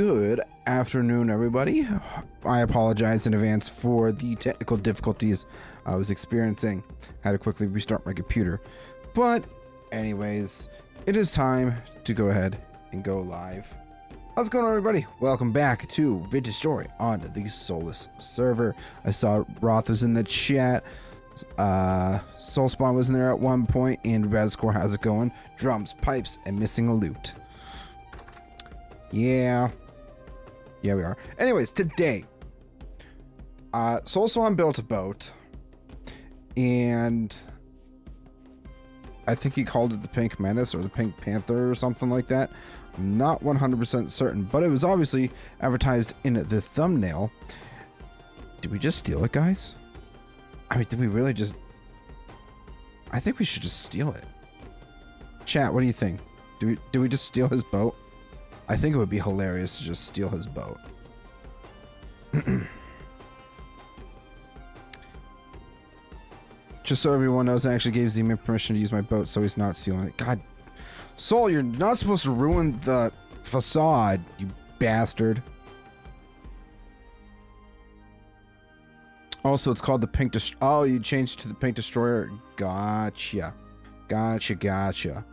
Good afternoon, everybody. I apologize in advance for the technical difficulties I was experiencing. Had to quickly restart my computer. But anyways, it is time to go ahead and go live. How's it going, everybody? Welcome back to Vintage Story on the Solus server. I saw Roth was in the chat. Soulspawn was in there at one point, and Razcore, how's it going? Drums, pipes, and missing a loot. Yeah, we are. Anyways, today, Soulspawn built a boat, and I think he called it the Pink Menace or the Pink Panther or something like that. I'm not 100% certain, but it was obviously advertised in the thumbnail. Did we just steal it, guys? I mean, did we really just... I think we should just steal it. Chat, what do you think? Do we just steal his boat? I think it would be hilarious to just steal his boat. Just so everyone knows, I actually gave Zeman permission to use my boat, so he's not stealing it. God, Soul, you're not supposed to ruin the facade, you bastard. Also, it's called the Pink Destroyer. Oh, you changed to the Pink Destroyer. Gotcha. Gotcha.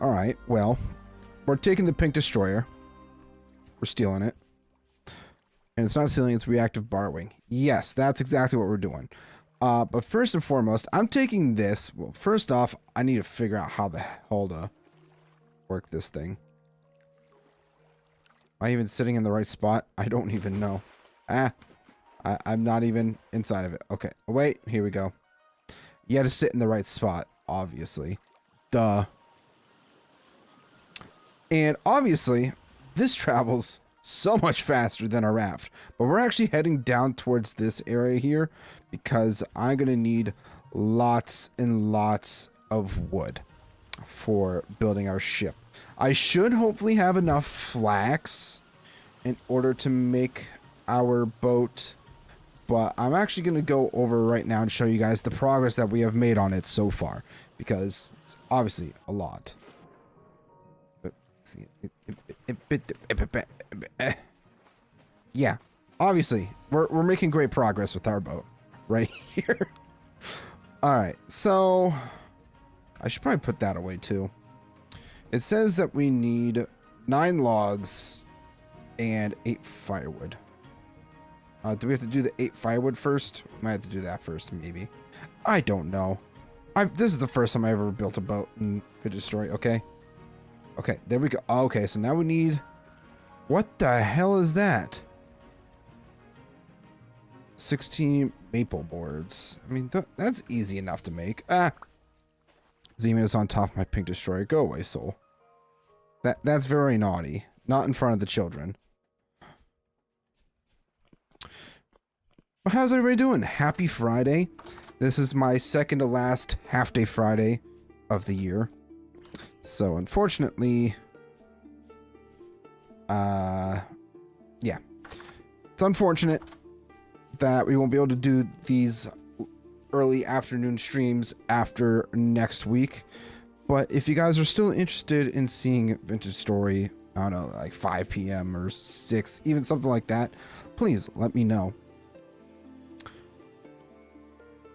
Alright, well, we're taking the Pink Destroyer. We're stealing it. And it's not stealing, it's reactive borrowing. Yes, that's exactly what we're doing. But first and foremost, I'm taking this. Well, first off, I need to figure out how the hell to work this thing. Am I even sitting in the right spot? I don't even know. I'm not even inside of it. Okay, wait, here we go. You gotta sit in the right spot, obviously. Duh. And obviously, this travels so much faster than a raft. But we're actually heading down towards this area here because I'm gonna need lots and lots of wood for building our ship. I should hopefully have enough flax in order to make our boat. But I'm actually going to go over right now and show you guys the progress that we have made on it so far. Because it's obviously a lot. Yeah, obviously, we're making great progress with our boat right here. Alright, so I should probably put that away too. It says that we need 9 logs and 8 firewood. Do we have to do the 8 firewood first? We might have to do that first, maybe. I don't know. This is the first time I ever built a boat in Vintage Story, okay? Okay, there we go. Okay, so now we need... What the hell is that? 16 maple boards. I mean, that's easy enough to make. Zeman is on top of my Pink Destroyer. Go away, Soul. That's very naughty. Not in front of the children. How's everybody doing? Happy Friday. This is my second to last half-day Friday of the year. So, unfortunately... yeah. It's unfortunate that we won't be able to do these early afternoon streams after next week. But if you guys are still interested in seeing Vintage Story, I don't know, like 5 p.m. or 6, even something like that, please let me know.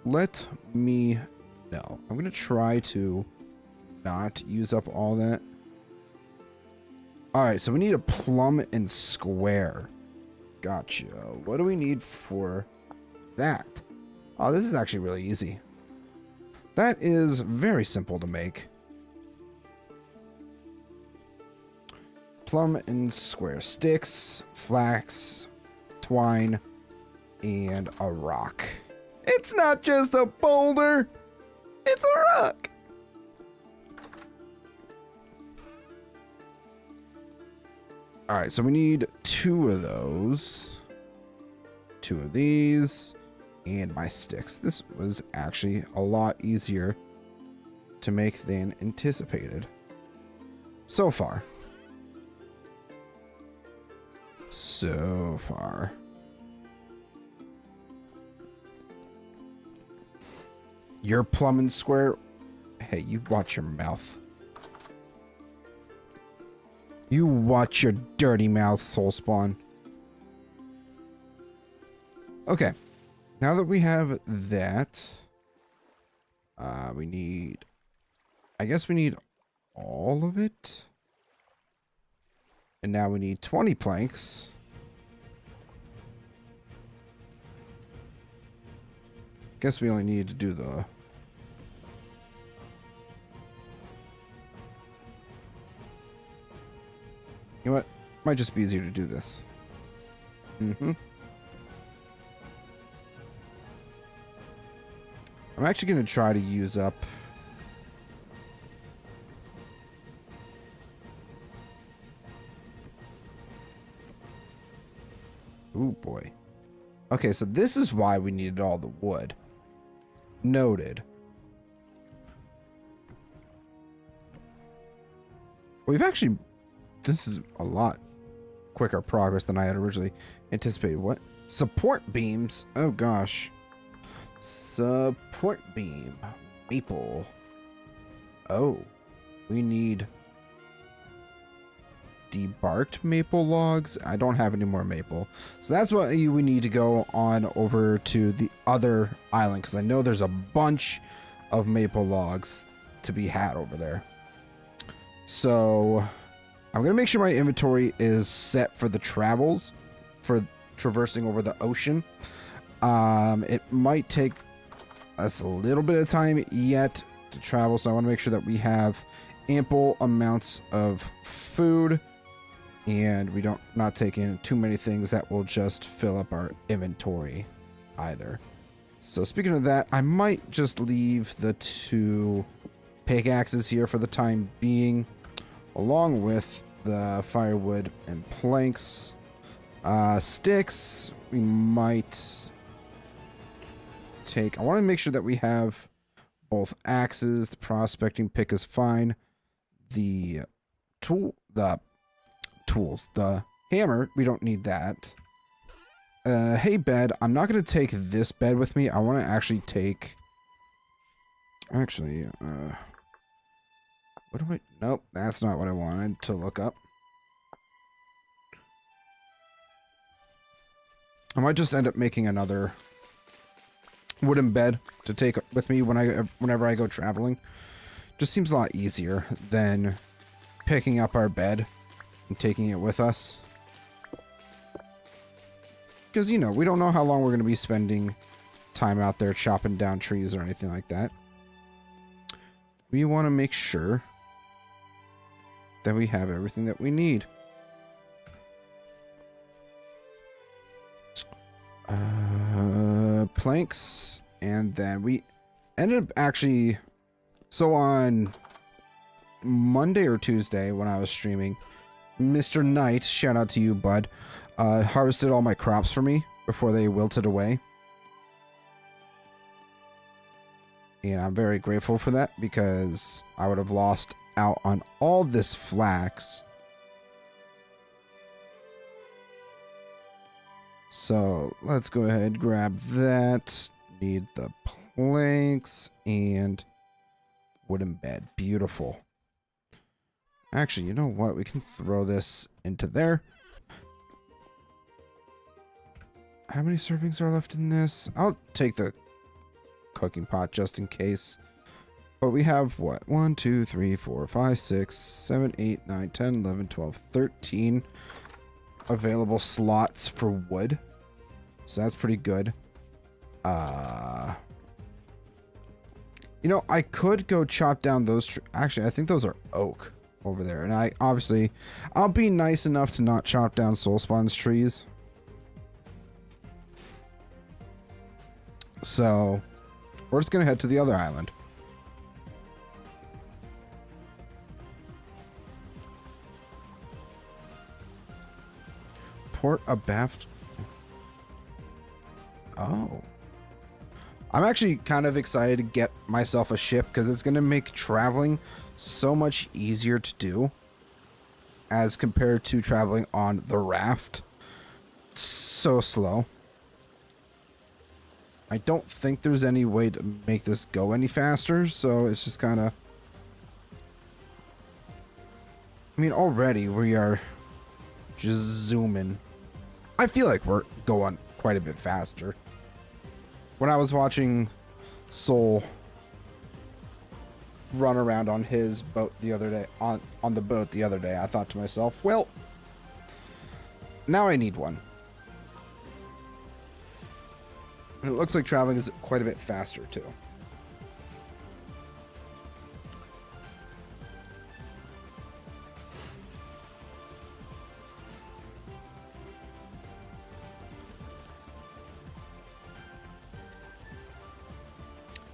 Let me know. I'm going to try to not use up all that. Alright, so we need a plumb and square. Gotcha. What do we need for that? Oh, this is actually really easy. That is very simple to make. Plumb and square. Sticks, flax, twine, and a rock. It's not just a boulder, it's a rock. Alright, so we need 2 of those, 2 of these, and my sticks. This was actually a lot easier to make than anticipated. So far. Your plumb and square. Hey, you watch your mouth. You watch your dirty mouth, Soulspawn. Okay. Now that we have that, we need... I guess we need all of it. And now we need 20 planks. Guess we only need to do the... You know what? Might just be easier to do this. I'm actually going to try to use up... Ooh, boy. Okay, so this is why we needed all the wood. Noted. We've actually... This is a lot quicker progress than I had originally anticipated. What? Support beams? Oh, gosh. Support beam. Maple. Oh. We need... debarked maple logs. I don't have any more maple, so that's what we need to go on over to the other island, because I know there's a bunch of maple logs to be had over there. So I'm gonna make sure my inventory is set for the travels, for traversing over the ocean. It might take us a little bit of time yet to travel, so I want to make sure that we have ample amounts of food, and we don't not take in too many things that will just fill up our inventory either. So speaking of that, I might just leave the 2 pickaxes here for the time being, along with the firewood and planks. Sticks, we might take... I want to make sure that we have both axes. The prospecting pick is fine. The tools, the hammer, we don't need that. Hay bed, I'm not going to take this bed with me. I want to actually take... Actually, what do I... Nope, that's not what I wanted to look up. I might just end up making another wooden bed to take with me whenever I go traveling. Just seems a lot easier than picking up our bed and taking it with us. Because, you know, we don't know how long we're going to be spending time out there chopping down trees or anything like that. We want to make sure that we have everything that we need. Planks, and then we ended up actually... So on Monday or Tuesday when I was streaming, Mr. Knight, shout out to you, bud, harvested all my crops for me before they wilted away. And I'm very grateful for that, because I would have lost out on all this flax. So let's go ahead and grab that. Need the planks and wooden bed. Beautiful. Actually, you know what? We can throw this into there. How many servings are left in this? I'll take the cooking pot just in case. But we have what? 1, 2, 3, 4, 5, 6, 7, 8, 9, 10, 11, 12, 13 available slots for wood. So that's pretty good. You know, I could go chop down those actually, I think those are oak over there. And I'll be nice enough to not chop down Soulspawn's trees. So we're just gonna head to the other island. Port Abaft. Oh. I'm actually kind of excited to get myself a ship, because it's going to make traveling so much easier to do as compared to traveling on the raft. It's so slow. I don't think there's any way to make this go any faster, so it's just kind of... I mean, already we are just zooming. I feel like we're going quite a bit faster. When I was watching Soul run around on his boat the other day, on the boat the other day, I thought to myself, well, now I need one. And it looks like traveling is quite a bit faster too.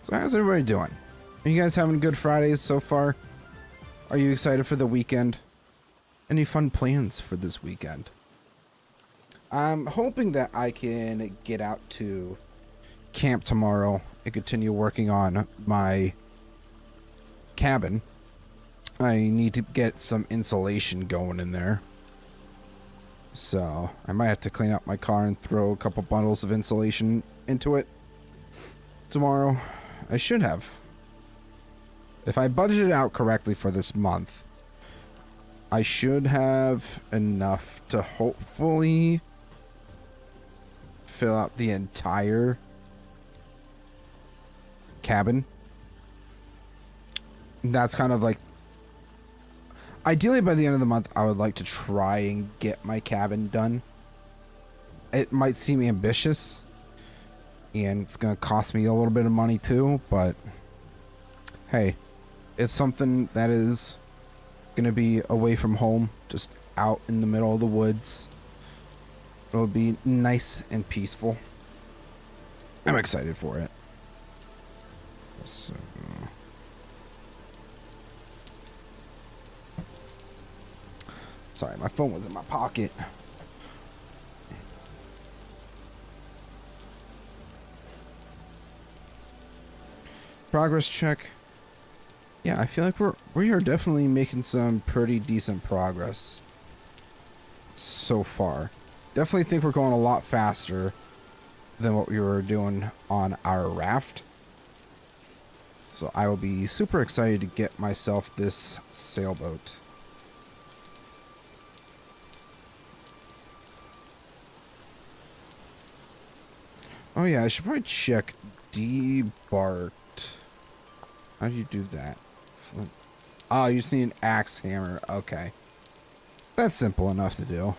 So how's everybody doing? Are you guys having good Fridays so far? Are you excited for the weekend? Any fun plans for this weekend? I'm hoping that I can get out to camp tomorrow and continue working on my cabin. I need to get some insulation going in there. So I might have to clean out my car and throw a couple bundles of insulation into it tomorrow. I should have. If I budgeted out correctly for this month, I should have enough to hopefully fill out the entire cabin. That's kind of like, ideally by the end of the month, I would like to try and get my cabin done. It might seem ambitious, and it's going to cost me a little bit of money too, but hey, it's something that is going to be away from home, just out in the middle of the woods. It'll be nice and peaceful. I'm excited for it. So, sorry, my phone was in my pocket. Progress check. Yeah, I feel like we are definitely making some pretty decent progress so far. Definitely think we're going a lot faster than what we were doing on our raft. So I will be super excited to get myself this sailboat. Oh yeah, I should probably check debarked. How do you do that? Oh, you just need an axe hammer. Okay. That's simple enough to do.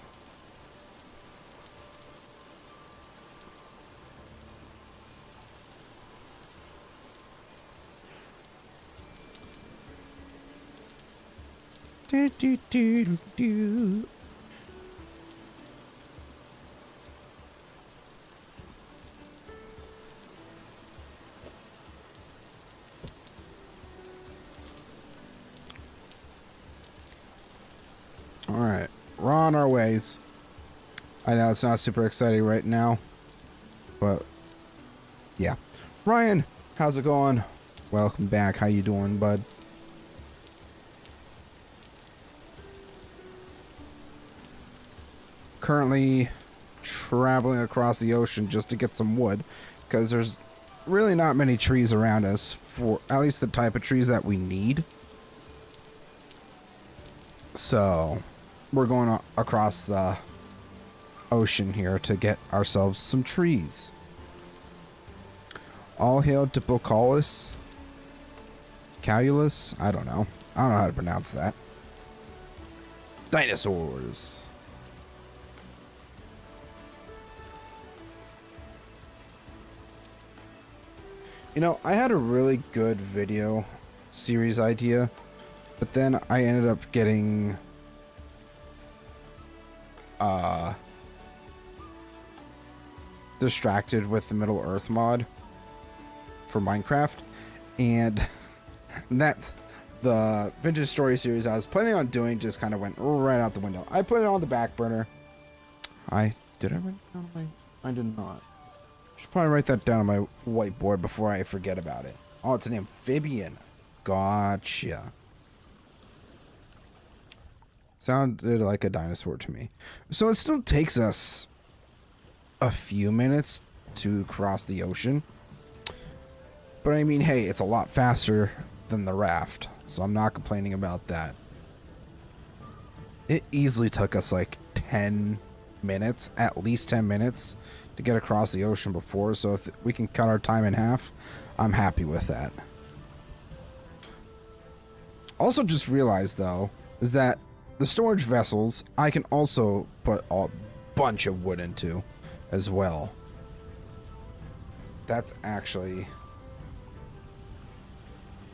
Do, do, do, do, do. Alright, we're on our ways. I know it's not super exciting right now, but yeah. Ryan, how's it going? Welcome back. How you doing, bud? Currently traveling across the ocean just to get some wood, because there's really not many trees around us, for at least the type of trees that we need. So we're going across the ocean here to get ourselves some trees. All hail Diplocalus. Calulus? I don't know how to pronounce that. Dinosaurs. You know, I had a really good video series idea, but then I ended up getting distracted with the Middle Earth mod for Minecraft, and that the vintage story series I was planning on doing just kind of went right out the window. I put it on the back burner. I did not. Should probably write that down on my whiteboard before I forget about it. Oh, it's an amphibian. Gotcha. Sounded like a dinosaur to me. So it still takes us a few minutes to cross the ocean. But I mean, hey, it's a lot faster than the raft, so I'm not complaining about that. It easily took us like 10 minutes, at least 10 minutes, to get across the ocean before. So if we can cut our time in half, I'm happy with that. Also just realized, though, is that the storage vessels I can also put a bunch of wood into as well. That's actually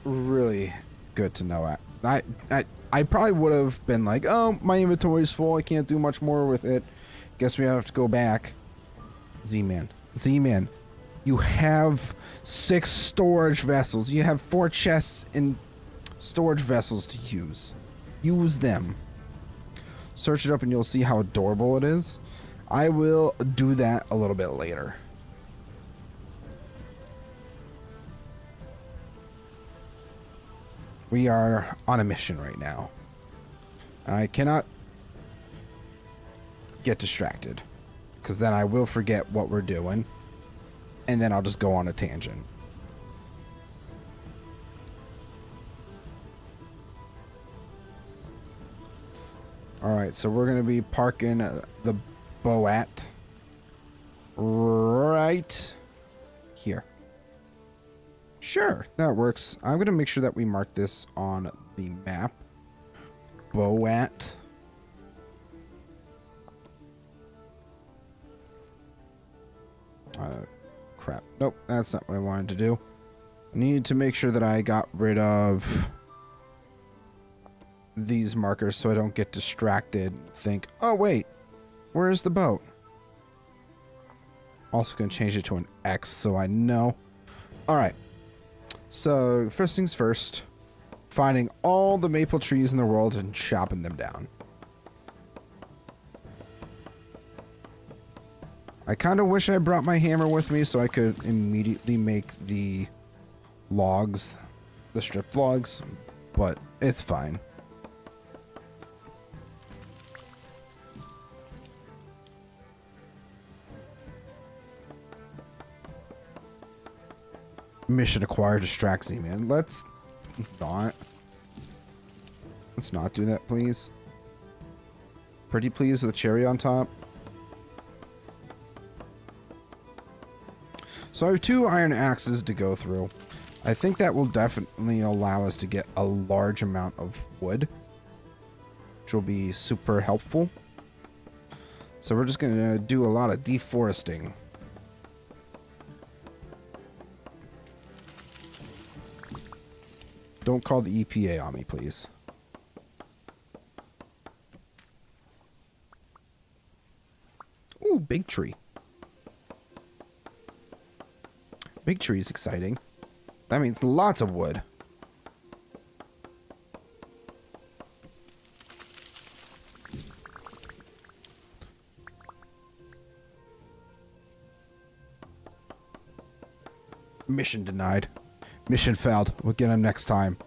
really good to know. I probably would have been like, oh, my inventory's full, I can't do much more with it. Guess we have to go back. Z-Man, you have 6 storage vessels. You have 4 chests and storage vessels to use. Use them. Search it up and you'll see how adorable it is. I will do that a little bit later. We are on a mission right now. I cannot get distracted, because then I will forget what we're doing, and then I'll just go on a tangent. Alright, so we're going to be parking the Boat right here. Sure, that works. I'm going to make sure that we mark this on the map. Boat. Crap. Nope, that's not what I wanted to do. I needed to make sure that I got rid of these markers so I don't get distracted and think, oh wait, where is the boat? Also going to change it to an X so I know. Alright. So, first things first. Finding all the maple trees in the world and chopping them down. I kind of wish I brought my hammer with me so I could immediately make the logs, the stripped logs, but it's fine. Mission acquired distract Z-Man. Let's not do that, please. Pretty please with a cherry on top. So I have 2 iron axes to go through. I think that will definitely allow us to get a large amount of wood, which will be super helpful. So we're just going to do a lot of deforesting. Don't call the EPA on me, please. Ooh, big tree. Big tree is exciting. That means lots of wood. Mission denied. Mission failed. We'll get him next time.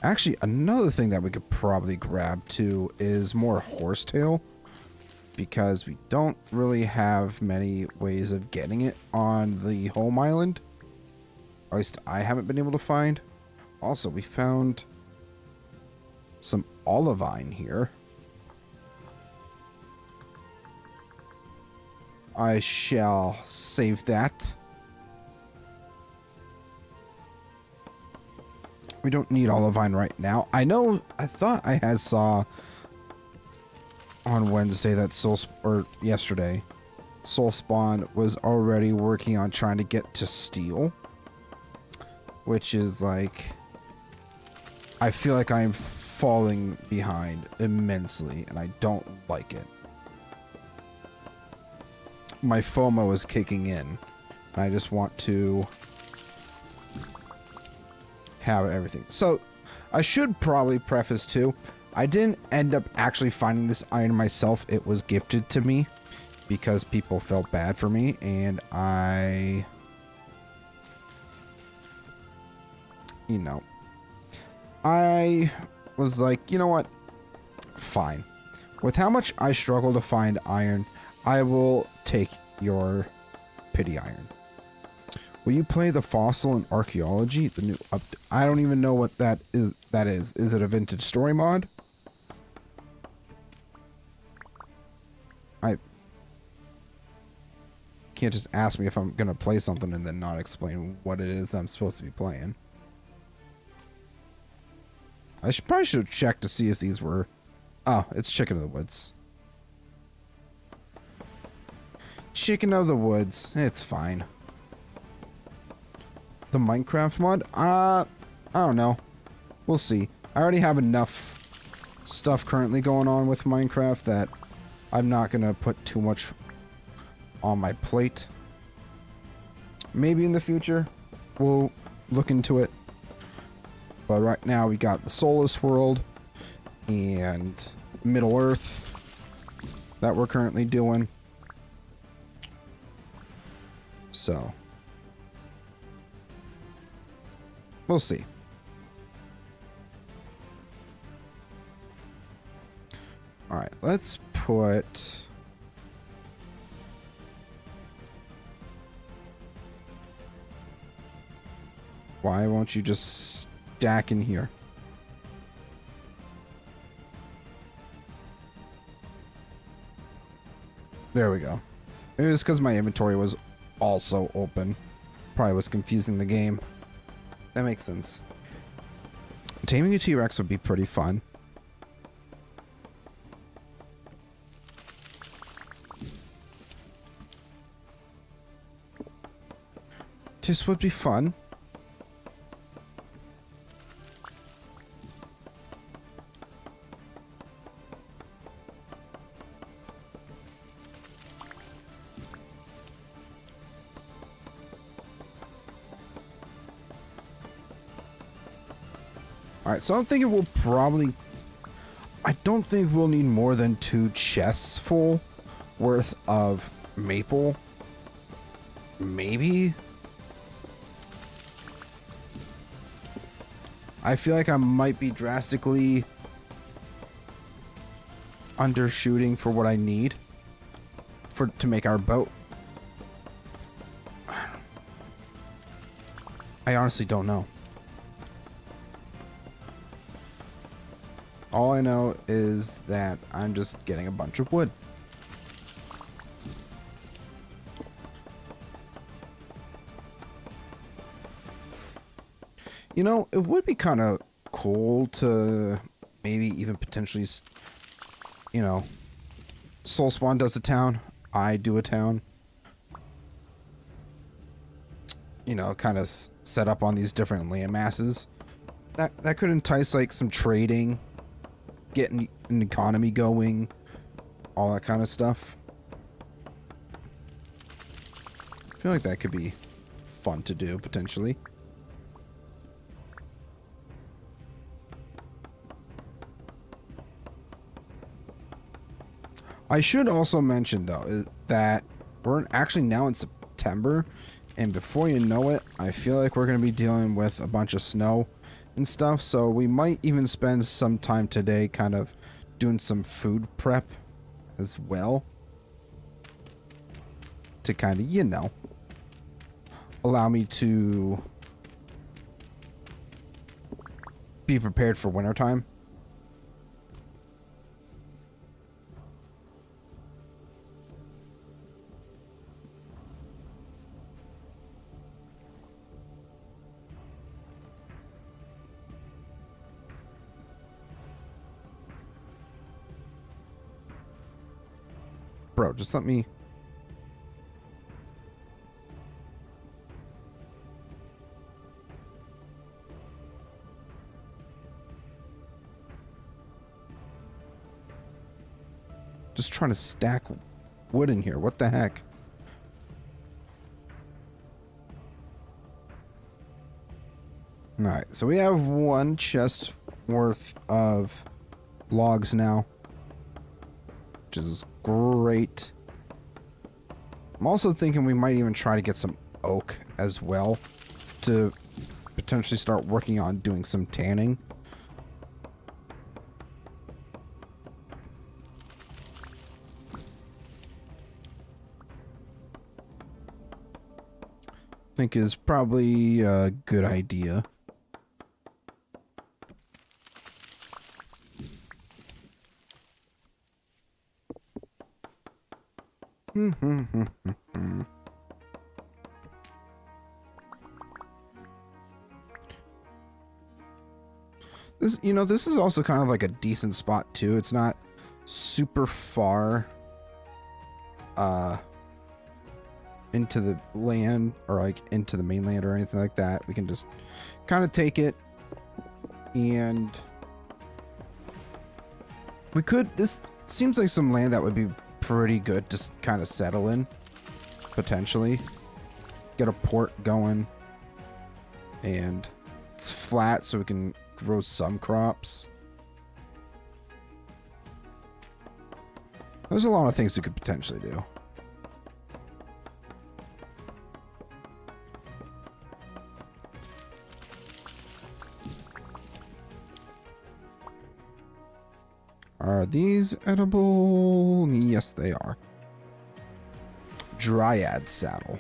Actually, another thing that we could probably grab too is more horsetail, because we don't really have many ways of getting it on the home island. At least I haven't been able to find. Also, we found some olivine here. I shall save that. We don't need olivine right now. I thought I saw on Wednesday that yesterday, Soulspawn was already working on trying to get to steel, which is like, I feel like I'm falling behind immensely, and I don't like it. My FOMO is kicking in, and I just want to have everything. So, I should probably preface too, I didn't end up actually finding this iron myself. It was gifted to me because people felt bad for me, and I, I was like, you know what? Fine. With how much I struggle to find iron, I will take your pity iron. Will you play the fossil and archaeology? The new up. I don't even know what that is. Is it a vintage story mod? I can't just ask me if I'm gonna play something and then not explain what it is that I'm supposed to be playing. I probably should have checked to see if these were. Oh, it's Chicken of the Woods. Chicken of the Woods. It's fine. The Minecraft mod? I don't know. We'll see. I already have enough stuff currently going on with Minecraft that I'm not gonna put too much on my plate. Maybe in the future we'll look into it. But right now we got the Solus World and Middle Earth that we're currently doing. So we'll see. All right, let's put why won't you just stack in here? There we go. Maybe it's because my inventory was also open. Probably was confusing the game. That makes sense. Taming a T-Rex would be pretty fun. This would be fun. Alright, so I'm thinking we'll probably... I don't think we'll need more than 2 chests full worth of maple. Maybe? I feel like I might be drastically undershooting for what I need to make our boat. I honestly don't know. All I know is that I'm just getting a bunch of wood. You know, it would be kind of cool to maybe even potentially, you know, Soulspawn does a town, I do a town. You know, kind of set up on these different land masses. That could entice like some trading, getting an economy going, all that kind of stuff. I feel like that could be fun to do potentially. I should also mention though that we're actually now in September, and before you know it, I feel like we're going to be dealing with a bunch of snow and stuff, so we might even spend some time today kind of doing some food prep as well to kind of, you know, allow me to be prepared for wintertime. Bro, just let me... Just trying to stack wood in here. What the heck? Alright, so we have 1 chest worth of logs now, which is great. I'm also thinking we might even try to get some oak as well to potentially start working on doing some tanning. think is probably a good idea. This, you know, this is also kind of like a decent spot too. It's not super far into the land or like into the mainland or anything like that. We can just kind of take it, and we could, this seems like some land that would be pretty good to kind of settle in, potentially get a port going, and it's flat so we can grow some crops. There's a lot of things we could potentially do. Are these edible? Yes, they are. Dryad saddle.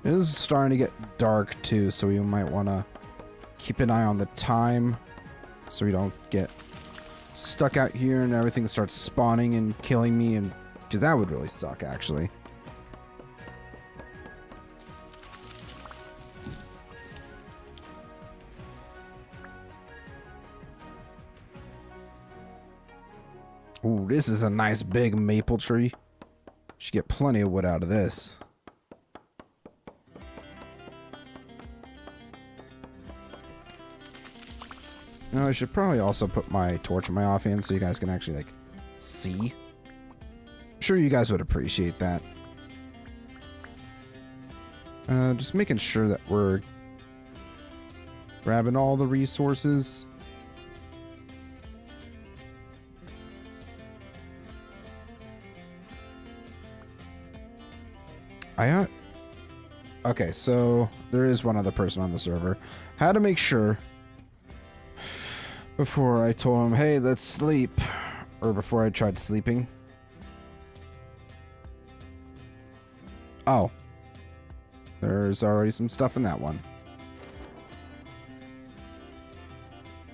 It is starting to get dark too, so we might want to keep an eye on the time so we don't get stuck out here and everything starts spawning and killing me, and because that would really suck actually. Ooh, this is a nice big maple tree. Should get plenty of wood out of this. Now I should probably also put my torch in my offhand so you guys can actually like see. I'm sure you guys would appreciate that. Just making sure that we're grabbing all the resources. Okay, so there is one other person on the server. Had to make sure before I told him, hey, let's sleep, or before I tried sleeping. Oh, there's already some stuff in that one.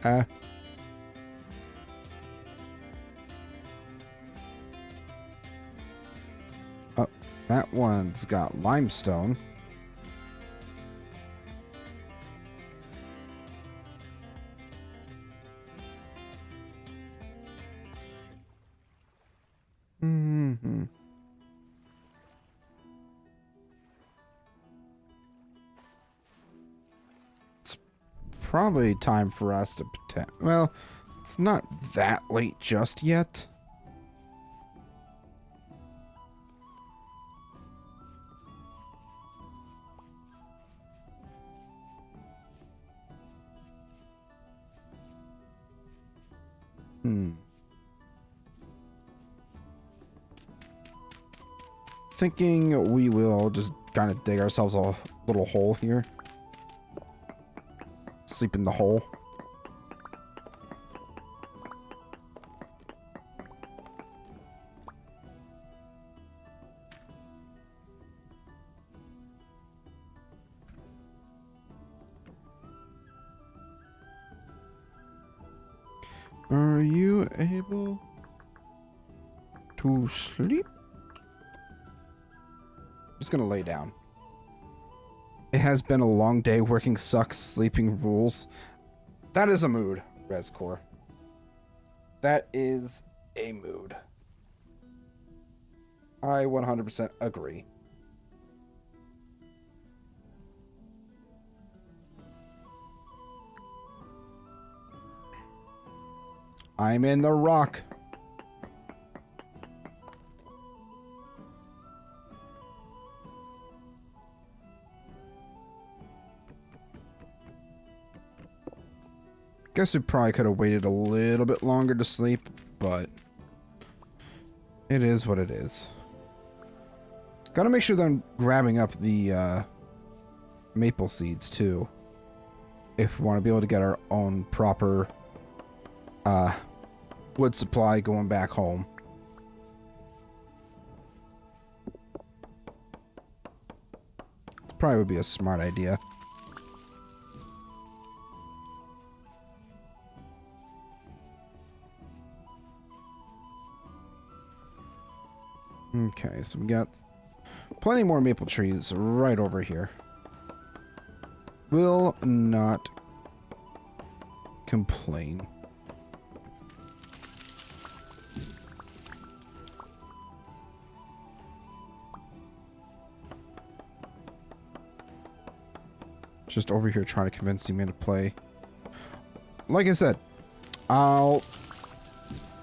Oh, that one's got limestone. It's probably time for us to well, it's not that late just yet. Thinking we will just kind of dig ourselves a little hole here. Sleep in the hole. Are you able to sleep? I'm just gonna lay down. It has been a long day. Working sucks. Sleeping rules. That is a mood, Rescore. That is a mood. I 100% agree. I'm in the rock. Guess we probably could have waited a little bit longer to sleep, but it is what it is. Gotta make sure that I'm grabbing up the maple seeds too, if we want to be able to get our own proper wood supply going back home. Probably would be a smart idea. Okay, so we got plenty more maple trees right over here. Will not complain. Just over here trying to convince me to play. Like I said, I'll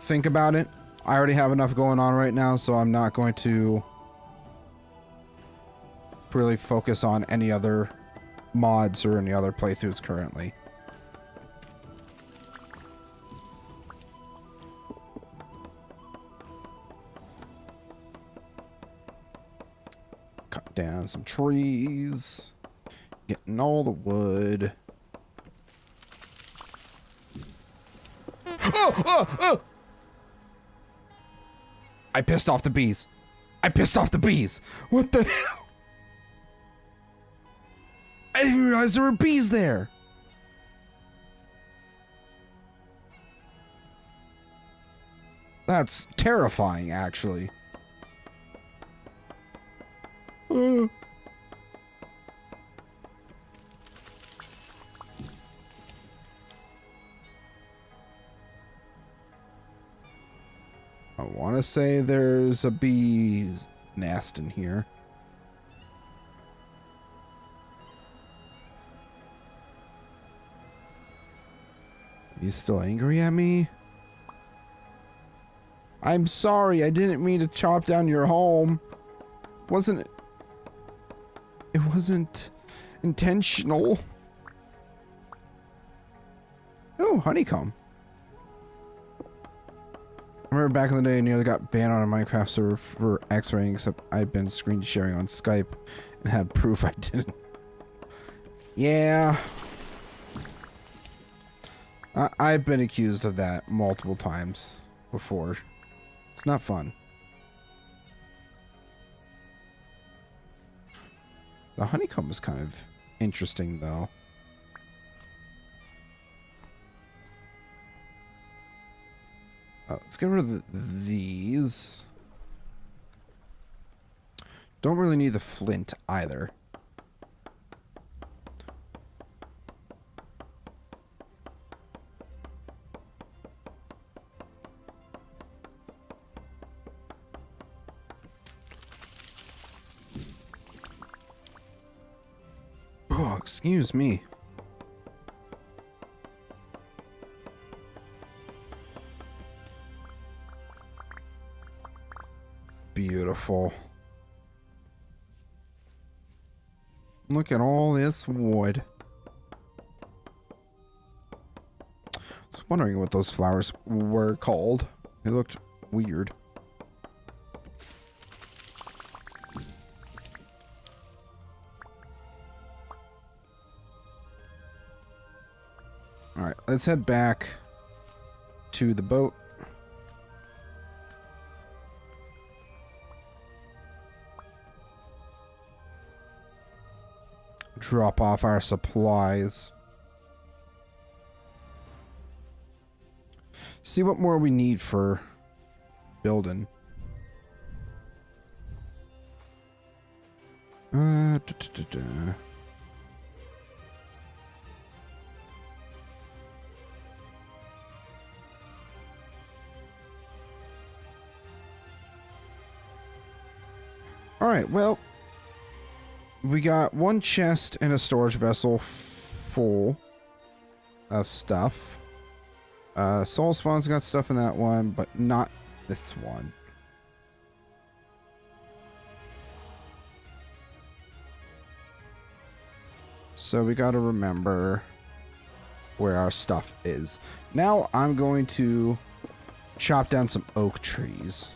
think about it. I already have enough going on right now, so I'm not going to really focus on any other mods or any other playthroughs currently. Cut down some trees. Getting all the wood. Oh! I pissed off the bees. I pissed off the bees. What the hell? I didn't realize there were bees there. That's terrifying, actually. I want to say there's a bee's nest in here. You still angry at me? I'm sorry, I didn't mean to chop down your home. It wasn't intentional. Oh, honeycomb. I remember back in the day, I nearly got banned on a Minecraft server for X-raying, except I'd been screen sharing on Skype and had proof I didn't. Yeah. I've been accused of that multiple times before. It's not fun. The honeycomb is kind of interesting, though. Let's get rid of these. Don't really need the flint either. Oh, excuse me. Beautiful. Look at all this wood. I was wondering what those flowers were called. They looked weird. Alright, let's head back to the boat. Drop off our supplies. See what more we need for building. All right, well, we got one chest and a storage vessel full of stuff. Soul Spawn's got stuff in that one, but not this one. So we got to remember where our stuff is. Now I'm going to chop down some oak trees.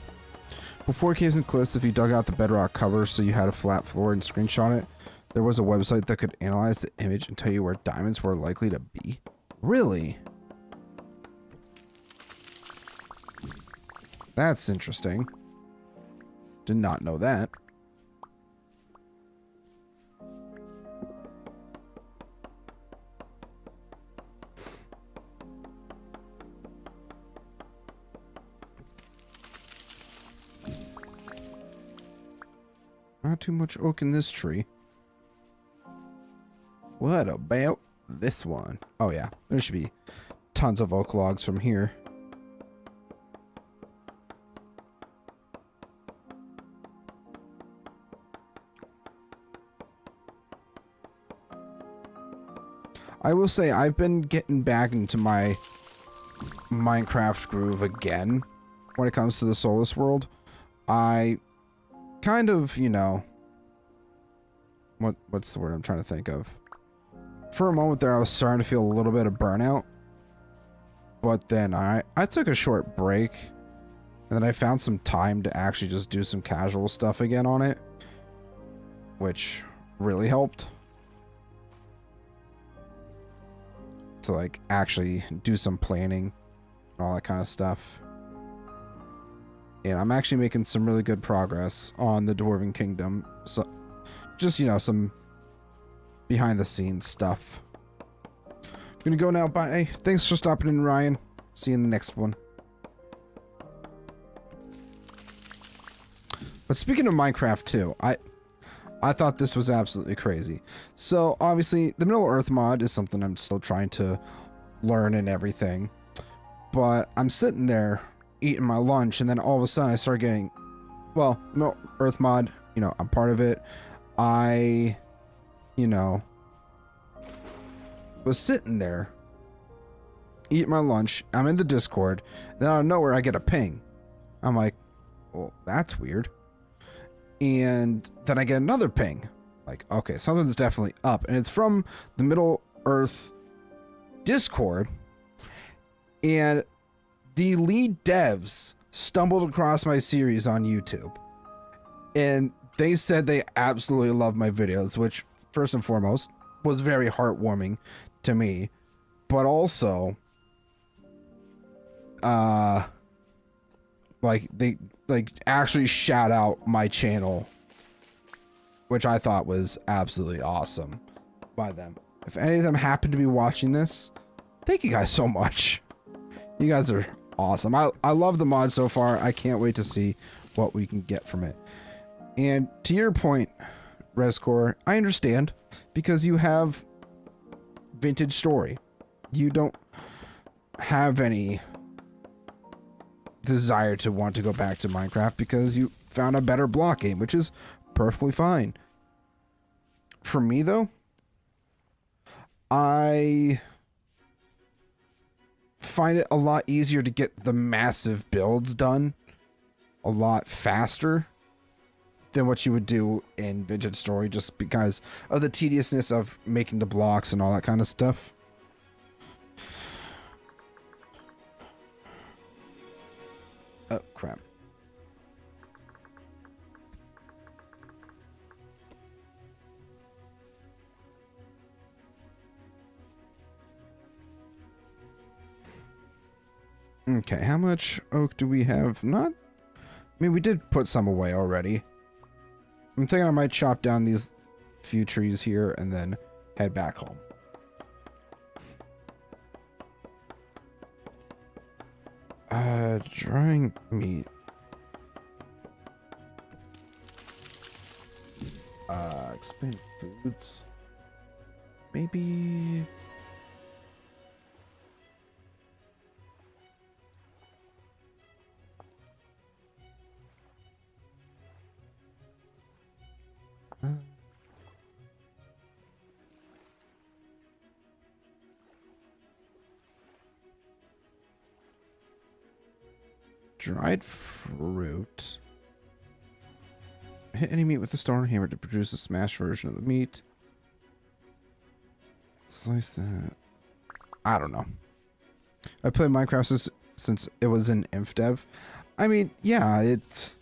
Before Caves and Cliffs, if you dug out the bedrock cover so you had a flat floor and screenshot it, there was a website that could analyze the image and tell you where diamonds were likely to be. Really? That's interesting. Did not know that. Not too much oak in this tree. What about this one? Oh yeah, there should be tons of oak logs from here. I will say I've been getting back into my Minecraft groove again when it comes to the Solus world. I kind of, you know, what's the word I'm trying to think of? For a moment there, I was starting to feel a little bit of burnout, but then I took a short break, and then I found some time to actually just do some casual stuff again on it, which really helped. To like actually do some planning and all that kind of stuff. And I'm actually making some really good progress on the Dwarven Kingdom. So just, you know, some behind the scenes stuff. I'm gonna go now. Bye. Thanks for stopping in, Ryan. See you in the next one. But speaking of Minecraft too, I thought this was absolutely crazy. So obviously the Middle Earth mod is something I'm still trying to learn and everything. But I'm sitting there eating my lunch, and then all of a sudden I start getting, well, Middle Earth mod, you know, I'm part of it. I, you know, was sitting there eating my lunch. I'm in the Discord. Then out of nowhere I get a ping. I'm like, well, that's weird. And then I get another ping. Like, okay, something's definitely up. And it's from the Middle Earth Discord. And the lead devs stumbled across my series on YouTube. And they said they absolutely love my videos, which, first and foremost, was very heartwarming to me. But also, like, they actually shout out my channel, which I thought was absolutely awesome by them. If any of them happen to be watching this, thank you guys so much. You guys are awesome. I love the mod so far. I can't wait to see what we can get from it. And to your point, Rescore, I understand, because you have Vintage Story. You don't have any desire to want to go back to Minecraft because you found a better block game, which is perfectly fine. For me though, I find it a lot easier to get the massive builds done a lot faster than what you would do in Vintage Story, just because of the tediousness of making the blocks and all that kind of stuff. Oh, crap. Okay, how much oak do we have? Not... I mean, we did put some away already. I'm thinking I might chop down these few trees here and then head back home. Drying meat. Expand foods. Maybe... dried fruit. Hit any meat with a stone hammer to produce a smashed version of the meat. Slice that. I don't know. I played Minecraft since it was in InfDev. I mean, yeah, it's...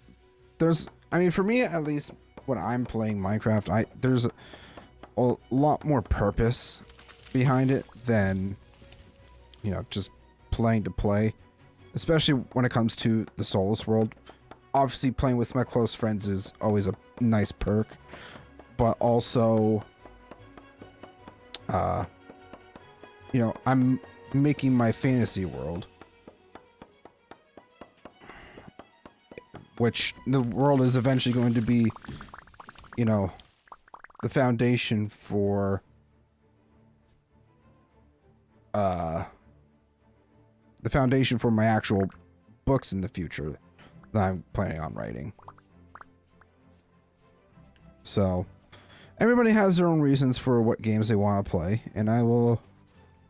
There's... I mean, for me, at least, when I'm playing Minecraft, there's a lot more purpose behind it than, you know, just playing to play. Especially when it comes to the Solus world. Obviously, playing with my close friends is always a nice perk. But also, you know, I'm making my fantasy world. Which the world is eventually going to be you know, the foundation for my actual books in the future that I'm planning on writing. So, everybody has their own reasons for what games they want to play, and I will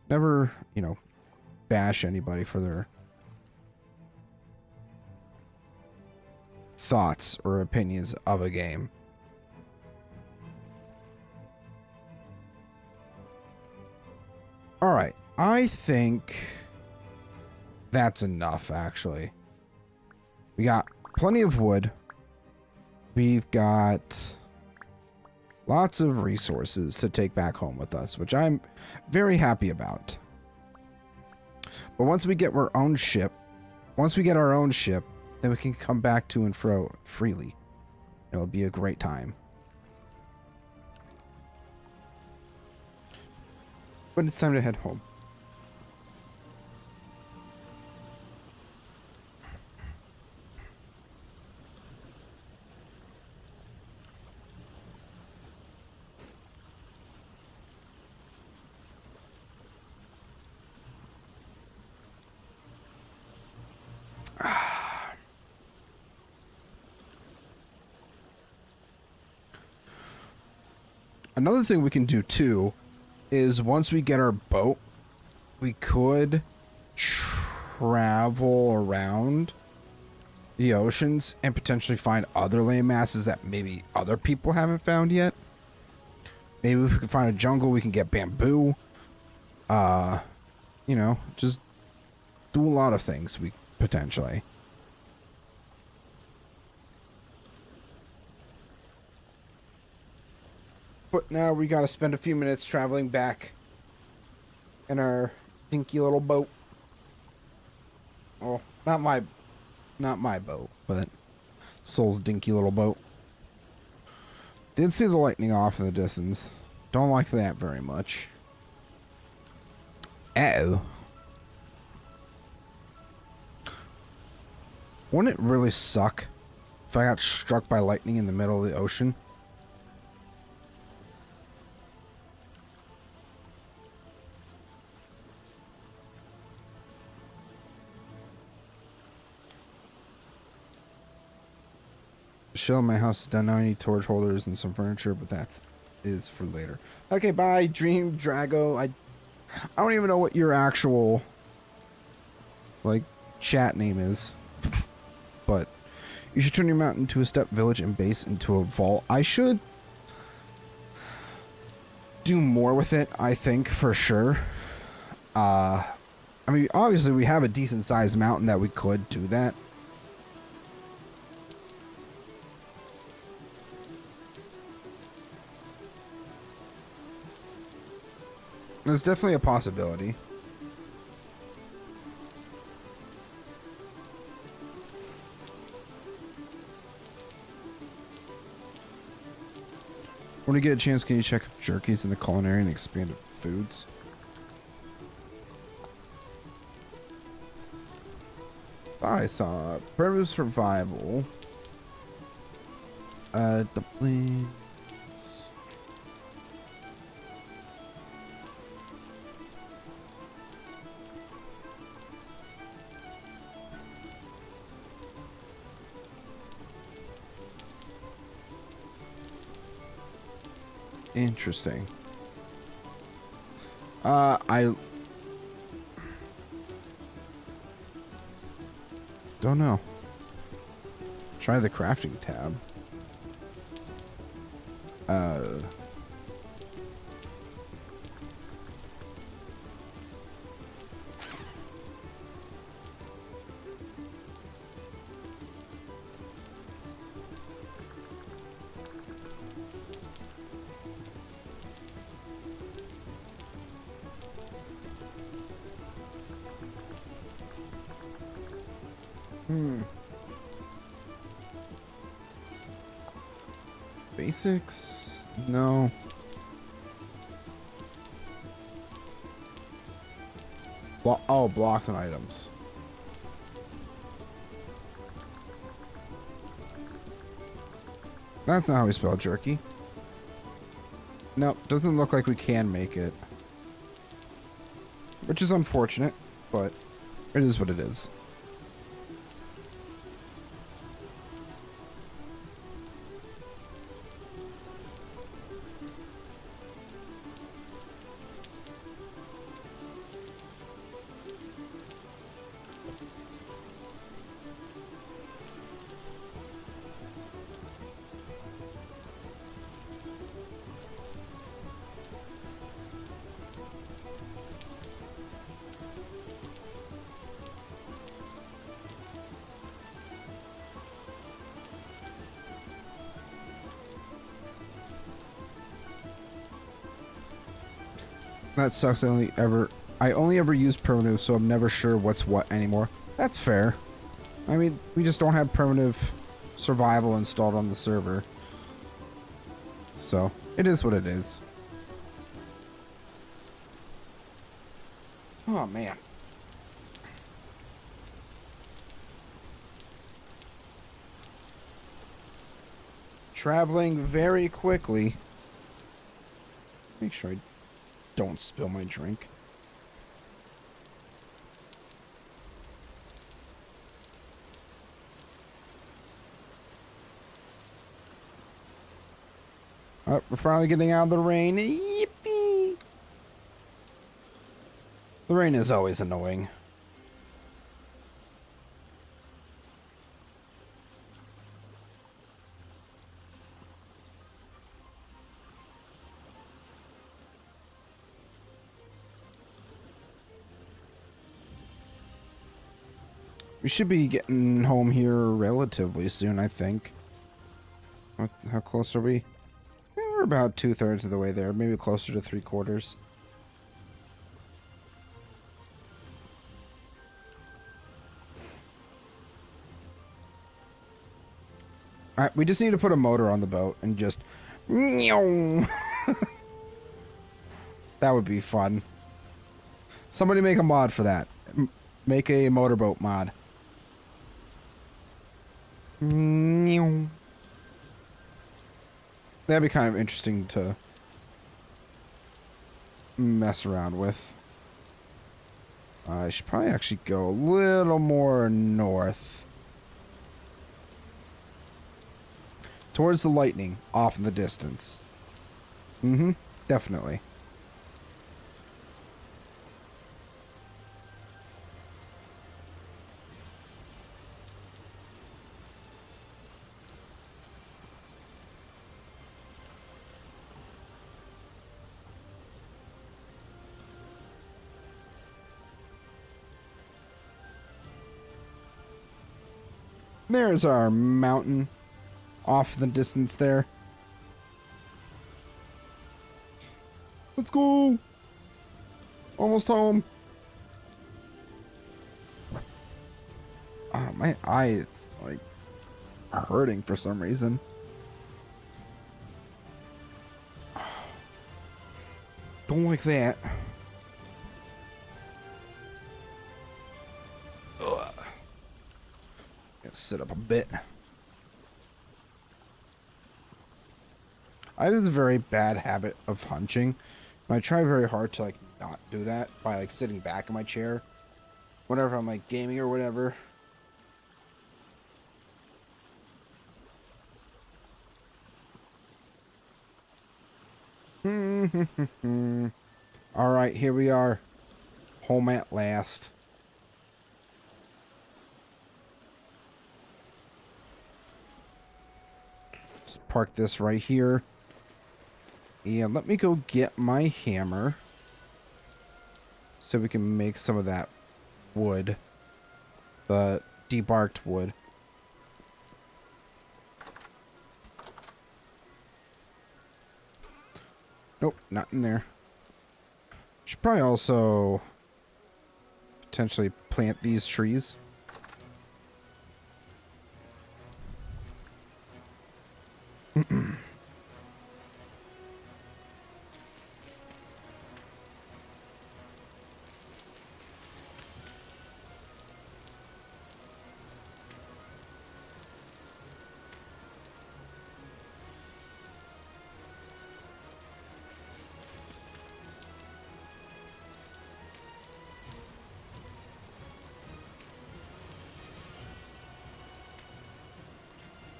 never, you know, bash anybody for their thoughts or opinions of a game. Alright, I think that's enough, actually. We got plenty of wood. We've got lots of resources to take back home with us, which I'm very happy about. But once we get our own ship, then we can come back to and fro freely. It'll be a great time. But it's time to head home. Another thing we can do too is once we get our boat, we could travel around the oceans and potentially find other land masses that maybe other people haven't found yet. Maybe if we can find a jungle, we can get bamboo. You know, just do a lot of things we potentially. But now we gotta spend a few minutes traveling back in our dinky little boat. Well, not my boat, but Soul's dinky little boat. Did see the lightning off in the distance. Don't like that very much. Uh-oh. Wouldn't it really suck if I got struck by lightning in the middle of the ocean? Shell in my house is done now. I need torch holders and some furniture, but that is for later. Okay, bye, Dream Drago. I don't even know what your actual like chat name is, but you should turn your mountain into a step village and base into a vault. I should do more with it, I think, for sure. I mean, obviously we have a decent sized mountain that we could do that. There's definitely a possibility. When you get a chance, can you check jerkies in the culinary and expanded foods? Thought I saw primitive survival. Dumplings. Interesting. I don't know. Try the crafting tab. Basics? No. Oh, blocks and items. That's not how we spell jerky. Nope, doesn't look like we can make it. Which is unfortunate, but it is what it is. That sucks. I only ever use primitive, so I'm never sure what's what anymore. That's fair. I mean, we just don't have primitive survival installed on the server. So, it is what it is. Oh, man. Traveling very quickly. Make sure I don't spill my drink. Oh, we're finally getting out of the rain. Yippee! The rain is always annoying. We should be getting home here relatively soon, I think. How close are we? Yeah, we're about 2/3 of the way there, maybe closer to 3/4. Alright, we just need to put a motor on the boat and just... That would be fun. Somebody make a mod for that. Make a motorboat mod. That'd be kind of interesting to mess around with. I should probably actually go a little more north. Towards the lightning, off in the distance. Definitely. There's our mountain off in the distance there. Let's go. Almost home. My eye is like hurting for some reason. Don't like that. Ugh. Gotta sit up a bit. I have this very bad habit of hunching. And I try very hard to like not do that by like sitting back in my chair whenever I'm like gaming or whatever. All right, here we are. Home at last. Just park this right here. And let me go get my hammer so we can make some of that wood. The debarked wood. Nope, not in there. Should probably also potentially plant these trees.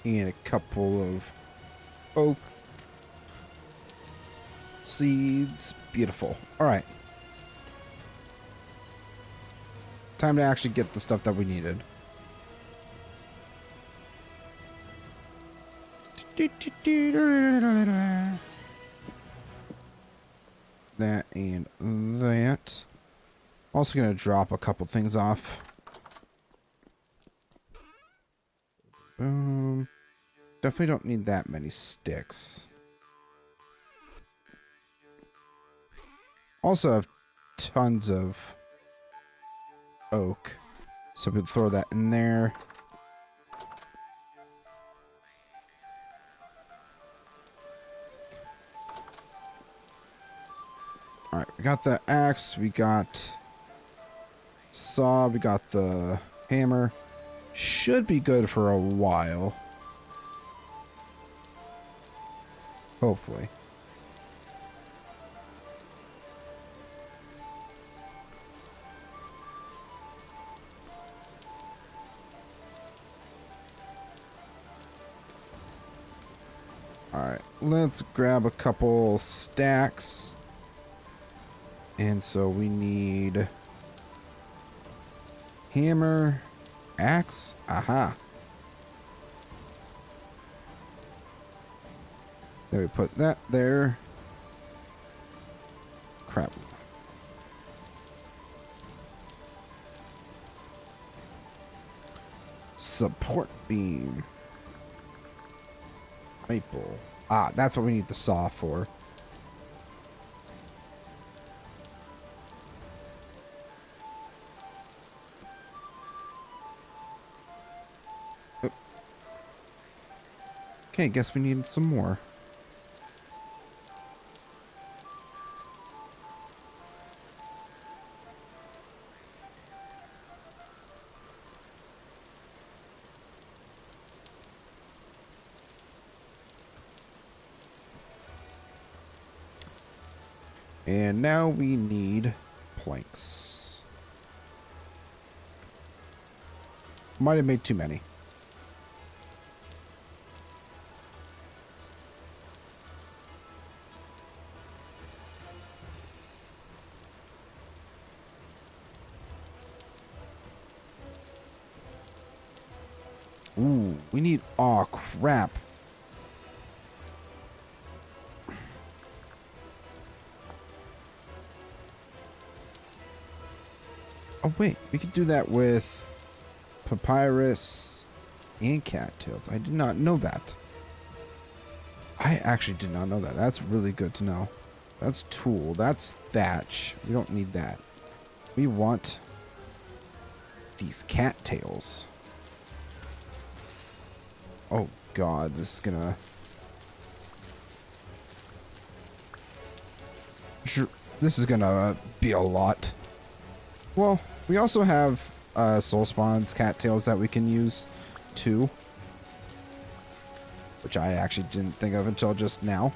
And a couple of oak seeds. Beautiful. Alright. Time to actually get the stuff that we needed. That and that. Also gonna drop a couple things off. Definitely don't need that many sticks. Also have tons of oak, so we'll throw that in there. Alright, we got the axe, we got saw, we got the hammer. Should be good for a while. Hopefully. Alright, let's grab a couple stacks. And so we need hammer, axe, aha. There, we put that there. Crap. Support beam. Maple. Ah, that's what we need the saw for. Okay, guess we need some more. And now we need planks. Might have made too many. Ooh, we need... Aw, crap. Oh, wait. We could do that with papyrus and cattails. I did not know that. I actually did not know that. That's really good to know. That's tool. That's thatch. We don't need that. We want these cattails. Oh, God. This is gonna... This is gonna be a lot. Well, we also have soul spawns, cattails that we can use too, which I actually didn't think of until just now.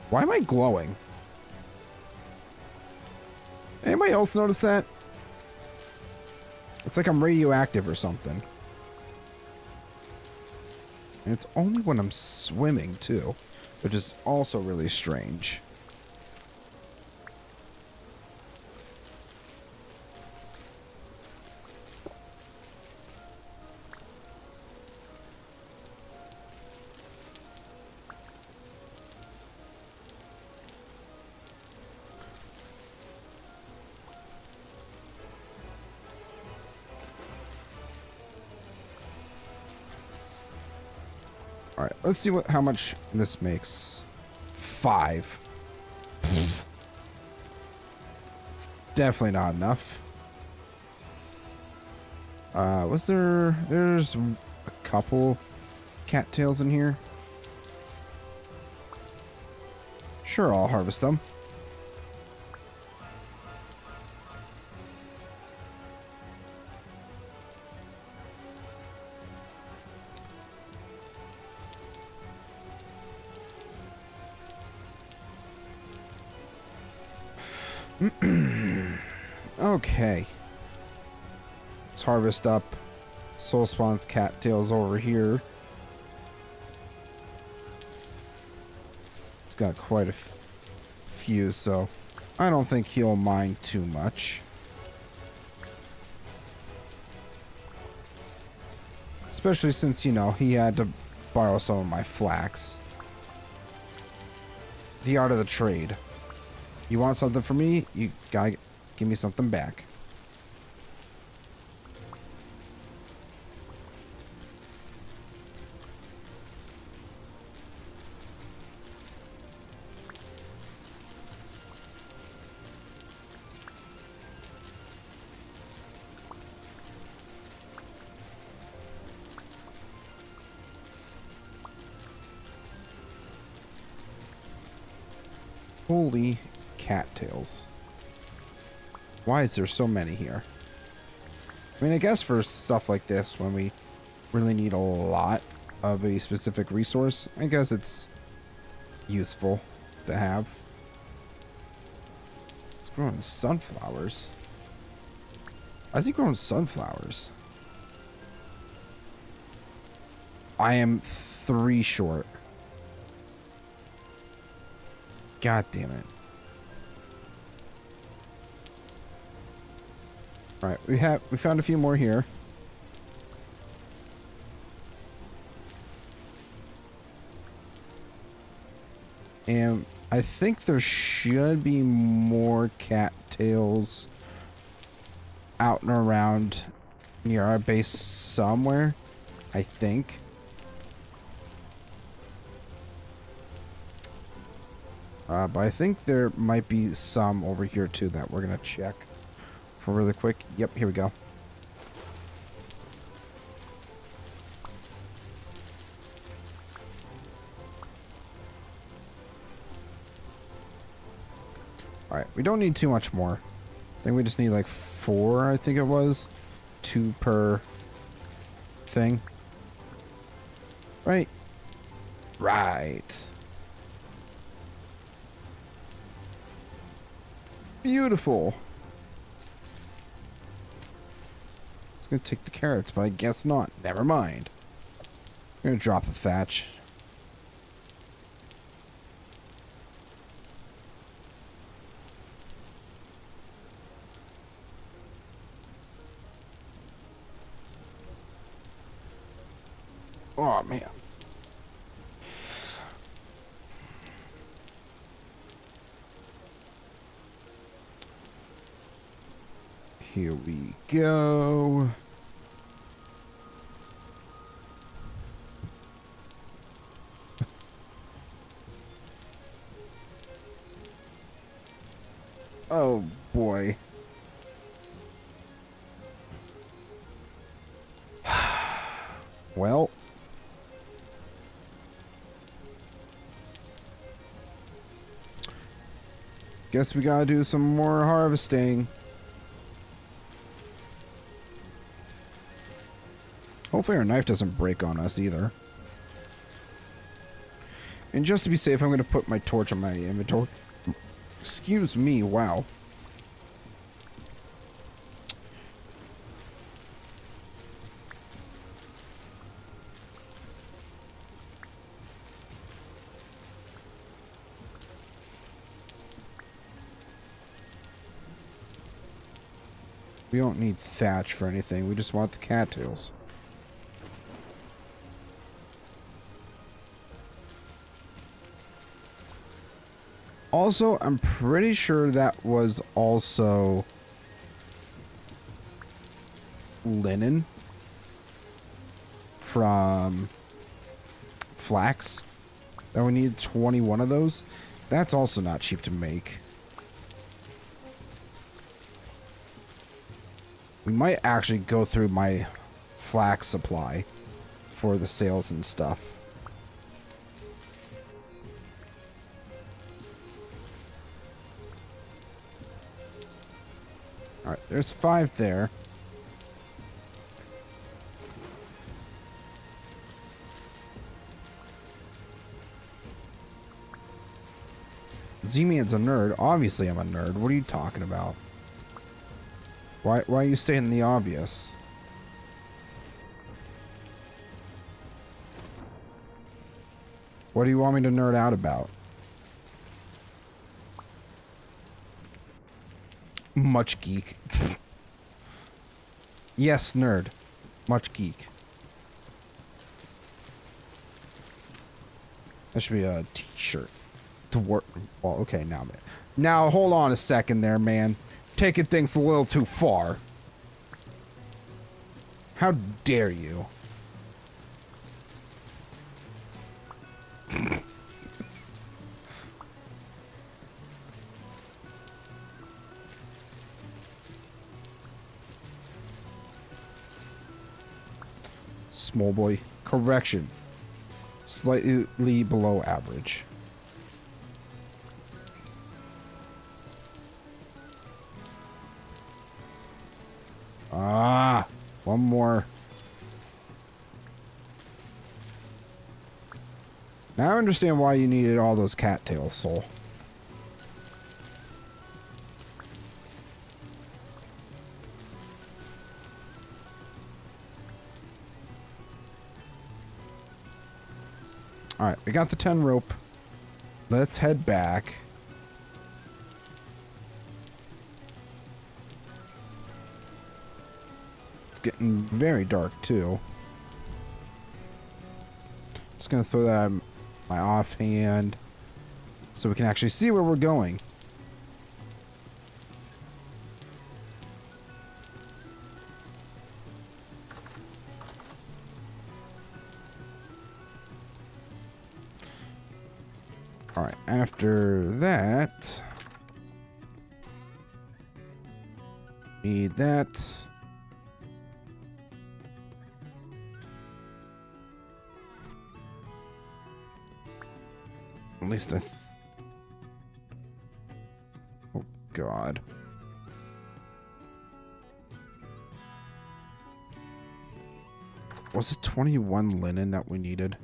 Why am I glowing? Anybody else notice that? It's like I'm radioactive or something. And it's only when I'm swimming too, which is also really strange. All right, let's see how much this makes. 5. It's definitely not enough. There's a couple cattails in here. Sure, I'll harvest them. Okay. Let's harvest up Soul Spawn's cattails over here. It's got quite a few, so I don't think he'll mind too much. Especially since, you know, he had to borrow some of my flax. The art of the trade. You want something from me, you gotta give me something back. Holy cattails. Why is there so many here? I mean, I guess for stuff like this, when we really need a lot of a specific resource, I guess it's useful to have. It's growing sunflowers. Why is he growing sunflowers? I am 3 short. God damn it. Alright, we found a few more here. And I think there should be more cattails out and around near our base somewhere, I think. But I think there might be some over here too that we're gonna check for really quick. Yep, here we go. Alright, we don't need too much more. I think we just need like 4, I think it was. 2 per thing. Right? Right. Beautiful. I was gonna take the carrots, but I guess not. Never mind. I'm gonna drop the thatch. Oh man. Here we go. Oh boy. Well. Guess we gotta do some more harvesting. Hopefully our knife doesn't break on us either. And just to be safe, I'm going to put my torch on my inventory. Excuse me, wow. We don't need thatch for anything. We just want the cattails. Also, I'm pretty sure that was also linen from flax. That we need 21 of those. That's also not cheap to make. We might actually go through my flax supply for the sales and stuff. Alright, there's 5 there. Z-Man's a nerd. Obviously I'm a nerd. What are you talking about? Why are you stating the obvious? What do you want me to nerd out about? Much geek. Yes, nerd. Much geek. That should be a t-shirt. To work. Well, okay, now, man. Now, hold on a second there, man. Taking things a little too far. How dare you? Small boy. Correction. Slightly below average. Ah, one more. Now I understand why you needed all those cattails, Soul. Alright, we got the 10 rope. Let's head back. It's getting very dark, too. Just gonna throw that in my offhand so we can actually see where we're going. Alright, after that, need that. At least oh, God. Was it 21 linen that we needed?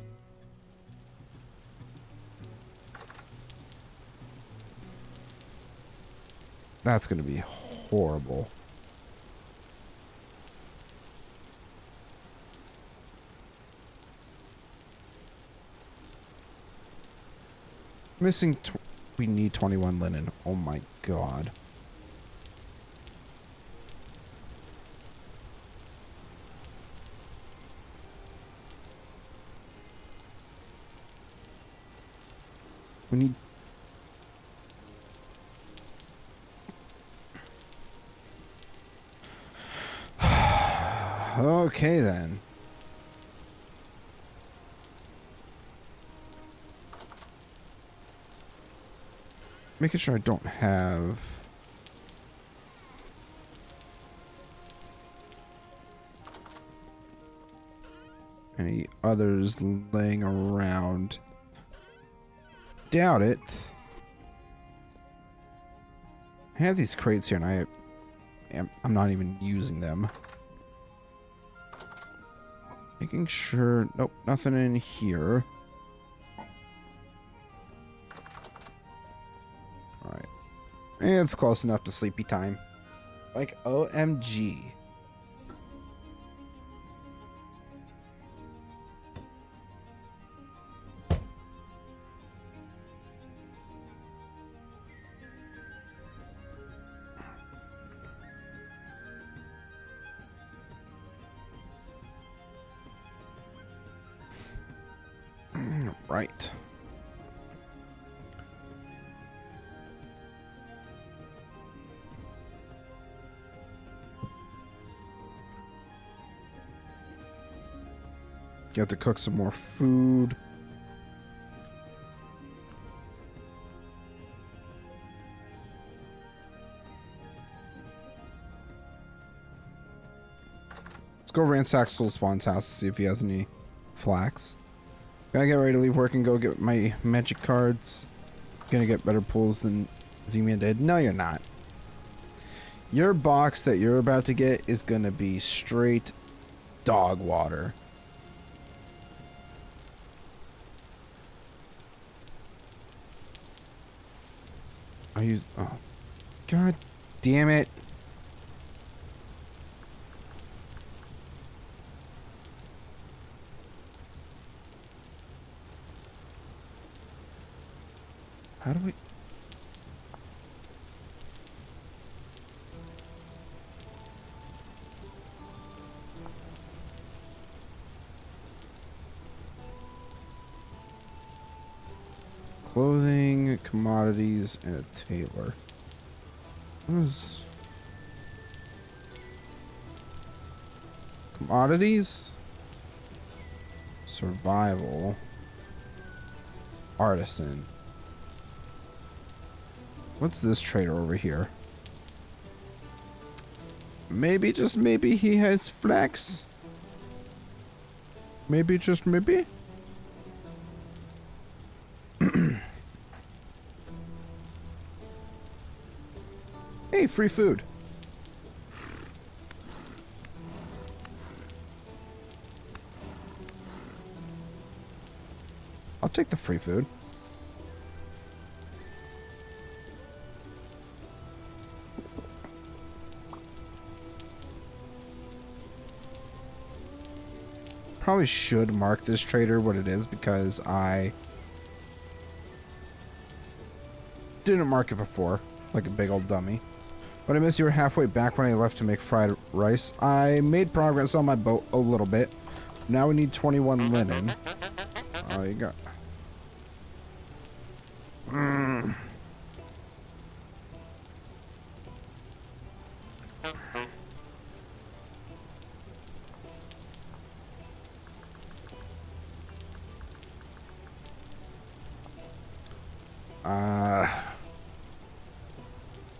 That's going to be horrible. Missing. We need 21 linen. Oh my God. We need. Okay then. Making sure I don't have any others laying around. Doubt it. I have these crates here and I'm not even using them. Making sure, nope, nothing in here. Alright. And it's close enough to sleepy time. Like, OMG. Right. Got to cook some more food. Let's go ransack Soul Spawn's house to see if he has any flax. Gotta get ready to leave work and go get my magic cards. Gonna get better pulls than Z-Man did. No, you're not. Your box that you're about to get is gonna be straight dog water. I use. Oh, God damn it. How do we... Clothing, commodities, and a tailor. What is... Commodities? Survival. Artisan. What's this trader over here? Maybe, just maybe, he has flax. Maybe, just maybe. Hey, free food. I'll take the free food. Probably should mark this trader what it is because I didn't mark it before, like a big old dummy. But I miss you were halfway back when I left to make fried rice. I made progress on my boat a little bit. Now we need 21 linen. Oh, you got...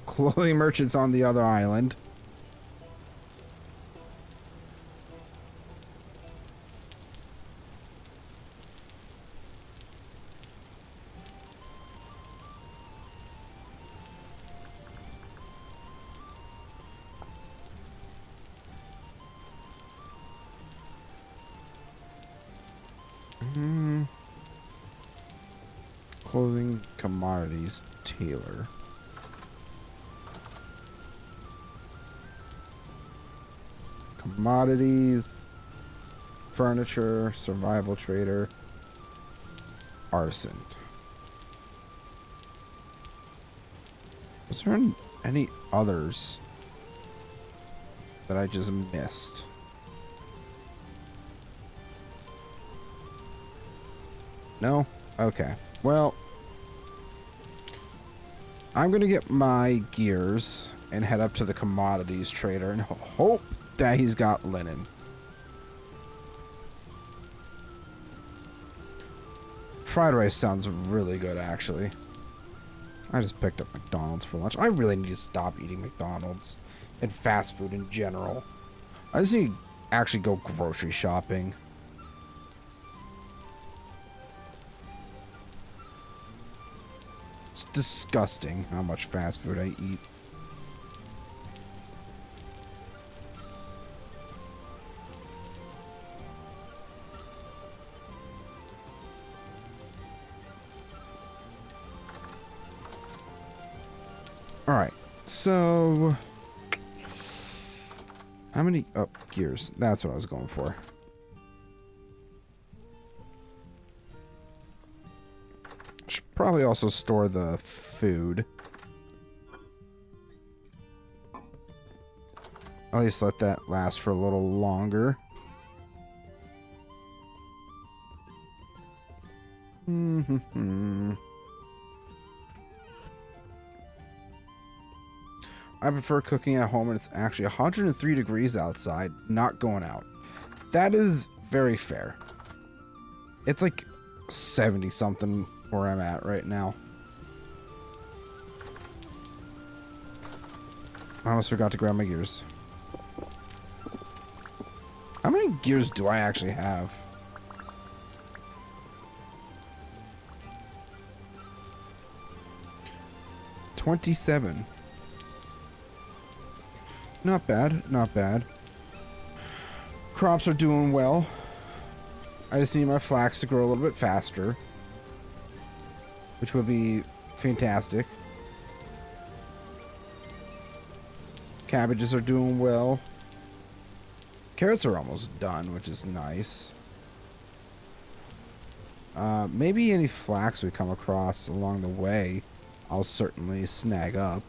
Clothing merchants on the other island. Clothing, commodities, tailor. Commodities, furniture, survival trader, artisan. Was there any others that I just missed? No? Okay. Well, I'm going to get my gears and head up to the commodities trader and hope that he's got linen. Fried rice sounds really good, actually. I just picked up McDonald's for lunch. I really need to stop eating McDonald's and fast food in general. I just need to actually go grocery shopping. It's disgusting how much fast food I eat. Alright, so... How many... Oh, gears. That's what I was going for. Should probably also store the food. At least let that last for a little longer. I prefer cooking at home and it's actually 103 degrees outside, not going out. That is very fair. It's like 70 something where I'm at right now. I almost forgot to grab my gears. How many gears do I actually have? $27. Not bad, not bad. Crops are doing well. I just need my flax to grow a little bit faster, which would be fantastic. Cabbages are doing well. Carrots are almost done, which is nice. Maybe any flax we come across along the way, I'll certainly snag up.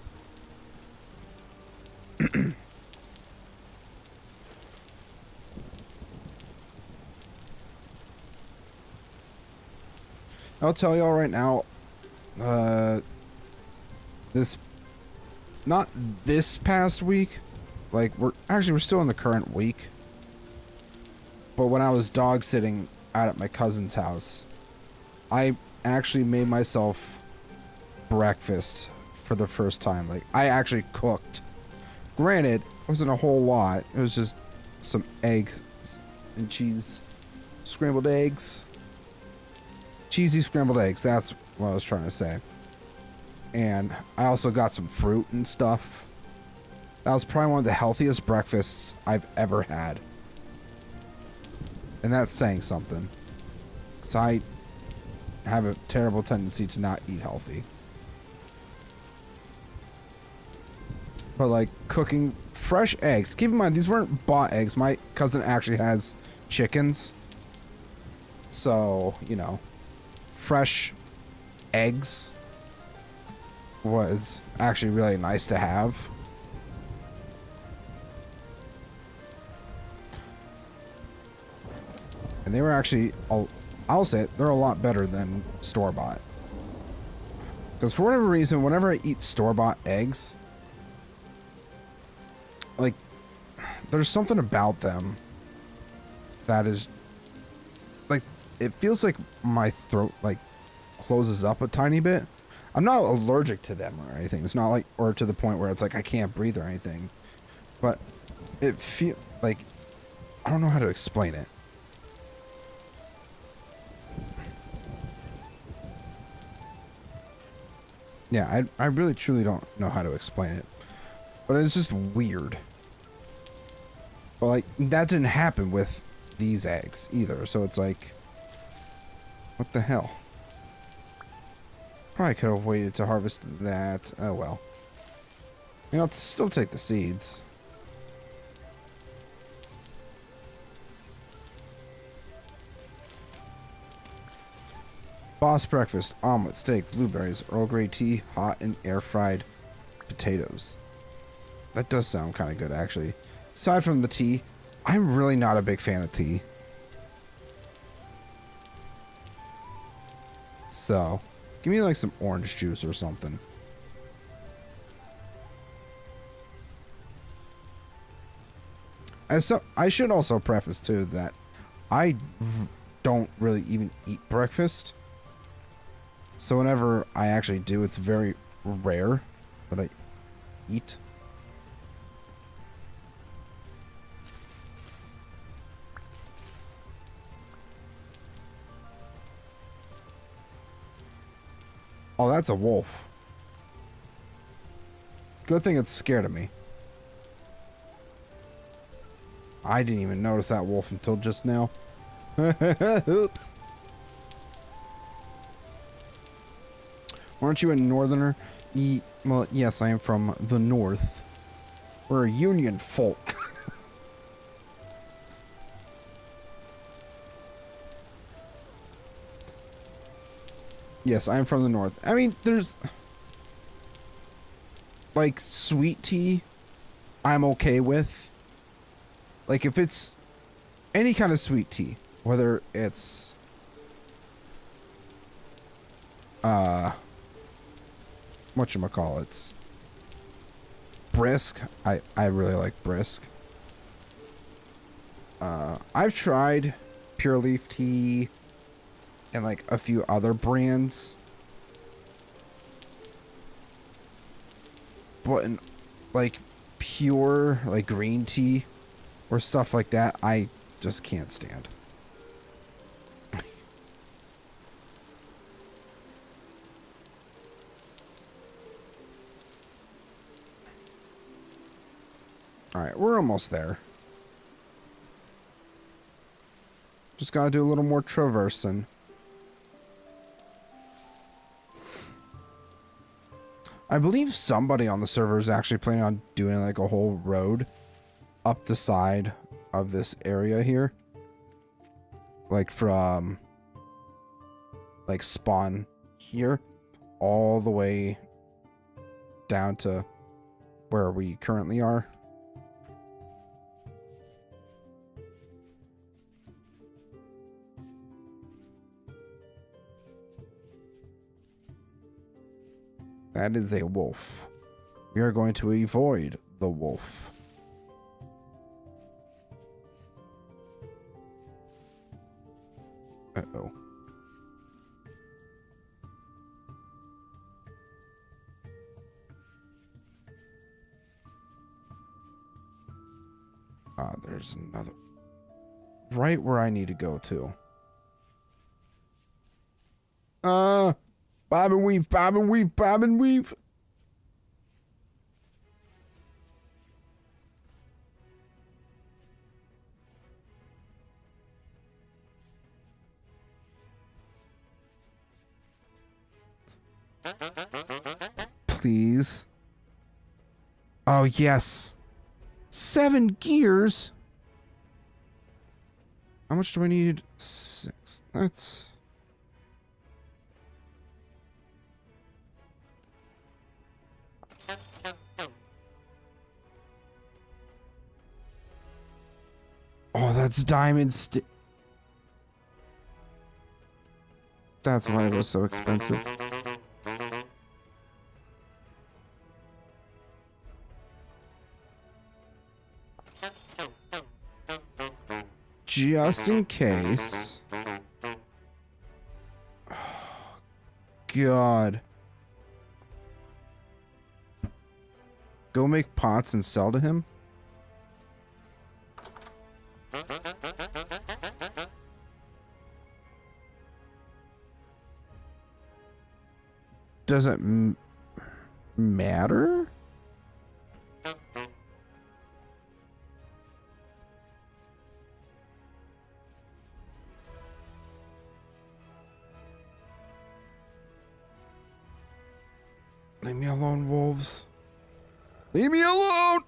I'll tell y'all right now, not this past week, like we're still in the current week, but when I was dog sitting out at my cousin's house, I actually made myself breakfast for the first time. Like, I actually cooked. Granted, it wasn't a whole lot. It was just some eggs and cheese. Scrambled eggs. Cheesy scrambled eggs. That's what I was trying to say. And I also got some fruit and stuff. That was probably one of the healthiest breakfasts I've ever had. And that's saying something. So I have a terrible tendency to not eat healthy. But like cooking fresh eggs. Keep in mind, these weren't bought eggs. My cousin actually has chickens. So, you know, fresh eggs was actually really nice to have. And they were actually, I'll say it, they're a lot better than store-bought. Because for whatever reason, whenever I eat store-bought eggs, like, there's something about them that is, like, it feels like my throat, like, closes up a tiny bit. I'm not allergic to them or anything. It's not like, or to the point where it's like I can't breathe or anything. But it feels like, I don't know how to explain it. Yeah, I really truly don't know how to explain it. But it's just weird. But like, that didn't happen with these eggs either. So it's like, what the hell? Probably could have waited to harvest that. Oh well. You know, I'll still take the seeds. Boss breakfast, omelet, steak, blueberries, Earl Grey tea, hot and air fried potatoes. That does sound kind of good, actually. Aside from the tea, I'm really not a big fan of tea. So, give me like some orange juice or something. I should also preface too that I don't really even eat breakfast. So whenever I actually do, it's very rare that I eat. Oh, that's a wolf. Good thing it's scared of me. I didn't even notice that wolf until just now. Oops. Aren't you a northerner? Well, yes, I am from the north. We're a Union folk. Yes, I am from the north. I mean, there's like sweet tea I'm okay with. Like if it's any kind of sweet tea, whether it's whatchamacallits, brisk. I really like brisk. I've tried Pure Leaf tea and like a few other brands, but in like pure like green tea or stuff like that, I just can't stand. Alright, we're almost there. Just gotta do a little more traversing. I believe somebody on the server is actually planning on doing like a whole road up the side of this area here. Like from like spawn here all the way down to where we currently are. That is a wolf. We are going to avoid the wolf. Uh-oh. Ah, there's another. Right where I need to go to. Bob and weave, bob and weave, bob and weave. Please. Oh, yes. 7 gears? How much do I need? 6. That's... Oh, that's diamond That's why it was so expensive. Just in case. God. Go make pots and sell to him? Does it matter? Leave me alone, wolves. Leave me alone!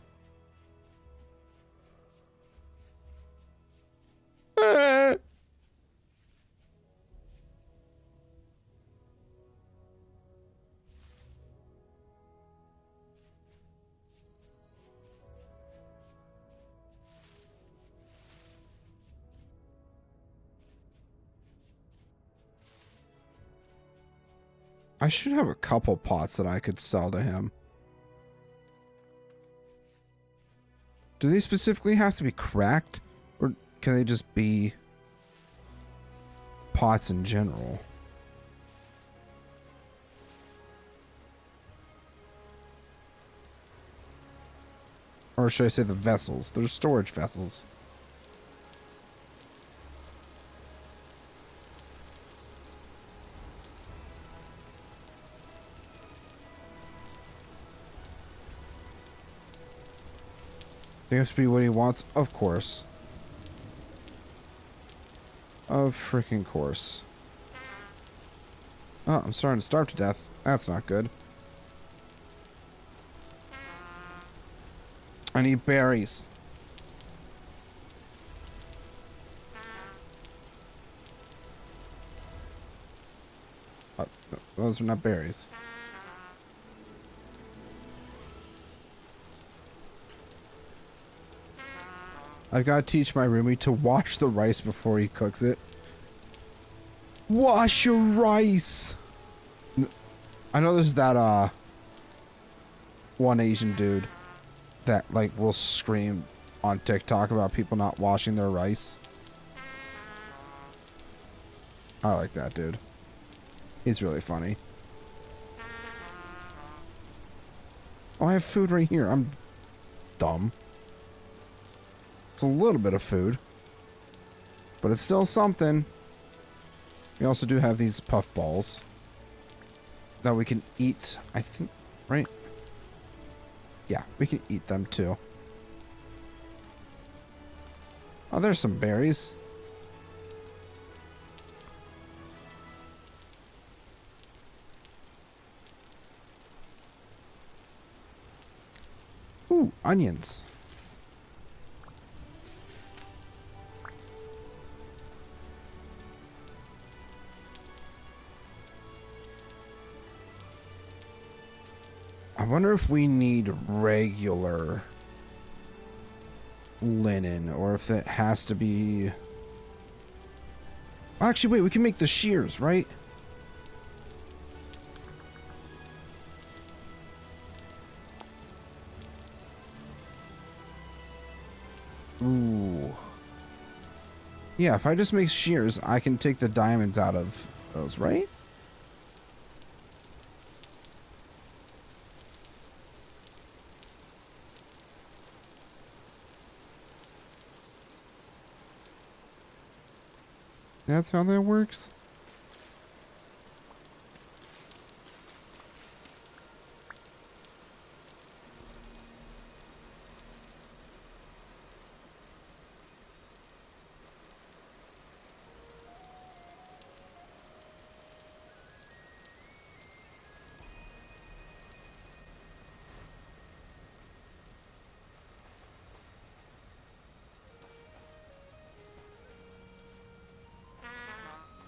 I should have a couple pots that I could sell to him. Do they specifically have to be cracked? Or can they just be pots in general? Or should I say the vessels? They're storage vessels. They have to be what he wants? Of course. Of freaking course. Oh, I'm starting to starve to death. That's not good. I need berries. Those are not berries. I've got to teach my roomie to wash the rice before he cooks it. Wash your rice! I know there's that, one Asian dude that, like, will scream on TikTok about people not washing their rice. I like that dude. He's really funny. Oh, I have food right here. I'm dumb. It's a little bit of food, but it's still something. We also do have these puff balls that we can eat, I think, right? Yeah, we can eat them too. Oh, there's some berries. Ooh, onions. I wonder if we need regular linen or if it has to be... Actually, wait, we can make the shears, right? Ooh. Yeah, if I just make shears, I can take the diamonds out of those, right? That's how that works?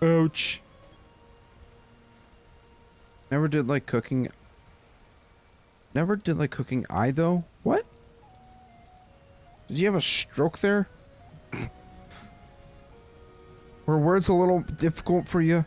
Ouch. Never did like cooking. Never did like cooking I though? What? Did you have a stroke there? Were words a little difficult for you?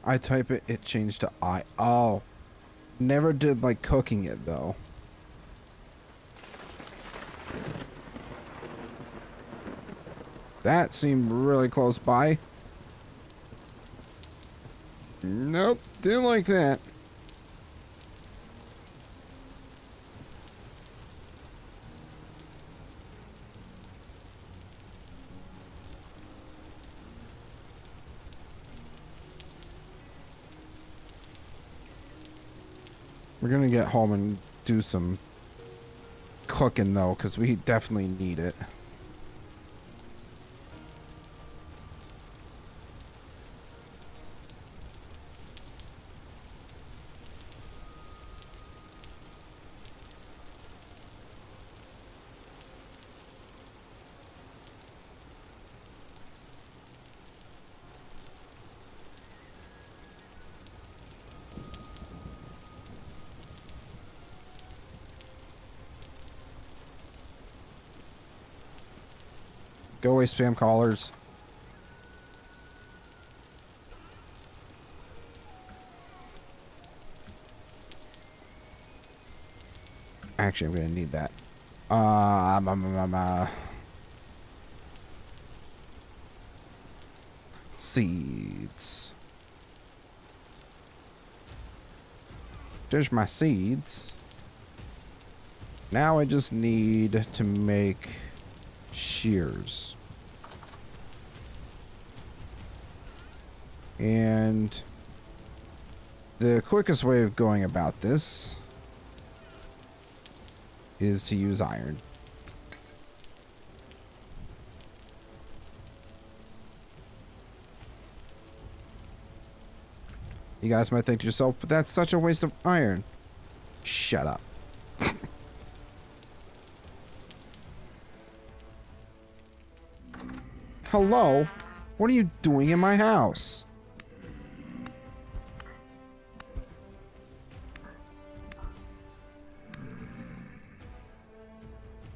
I type it, it changed to I. Oh. Never did like cooking it though. That seemed really close by. Nope, didn't like that. We're gonna get home and do some cooking though, because we definitely need it. Go away, spam callers. Actually, I'm gonna need that. Seeds. There's my seeds. Now I just need to make shears. And the quickest way of going about this is to use iron. You guys might think to yourself, but that's such a waste of iron. Shut up. Hello? What are you doing in my house?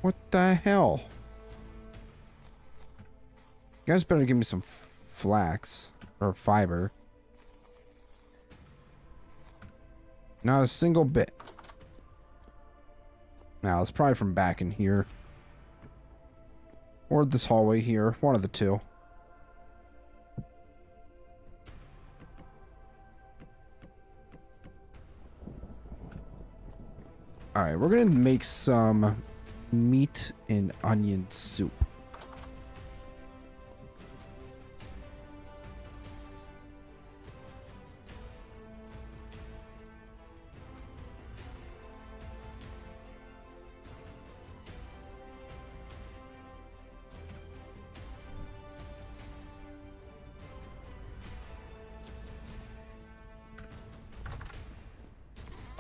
What the hell? You guys better give me some flax or fiber. Not a single bit. Now, it's probably from back in here. Or this hallway here. One of the two. Alright, we're gonna make some meat and onion soup.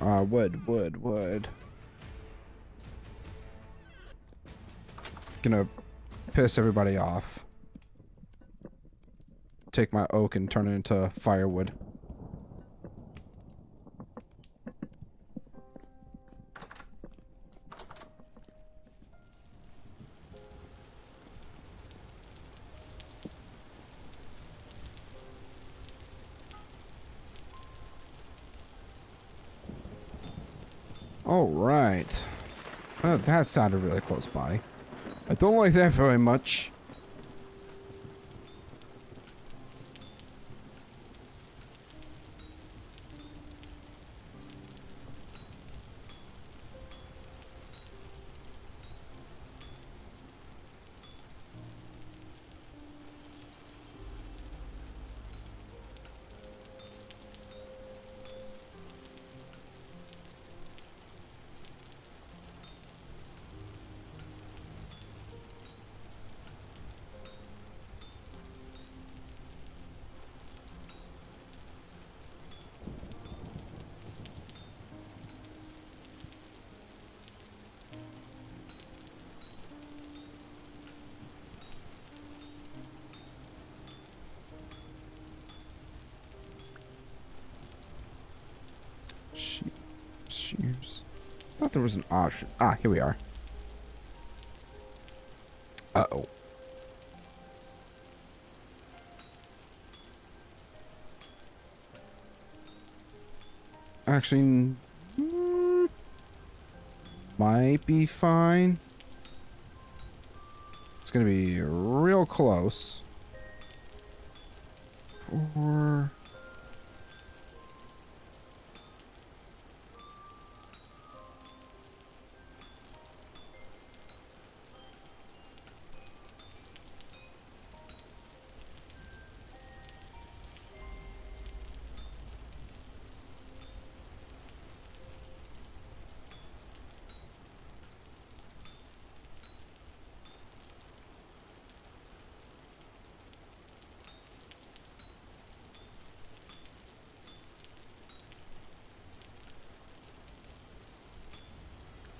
Wood. Gonna piss everybody off. Take my oak and turn it into firewood. All right. Oh, that sounded really close by. I don't like that very much. Shears. I thought there was an option. Ah, here we are. Uh-oh. Actually, might be fine. It's gonna be real close. 4.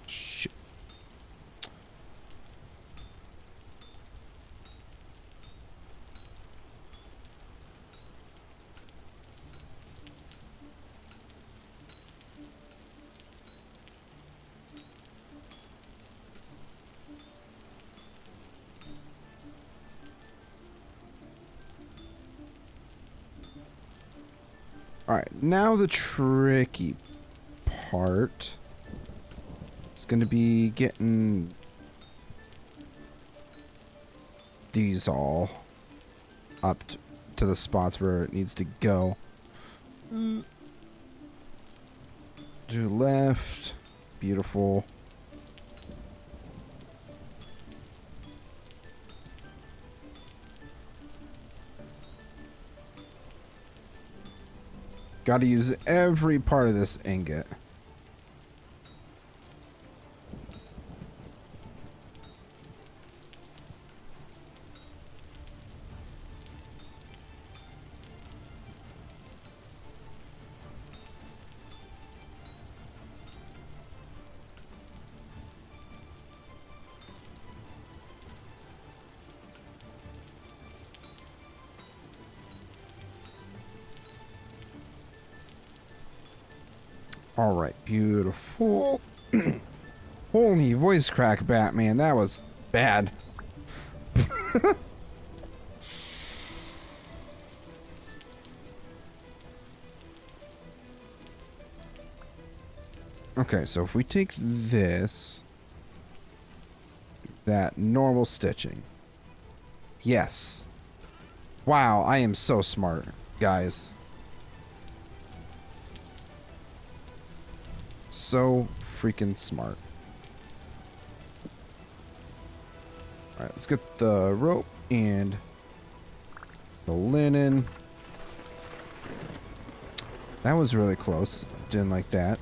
Shit. All right, now the tricky part is going to be getting these all up to the spots where it needs to go. To left, beautiful. Got to use every part of this ingot. All right, beautiful. Holy voice crack, Batman. That was bad. Okay, so if we take this, that normal stitching. Yes. Wow, I am so smart, guys. So freaking smart. Alright, let's get the rope and the linen. That was really close. Didn't like that.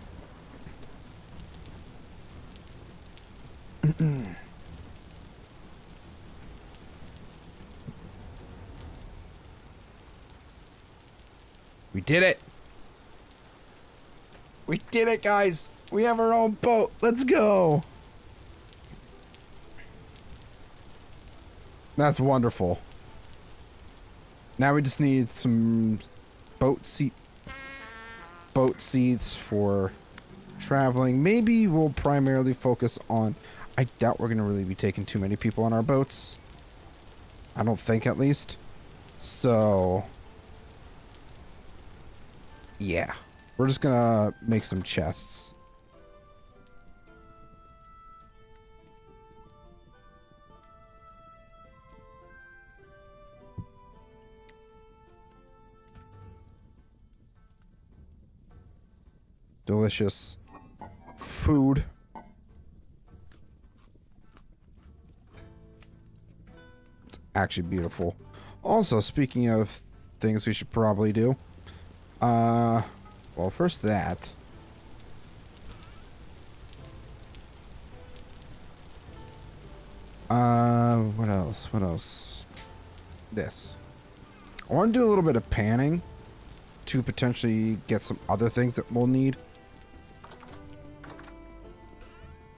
We did it! We did it, guys. We have our own boat. Let's go. That's wonderful. Now we just need some boat seats for traveling. Maybe we'll primarily focus on... I doubt we're going to really be taking too many people on our boats. I don't think, at least. So... yeah. We're just going to make some chests. Delicious food. It's actually beautiful. Also, speaking of things we should probably do. Well, first that. What else? What else? This. I want to do a little bit of panning to potentially get some other things that we'll need.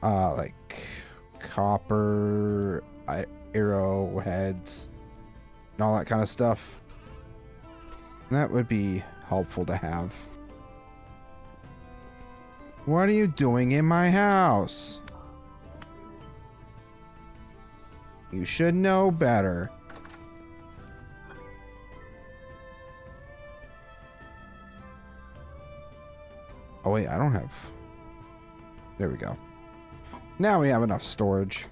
Like copper, arrowheads, and all that kind of stuff. That would be helpful to have. What are you doing in my house? You should know better. Oh wait, I don't have... there we go. Now we have enough storage.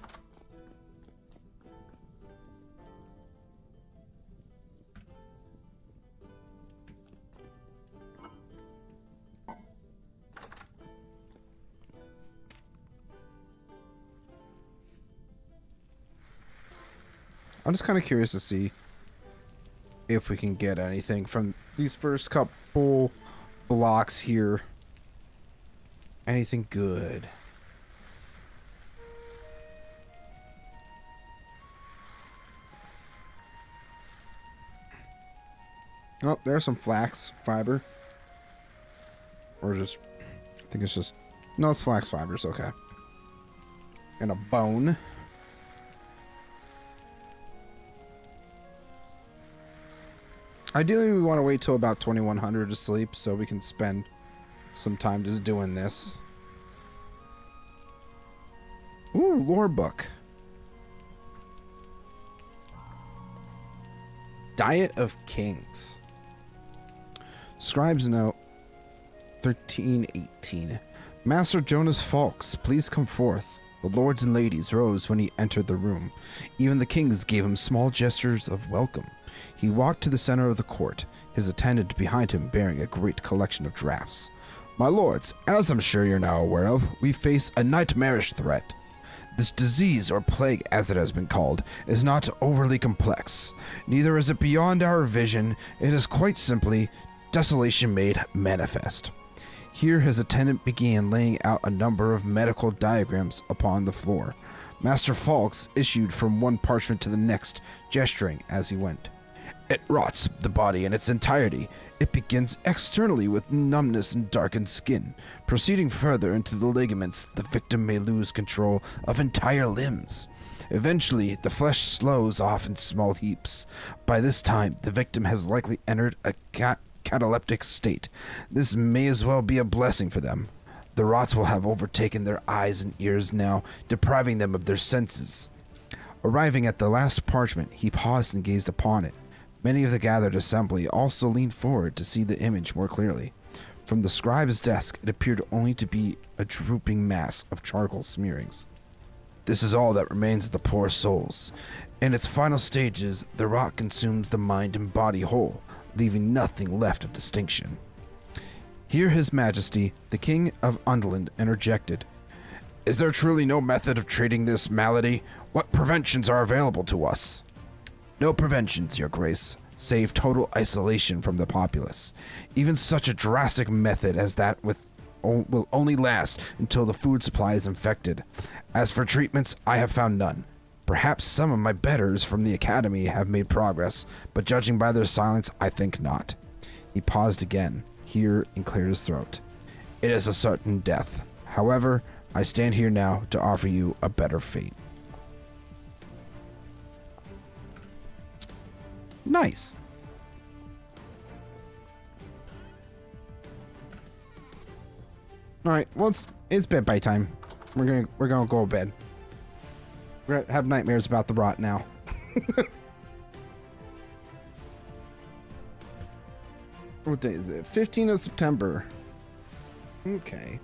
I'm just kind of curious to see if we can get anything from these first couple blocks here. Anything good. Oh, there's some flax fiber. Or just... I think it's just... no, it's flax fibers, okay. And a bone. Ideally, we want to wait till about 2100 to sleep so we can spend some time just doing this. Ooh, lore book. Diet of Kings. Scribe's note 1318. Master Jonas Fawkes, please come forth. The lords and ladies rose when he entered the room. Even the kings gave him small gestures of welcome. He walked to the center of the court, his attendant behind him bearing a great collection of drafts. My lords, as I'm sure you're now aware of, we face a nightmarish threat. This disease, or plague as it has been called, is not overly complex. Neither is it beyond our vision. It is quite simply desolation made manifest. Here his attendant began laying out a number of medical diagrams upon the floor. Master Fawkes issued from one parchment to the next, gesturing as he went. It rots the body in its entirety. It begins externally with numbness and darkened skin. Proceeding further into the ligaments, the victim may lose control of entire limbs. Eventually, the flesh slows off in small heaps. By this time, the victim has likely entered a cataleptic state. This may as well be a blessing for them. The rots will have overtaken their eyes and ears now, depriving them of their senses. Arriving at the last parchment, he paused and gazed upon it. Many of the gathered assembly also leaned forward to see the image more clearly. From the scribe's desk, it appeared only to be a drooping mass of charcoal smearings. This is all that remains of the poor souls. In its final stages, the rot consumes the mind and body whole, leaving nothing left of distinction. Here His Majesty, the King of Undland, interjected. Is there truly no method of treating this malady? What preventions are available to us? No preventions, Your Grace, save total isolation from the populace. Even such a drastic method as that will only last until the food supply is infected. As for treatments, I have found none. Perhaps some of my betters from the Academy have made progress, but judging by their silence, I think not. He paused again, here and cleared his throat. It is a certain death. However, I stand here now to offer you a better fate. Nice. All right. Well, it's bed time. We're gonna go to bed. We're gonna have nightmares about the rot now. What day is it? 15th of September. Okay.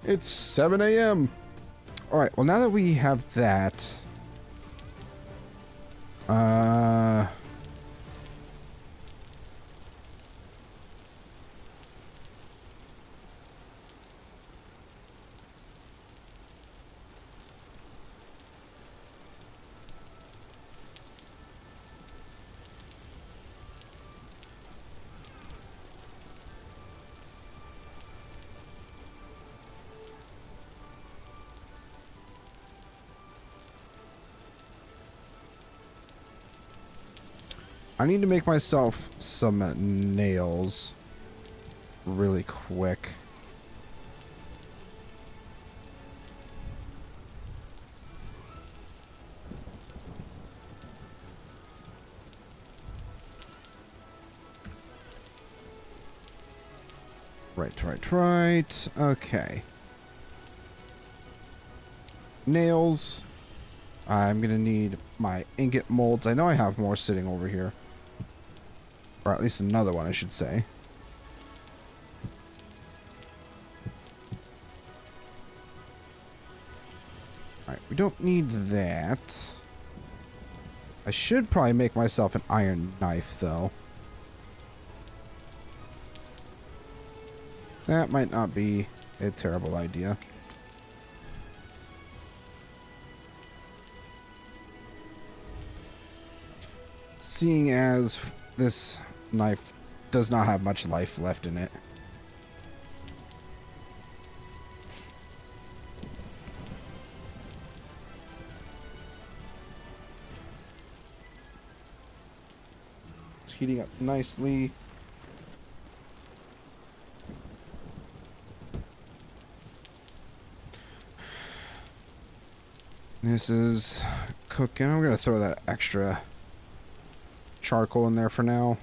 It's 7 a.m. All right. Well, now that we have that, I need to make myself some nails really quick. Right. Okay. Nails. I'm gonna need my ingot molds. I know I have more sitting over here. Or at least another one, I should say. Alright, we don't need that. I should probably make myself an iron knife, though. That might not be a terrible idea. Seeing as this knife does not have much life left in it. It's heating up nicely. This is cooking. I'm gonna throw that extra charcoal in there for now.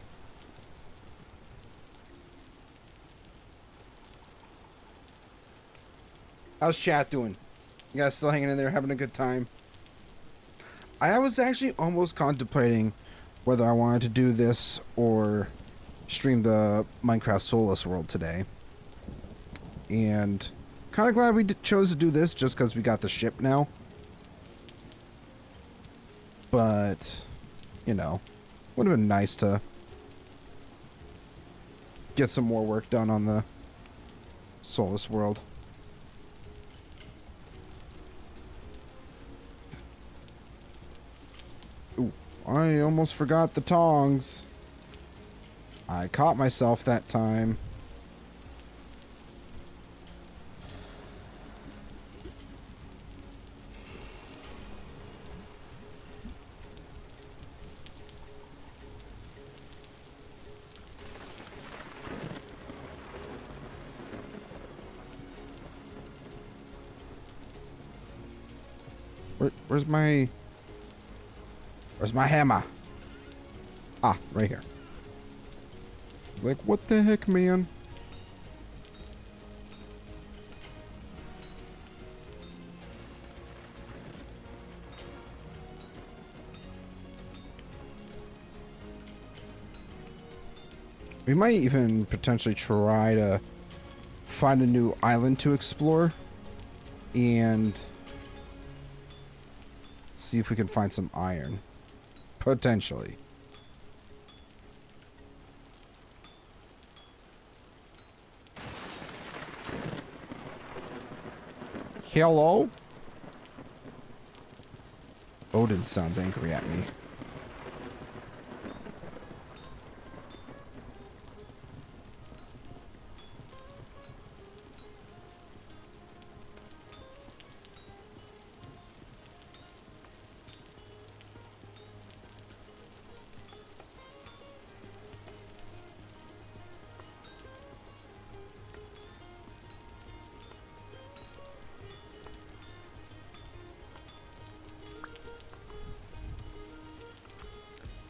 How's chat doing? You guys still hanging in there, having a good time? I was actually almost contemplating whether I wanted to do this or stream the Minecraft Solus World today. And kind of glad we chose to do this just because we got the ship now. But, you know, would have been nice to get some more work done on the Solus World. Ooh, I almost forgot the tongs. I caught myself that time. Where's my hammer? Ah, right here. It's like, what the heck, man? We might even potentially try to find a new island to explore and see if we can find some iron. Potentially. Hello? Odin sounds angry at me.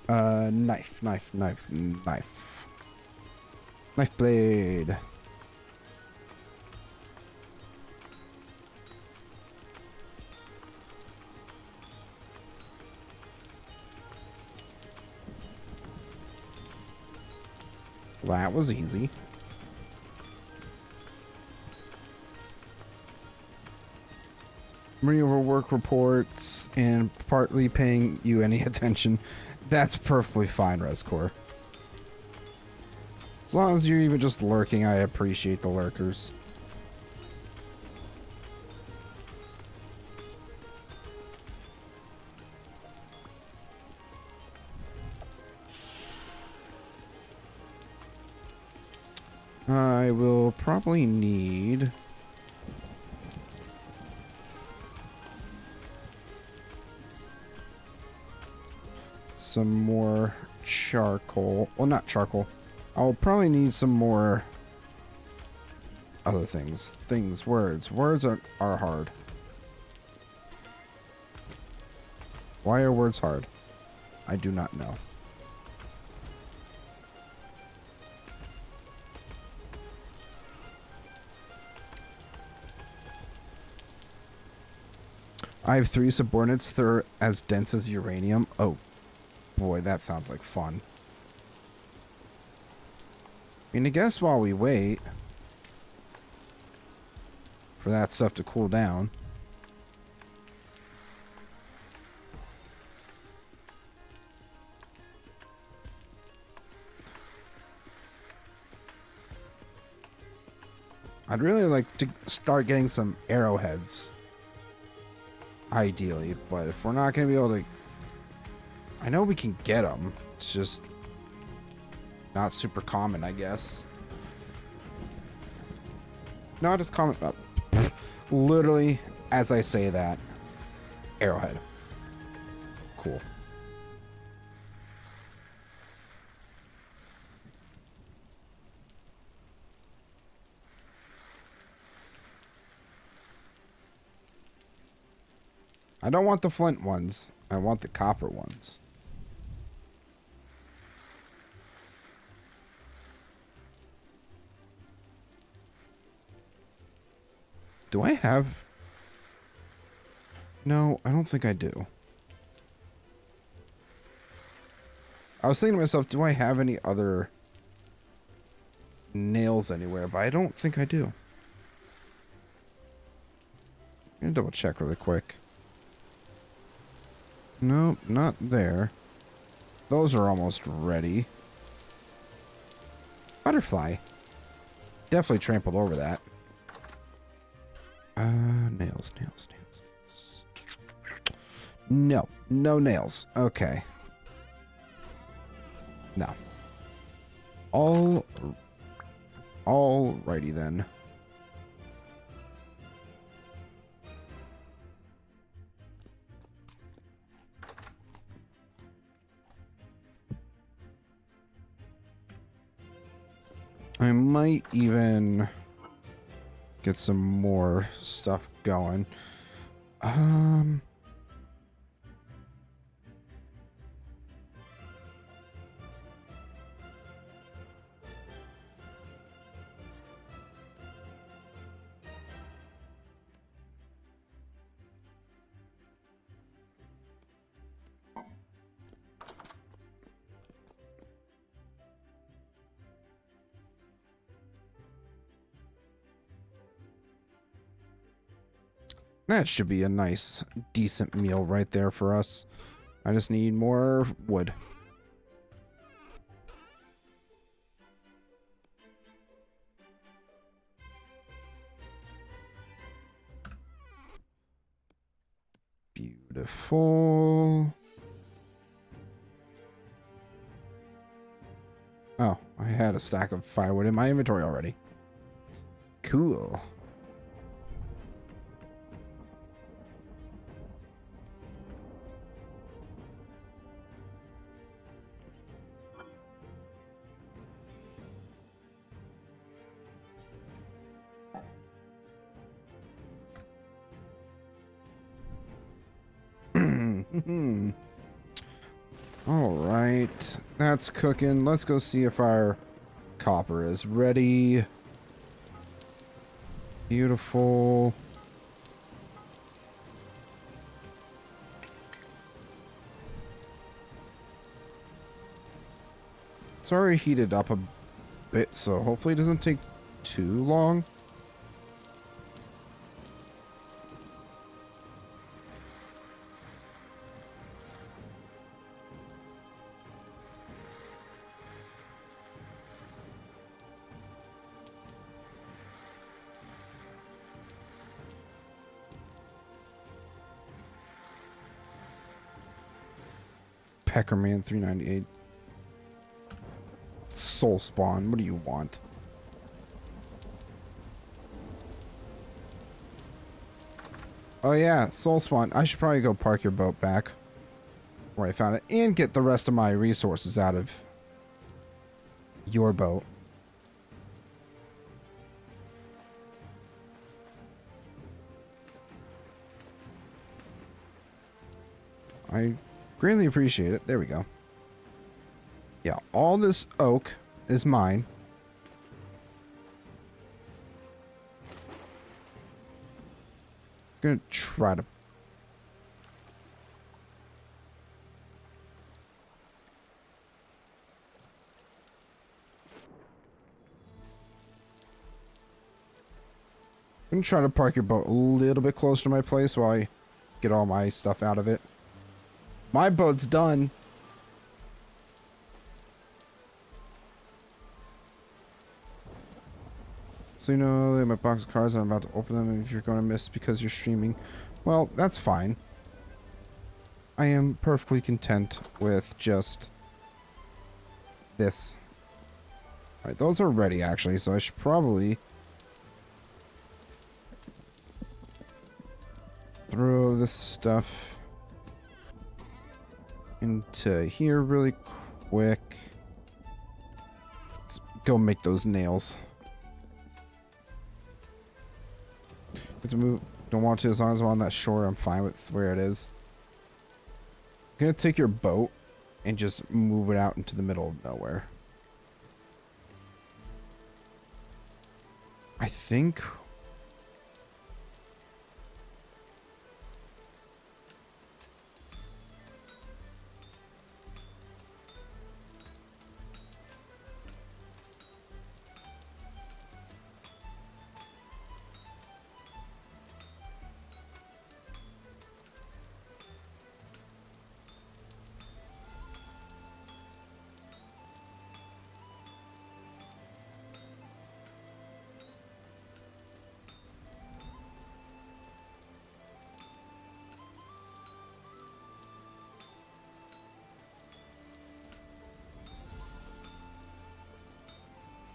Knife, knife, knife, knife. Knife blade. That was easy. Reading over work reports and partly paying you any attention. That's perfectly fine, Rescore. As long as you're even just lurking, I appreciate the lurkers. I will probably need... some more charcoal. Well, not charcoal. I'll probably need some more other things. Words. Words are hard. Why are words hard? I do not know. I have 3 subordinates that are as dense as uranium. Oh, boy, that sounds like fun. I mean, I guess while we wait for that stuff to cool down. I'd really like to start getting some arrowheads. Ideally, but if we're not going to be able to... I know we can get them. It's just not super common, I guess. Not as common... literally, as I say that, arrowhead. Cool. I don't want the flint ones. I want the copper ones. Do I have... No, I don't think I do. I was thinking to myself, do I have any other nails anywhere? But I don't think I do. I'm gonna double check really quick. Nope, not there. Those are almost ready. Butterfly. Definitely trampled over that. Nails. No, no nails. Okay. No. Alrighty then. I might even get some more stuff going. That should be a nice, decent meal right there for us. I just need more wood. Beautiful. Oh, I had a stack of firewood in my inventory already. Cool. All right, that's cooking. Let's go see if our copper is ready. Beautiful. It's already heated up a bit, so hopefully it doesn't take too long. Peckerman 398. Soul spawn. What do you want? Oh yeah, soul spawn. I should probably go park your boat back where I found it and get the rest of my resources out of your boat. I greatly appreciate it. There we go. Yeah, all this oak is mine. I'm gonna try to... I'm gonna try to park your boat a little bit closer to my place while I get all my stuff out of it. My boat's done. So you know that my box of cards, I'm about to open them, and if you're going to miss because you're streaming, well, that's fine. I am perfectly content with just this. Alright, those are ready actually, so I should probably throw this stuff into here really quick. Let's go make those nails. To move, don't want to, as long as I'm on that shore, I'm fine with where it is. I'm gonna take your boat and just move it out into the middle of nowhere. I think...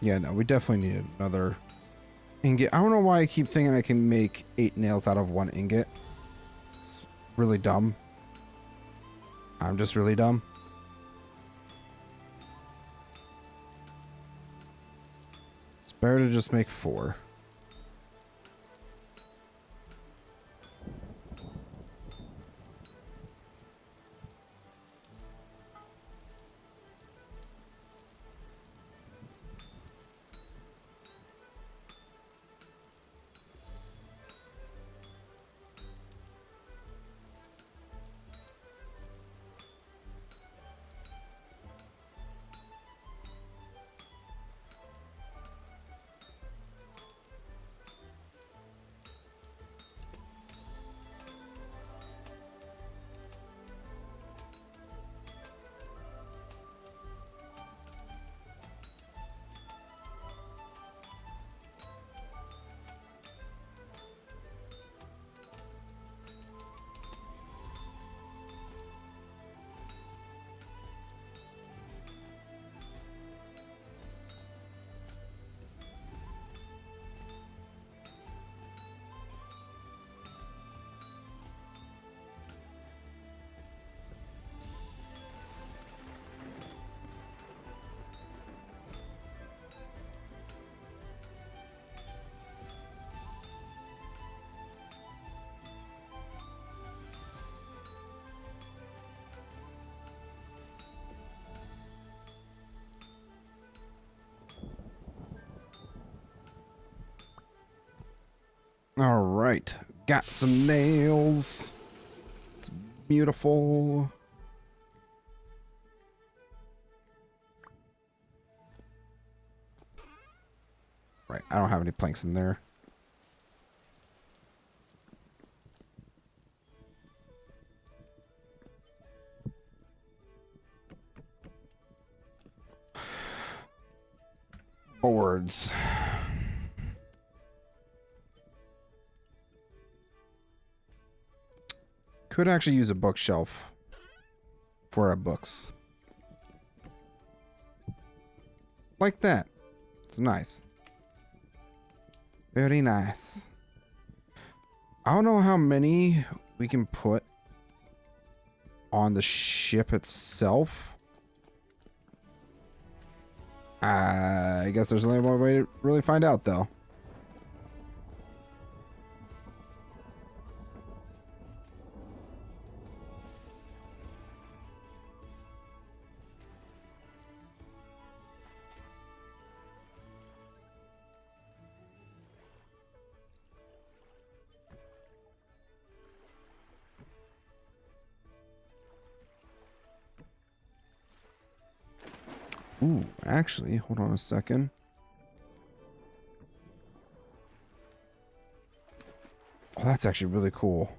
yeah, no, we definitely need another ingot. I don't know why I keep thinking I can make 8 nails out of 1 ingot. It's really dumb. I'm just really dumb. It's better to just make 4. All right. Got some nails. It's beautiful. Right. I don't have any planks in there. Boards. Could actually use a bookshelf for our books. Like that. It's nice. Very nice. I don't know how many we can put on the ship itself. I guess there's only one way to really find out, though. Ooh, actually, hold on a second. Oh, that's actually really cool.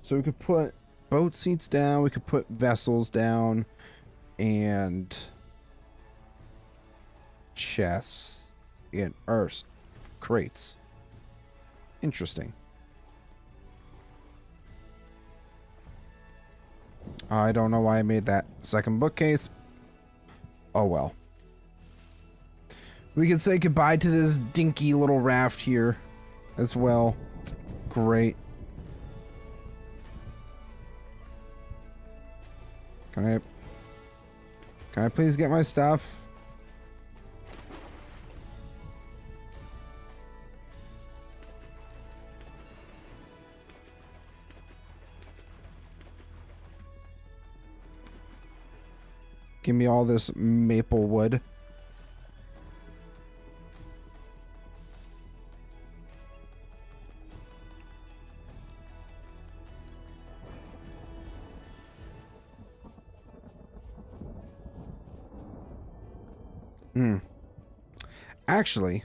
So we could put boat seats down, we could put vessels down, and chests in crates. Interesting. I don't know why I made that second bookcase. Oh well. We could say goodbye to this dinky little raft here as well. It's great. Can I please get my stuff? Give me all this maple wood. Actually,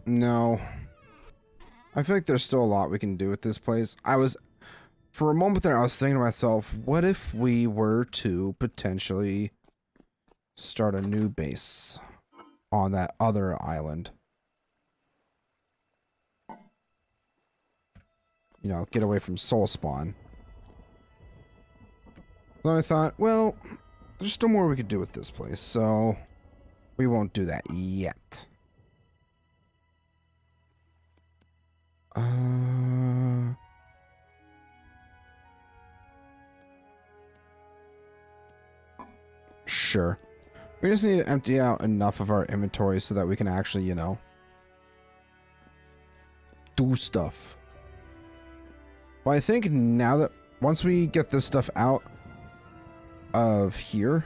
no. I feel like there's still a lot we can do with this place. For a moment there, I was thinking to myself, what if we were to potentially start a new base on that other island? You know, get away from Soul Spawn. Then I thought, well, there's still more we could do with this place, so we won't do that yet. Sure. We just need to empty out enough of our inventory so that we can actually, you know, do stuff. Well, I think now that once we get this stuff out of here,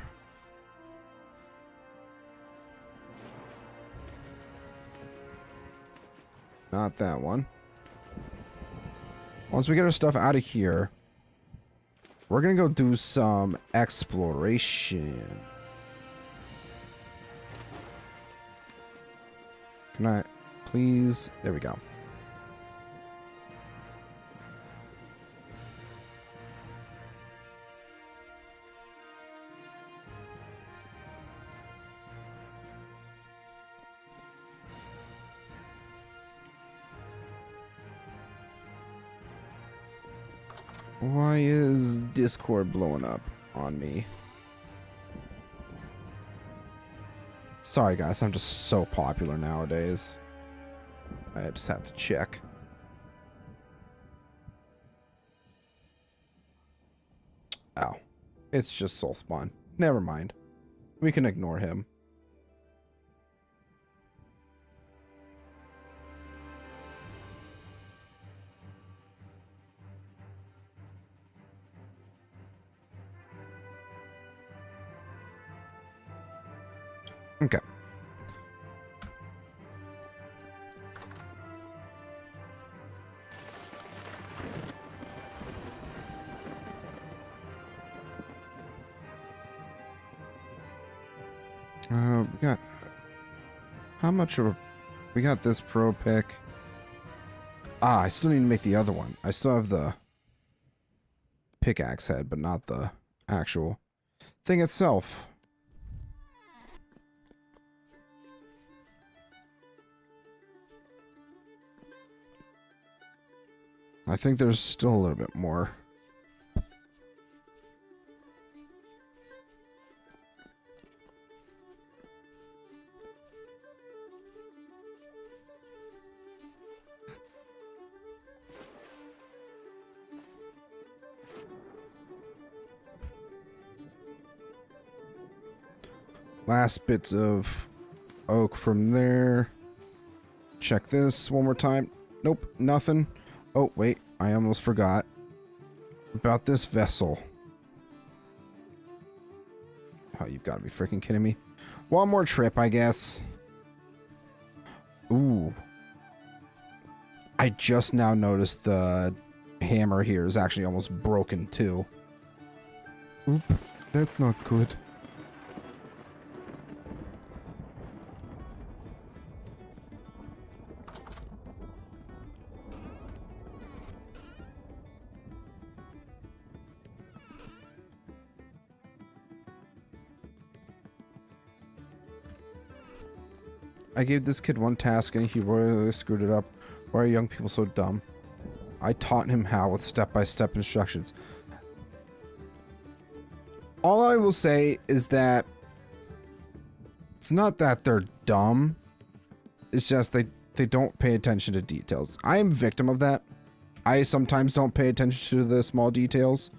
not that one. Once we get our stuff out of here, we're gonna go do some exploration. Can I please? There we go. Why is Discord blowing up on me? Sorry guys, I'm just so popular nowadays. I just had to check. Oh, it's just soul spawn. Never mind. We can ignore him. Okay. We got how much of a we got this pro pick. I still need to make the other one. I still have the pickaxe head, but not the actual thing itself. I think there's still a little bit more. Last bits of oak from there. Check this one more time. Nope, nothing. Oh, wait, I almost forgot about this vessel. Oh, you've got to be freaking kidding me. One more trip, I guess. Ooh. I just now noticed the hammer here is actually almost broken, too. Oop, that's not good. I gave this kid one task and he royally screwed it up. Why are young people so dumb? I taught him how with step-by-step instructions. All I will say is that it's not that they're dumb. It's just they don't pay attention to details. I am a victim of that. I sometimes don't pay attention to the small details,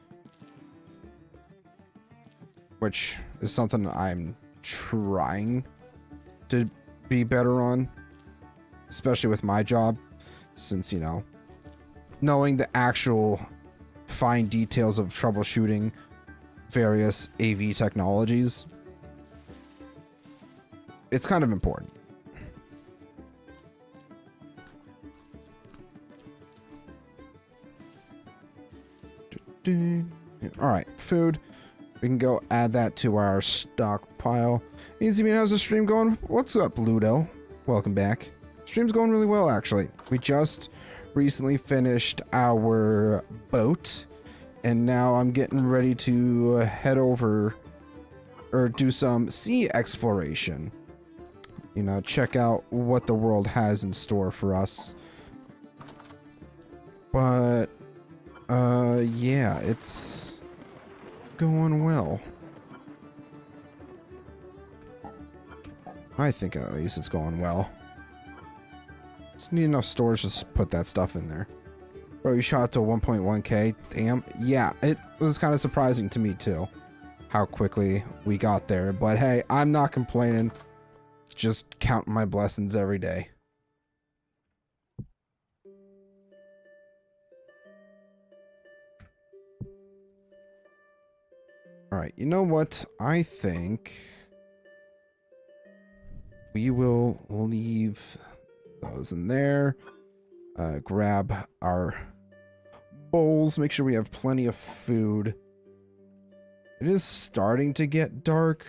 which is something I'm trying to be better on, especially with my job, since, you know, knowing the actual fine details of troubleshooting various AV technologies, it's kind of important. All right, food. We can go add that to our stockpile. Easy Bean, how's the stream going? What's up, Ludo? Welcome back. Stream's going really well, actually. We just recently finished our boat, and now I'm getting ready to head over or do some sea exploration. You know, check out what the world has in store for us. But, yeah, it's going well. I think at least it's going well. Just need enough storage to put that stuff in there. Bro, you shot up to 1.1k. Damn. Yeah, it was kind of surprising to me too, how quickly we got there. But hey, I'm not complaining. Just counting my blessings every day. Alright, you know what? I think we will leave those in there. Grab our bowls. Make sure we have plenty of food. It is starting to get dark.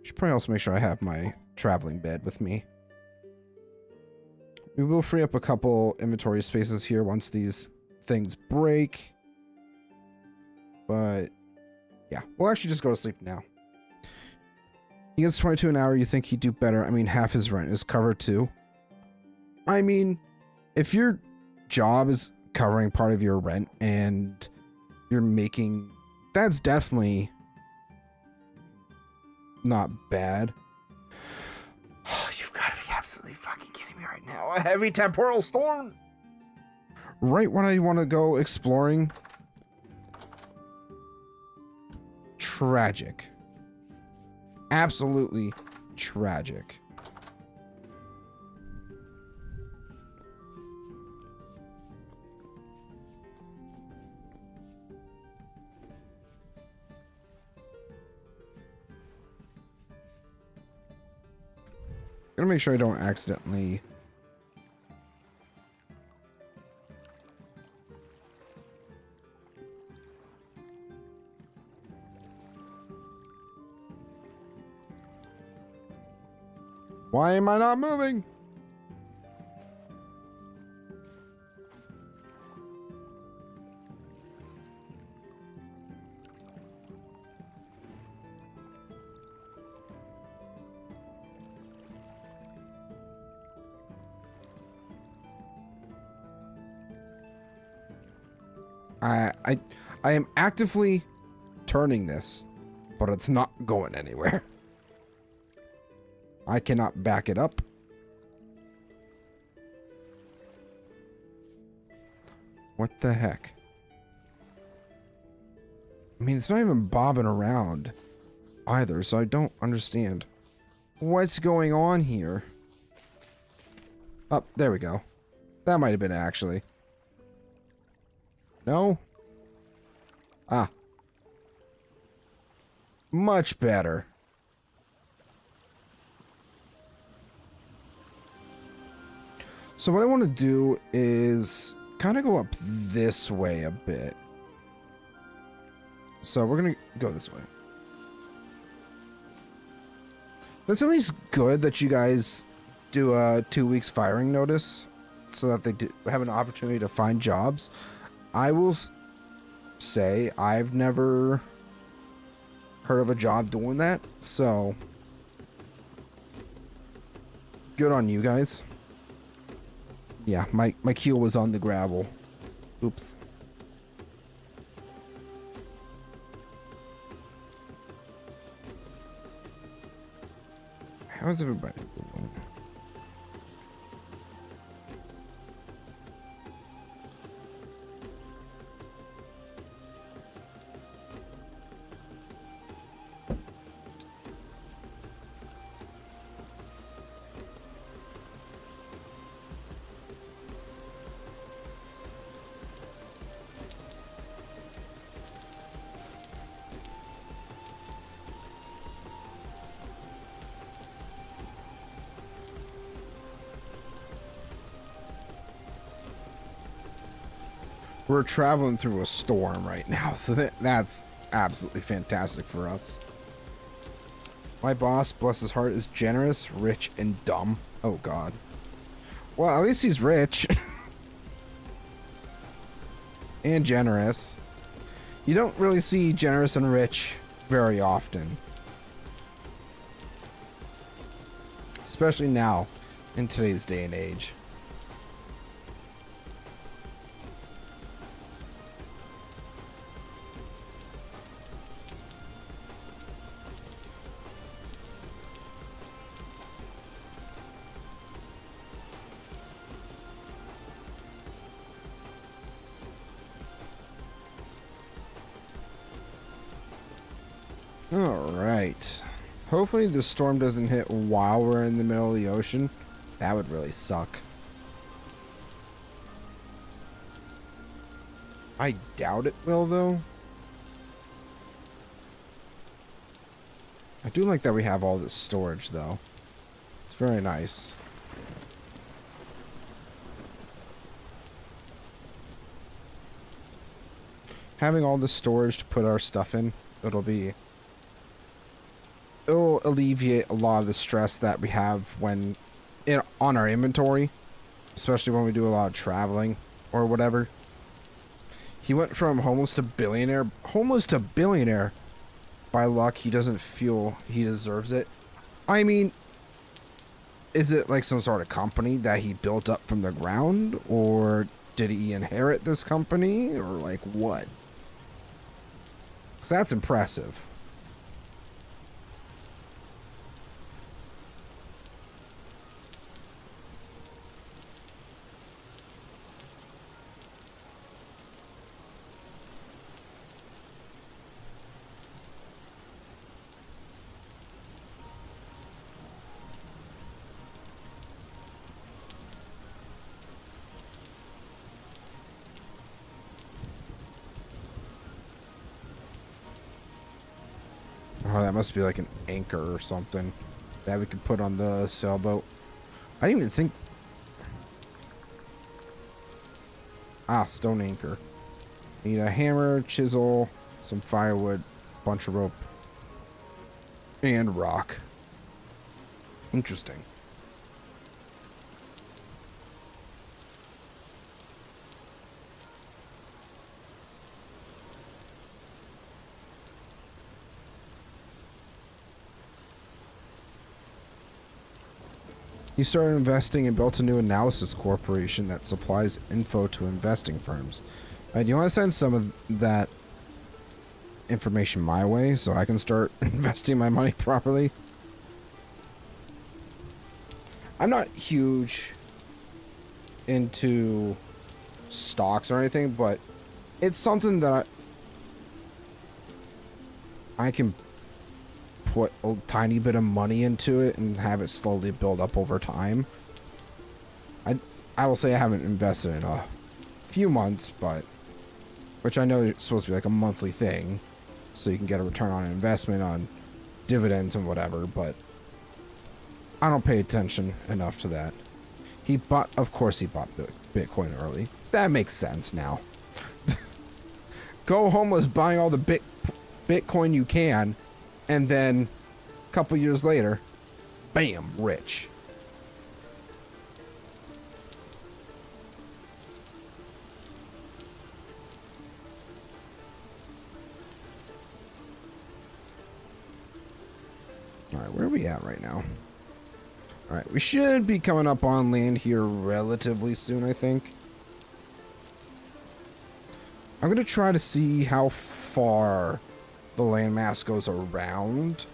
Should probably also make sure I have my traveling bed with me. We will free up a couple inventory spaces here once these things break. But yeah, we'll actually just go to sleep now. He gets 22 an hour. You think he'd do better? I mean, half his rent is covered too. I mean, if your job is covering part of your rent and you're making, that's definitely not bad. You've got to be absolutely fucking kidding me right now. A heavy temporal storm. Right when I want to go exploring. tragic. Absolutely tragic. Gotta make sure I don't accidentally... Why am I not moving? I am actively turning this, but it's not going anywhere. I cannot back it up. What the heck? I mean, it's not even bobbing around either, so I don't understand what's going on here. Oh, there we go. That might have been it, actually. No? Ah. Much better. So what I want to do is kind of go up this way a bit. So we're going to go this way. That's at least good that you guys do a 2 weeks firing notice so that they do have an opportunity to find jobs. I will say I've never heard of a job doing that, so good on you guys. Yeah, my keel was on the gravel. Oops. How's everybody doing? We're traveling through a storm right now, so that's absolutely fantastic for us. My boss, bless his heart, is generous, rich, and dumb. Oh, God. Well, at least he's rich. And generous. You don't really see generous and rich very often. Especially now, in today's day and age. Alright. Hopefully the storm doesn't hit while we're in the middle of the ocean. That would really suck. I doubt it will, though. I do like that we have all this storage, though. It's very nice. Having all this storage to put our stuff in, it'll alleviate a lot of the stress that we have when on our inventory, especially when we do a lot of traveling or whatever. He went from homeless to billionaire. Homeless to billionaire. By luck, he doesn't feel he deserves it. I mean, is it like some sort of company that he built up from the ground, or did he inherit this company, or like what? Because that's impressive. that must be like an anchor or something that we could put on the sailboat. I didn't even think... Ah, stone anchor. Need a hammer, chisel, some firewood, bunch of rope, and rock. Interesting. He started investing and built a new analysis corporation that supplies info to investing firms. Do you want to send some of that information my way so I can start investing my money properly? I'm not huge into stocks or anything, but it's something that I can put a tiny bit of money into it and have it slowly build up over time. I will say I haven't invested in a few months, but which I know is supposed to be like a monthly thing, so you can get a return on investment on dividends and whatever, but I don't pay attention enough to that. Of course he bought Bitcoin early. That makes sense now. Go homeless buying all the Bitcoin you can, and then a couple years later, bam, rich. All right, where are we at right now? All right, we should be coming up on land here relatively soon, I think. I'm going to try to see how far the landmass goes around.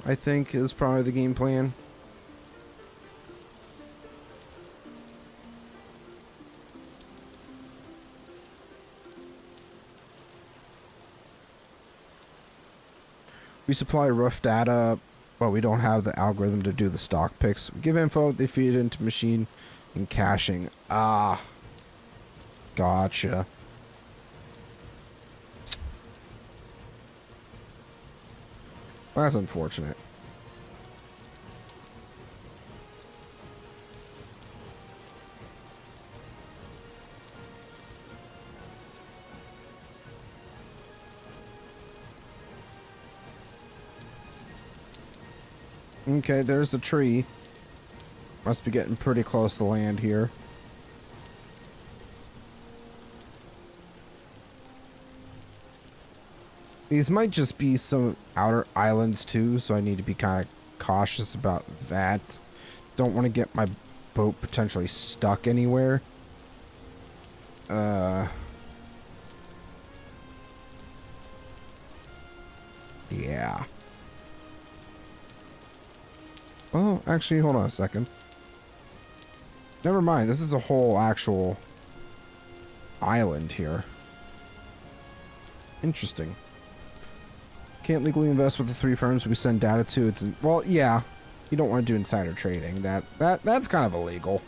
I think is probably the game plan. We supply rough data, but we don't have the algorithm to do the stock picks. We give info, they feed it into machine and caching. Ah, gotcha. Well, that's unfortunate. Okay, there's the tree. Must be getting pretty close to land here. These might just be some outer islands too, so I need to be kind of cautious about that. Don't want to get my boat potentially stuck anywhere. Yeah. Oh, actually, hold on a second. Never mind, this is a whole actual island here. Interesting. Can't legally invest with the 3 firms we send data to. Well, yeah. You don't want to do insider trading. That's kind of illegal.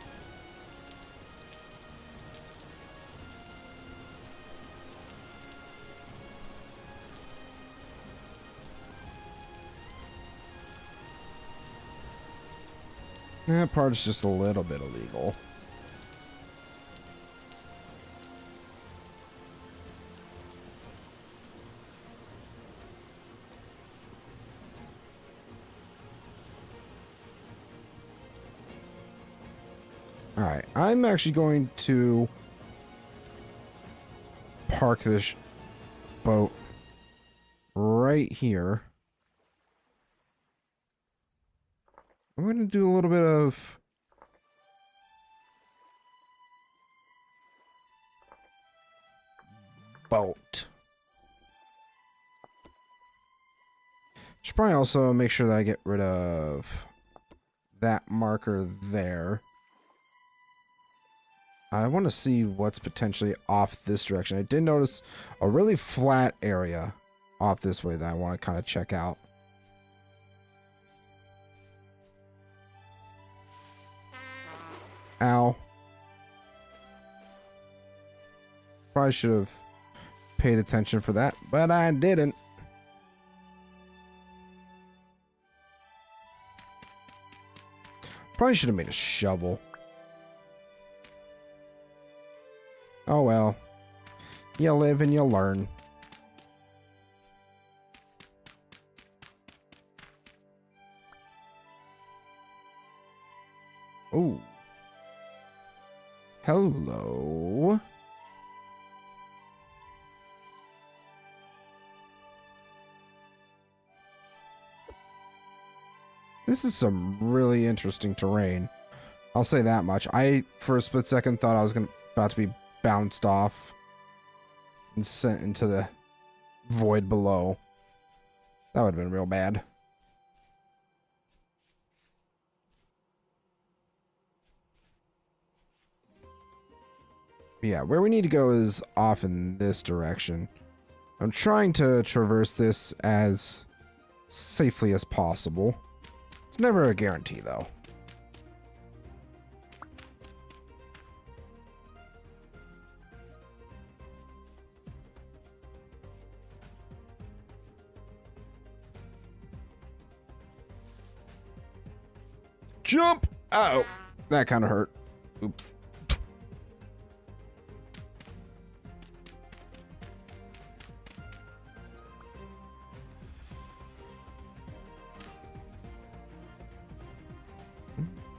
That part is just a little bit illegal. Alright, I'm actually going to park this boat right here. I'm going to do a little bit of boat. Should probably also make sure that I get rid of that marker there. I want to see what's potentially off this direction. I did notice a really flat area off this way that I want to kind of check out. Ow. Probably should have paid attention for that, but I didn't. Probably should have made a shovel. Oh well. You live and you learn. Ooh. Hello. This is some really interesting terrain. I'll say that much. I, for a split second, thought I was about to be bounced off and sent into the void below. That would have been real bad. Yeah, where we need to go is off in this direction. I'm trying to traverse this as safely as possible. It's never a guarantee, though. Jump! Oh, that kind of hurt. Oops.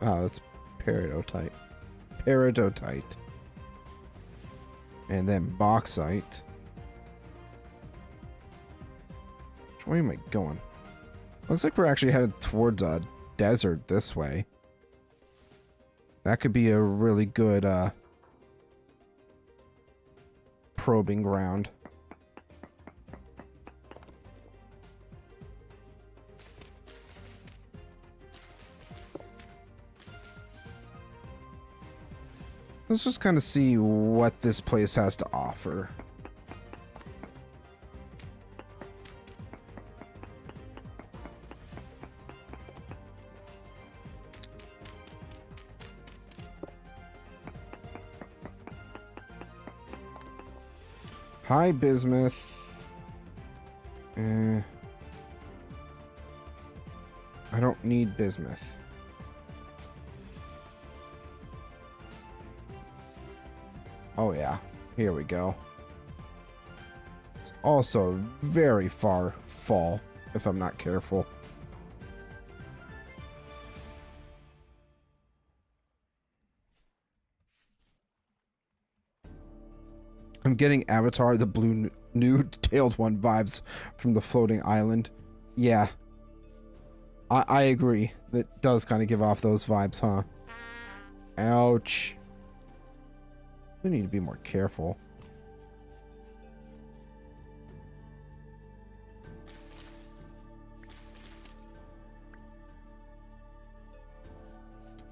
Oh, that's peridotite. Peridotite. And then bauxite. Which way am I going? Looks like we're actually headed towards a desert this way. That could be a really good probing ground. Let's just kind of see what this place has to offer. Hi, bismuth. I don't need bismuth. Oh yeah, here we go. It's also a very far fall if I'm not careful. I'm getting Avatar, the blue nude-tailed one vibes from the floating island. Yeah. I agree. That does kind of give off those vibes, huh? Ouch. We need to be more careful.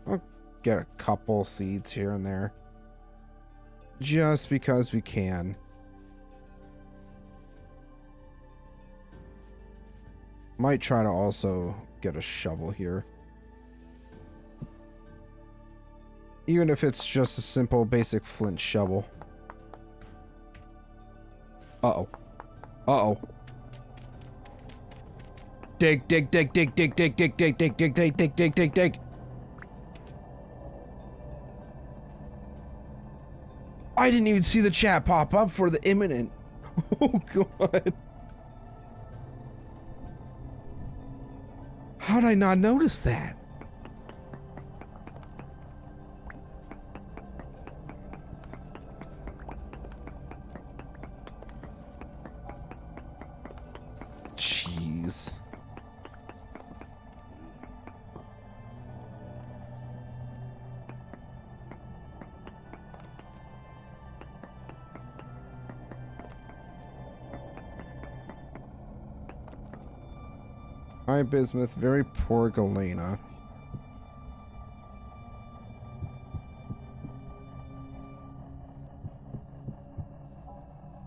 I'll get a couple seeds here and there. Just because we can. Might try to also get a shovel here. Even if it's just a simple basic flint shovel. Uh-oh. Uh-oh. Dig, dig, dig, dig, dig, dig, dig, dig, dig, dig, dig, dig, dig, dig, dig. I didn't even see the chat pop up for the imminent. Oh, God. How'd I not notice that? Jeez. Hi, bismuth. Very poor Galena.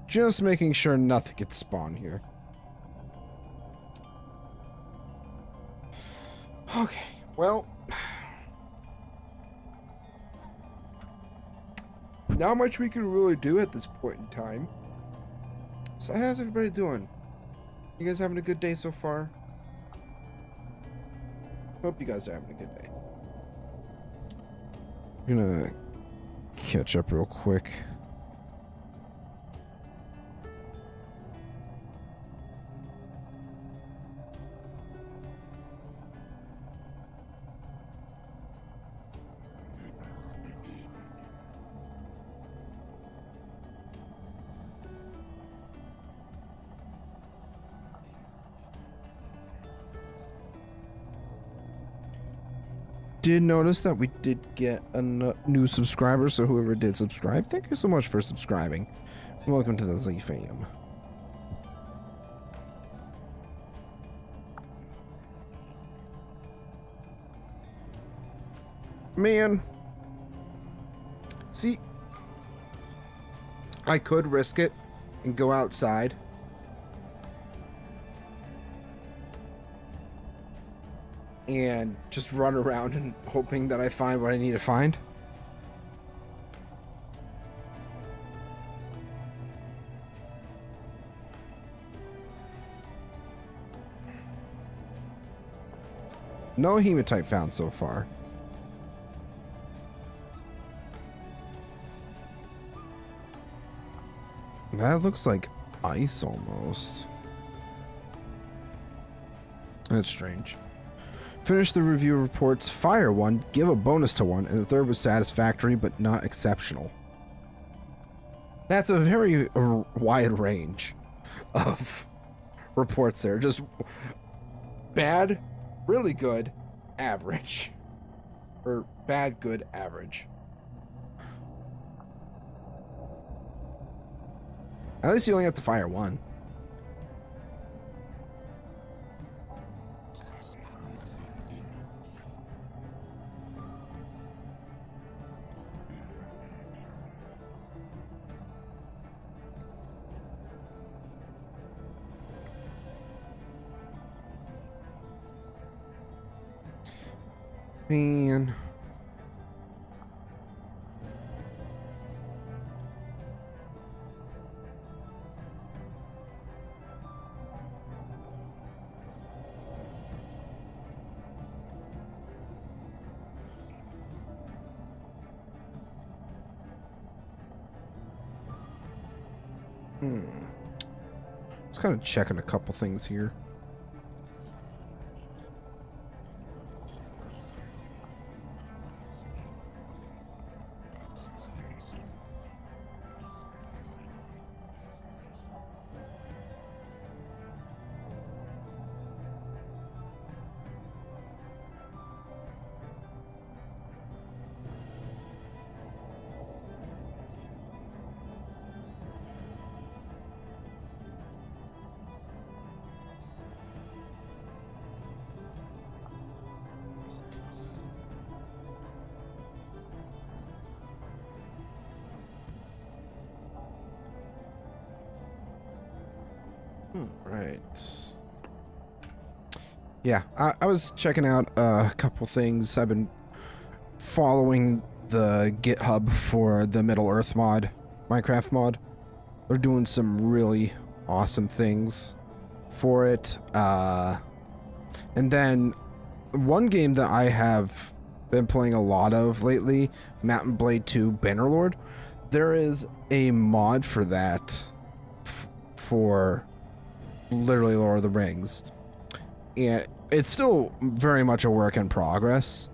Just making sure nothing gets spawned here. Okay, well... not much we can really do at this point in time. So how's everybody doing? You guys having a good day so far? Hope you guys are having a good day. I'm gonna catch up real quick. Did notice that we did get a new subscriber, so whoever did subscribe, thank you so much for subscribing. Welcome to the Z fam. Man, see, I could risk it and go outside. And just run around and hoping that I find what I need to find. No hematite found so far. That looks like ice almost. That's strange. Finish the review reports. Fire one, give a bonus to one, and the third was satisfactory but not exceptional. That's a very wide range of reports there. Just bad, really good, average. Or bad, good, average. At least you only have to fire one. Man. Just kind of checking a couple things here. Right. Yeah, I was checking out a couple things. I've been following the GitHub for the Middle Earth mod, Minecraft mod. They're doing some really awesome things for it. And then one game that I have been playing a lot of lately, Mount and Blade 2 Bannerlord. There is a mod for that for literally Lord of the Rings, and it's still very much a work in progress,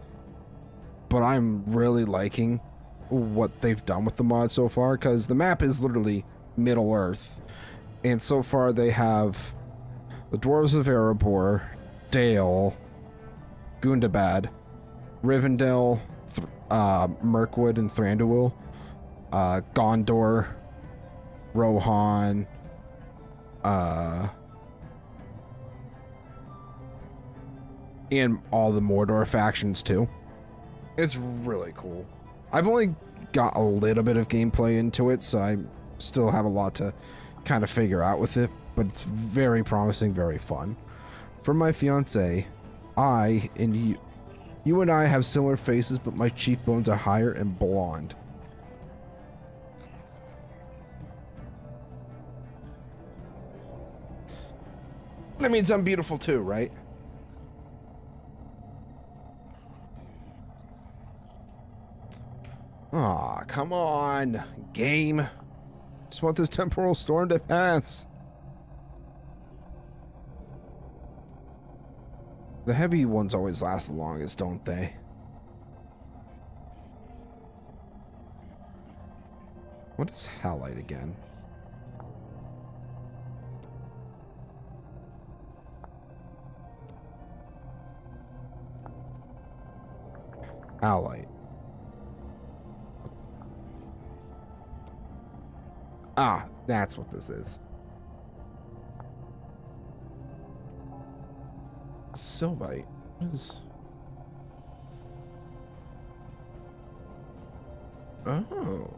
but I'm really liking what they've done with the mod so far, because the map is literally Middle Earth, and so far they have the Dwarves of Erebor, Dale, Gundabad, Rivendell, Mirkwood and Thranduil, Gondor, Rohan, and all the Mordor factions too. It's really cool. I've only got a little bit of gameplay into it, so I still have a lot to kind of figure out with it, but it's very promising, very fun. For my fiance, you and I have similar faces, but my cheekbones are higher and blonde. That means I'm beautiful too, right? Aw, come on, game. Just want this temporal storm to pass. The heavy ones always last the longest, don't they? What is halite again? Halite. Ah, that's what this is. Sylvite. What is... Oh.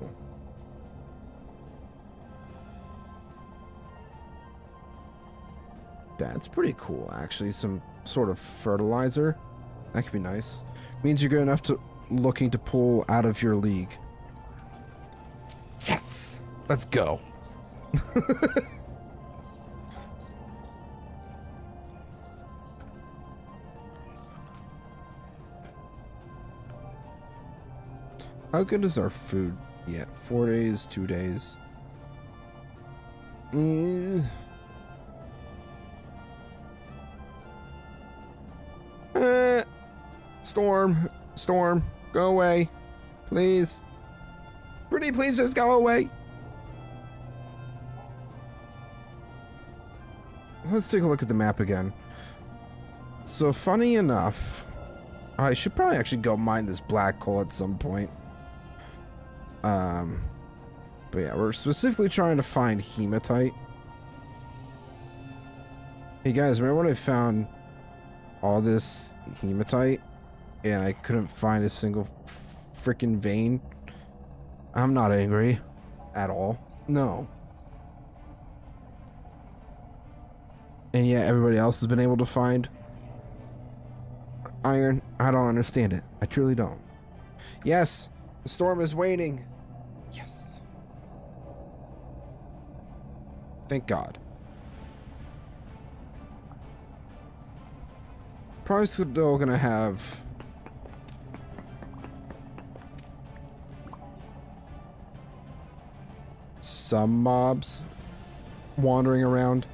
That's pretty cool, actually. Some sort of fertilizer. That could be nice. Means you're good enough to looking to pull out of your league. Yes! Let's go. How good is our food yet? 4 days, 2 days. Storm, go away. Please. Pretty please just go away. Let's take a look at the map again. So funny enough, I should probably actually go mine this black coal at some point. But yeah, we're specifically trying to find hematite. Hey guys, remember when I found all this hematite and I couldn't find a single freaking vein? I'm not angry at all. No. And yet everybody else has been able to find iron. I don't understand it. I truly don't. Yes, the storm is waning. Yes. Thank God. Probably still gonna have some mobs wandering around.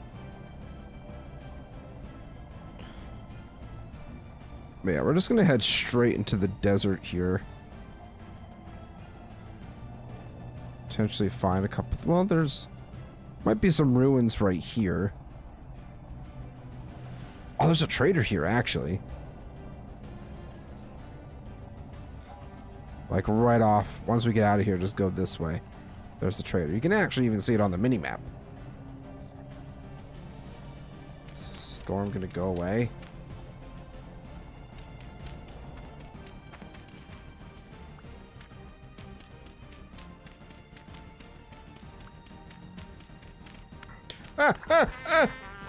But yeah, we're just gonna head straight into the desert here. Potentially find a couple. Well, there's might be some ruins right here. Oh, there's a trader here, actually. Like right off. Once we get out of here, just go this way. There's the trader. You can actually even see it on the mini-map. Is the storm gonna go away?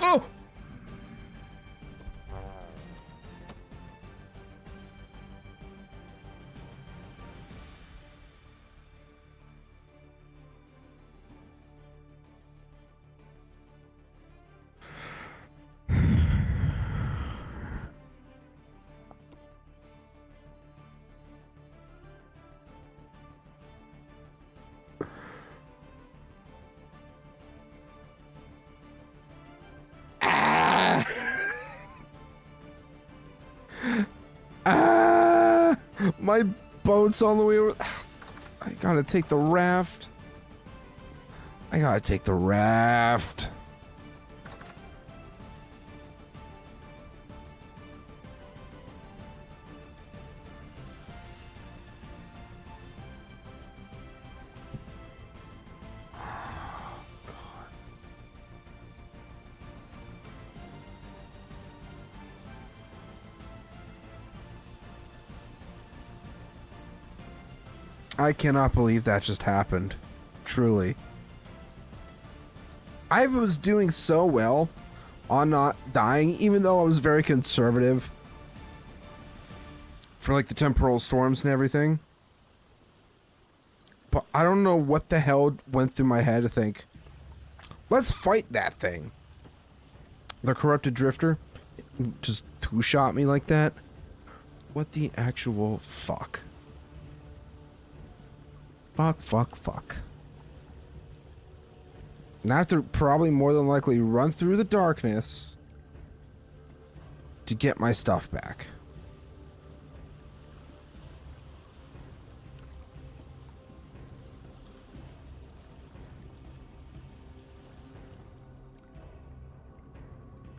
Oh! My boat's on the way over. I gotta take the raft. I gotta take the raft. I cannot believe that just happened. Truly. I was doing so well on not dying, even though I was very conservative for like the temporal storms and everything. But I don't know what the hell went through my head to think, let's fight that thing. The corrupted drifter just two-shot me like that. What the actual fuck? Fuck. And I have to probably more than likely run through the darkness to get my stuff back.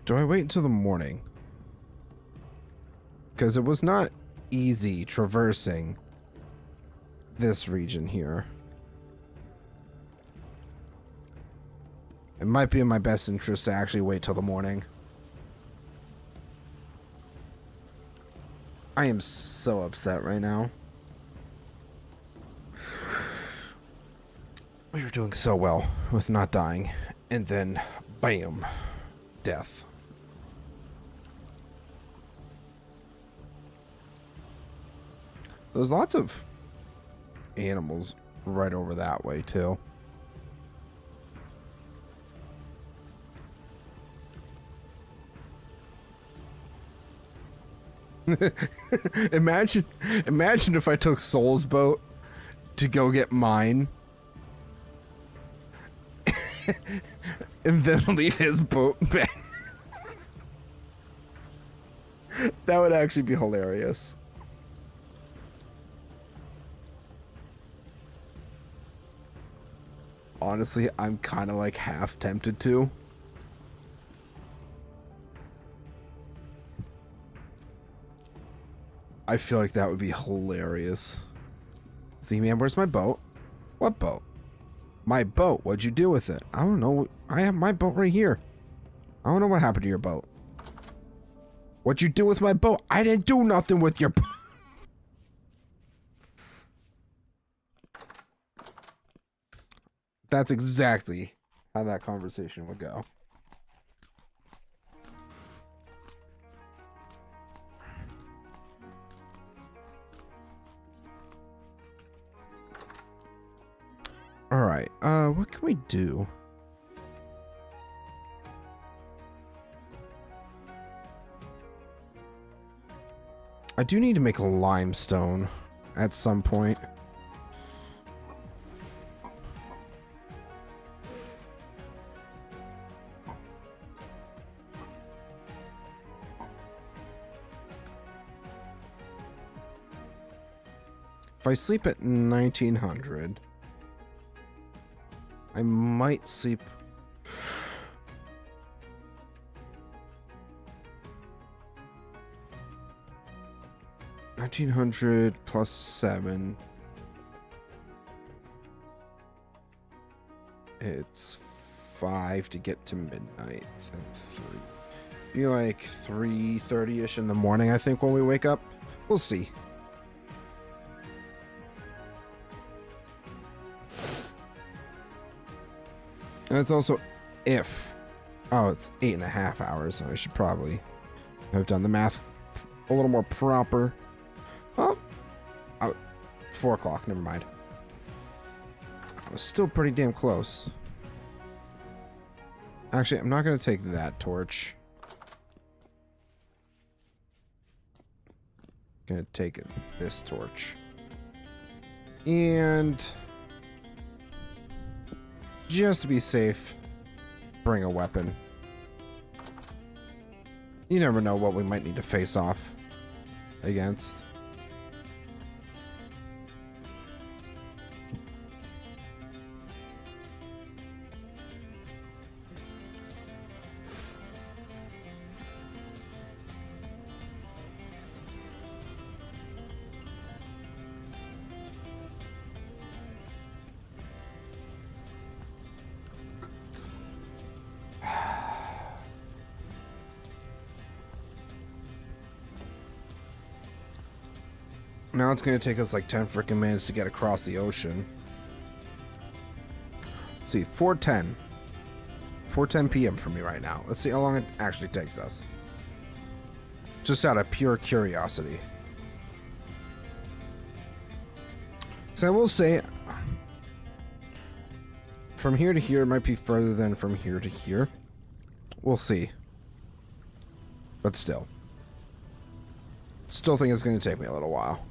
Do I wait until the morning? Because it was not easy traversing this region here. It might be in my best interest to actually wait till the morning. I am so upset right now. We were doing so well with not dying, and then bam, death. There's lots of animals right over that way too. Imagine if I took Soul's boat to go get mine and then leave his boat back. That would actually be hilarious. Honestly, I'm kind of like half tempted to. I feel like that would be hilarious. Z-Man, where's my boat? What boat? My boat. What'd you do with it? I don't know. I have my boat right here. I don't know what happened to your boat. What'd you do with my boat? I didn't do nothing with your boat. That's exactly how that conversation would go. All right. What can we do? I do need to make a limestone at some point. If I sleep at 1900, I might sleep. $1,900 plus 7. It's 5 to get to midnight and 3. Be like 3:30ish in the morning, I think, when we wake up. We'll see. And it's also if. Oh, it's 8.5 hours. So I should probably have done the math a little more proper. Well, 4 o'clock. Never mind. I was still pretty damn close. Actually, I'm not going to take that torch. I'm going to take this torch. And just to be safe, bring a weapon. You never know what we might need to face off against. Now it's going to take us like 10 freaking minutes to get across the ocean. Let's see, 4:10 p.m. for me right now. Let's see how long it actually takes us. Just out of pure curiosity. So I will say, from here to here, it might be further than from here to here. We'll see. but still. Still think it's going to take me a little while.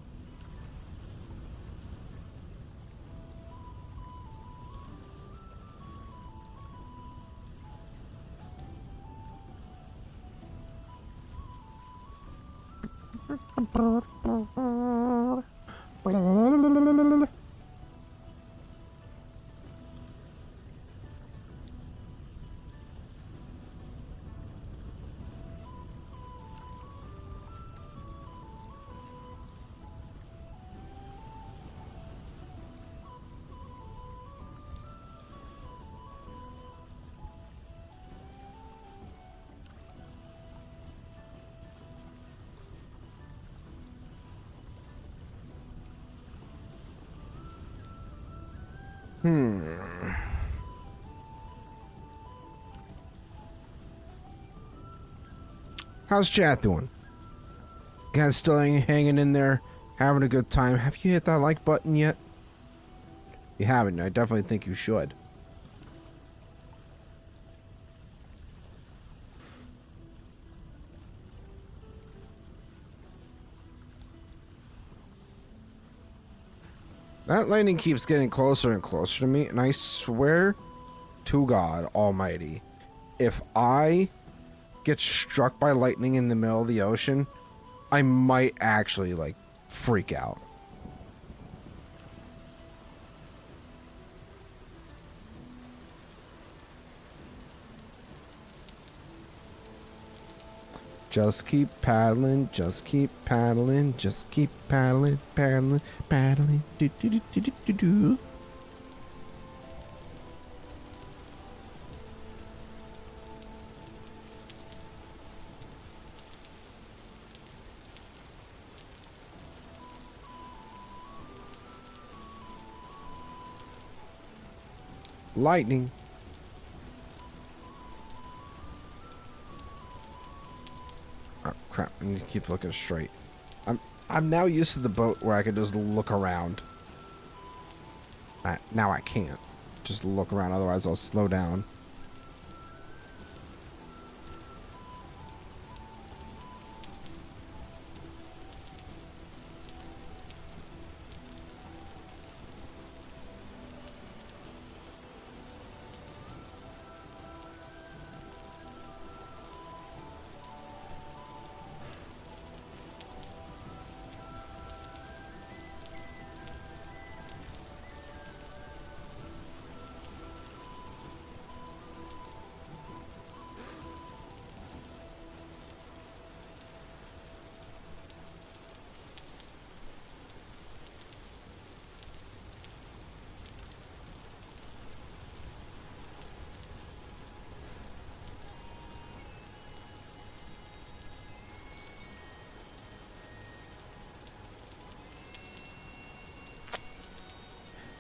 How's chat doing? Guys still hanging in there, having a good time. Have you hit that like button yet? If you haven't, I definitely think you should. That lightning keeps getting closer and closer to me, and I swear to God Almighty, if I get struck by lightning in the middle of the ocean, I might actually, like, freak out. Just keep paddling, just keep paddling, just keep paddling, paddling, paddling, do do do do do do do. Lightning. Oh crap, I need to keep looking straight. I'm now used to the boat where I can just look around. Now I can't just look around, otherwise I'll slow down.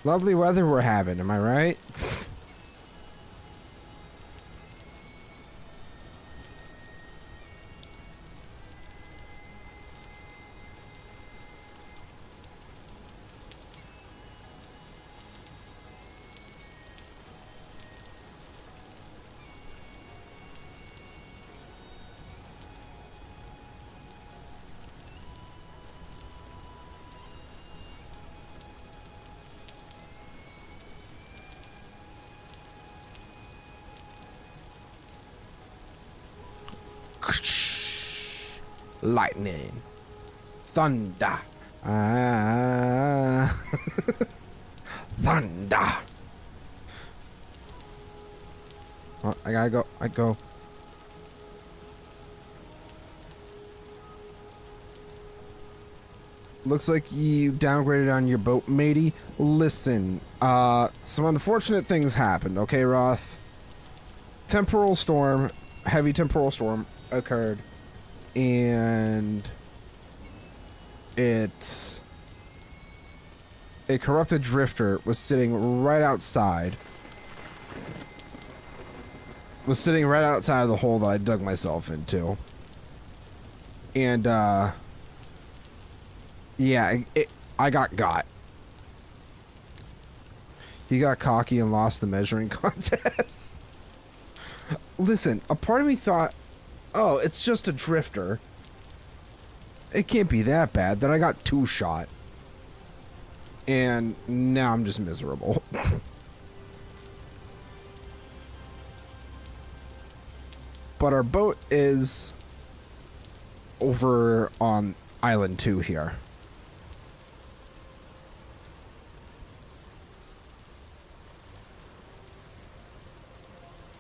Lovely weather we're having, am I right? Lightning. Thunder. Thunder. Oh, I gotta go. I go. Looks like you downgraded on your boat, matey. Listen, some unfortunate things happened, okay, Roth? Temporal storm, heavy temporal storm occurred, and a corrupted drifter was sitting right outside. Was sitting right outside of the hole that I dug myself into. And, yeah, I got. He got cocky and lost the measuring contest. Listen, a part of me thought Oh, it's just a drifter. It can't be that bad. Then I got 2-shot. And now I'm just miserable. But our boat is over on Island 2 here.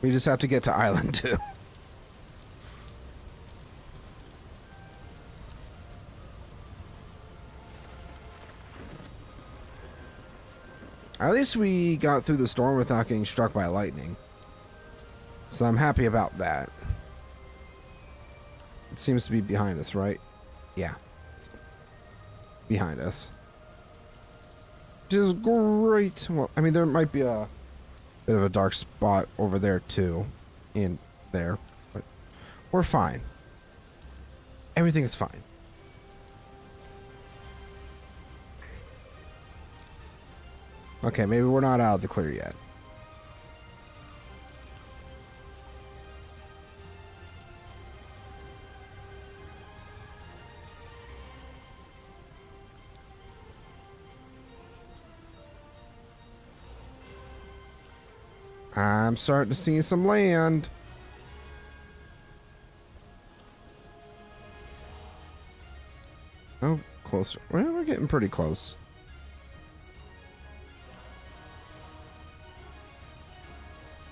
We just have to get to Island 2. At least we got through the storm without getting struck by lightning. So I'm happy about that. It seems to be behind us, right? Yeah. It's behind us. Which is great. Well, I mean, there might be a bit of a dark spot over there, too. In there. But we're fine. Everything is fine. Okay, maybe we're not out of the clear yet. I'm starting to see some land. Oh, closer. Well, we're getting pretty close.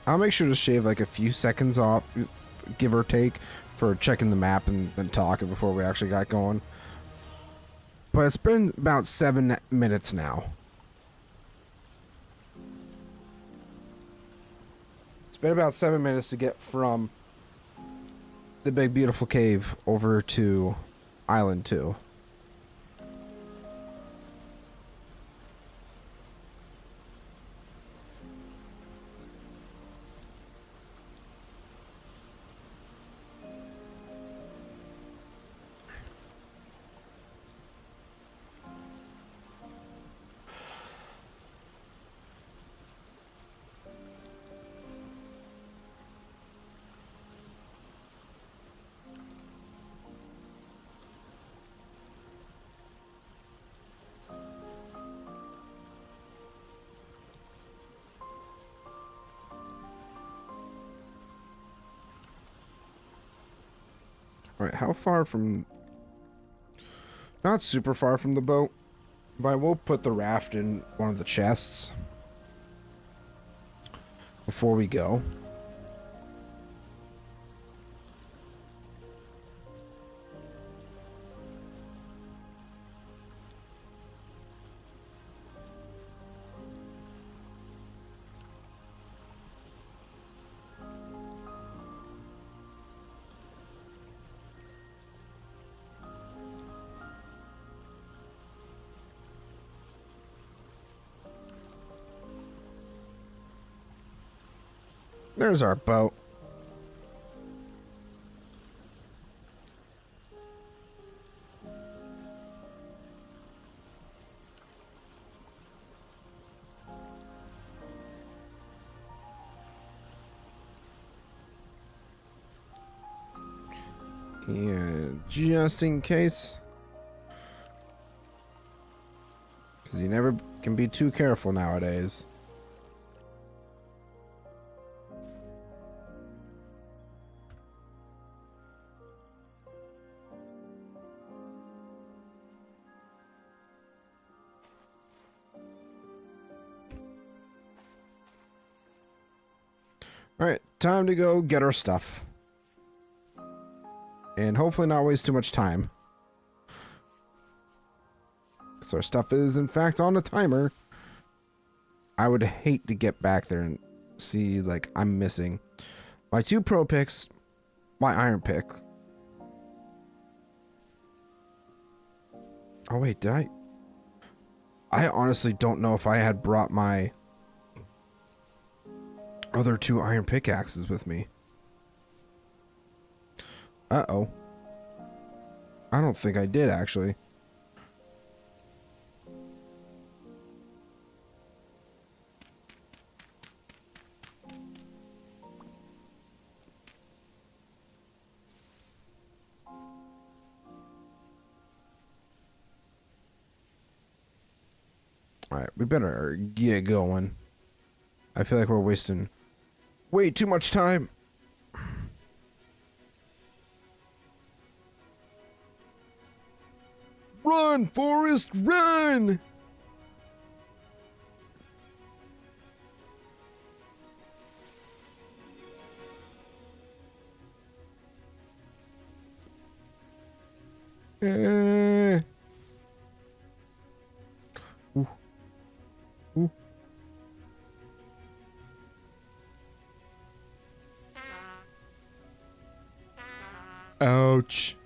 I'll make sure to shave like a few seconds off, give or take, for checking the map and then talking before we actually got going. But it's been about 7 minutes now. It's been about 7 minutes to get from the big beautiful cave over to Island 2. Alright, how far from... Not super far from the boat, but I will put the raft in one of the chests before we go. There's our boat. Yeah, just in case. Because you never can be too careful nowadays. Alright, time to go get our stuff. And hopefully not waste too much time. Because our stuff is, in fact, on a timer. I would hate to get back there and see, like, I'm missing my 2 pro picks, my iron pick. Oh, wait, did I? I honestly don't know if I had brought my other 2 iron pickaxes with me. Uh-oh. I don't think I did, actually. Alright, we better get going. I feel like we're wasting way too much time. Run, Forrest, run! Ooh. Ooh. Ouch.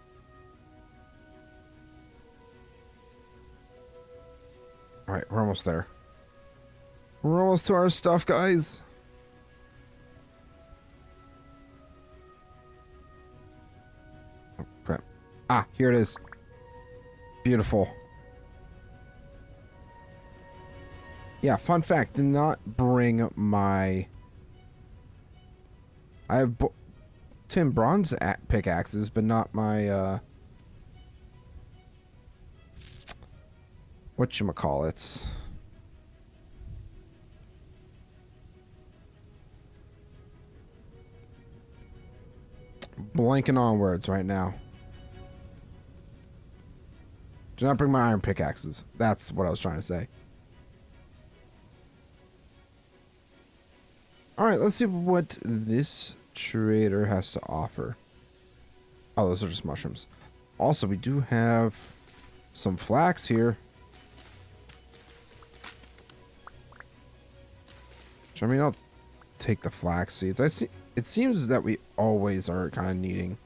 Alright, we're almost there. We're almost to our stuff, guys. Oh, crap. Ah, here it is. Beautiful. Yeah, fun fact, did not bring my... I have tin bronze pickaxes, but not my, whatchamacallits. Blanking on words right now. Do not bring my iron pickaxes. That's what I was trying to say. Alright, let's see what this trader has to offer. Oh, those are just mushrooms. Also, we do have some flax here. Which, I mean, I'll take the flax seeds. It seems that we always are kind of needing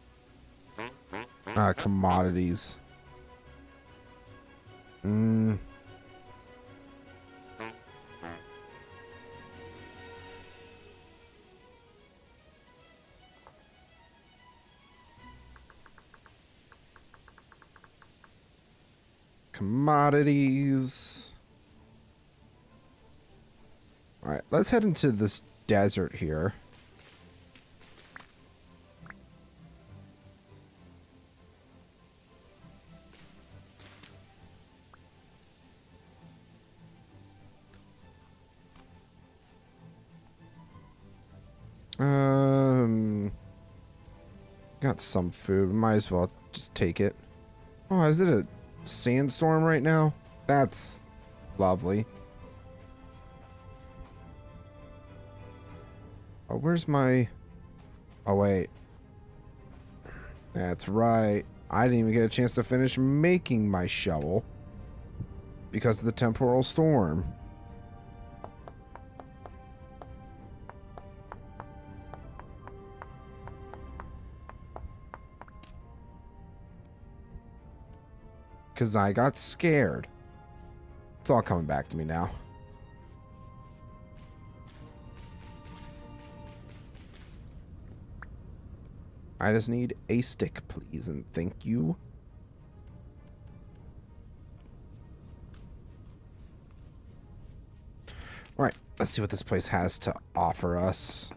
commodities. Commodities. Alright, let's head into this desert here. Got some food. Might as well just take it. Oh, is it a sandstorm right now? That's lovely. Oh, where's my... Oh, wait. That's right. I didn't even get a chance to finish making my shovel because of the temporal storm. Because I got scared. It's all coming back to me now. I just need a stick, please, and thank you. Alright, let's see what this place has to offer us.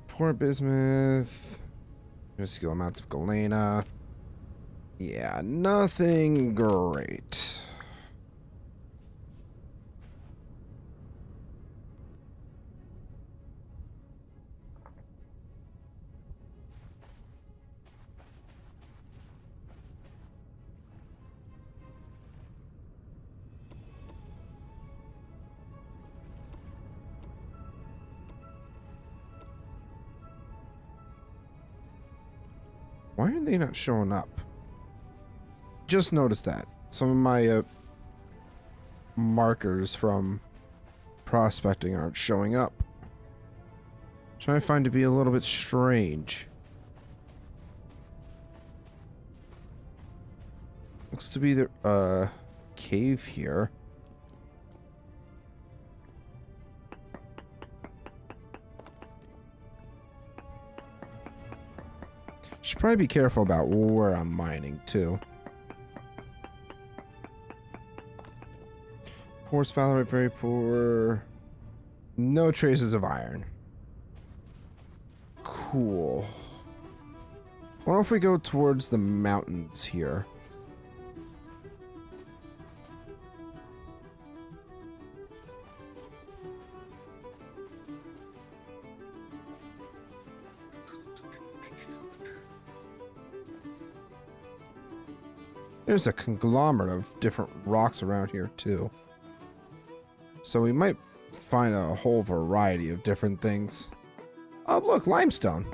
Port Bismuth. Minuscule amounts of galena. Yeah, nothing great. Why are they not showing up? Just noticed that. Some of my markers from prospecting aren't showing up. Which I find to be a little bit strange. Looks to be the cave here. probably be careful about where I'm mining, too. Poor sphalerite, very poor. No traces of iron. Cool. What if we go towards the mountains here? There's a conglomerate of different rocks around here too. So we might find a whole variety of different things. Oh, look, limestone.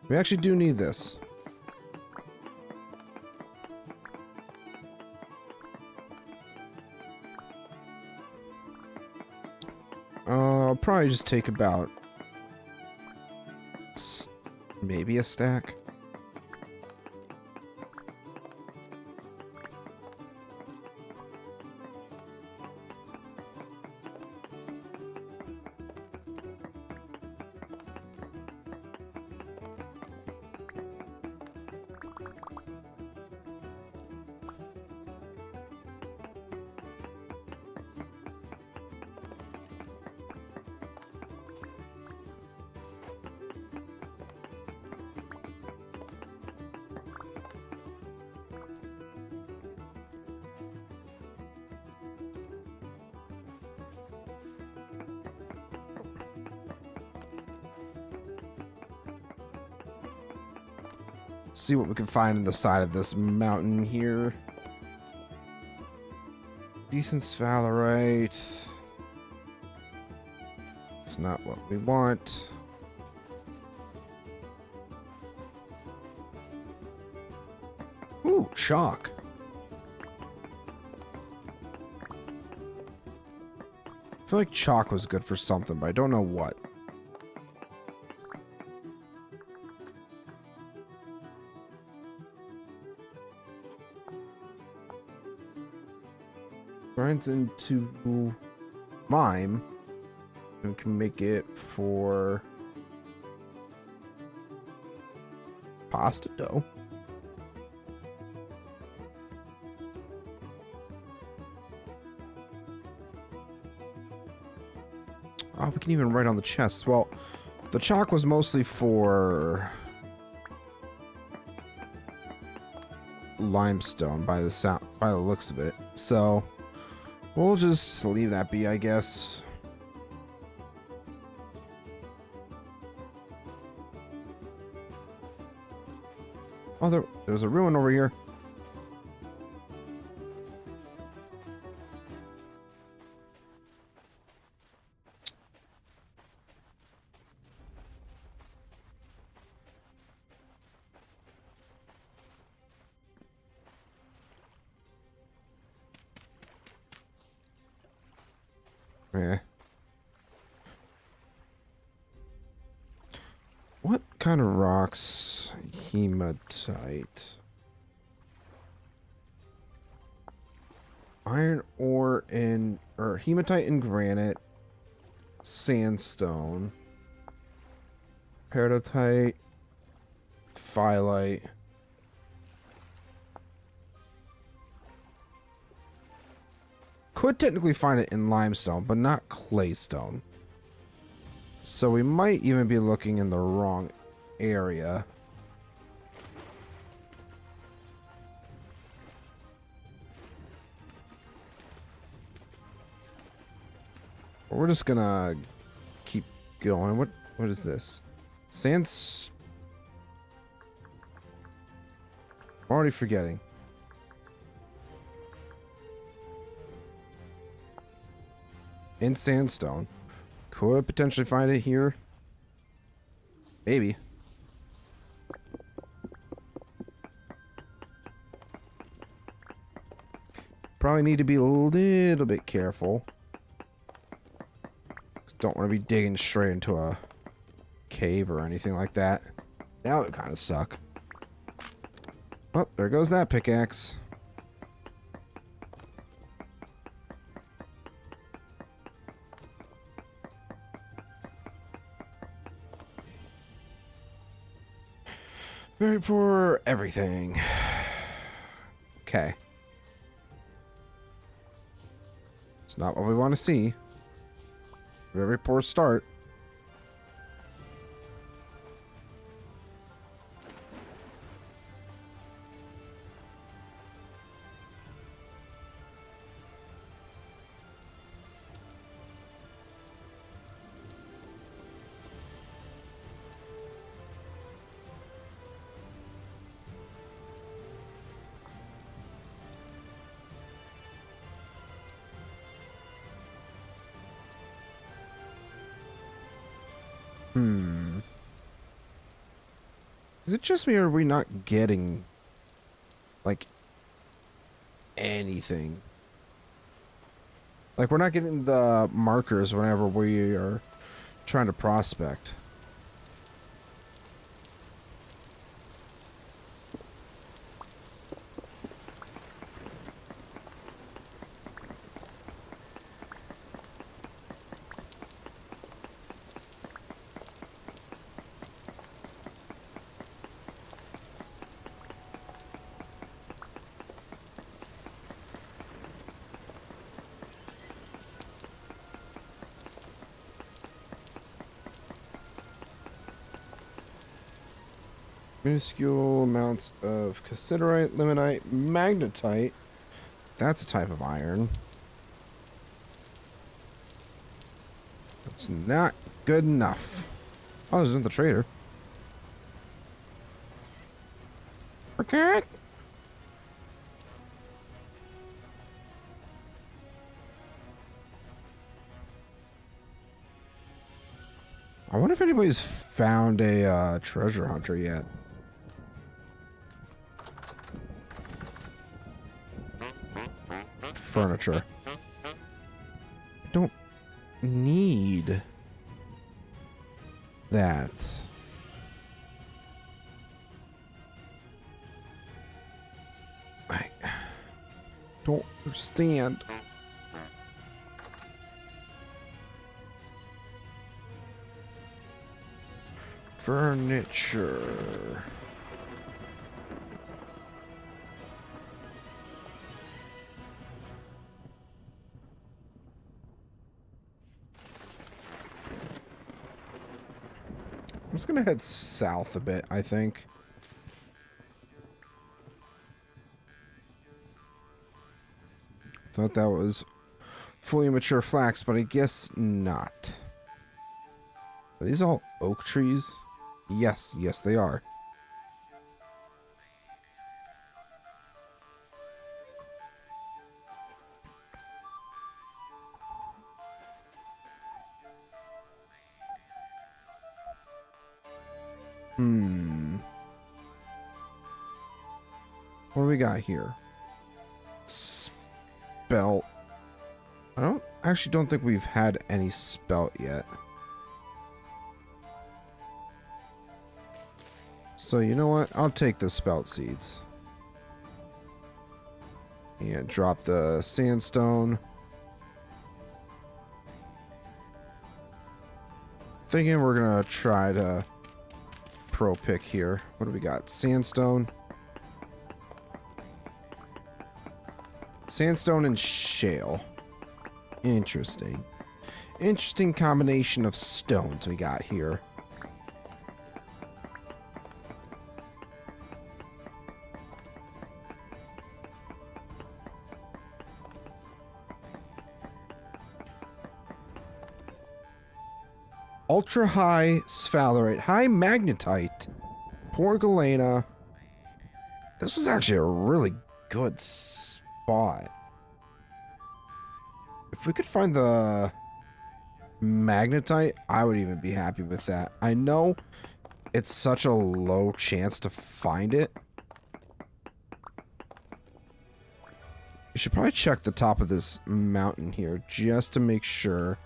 We actually do need this. I'll probably just take about maybe a stack. See what we can find in the side of this mountain here. Decent sphalerite. It's not what we want. Ooh, chalk. I feel like chalk was good for something, but I don't know what. Grinds into lime and can make it for pasta dough. Oh, we can even write on the chest. Well, the chalk was mostly for limestone by the looks of it. So we'll just leave that be, I guess. Oh, there's a ruin over here. Yeah. What kind of rocks? Hematite. Iron ore and or hematite and granite. Sandstone. Peridotite. Phyllite. Could technically find it in limestone, but not claystone. So we might even be looking in the wrong area. We're just gonna keep going. What is this? Sands. I'm already forgetting. In sandstone. Could potentially find it here. Maybe. Probably need to be a little bit careful. Don't want to be digging straight into a cave or anything like that. That would kind of suck. Oh, there goes that pickaxe. Very poor everything. Okay. It's not what we want to see. Very poor start. Is it just me or are we not getting, like, anything? Like, we're not getting the markers whenever we are trying to prospect. Minuscule amounts of cassiterite, limonite, magnetite. That's a type of iron. That's not good enough. Oh, there's another trader. Okay. I wonder if anybody's found a treasure hunter yet. Furniture. I don't need that. I don't understand. Furniture. I'm just gonna head south a bit, I think. Thought that was fully mature flax, but I guess not. Are these all oak trees? Yes, yes they are. What do we got here? Spelt. I actually don't think we've had any spelt yet. So you know what? I'll take the spelt seeds. And drop the sandstone. Thinking we're gonna try to pro pick here. What do we got? Sandstone. Sandstone and shale. Interesting. Interesting combination of stones we got here. Ultra high sphalerite, high magnetite, poor galena. This was actually a really good spot. If we could find the magnetite, I would even be happy with that. I know it's such a low chance to find it. You should probably check the top of this mountain here just to make sure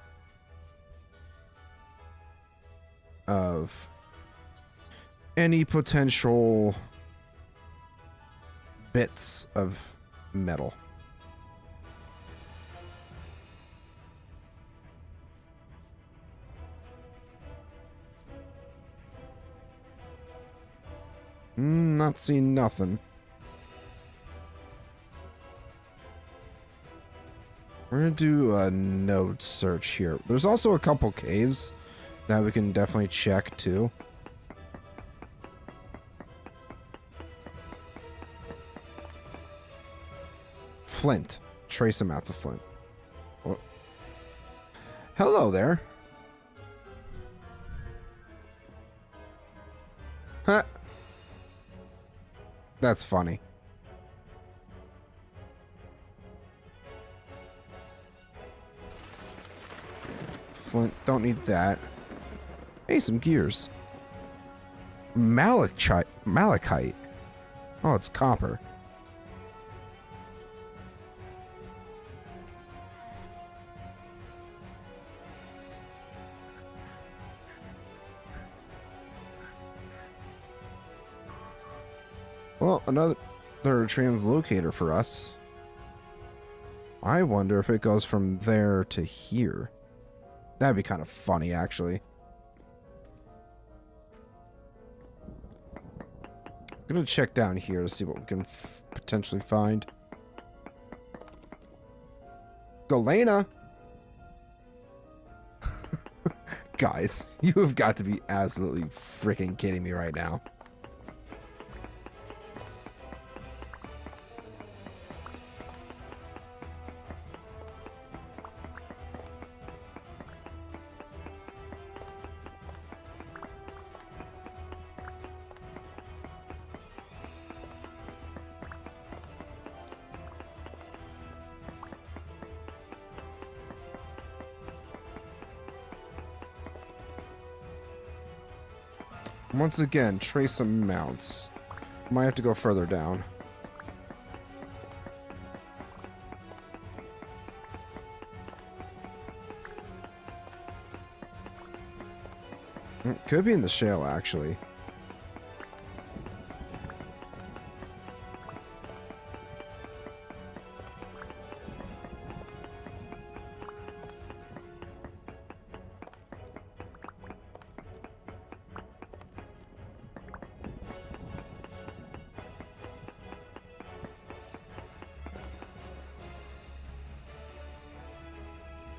of any potential bits of metal. Not seeing nothing. We're gonna do a node search here. There's also a couple caves that we can definitely check too. Flint. Trace amounts of flint. Oh. Hello there. Huh. That's funny. Flint, don't need that. Hey, some gears. Malachite. Oh, it's copper. Well, another translocator for us. I wonder if it goes from there to here. That'd be kind of funny, actually. I'm gonna check down here to see what we can potentially find. Galena! Guys, you have got to be absolutely freaking kidding me right now. Once again, trace amounts. Might have to go further down. Could be in the shale, actually.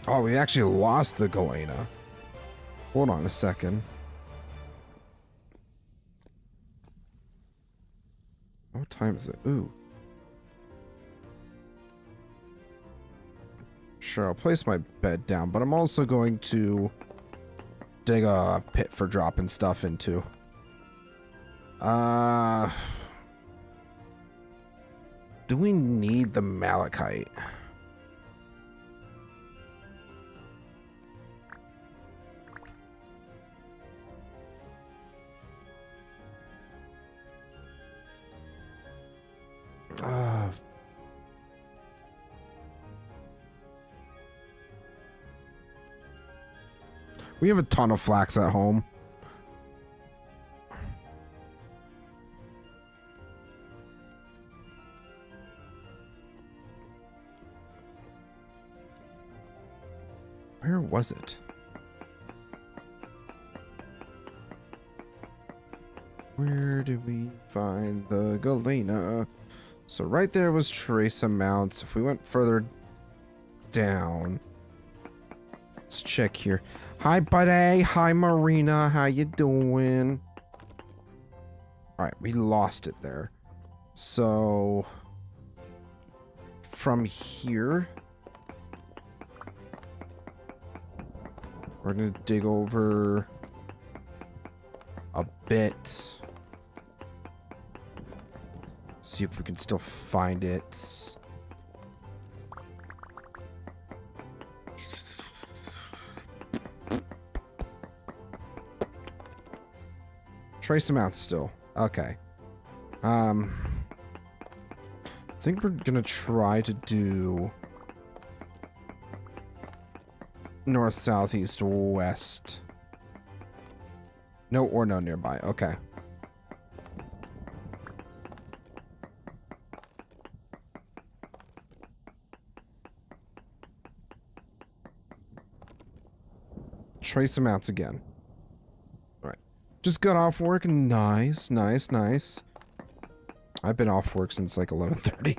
Oh, we actually lost the Galena. Hold on a second. What time is it? Ooh. Sure, I'll place my bed down, but I'm also going to dig a pit for dropping stuff into. Do we need the malachite? We have a ton of flax at home. Where was it? Where did we find the Galena? So right there was trace amounts. If we went further down, let's check here. Hi, buddy. Hi, Marina. How you doing? All right, we lost it there. So from here, we're gonna dig over a bit. See if we can still find it. Trace amounts still. Okay. I think we're gonna try to do north, south, east, west. No or no nearby. Okay. Trace amounts again. All right. Just got off work. Nice, nice, nice. I've been off work since like 11:30.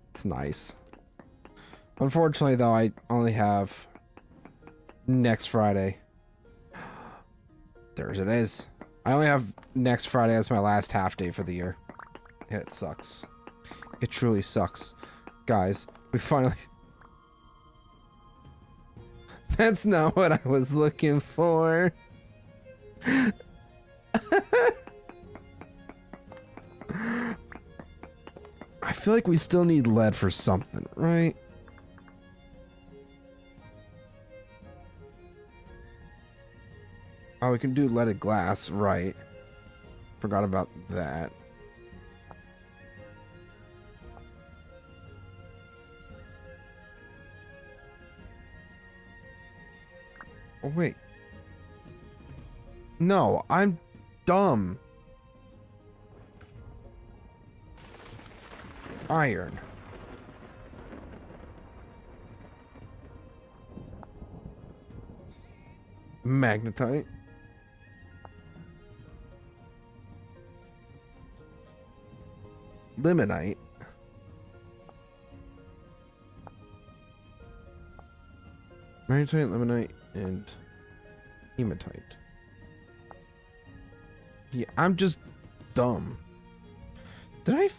It's nice. Unfortunately, though, I only have next Friday. There it is. I only have next Friday as my last half day for the year. And it sucks. It truly sucks. Guys, we finally... That's not what I was looking for. I feel like we still need lead for something, right? Oh, we can do leaded glass, right. Forgot about that. Oh, wait. No, I'm dumb. Iron. Magnetite. Limonite. Magnetite, limonite, and hematite. Yeah, I'm just dumb. Did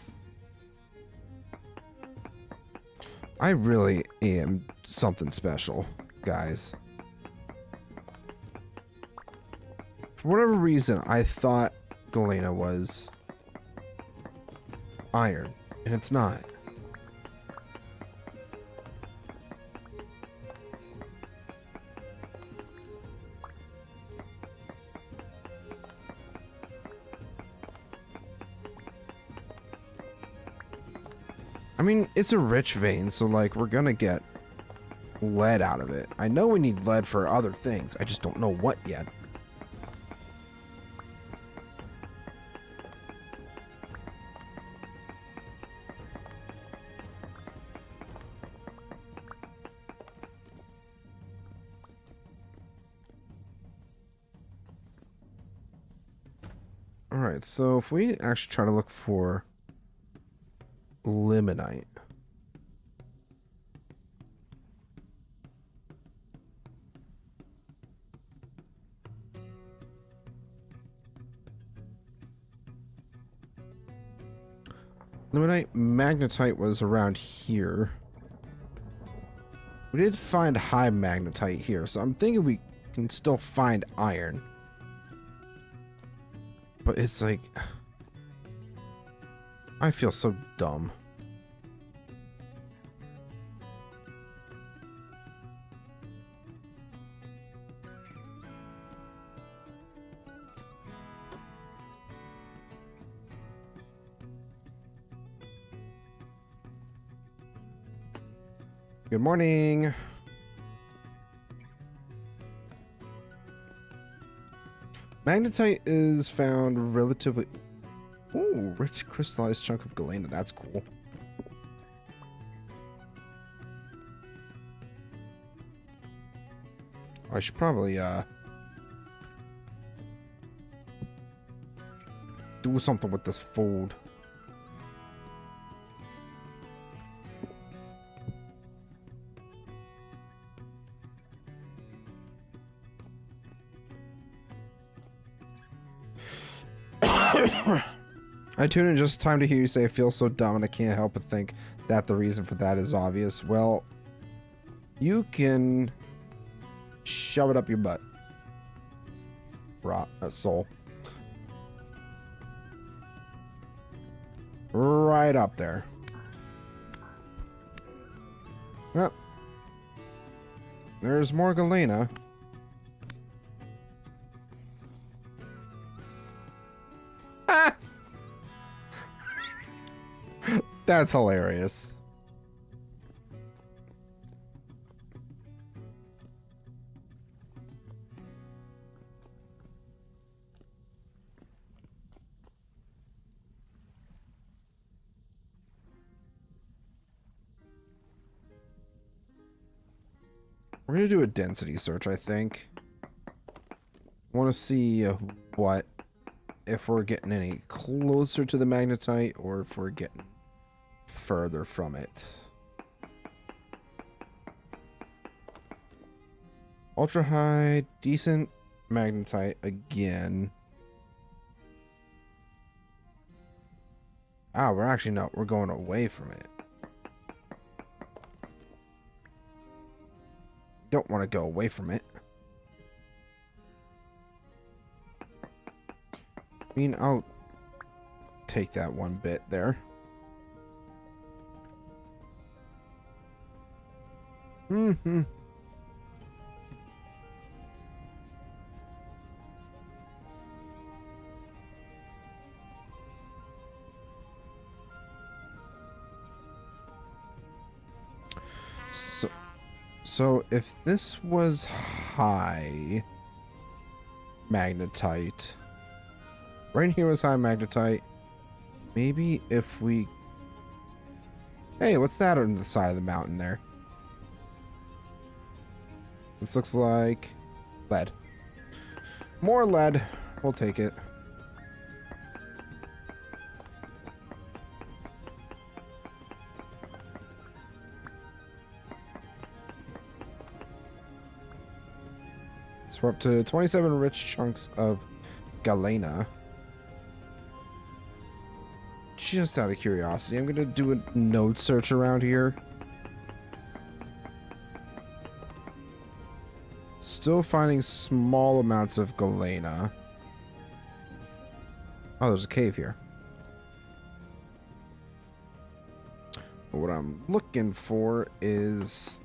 I really am something special, guys. For whatever reason, I thought Galena was iron, and it's not. I mean, it's a rich vein, so like we're gonna get lead out of it. I know we need lead for other things. I just don't know what yet. Alright, so if we actually try to look for limonite. Limonite, magnetite was around here. We did find high magnetite here, so I'm thinking we can still find iron. But it's like... I feel so dumb. Good morning. Magnetite is found relatively... Ooh, rich crystallized chunk of galena. That's cool. I should probably, do something with this food. I tune in just in time to hear you say I feel so dumb, and I can't help but think that the reason for that is obvious. Well, you can shove it up your butt. Soul. Right up there. Well, there's more galena. Ah! That's hilarious. We're gonna do a density search, I think. Want to see what if we're getting any closer to the magnetite or if we're getting further from it. Ultra high, decent magnetite again. Ah, we're actually not. We're going away from it. Don't want to go away from it. I mean, I'll take that one bit there. Mm-hmm. So if this was high magnetite, right here was high magnetite. Maybe if we... Hey, what's that on the side of the mountain there? This looks like lead. More lead. We'll take it. So we're up to 27 rich chunks of galena. Just out of curiosity, I'm going to do a node search around here. Still finding small amounts of galena. Oh, there's a cave here. But what I'm looking for is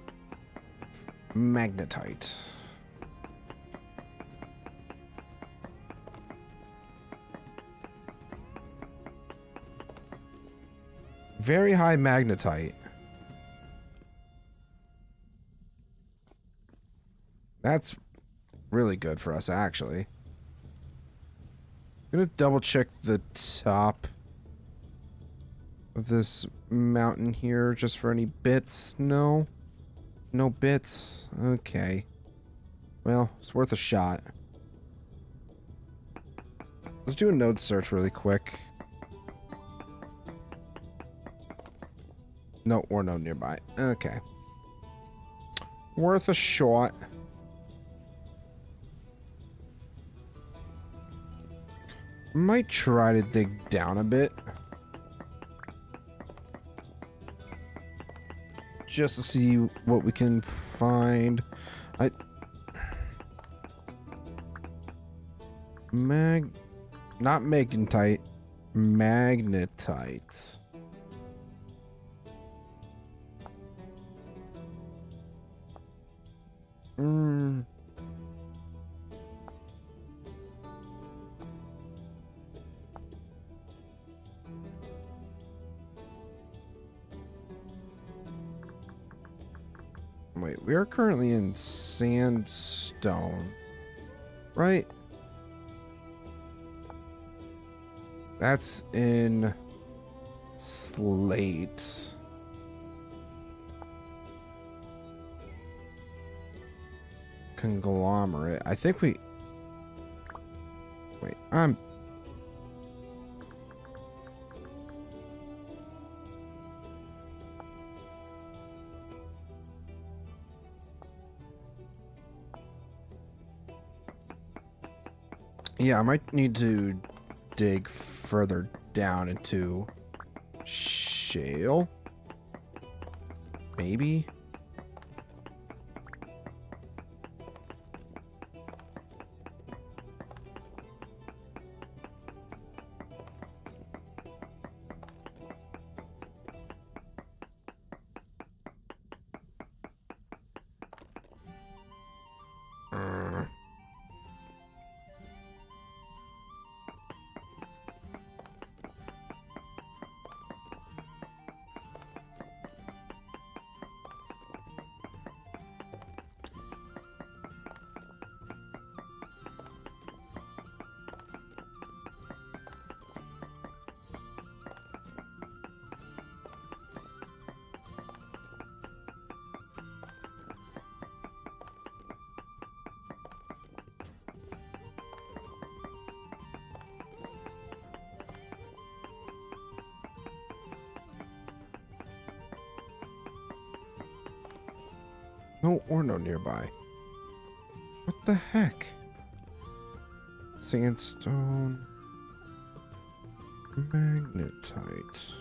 magnetite. Very high magnetite. That's really good for us, actually. I'm gonna double check the top of this mountain here just for any bits. No. No bits. Okay. Well, it's worth a shot. Let's do a node search really quick. No, or no nearby. Okay. Worth a shot. Might try to dig down a bit. Just to see what we can find. Not magnetite. Magnetite. Wait, we are currently in sandstone, right? That's in slate. Conglomerate. I think we... Wait, yeah, I might need to dig further down into shale. Maybe. No Orno nearby. What the heck? Sandstone. Magnetite.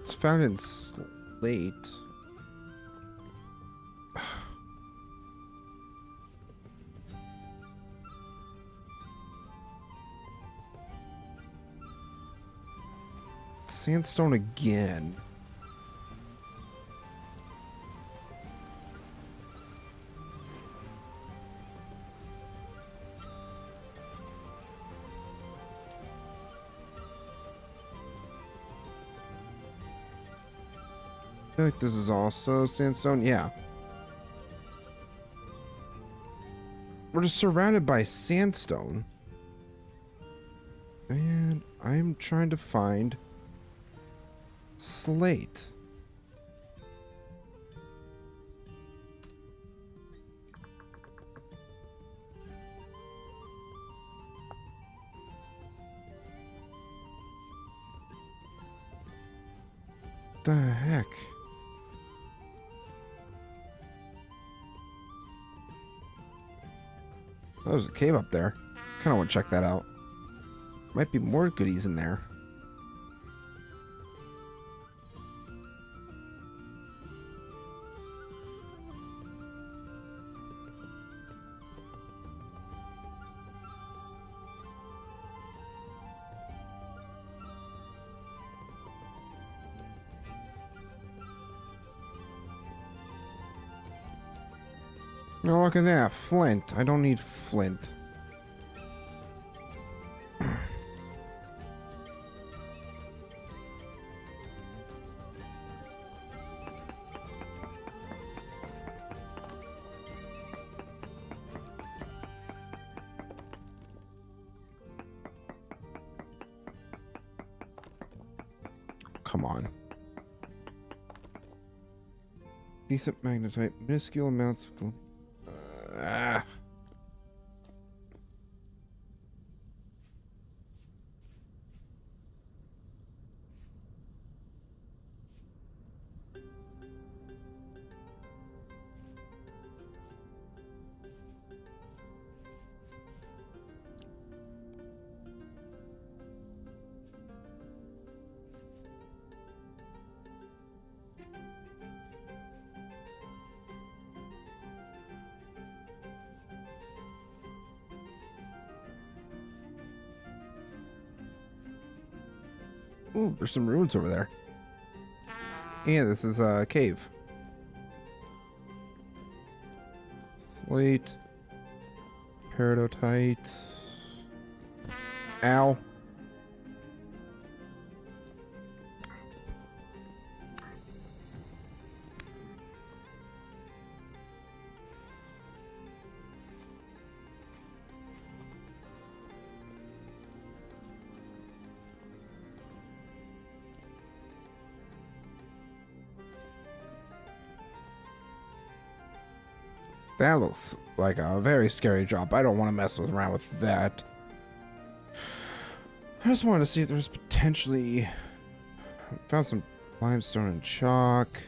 It's found in slate. Sandstone again. I feel like this is also sandstone. Yeah. We're just surrounded by sandstone. And I'm trying to find slate. The heck? Oh, there's a cave up there. Kind of want to check that out. Might be more goodies in there. Oh, look at that. Flint. I don't need flint. Come on. Decent magnetite. Minuscule amounts of... Ooh, there's some ruins over there. Yeah, this is a cave. Slate. Peridotite. Ow. That looks like a very scary drop. I don't want to mess around with that. I just wanted to see if there's potentially... Found some limestone and chalk.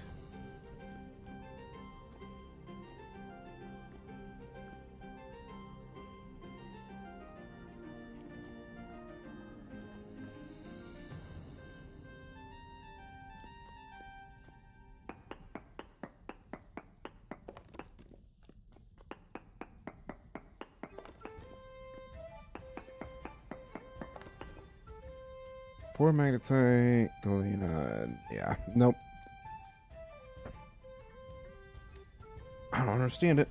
Poor magnetite, galena. Yeah, nope. I don't understand it.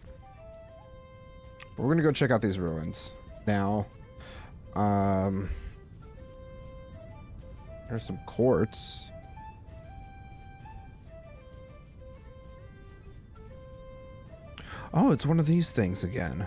But we're gonna go check out these ruins now. There's some quartz. Oh, it's one of these things again.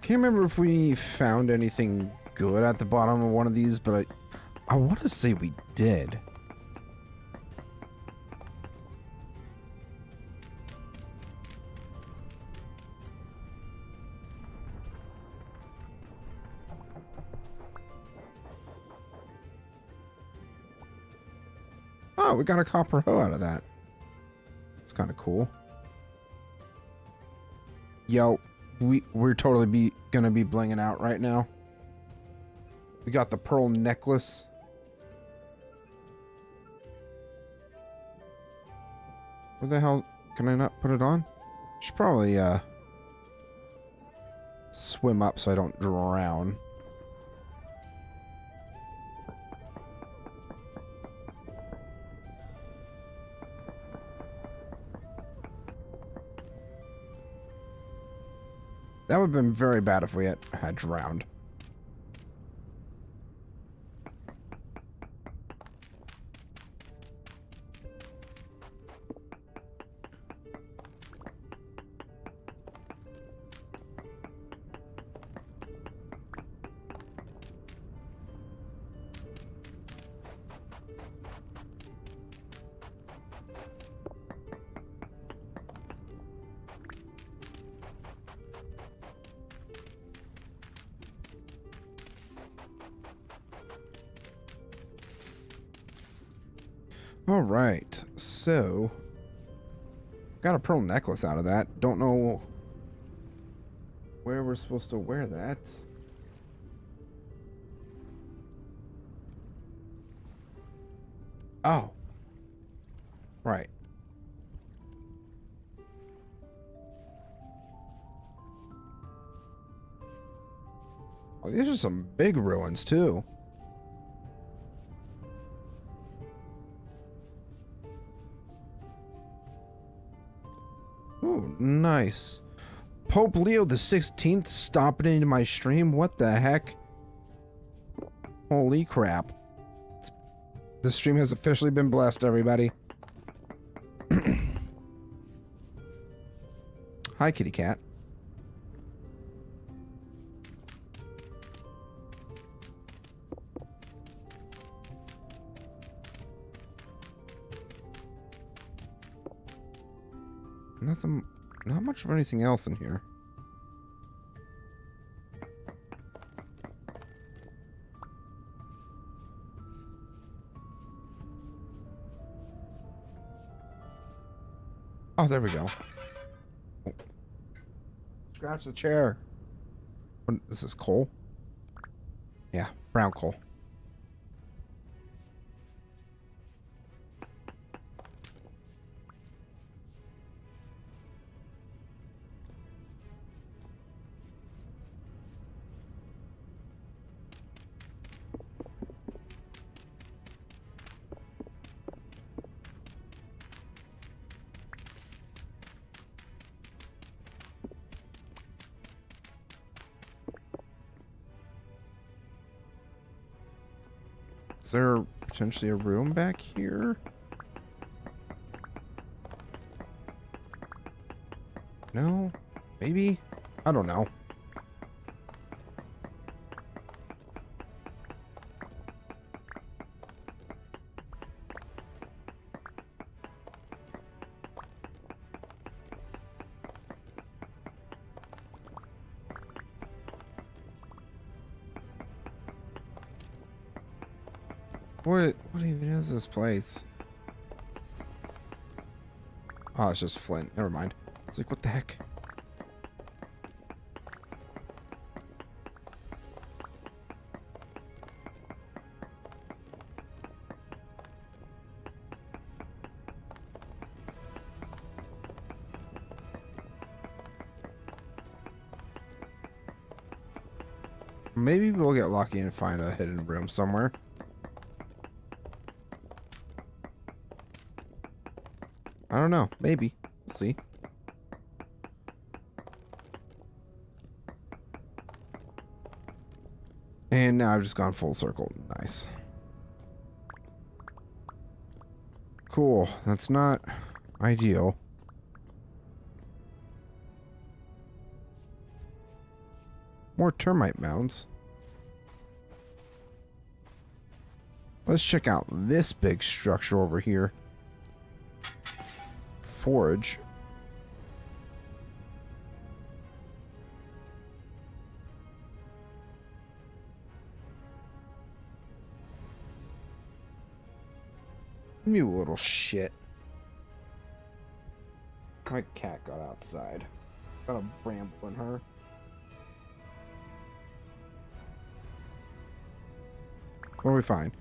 Can't remember if we found anything good at the bottom of one of these, but I want to say we did. Oh, we got a copper hoe out of that. That's kind of cool. Yo, we're totally gonna be blinging out right now. We got the pearl necklace. Where the hell can I not put it on? Should probably swim up so I don't drown. That would have been very bad if we had drowned. All right, so got a pearl necklace out of that. Don't know where we're supposed to wear that. Oh, right. Oh, these are some big ruins too. Ooh, nice. Pope Leo the 16th stopping into my stream. What the heck? Holy crap. This stream has officially been blessed, everybody. Hi, kitty cat. Nothing, not much of anything else in here. Oh, there we go. Oh. Scratch the chair. What, is this coal? Yeah, brown coal. Is there potentially a room back here? No? Maybe? I don't know. What even is this place? Oh, it's just flint. Never mind. It's like, what the heck? Maybe we'll get lucky and find a hidden room somewhere. I don't know. Maybe. We'll see. And now I've just gone full circle. Nice. Cool. That's not ideal. More termite mounds. Let's check out this big structure over here. Forage. You little shit. My cat got outside. Got a bramble in her. What do we find?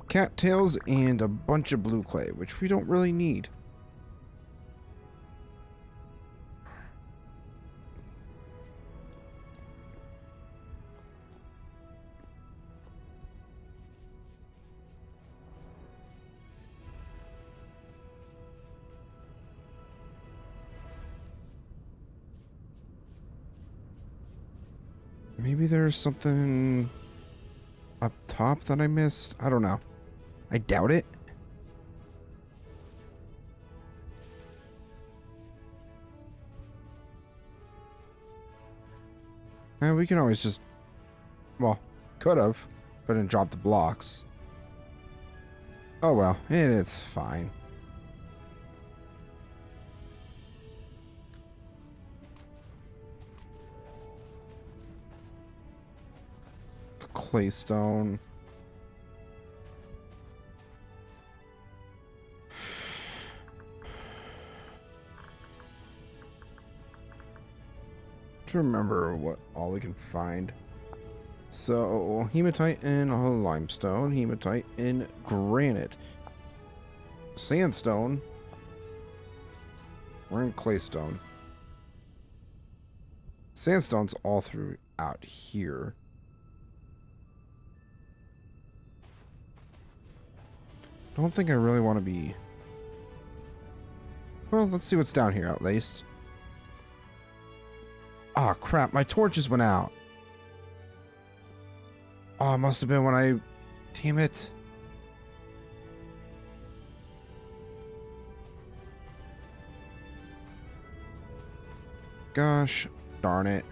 Cattails and a bunch of blue clay, which we don't really need. Maybe there's something up top that I missed? I don't know. I doubt it. And we can always just... Well, could have, but didn't drop the blocks. Oh well, it's fine. It's claystone. To remember what all we can find. So hematite and limestone, hematite and granite, sandstone. We're in claystone. Sandstone's all throughout here. Don't think I really want to be. Well, let's see what's down here at least. Oh crap, my torches went out. Oh, it must have been when I... Damn it. Gosh darn it.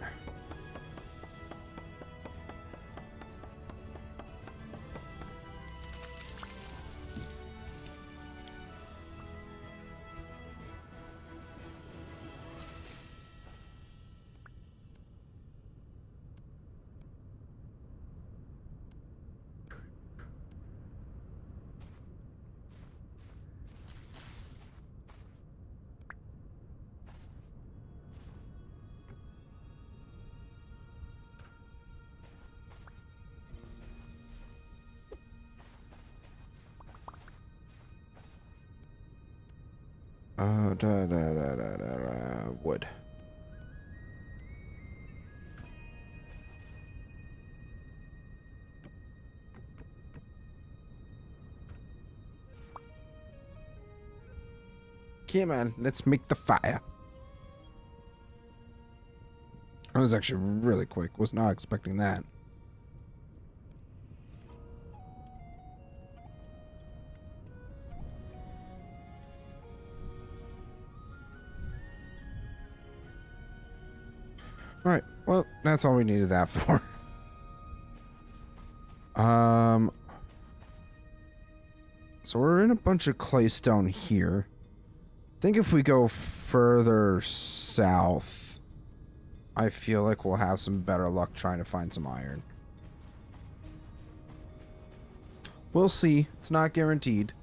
Wood. Okay, man, let's make the fire. That was actually really quick. Was not expecting that. Alright, well, that's all we needed that for. So we're in a bunch of claystone here. I think if we go further south, I feel like we'll have some better luck trying to find some iron. We'll see. It's not guaranteed.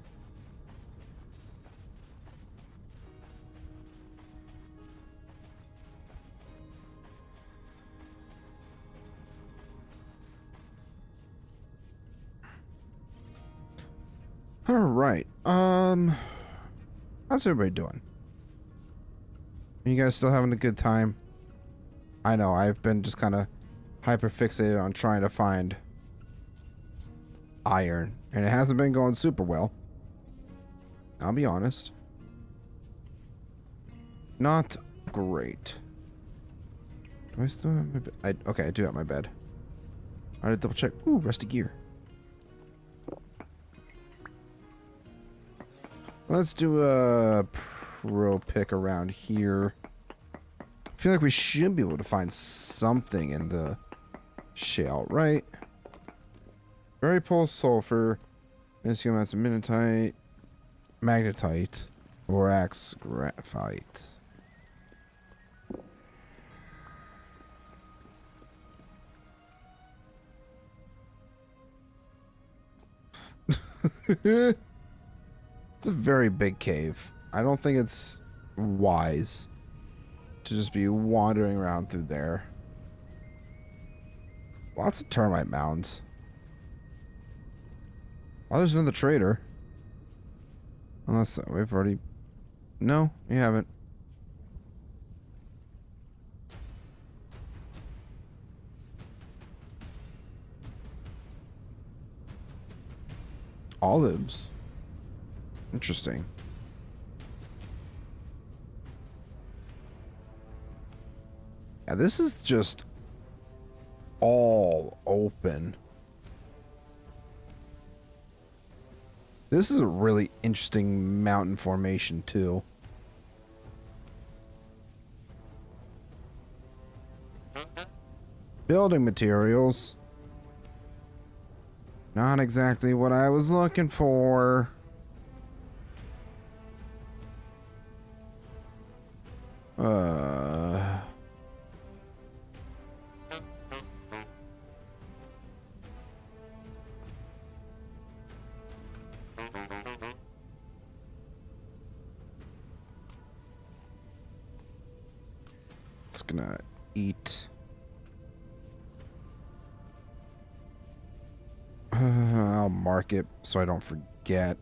All right. How's everybody doing? Are you guys still having a good time? I know I've been just kind of hyper fixated on trying to find iron, and it hasn't been going super well. I'll be honest. Not great. Do I still have my bed? Okay, I do have my bed. I had to double check. Ooh, rusty gear. Let's do a pro pick around here. I feel like we should be able to find something in the Shale, right? Very pulse sulfur. Minuscule amounts of minotite. Magnetite. Borax. Graphite. It's a very big cave. I don't think it's wise to just be wandering around through there. Lots of termite mounds. Oh, there's another trader. Unless we've already... No, we haven't. Olives. Interesting. Yeah, this is just all open. This is a really interesting mountain formation, too. Building materials. Not exactly what I was looking for. It's gonna eat. I'll mark it so I don't forget.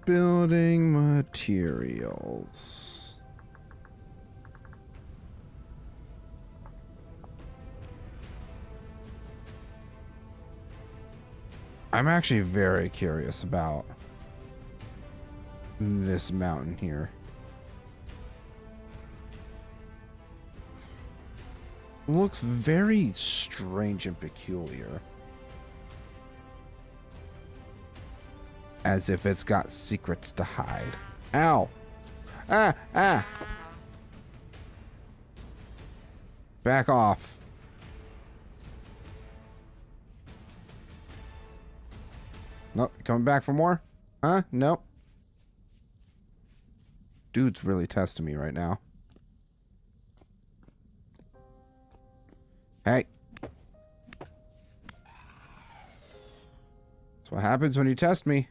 Building materials. I'm actually very curious about this mountain here. Looks very strange and peculiar. As if it's got secrets to hide. Ow! Ah! Ah! Back off. Nope. Coming back for more? Huh? Nope. Dude's really testing me right now. Hey. That's what happens when you test me.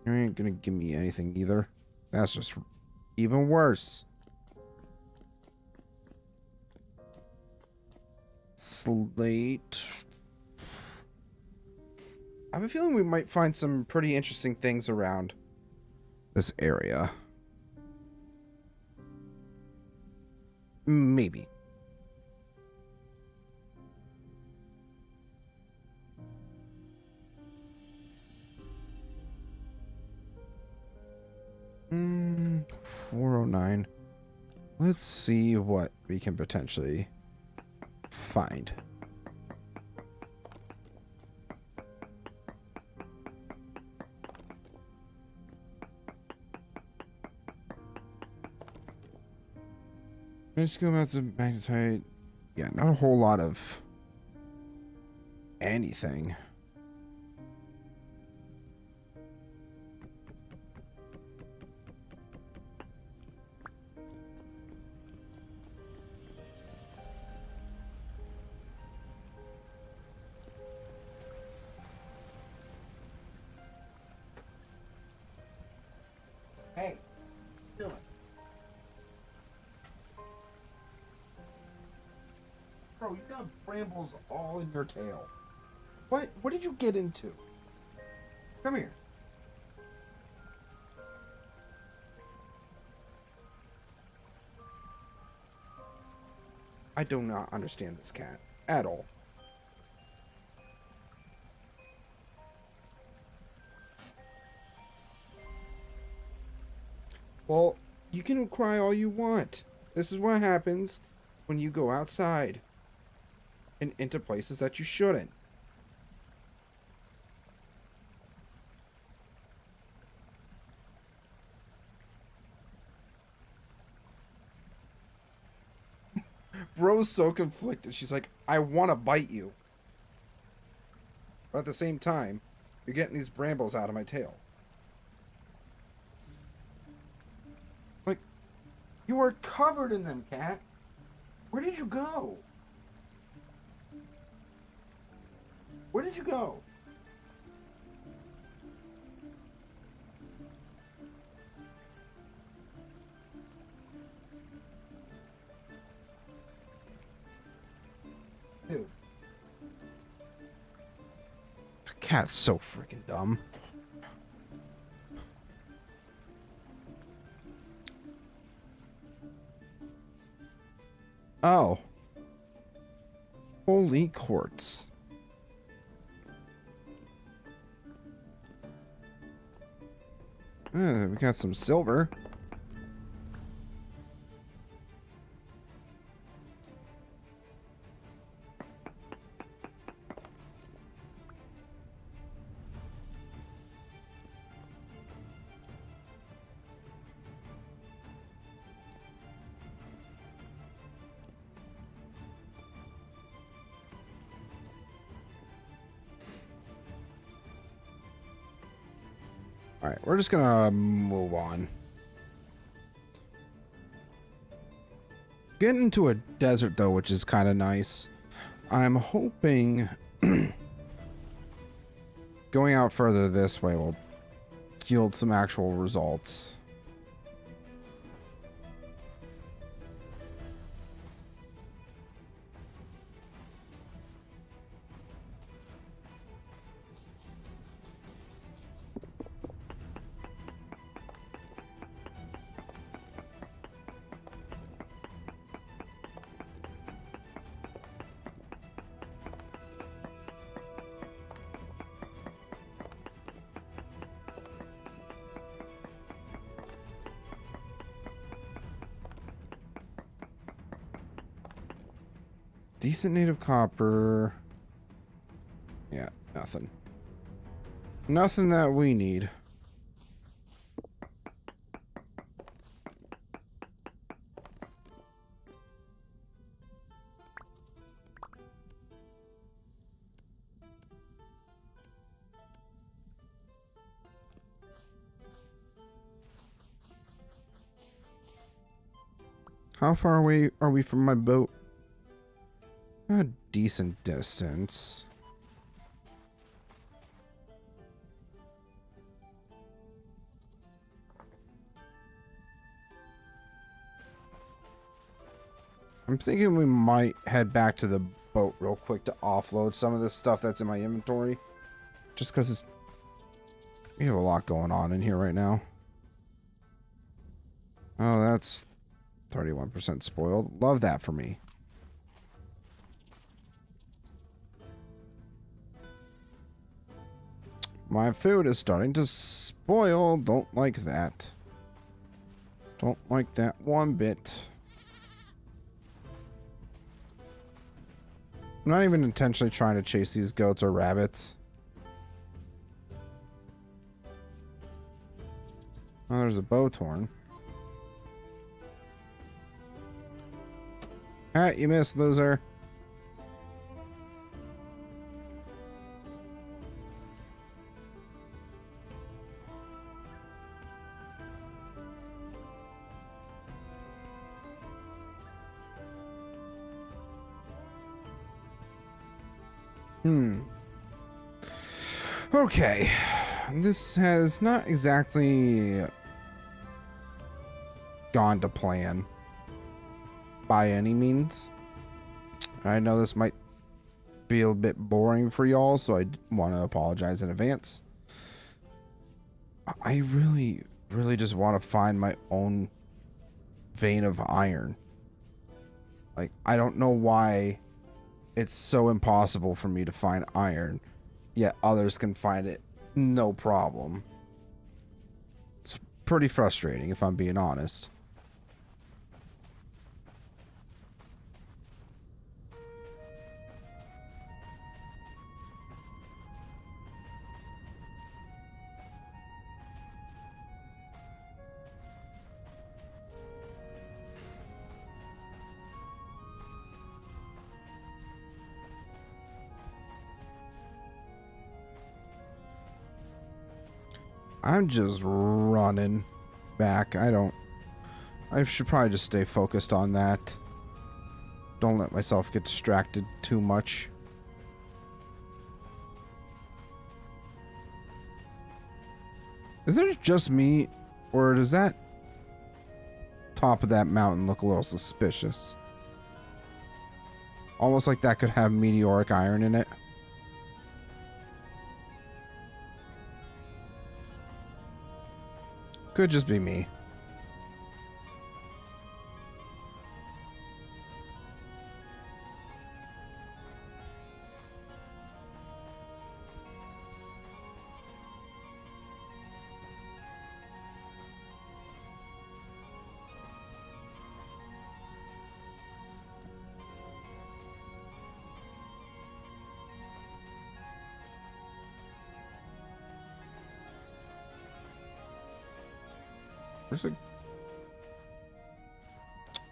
You ain't gonna give me anything either. That's just even worse. Slate. I have a feeling we might find some pretty interesting things around this area. Maybe. Hmm, 409. Let's see what we can potentially find. Minuscule amounts of magnetite. Yeah, not a whole lot of anything. Hey, what are you doing? Bro, you got brambles all in your tail. What did you get into? Come here. I do not understand this cat at all. Well, you can cry all you want. This is what happens when you go outside and into places that you shouldn't. Bro's so conflicted. She's like, I want to bite you. But at the same time, you're getting these brambles out of my tail. Like, you are covered in them, cat. Where did you go? Where did you go? Dude. The cat's so freaking dumb. Oh. Holy quartz. We got some silver. All right, we're just gonna move on. Getting into a desert though, which is kind of nice. I'm hoping going out further this way will yield some actual results. Decent native copper. Yeah, nothing. Nothing that we need. How far away are we from my boat? A decent distance. I'm thinking we might head back to the boat real quick to offload some of this stuff that's in my inventory. Just because we have a lot going on in here right now. Oh, that's 31% spoiled. Love that for me. My food is starting to spoil. Don't like that. Don't like that one bit. I'm not even intentionally trying to chase these goats or rabbits. Oh, there's a bowthorn. Ah, you missed, loser. Okay. This has not exactly gone to plan by any means. I know this might be a bit boring for y'all, so I want to apologize in advance. I really just want to find my own vein of iron. Like, I don't know why it's so impossible for me to find iron, yet others can find it no problem. It's pretty frustrating, if I'm being honest. I'm just running back. I should probably just stay focused on that. Don't let myself get distracted too much. Is it just me, or does that top of that mountain look a little suspicious? Almost like that could have meteoric iron in it. Could just be me.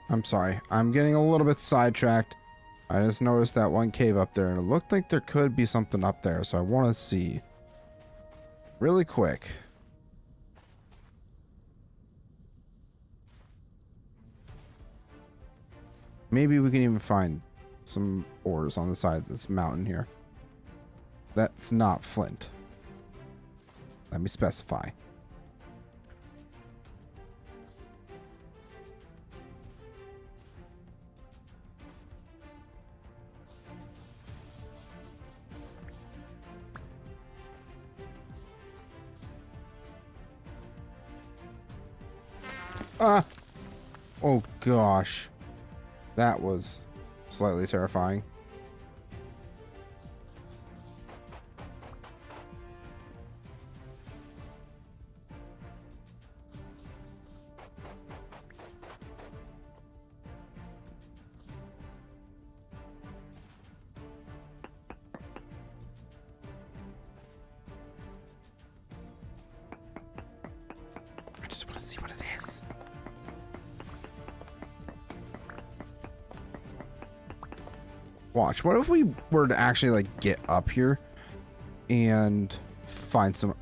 I'm sorry. I'm getting a little bit sidetracked. I just noticed that one cave up there, and it looked like there could be something up there, so I want to see. Really quick. Maybe we can even find some ores on the side of this mountain here. That's not flint. Let me specify. Ah! Oh gosh. That was slightly terrifying. I just want to see what it is. Watch. What if we were to actually like get up here and find some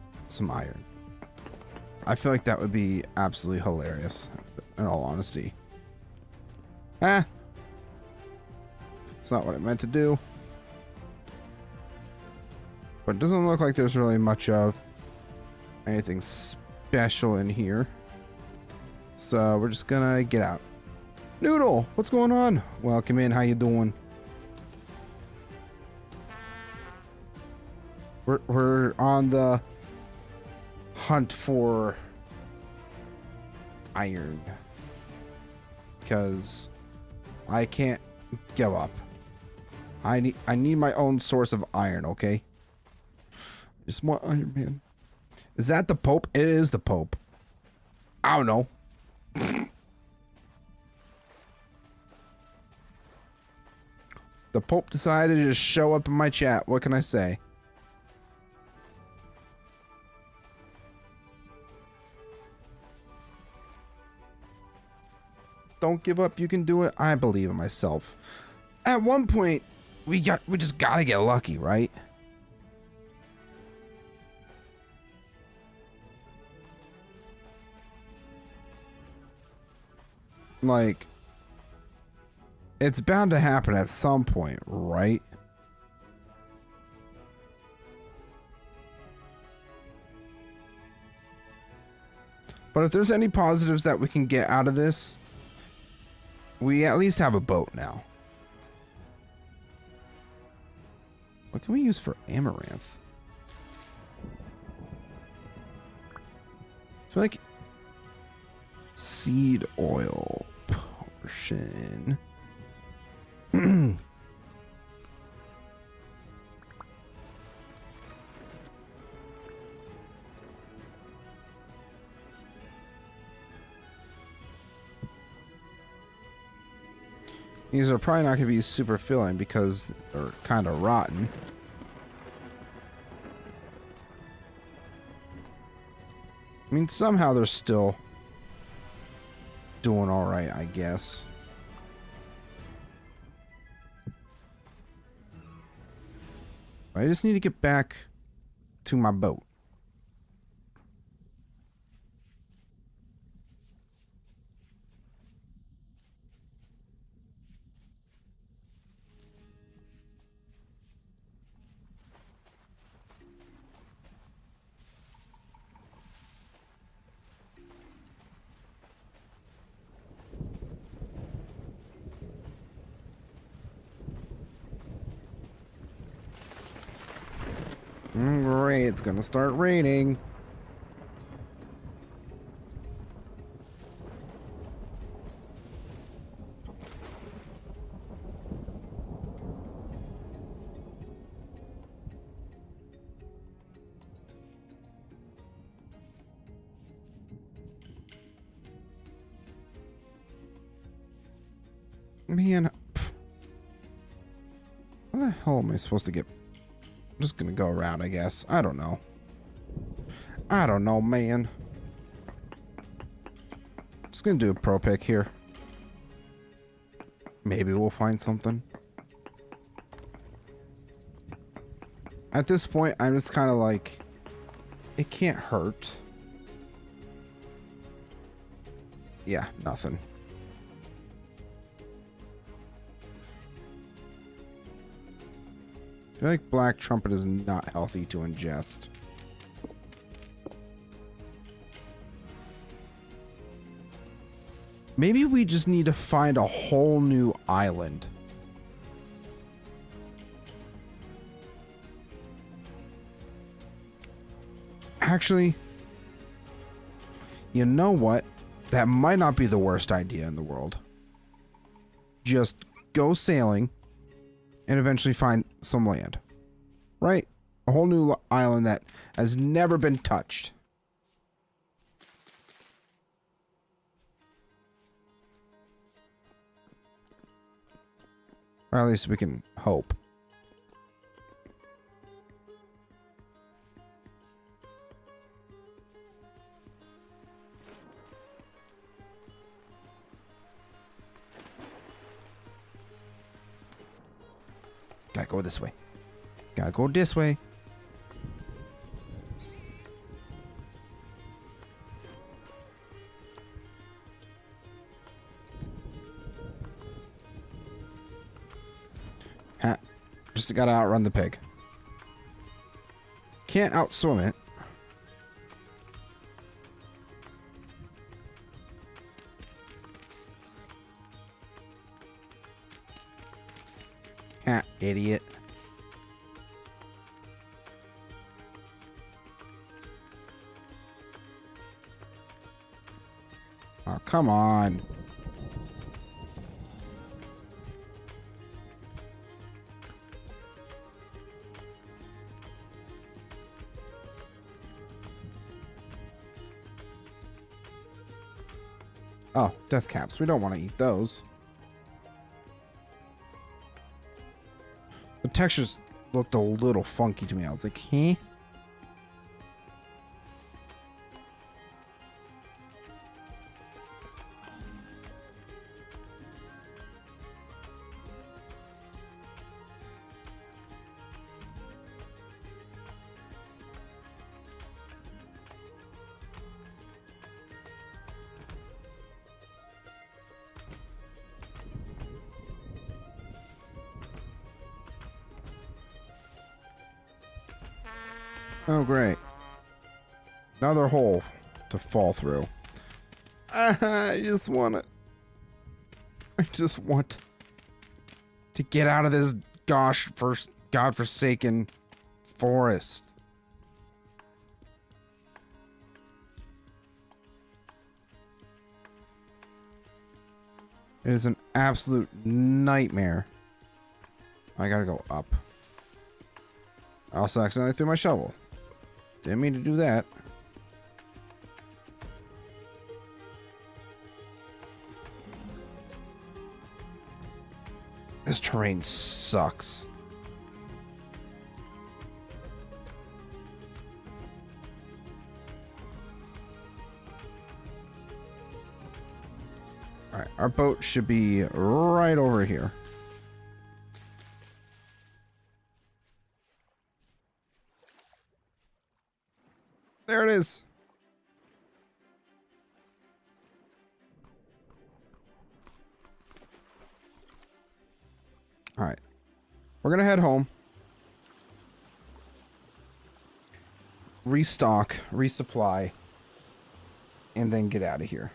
iron? I feel like that would be absolutely hilarious, in all honesty. Ah, it's not what I meant to do. But it doesn't look like there's really much of anything special in here. So we're just gonna get out. Noodle, what's going on? Welcome in. How you doing? We're on the hunt for iron because I can't give up. I need my own source of iron, okay? Just more iron, man. Is that the Pope? It is the Pope. I don't know. The Pope decided to just show up in my chat. What can I say? Don't give up. You can do it. I believe in myself. At one point, we just gotta get lucky, right? Like, it's bound to happen at some point, right? But if there's any positives that we can get out of this, we at least have a boat now. What can we use for amaranth? I feel like seed oil potion. These are probably not going to be super filling because they're kind of rotten. I mean, somehow they're still doing all right, I guess. I just need to get back to my boat. Great, it's gonna start raining. Man, how the hell am I supposed to get... I'm just gonna go around, I guess. I don't know. I don't know, man. Just gonna do a pro pick here. Maybe we'll find something. At this point, I'm just kind of like... It can't hurt. Yeah, nothing. I feel like black trumpet is not healthy to ingest. Maybe we just need to find a whole new island. Actually, you know what? That might not be the worst idea in the world. Just go sailing and eventually find some land. Right? A whole new island that has never been touched. Or at least we can hope. Gotta go this way. Gotta go this way. Ha. Just gotta outrun the pig. Can't outswim it. Ha, idiot. Oh, come on. Oh, death caps. We don't want to eat those. The textures looked a little funky to me. I was like, huh? Oh, great. Another hole to fall through. I just want to get out of this godforsaken forest. It is an absolute nightmare. I gotta go up. I also accidentally threw my shovel. Didn't mean to do that. This terrain sucks. Alright, our boat should be right over here. There it is. All right. We're going to head home. Restock, resupply, and then get out of here.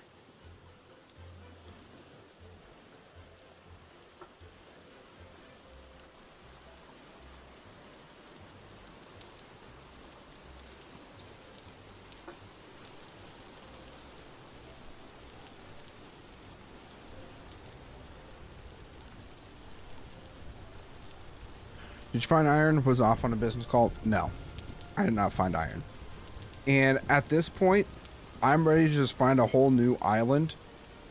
Did you find iron? Was off on a business call? No, I did not find iron. And at this point, I'm ready to just find a whole new island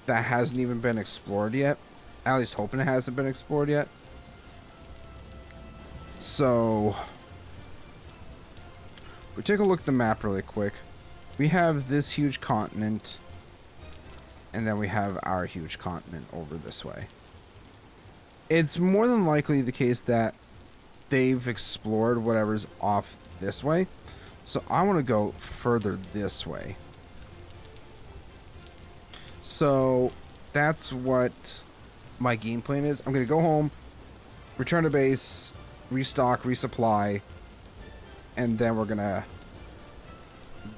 that hasn't even been explored yet. At least hoping it hasn't been explored yet. So, we take a look at the map really quick. We have this huge continent, and then we have our huge continent over this way. It's more than likely the case that they've explored whatever's off this way. So I want to go further this way. So that's what my game plan is. I'm going to go home, return to base, restock, resupply, and then we're going to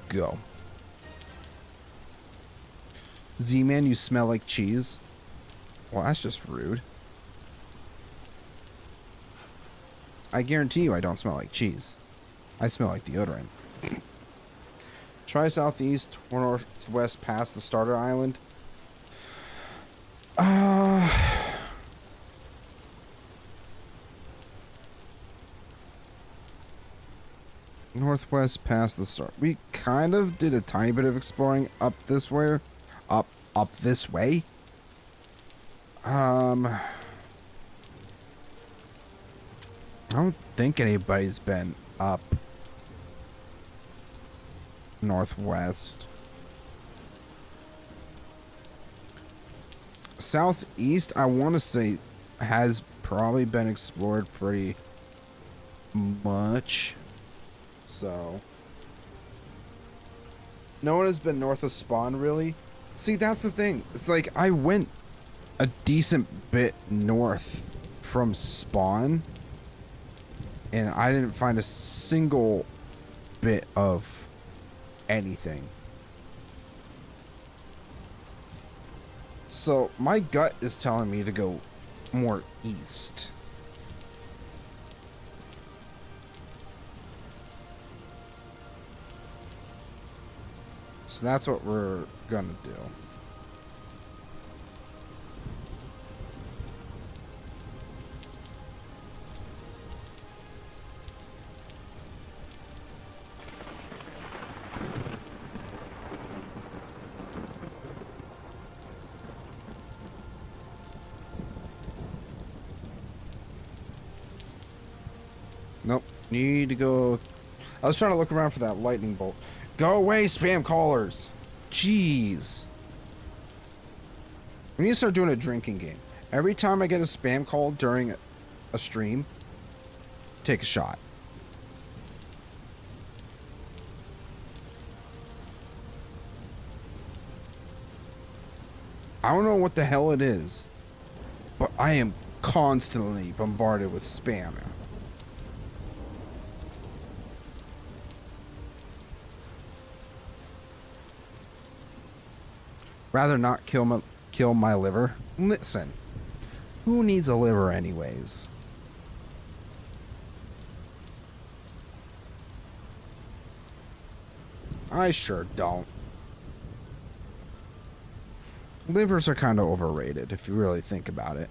go. Z-Man, you smell like cheese. Well, that's just rude. I guarantee you I don't smell like cheese. I smell like deodorant. Try southeast or northwest past the starter island. Northwest past the start. We kind of did a tiny bit of exploring up this way. Up this way. I don't think anybody's been up northwest. Southeast, I want to say, has probably been explored pretty much. So, no one has been north of spawn, really. See, that's the thing. It's like, I went a decent bit north from spawn, and I didn't find a single bit of anything. So my gut is telling me to go more east. So that's what we're gonna do. Nope. Need to go. I was trying to look around for that lightning bolt. Go away, spam callers. Jeez. We need to start doing a drinking game. Every time I get a spam call during a stream, take a shot. I don't know what the hell it is, but I am constantly bombarded with spam. Rather not kill my liver. Listen, who needs a liver anyways? I sure don't. Livers are kind of overrated if you really think about it.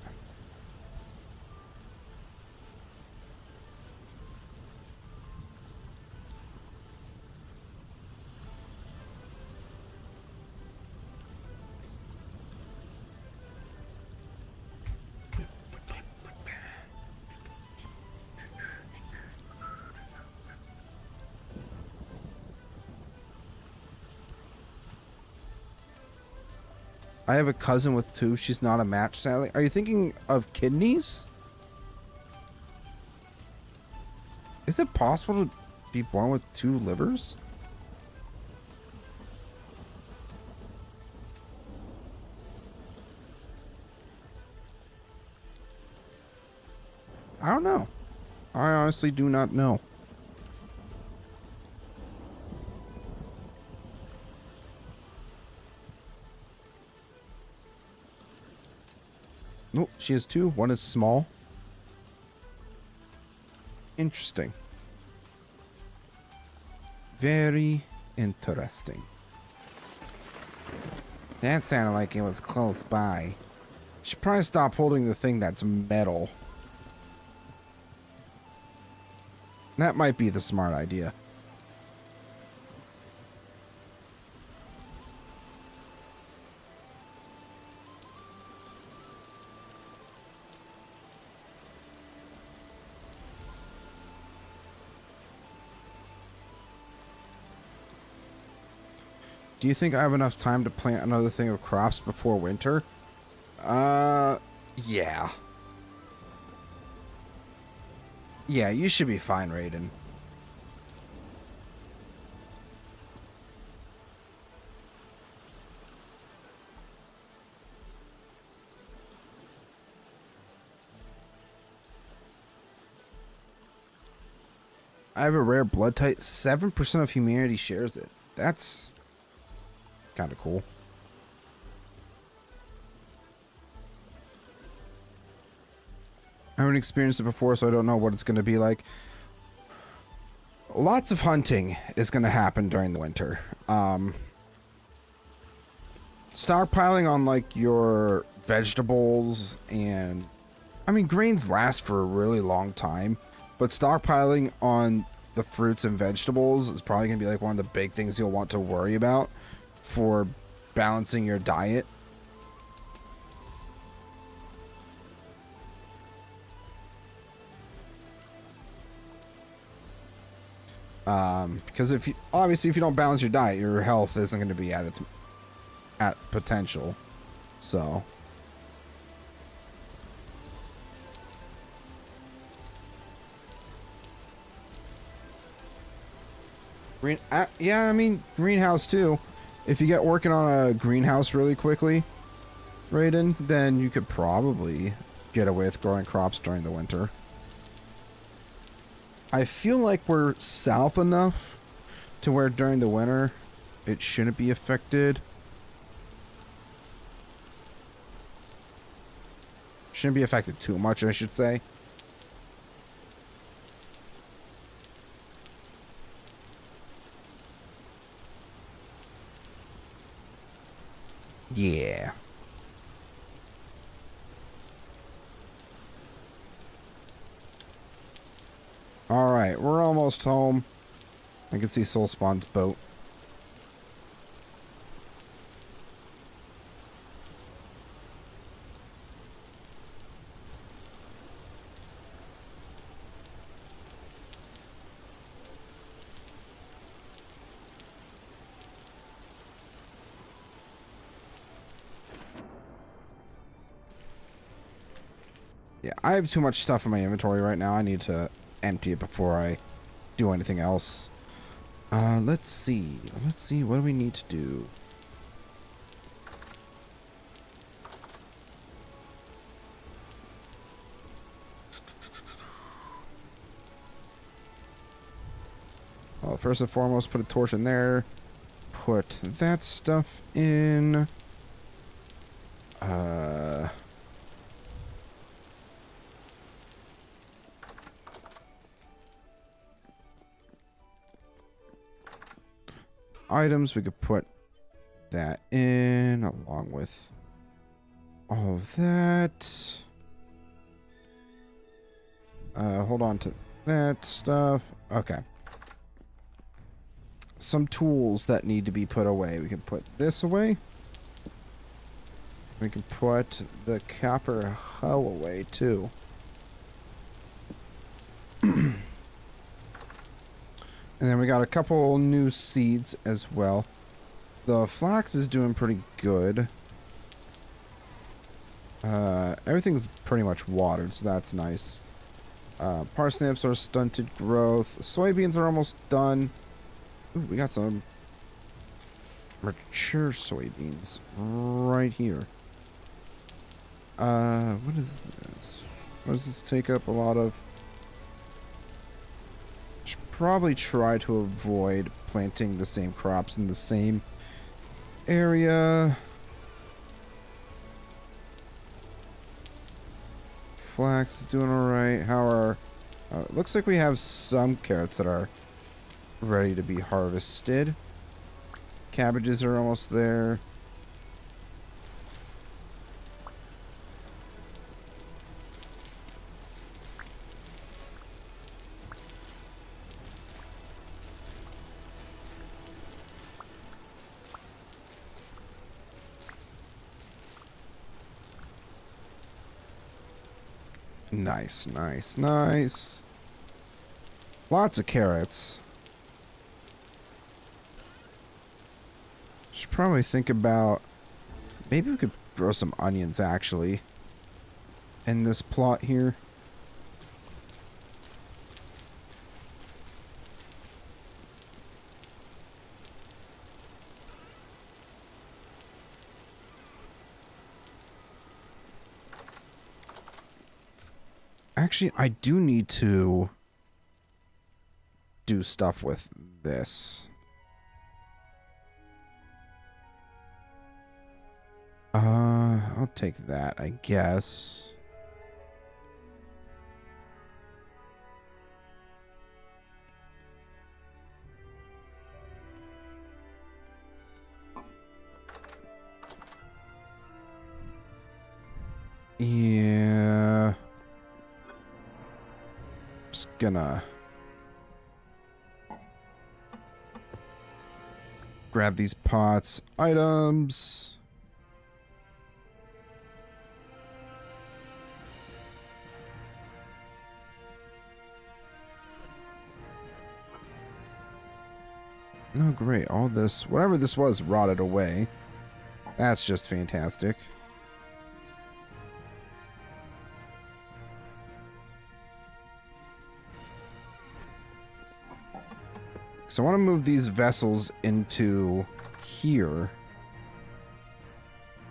I have a cousin with two. She's not a match, sadly. Are you thinking of kidneys? Is it possible to be born with two livers? I don't know. I honestly do not know. Nope, she has two. One is small. Interesting. Very interesting. That sounded like it was close by. Should probably stop holding the thing that's metal. That might be the smart idea. Do you think I have enough time to plant another thing of crops before winter? Yeah. Yeah, you should be fine, Raiden. I have a rare blood type. 7% of humanity shares it. That's kind of cool. I haven't experienced it before, so I don't know what it's going to be like. Lots of hunting is going to happen during the winter. Stockpiling on like your vegetables and I mean grains last for a really long time, but stockpiling on the fruits and vegetables is probably going to be like one of the big things you'll want to worry about for balancing your diet. Because if you don't balance your diet, your health isn't going to be at potential. So yeah, I mean greenhouse too. If you get working on a greenhouse really quickly, Raiden, then you could probably get away with growing crops during the winter. I feel like we're south enough to where during the winter it shouldn't be affected. Shouldn't be affected too much, I should say. Yeah. Alright, we're almost home. I can see Soulspawn's boat. Yeah, I have too much stuff in my inventory right now. I need to empty it before I do anything else. Let's see. Let's see. What do we need to do? Well, first and foremost, put a torch in there. Put that stuff in. Items, we could put that in along with all of that. Hold on to that stuff. Okay. Some tools that need to be put away. We can put this away. We can put the copper hoe away too. And then we got a couple new seeds as well. The flax is doing pretty good. Everything's pretty much watered, so that's nice. Parsnips are stunted growth. Soybeans are almost done. Ooh, we got some mature soybeans right here. What is this? What does this take up a lot of? Should probably try to avoid planting the same crops in the same area. Flax is doing alright. How are... it looks like we have some carrots that are ready to be harvested. Cabbages are almost there. Nice, nice, nice. Lots of carrots. Should probably think about... Maybe we could grow some onions, actually. In this plot here. Actually, I do need to do stuff with this. I'll take that, I guess. Yeah. Just gonna grab these pots. Items. Oh, great. All this, whatever this was, rotted away. That's just fantastic. So I want to move these vessels into here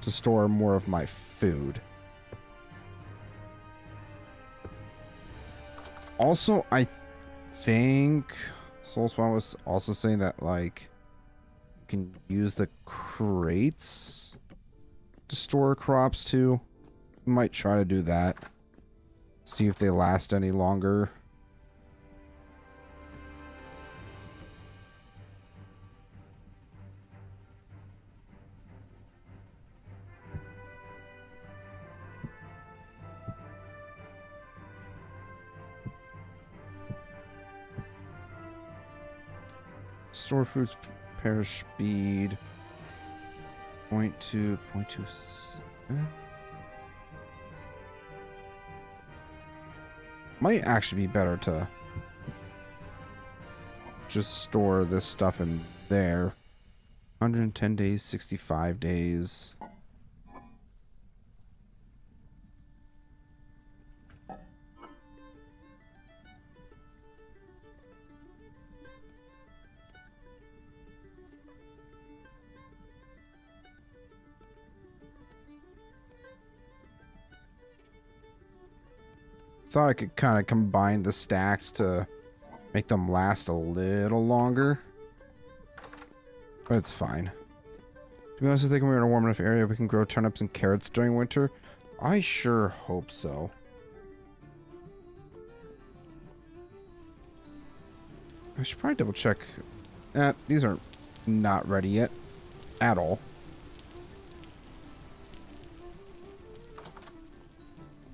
to store more of my food. Also, I think Soulspawn was also saying that, like, you can use the crates to store crops too. Might try to do that. See if they last any longer. Store foods, perish speed. 0.2, 0.2. Might actually be better to just store this stuff in there. 110 days, 65 days. Thought I could kind of combine the stacks to make them last a little longer. But it's fine. To be honest, I think we're in a warm enough area we can grow turnips and carrots during winter. I sure hope so. I should probably double check. These are not ready yet. At all.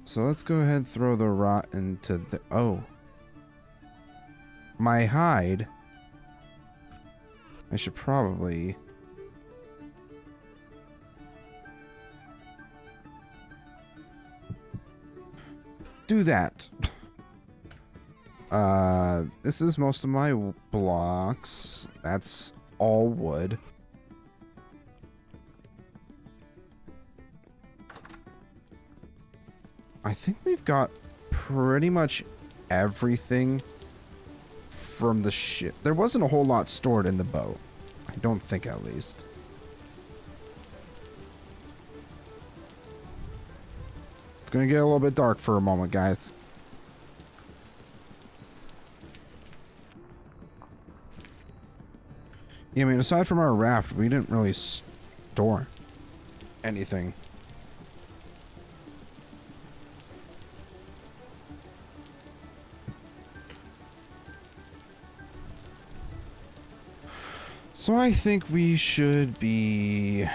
So let's go ahead and throw the rot into the... Oh. My hide. I should probably... do that. This is most of my blocks. That's all wood. I think we've got pretty much everything from the ship. There wasn't a whole lot stored in the boat. I don't think, at least. It's gonna get a little bit dark for a moment, guys. Yeah, I mean, aside from our raft, we didn't really store anything. So I think we should be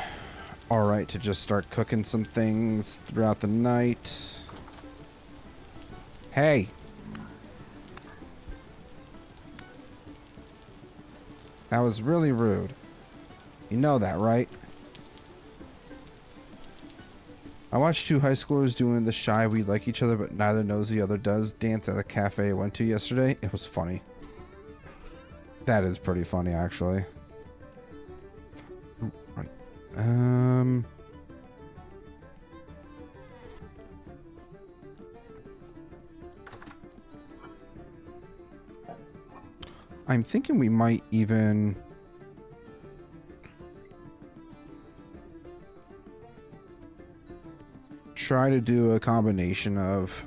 alright to just start cooking some things throughout the night. Hey! That was really rude. You know that, right? I watched two high schoolers doing the shy we like each other but neither knows the other does dance at the cafe I went to yesterday. It was funny. That is pretty funny, actually. Ooh, right. I'm thinking we might even... try to do a combination of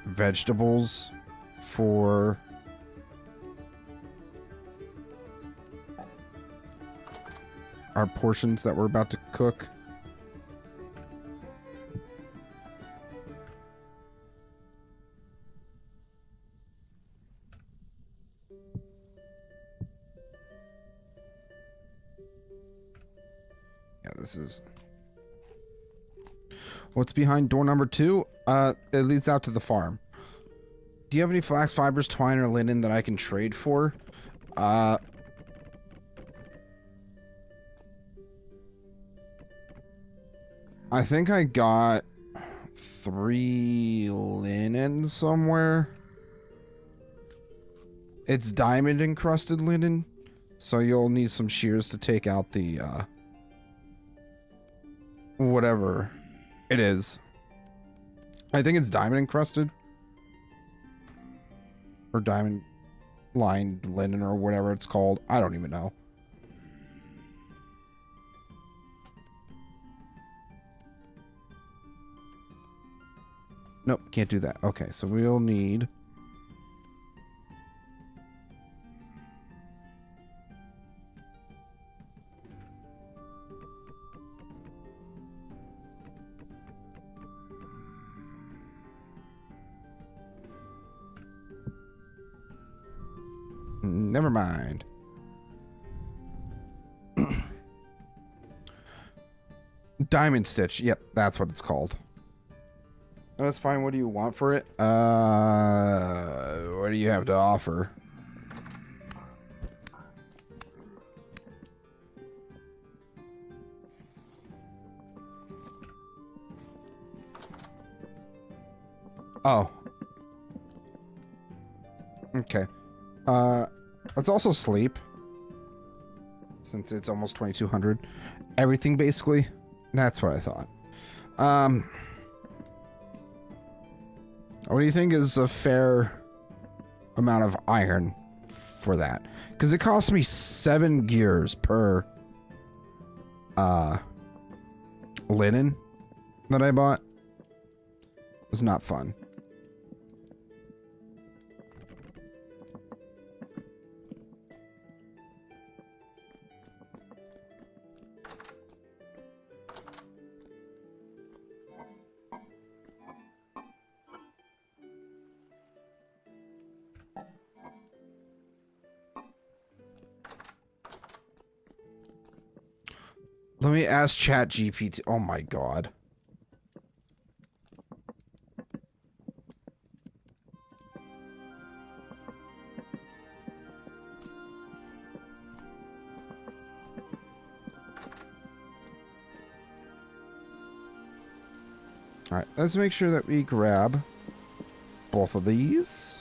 vegetables for our portions that we're about to cook. Yeah, this is... What's behind door number 2? It leads out to the farm. Do you have any flax fibers, twine, or linen that I can trade for? I think I got 3 linen somewhere. It's diamond encrusted linen, so you'll need some shears to take out the whatever it is. I think it's diamond encrusted or diamond lined linen or whatever it's called. I don't even know. Nope, can't do that. Okay, so we'll need... Never mind. Diamond stitch. Yep, that's what it's called. That's fine. What do you want for it? What do you have to offer? Oh. Okay. Let's also sleep. Since it's almost 2200. Everything basically. That's what I thought. What do you think is a fair amount of iron for that? Because it cost me 7 gears per linen that I bought. It was not fun. Let me ask ChatGPT. Oh my god. Alright, let's make sure that we grab both of these.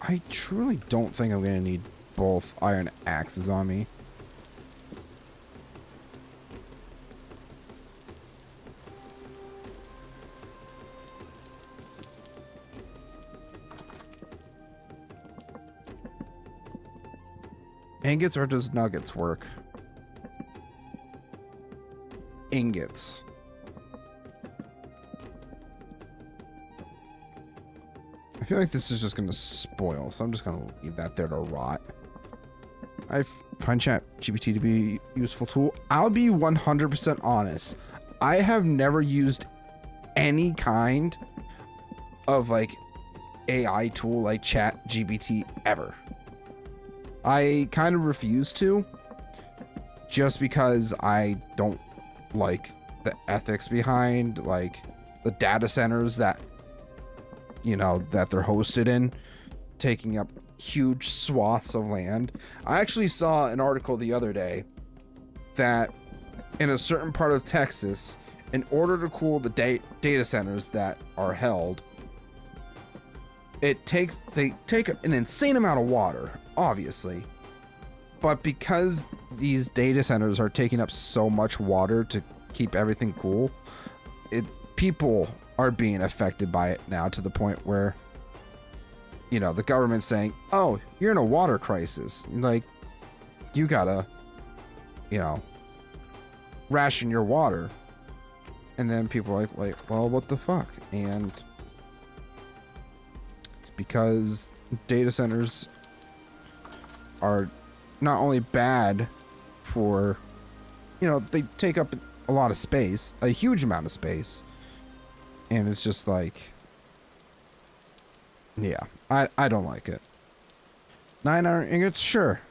I truly don't think I'm gonna need both iron axes on me. Ingots, or does nuggets work? Ingots. I feel like this is just going to spoil, so I'm just going to leave that there to rot. I find ChatGPT to be a useful tool. I'll be 100% honest. I have never used any kind of like AI tool like ChatGPT ever. I kind of refuse to, just because I don't like the ethics behind like the data centers that you know, that they're hosted in, taking up huge swaths of land. I actually saw an article the other day that in a certain part of Texas, in order to cool the data centers that are held, they take an insane amount of water, obviously, but because these data centers are taking up so much water to keep everything cool, people are being affected by it now, to the point where, you know, the government's saying, oh, you're in a water crisis, like, you gotta, you know, ration your water. And then people are like, well, what the fuck? And it's because data centers are not only bad for, you know, they take up a lot of space, a huge amount of space, and it's just like, yeah, I don't like it. 9 iron ingots, sure,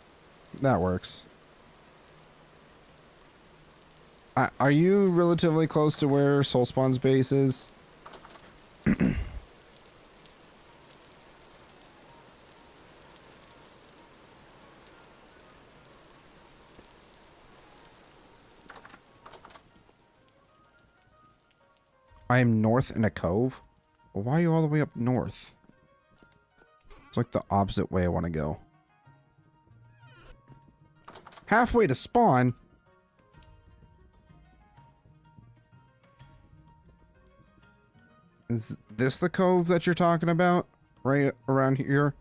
that works. Are you relatively close to where Soulspawn's base is? I am north in a cove? Well, why are you all the way up north? It's like the opposite way I want to go. Halfway to spawn? Is this the cove that you're talking about? Right around here?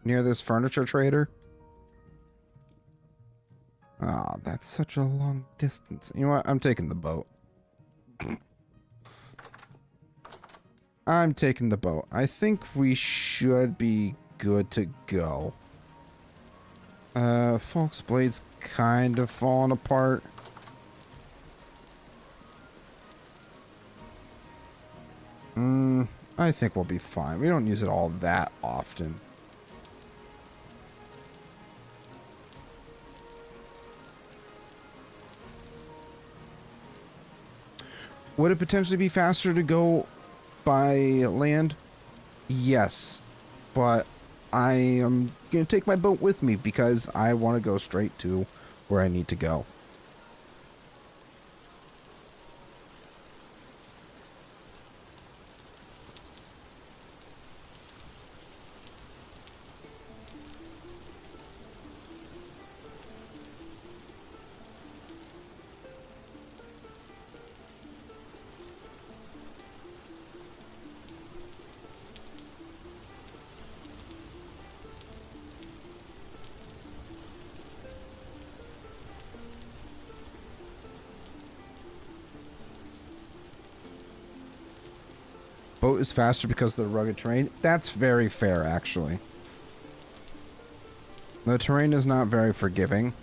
Near this furniture trader? Ah, oh, that's such a long distance. You know what? I'm taking the boat. I'm taking the boat. I think we should be good to go. Folks, blade's kind of falling apart. I think we'll be fine. We don't use it all that often. Would it potentially be faster to go by land? Yes, but I am going to take my boat with me because I want to go straight to where I need to go. Boat is faster because of the rugged terrain. That's very fair, actually. The terrain is not very forgiving.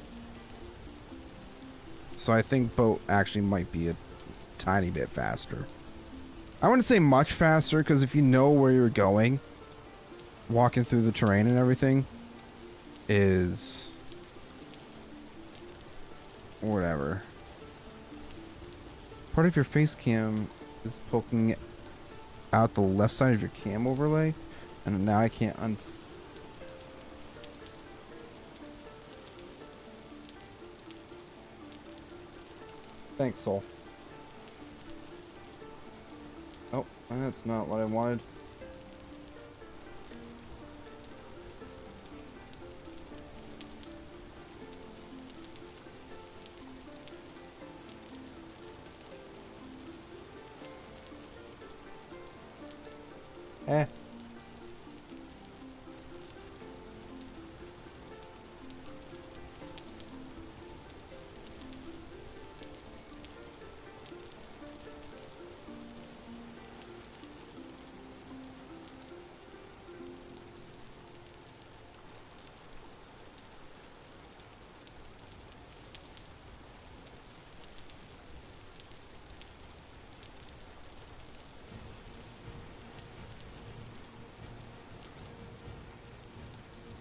So I think boat actually might be a tiny bit faster. I wouldn't say much faster, because if you know where you're going, walking through the terrain and everything is whatever. Part of your face cam is poking out the left side of your cam overlay, and now I can't Thanks, Soul. Oh, that's not what I wanted. Eh.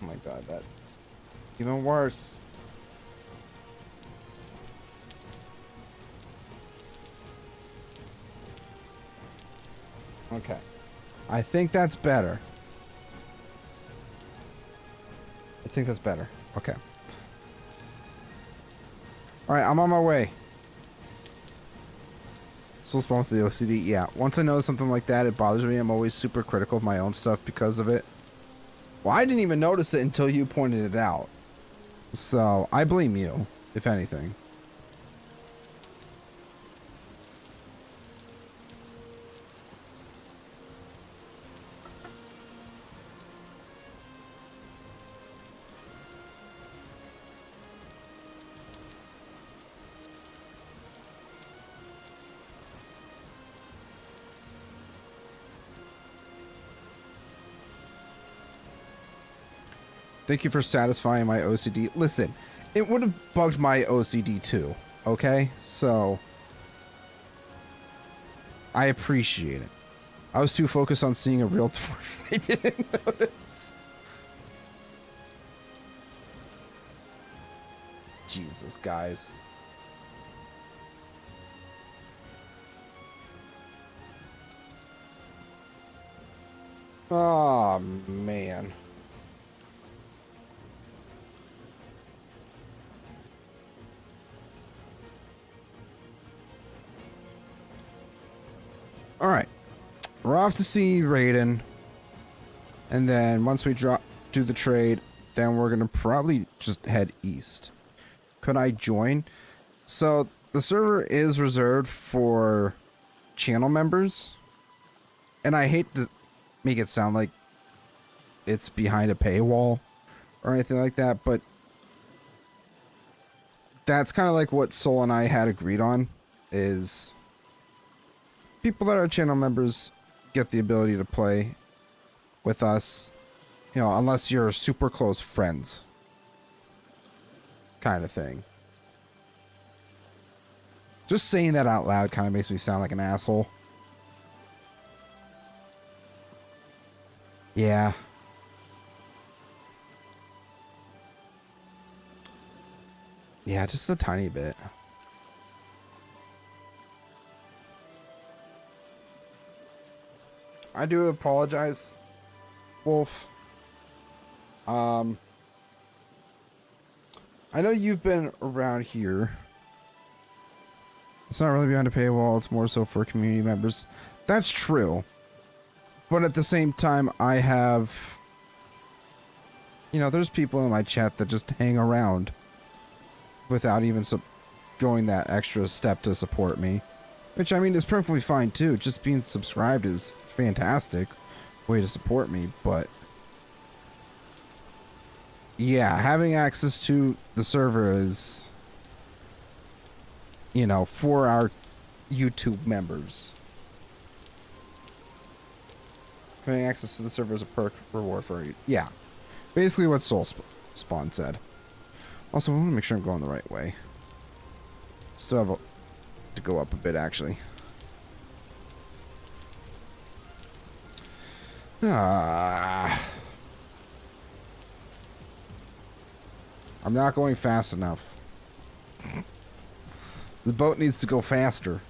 Oh my god, that's even worse. Okay. I think that's better. I think that's better. Okay. Alright, I'm on my way. Still spawn with the OCD. Yeah, once I know something like that, it bothers me. I'm always super critical of my own stuff because of it. Well, I didn't even notice it until you pointed it out. So, I blame you, if anything. Thank you for satisfying my OCD. Listen, it would have bugged my OCD too, okay? So, I appreciate it. I was too focused on seeing a real dwarf. I didn't notice. Jesus, guys. Oh, man. All right, we're off to see Raiden, and then once we do the trade, then we're gonna probably just head east. Could I join? So the server is reserved for channel members, and I hate to make it sound like it's behind a paywall or anything like that, but that's kind of like what Soul and I had agreed on, is people that are channel members get the ability to play with us, you know, unless you're super close friends kind of thing. Just saying that out loud kind of makes me sound like an asshole. Yeah. Yeah, just a tiny bit. I do apologize, Wolf. I know you've been around here. It's not really behind a paywall, it's more so for community members. That's true. But at the same time, I have... You know, there's people in my chat that just hang around without even going that extra step to support me. Which, I mean, is perfectly fine, too. Just being subscribed is fantastic way to support me, but... Yeah, having access to the server is... You know, for our YouTube members. Having access to the server is a perk reward for you. Yeah. Basically what Soul Spawn said. Also, I want to make sure I'm going the right way. Still have to go up a bit, actually. I'm not going fast enough. The boat needs to go faster.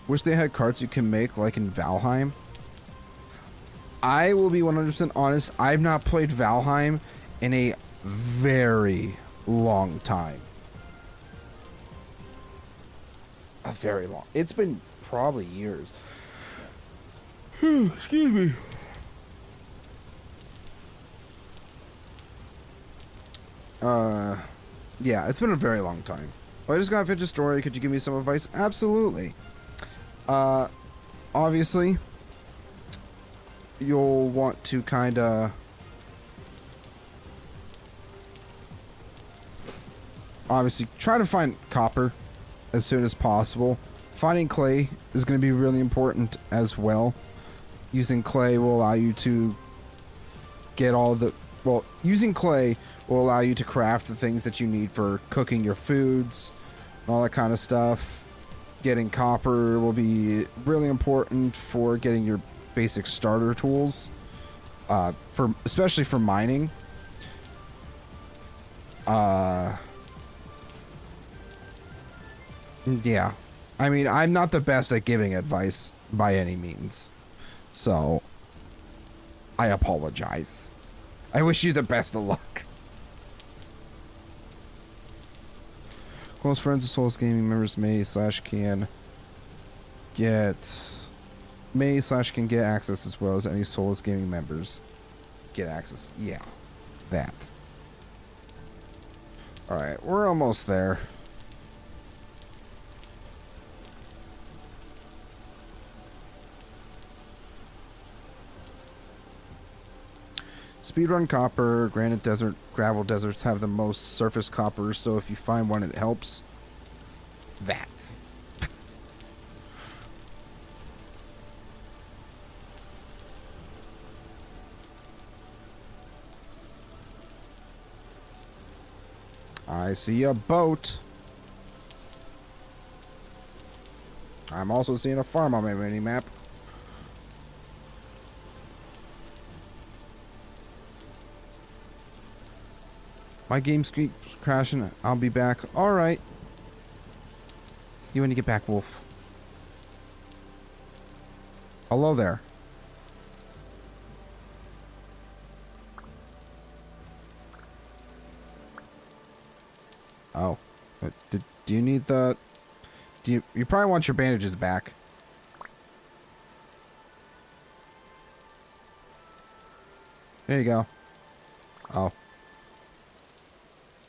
Wish they had carts you can make like in Valheim. I will be 100% honest, I've not played Valheim in a very long time. A very long. It's been probably years. Excuse me. Yeah, it's been a very long time. Oh, I just got a fidget story. Could you give me some advice? Absolutely. Obviously, you'll want to kind of... Obviously, try to find copper as soon as possible. Finding clay is going to be really important as well. Using clay will allow you to get all the... Well, using clay will allow you to craft the things that you need for cooking your foods and all that kind of stuff. Getting copper will be really important for getting your basic starter tools, especially for mining. Yeah. I mean, I'm not the best at giving advice by any means. So, I apologize. I wish you the best of luck. Close friends of Souls Gaming members may/can get access as well as any Souls Gaming members get access. Yeah, that. Alright, we're almost there. Speedrun copper. Granite desert, gravel deserts have the most surface copper, so if you find one, it helps. That. I see a boat. I'm also seeing a farm on my mini map. My game keeps crashing. I'll be back. Alright. See you when you get back, Wolf. Hello there. Oh. Do you need the... You probably want your bandages back. There you go. Oh.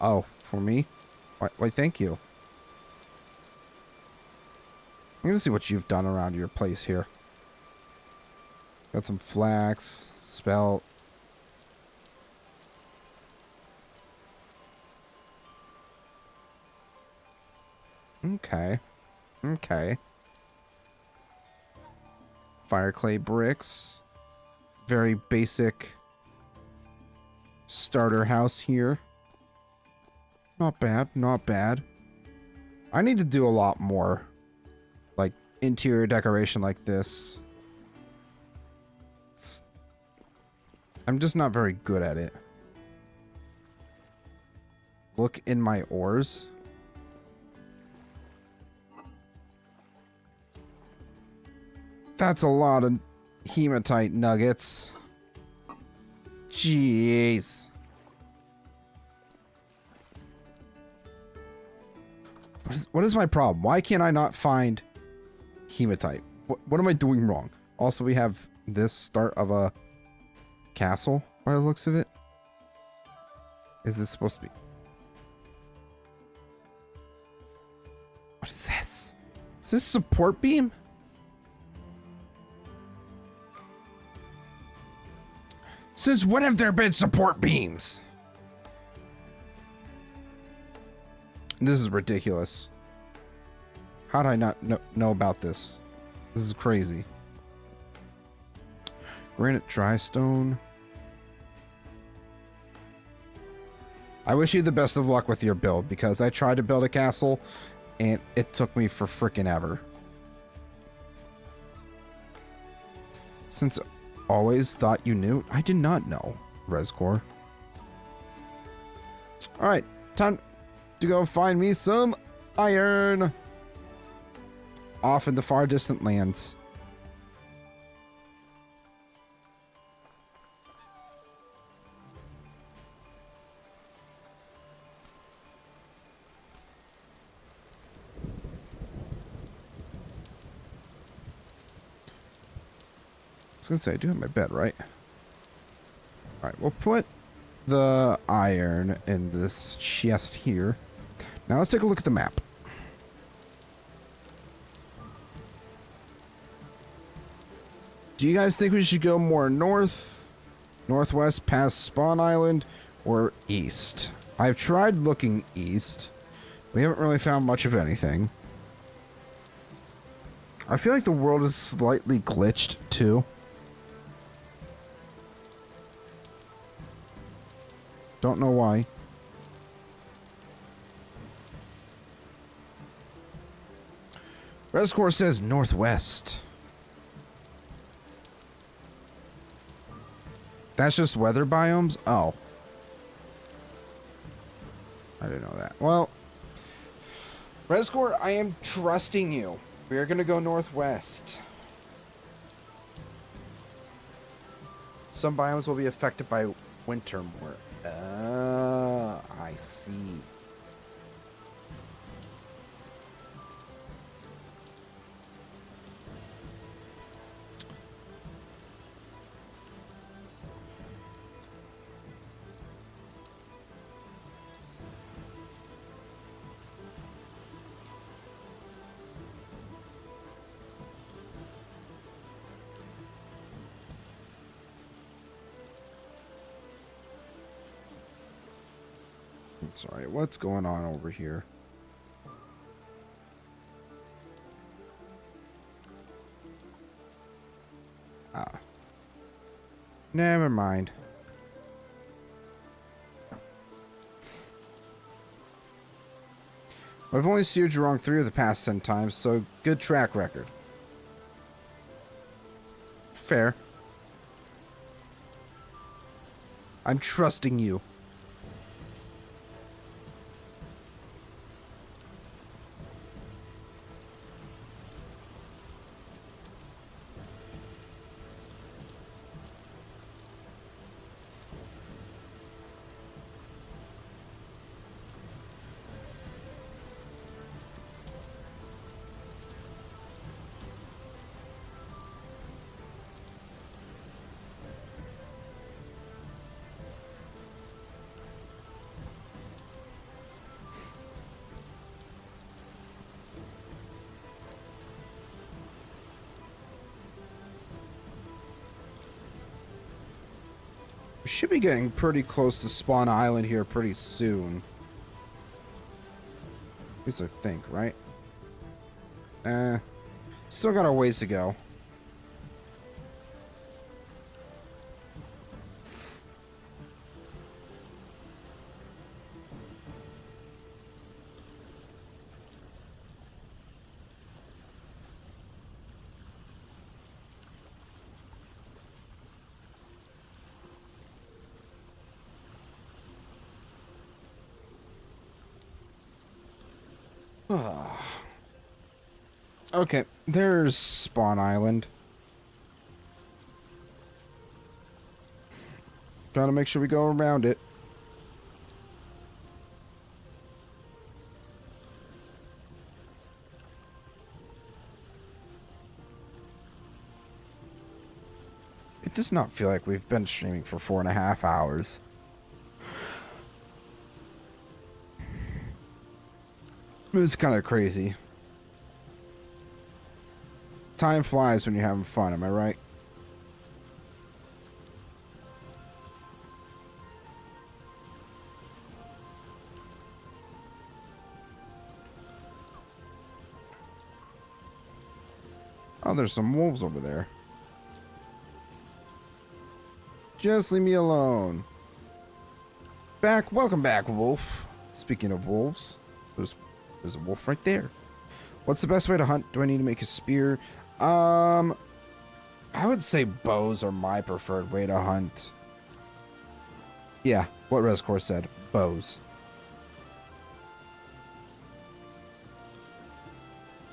Oh, for me? Why, thank you. I'm gonna see what you've done around your place here. Got some flax, spelt. Okay. Okay. Fire clay bricks. Very basic starter house here. Not bad, not bad. I need to do a lot more, like, interior decoration like this. I'm just not very good at it. Look in my ores. That's a lot of hematite nuggets. Jeez. What is my problem? Why can't I not find hematite? What am I doing wrong? Also, we have this start of a castle by the looks of it. Is this supposed to be? What is this? Is this a support beam? Since when have there been support beams? This is ridiculous. How did I not know about this? This is crazy. Granite dry stone. I wish you the best of luck with your build, because I tried to build a castle and it took me for frickin' ever. Since always thought you knew, I did not know, Rescore. Alright, time to go find me some iron off in the far distant lands. I was gonna say, I do have my bed, right? Alright, we'll put the iron in this chest here. Now let's take a look at the map. Do you guys think we should go more north, northwest past Spawn Island, or east? I've tried looking east. We haven't really found much of anything. I feel like the world is slightly glitched too. Don't know why. Rescore says northwest. That's just weather biomes? Oh. I didn't know that. Well, Rescore, I am trusting you. We are going to go northwest. Some biomes will be affected by winter more. I see. Sorry, what's going on over here? Ah. Never mind. I've only steered you wrong 3 of the past 10 times, so good track record. Fair. I'm trusting you. We should be getting pretty close to Spawn Island here pretty soon. At least I think, right? Still got a ways to go. Okay, there's Spawn Island. Gotta make sure we go around it. It does not feel like we've been streaming for 4.5 hours. It's kind of crazy. Time flies when you're having fun, am I right? Oh, there's some wolves over there. Just leave me alone. Welcome back, wolf. Speaking of wolves, there's a wolf right there. What's the best way to hunt? Do I need to make a spear? I would say bows are my preferred way to hunt. Yeah, what Rescore said. Bows.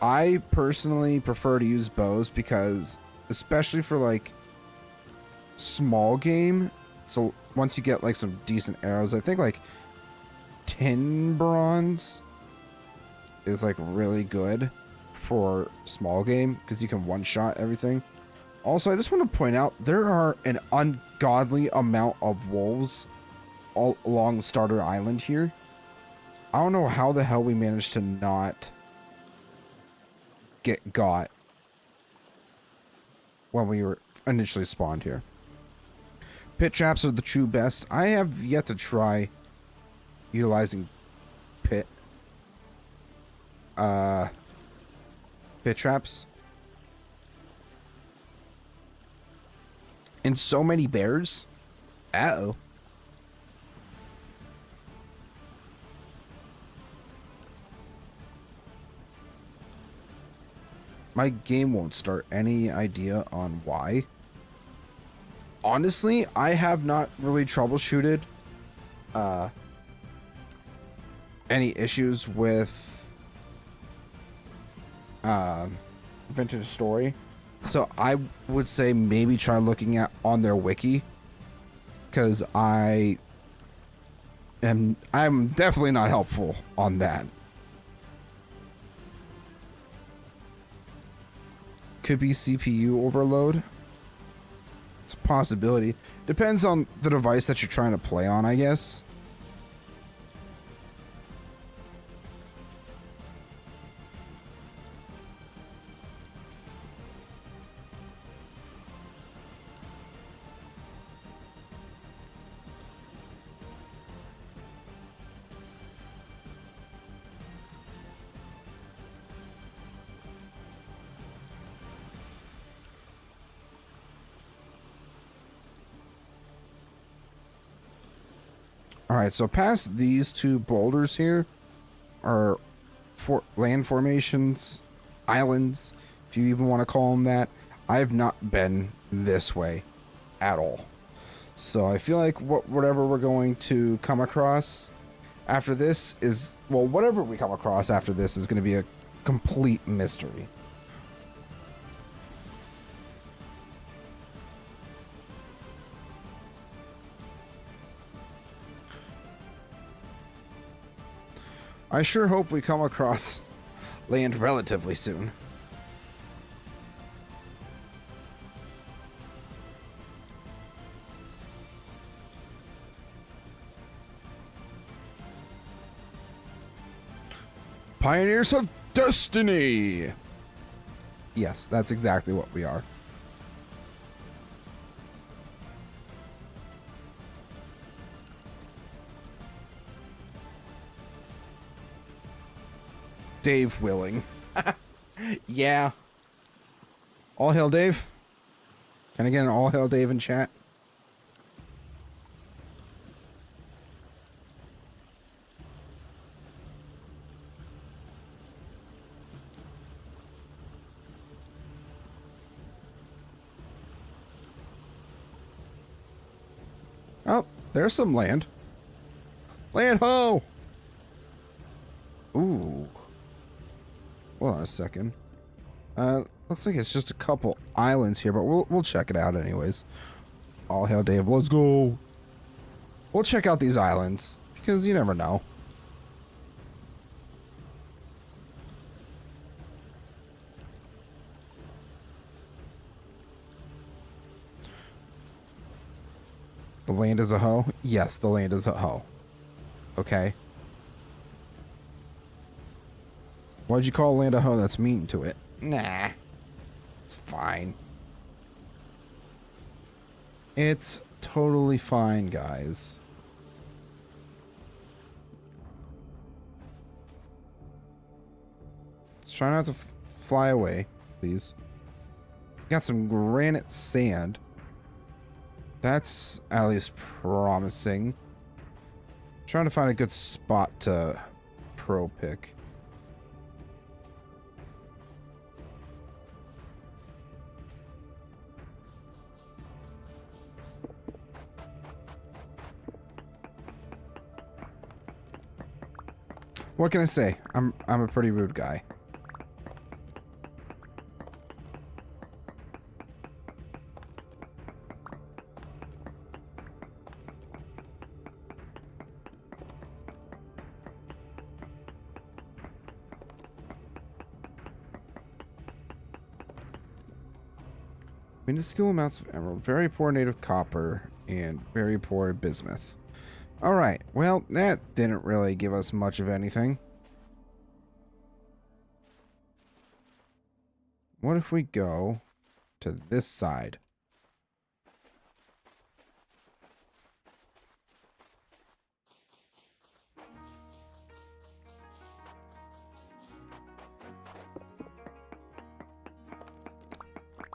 I personally prefer to use bows because, especially for like small game, so once you get like some decent arrows, I think like tin bronze is like really good for small game because you can one-shot everything. Also, I just want to point out there are an ungodly amount of wolves all along Starter Island here. I don't know how the hell we managed to not get got when we were initially spawned here. Pit traps are the true best. I have yet to try utilizing pit traps. And so many bears. Uh-oh. My game won't start. Any idea on why? honestly, I have not really troubleshooted any issues with Vintage Story. So I would say maybe try looking at on their wiki, because I'm definitely not helpful on that. Could be CPU overload. It's a possibility. Depends on the device that you're trying to play on, I guess. All right, so past these two boulders here are land formations, islands, if you even want to call them that. I have not been this way at all. So I feel like whatever we're going to come across after this is, well, whatever we come across after this is going to be a complete mystery. I sure hope we come across land relatively soon. Pioneers of Destiny! Yes, that's exactly what we are. Dave willing. Yeah. All hail Dave. Can I get an all hail Dave in chat? Oh, there's some land. Land ho! Ooh. Hold on a second. Looks like it's just a couple islands here, but we'll check it out anyways. All hail Dave, let's go. We'll check out these islands, because you never know. The land is a hoe? Yes, the land is a hoe. Okay. Why'd you call land a hoe? That's mean to it. Nah. It's fine. It's totally fine, guys. Let's try not to fly away, please. Got some granite sand. That's at least promising. Trying to find a good spot to pro pick. What can I say? I'm a pretty rude guy. Minuscule amounts of emerald, very poor native copper, and very poor bismuth. Alright, well, that didn't really give us much of anything. What if we go to this side?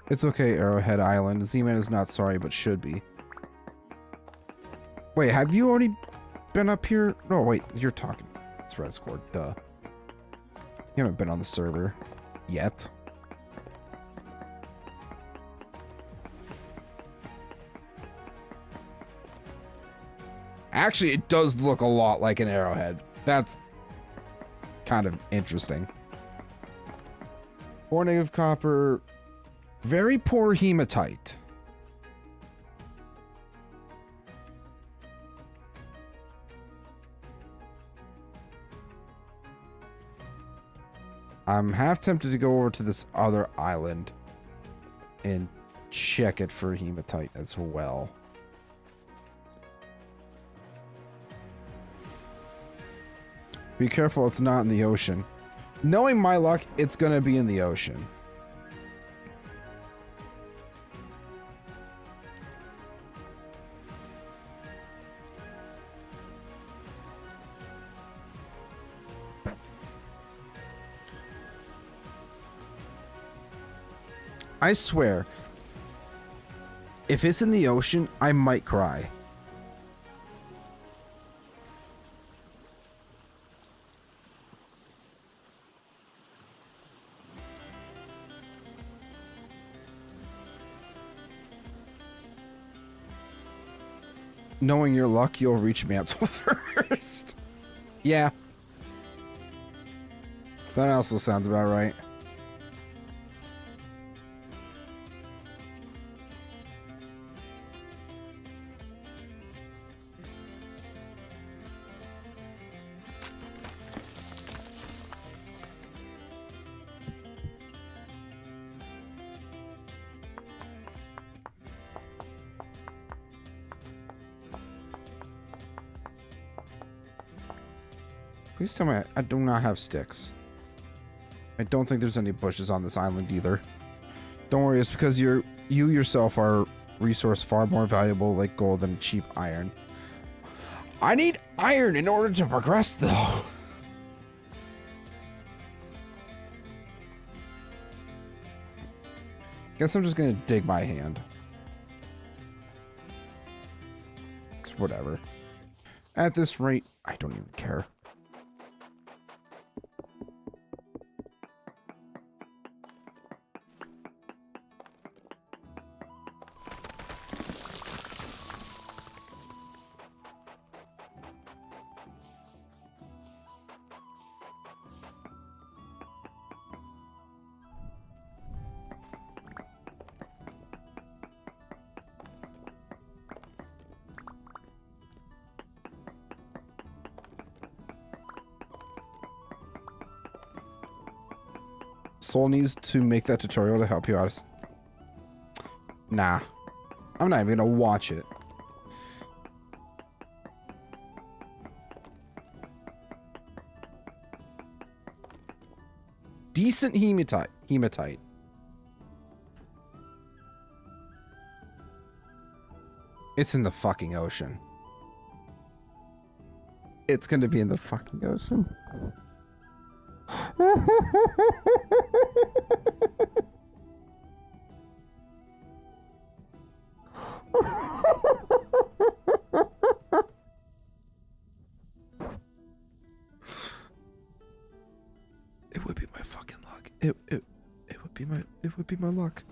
It's okay, Arrowhead Island. Z-Man is not sorry, but should be. Wait, have you already been up here? No, wait, you're talking. It's Red Score, duh. You haven't been on the server yet. Actually, it does look a lot like an arrowhead. That's kind of interesting. 4 negative copper. Very poor hematite. I'm half tempted to go over to this other island and check it for hematite as well. Be careful, it's not in the ocean. Knowing my luck, it's gonna be in the ocean. I swear, if it's in the ocean, I might cry. Knowing your luck, you'll reach mantle first. Yeah. That also sounds about right. Please tell me I do not have sticks. I don't think there's any bushes on this island either. Don't worry, it's because you yourself are a resource far more valuable like gold than cheap iron. I need iron in order to progress, though. Guess I'm just gonna dig my hand. It's whatever. At this rate, I don't even care. Soul needs to make that tutorial to help you out. Nah. I'm not even gonna watch it. Decent hematite. It's in the fucking ocean. It's gonna be in the fucking ocean. It would be my fucking luck. It would be my luck.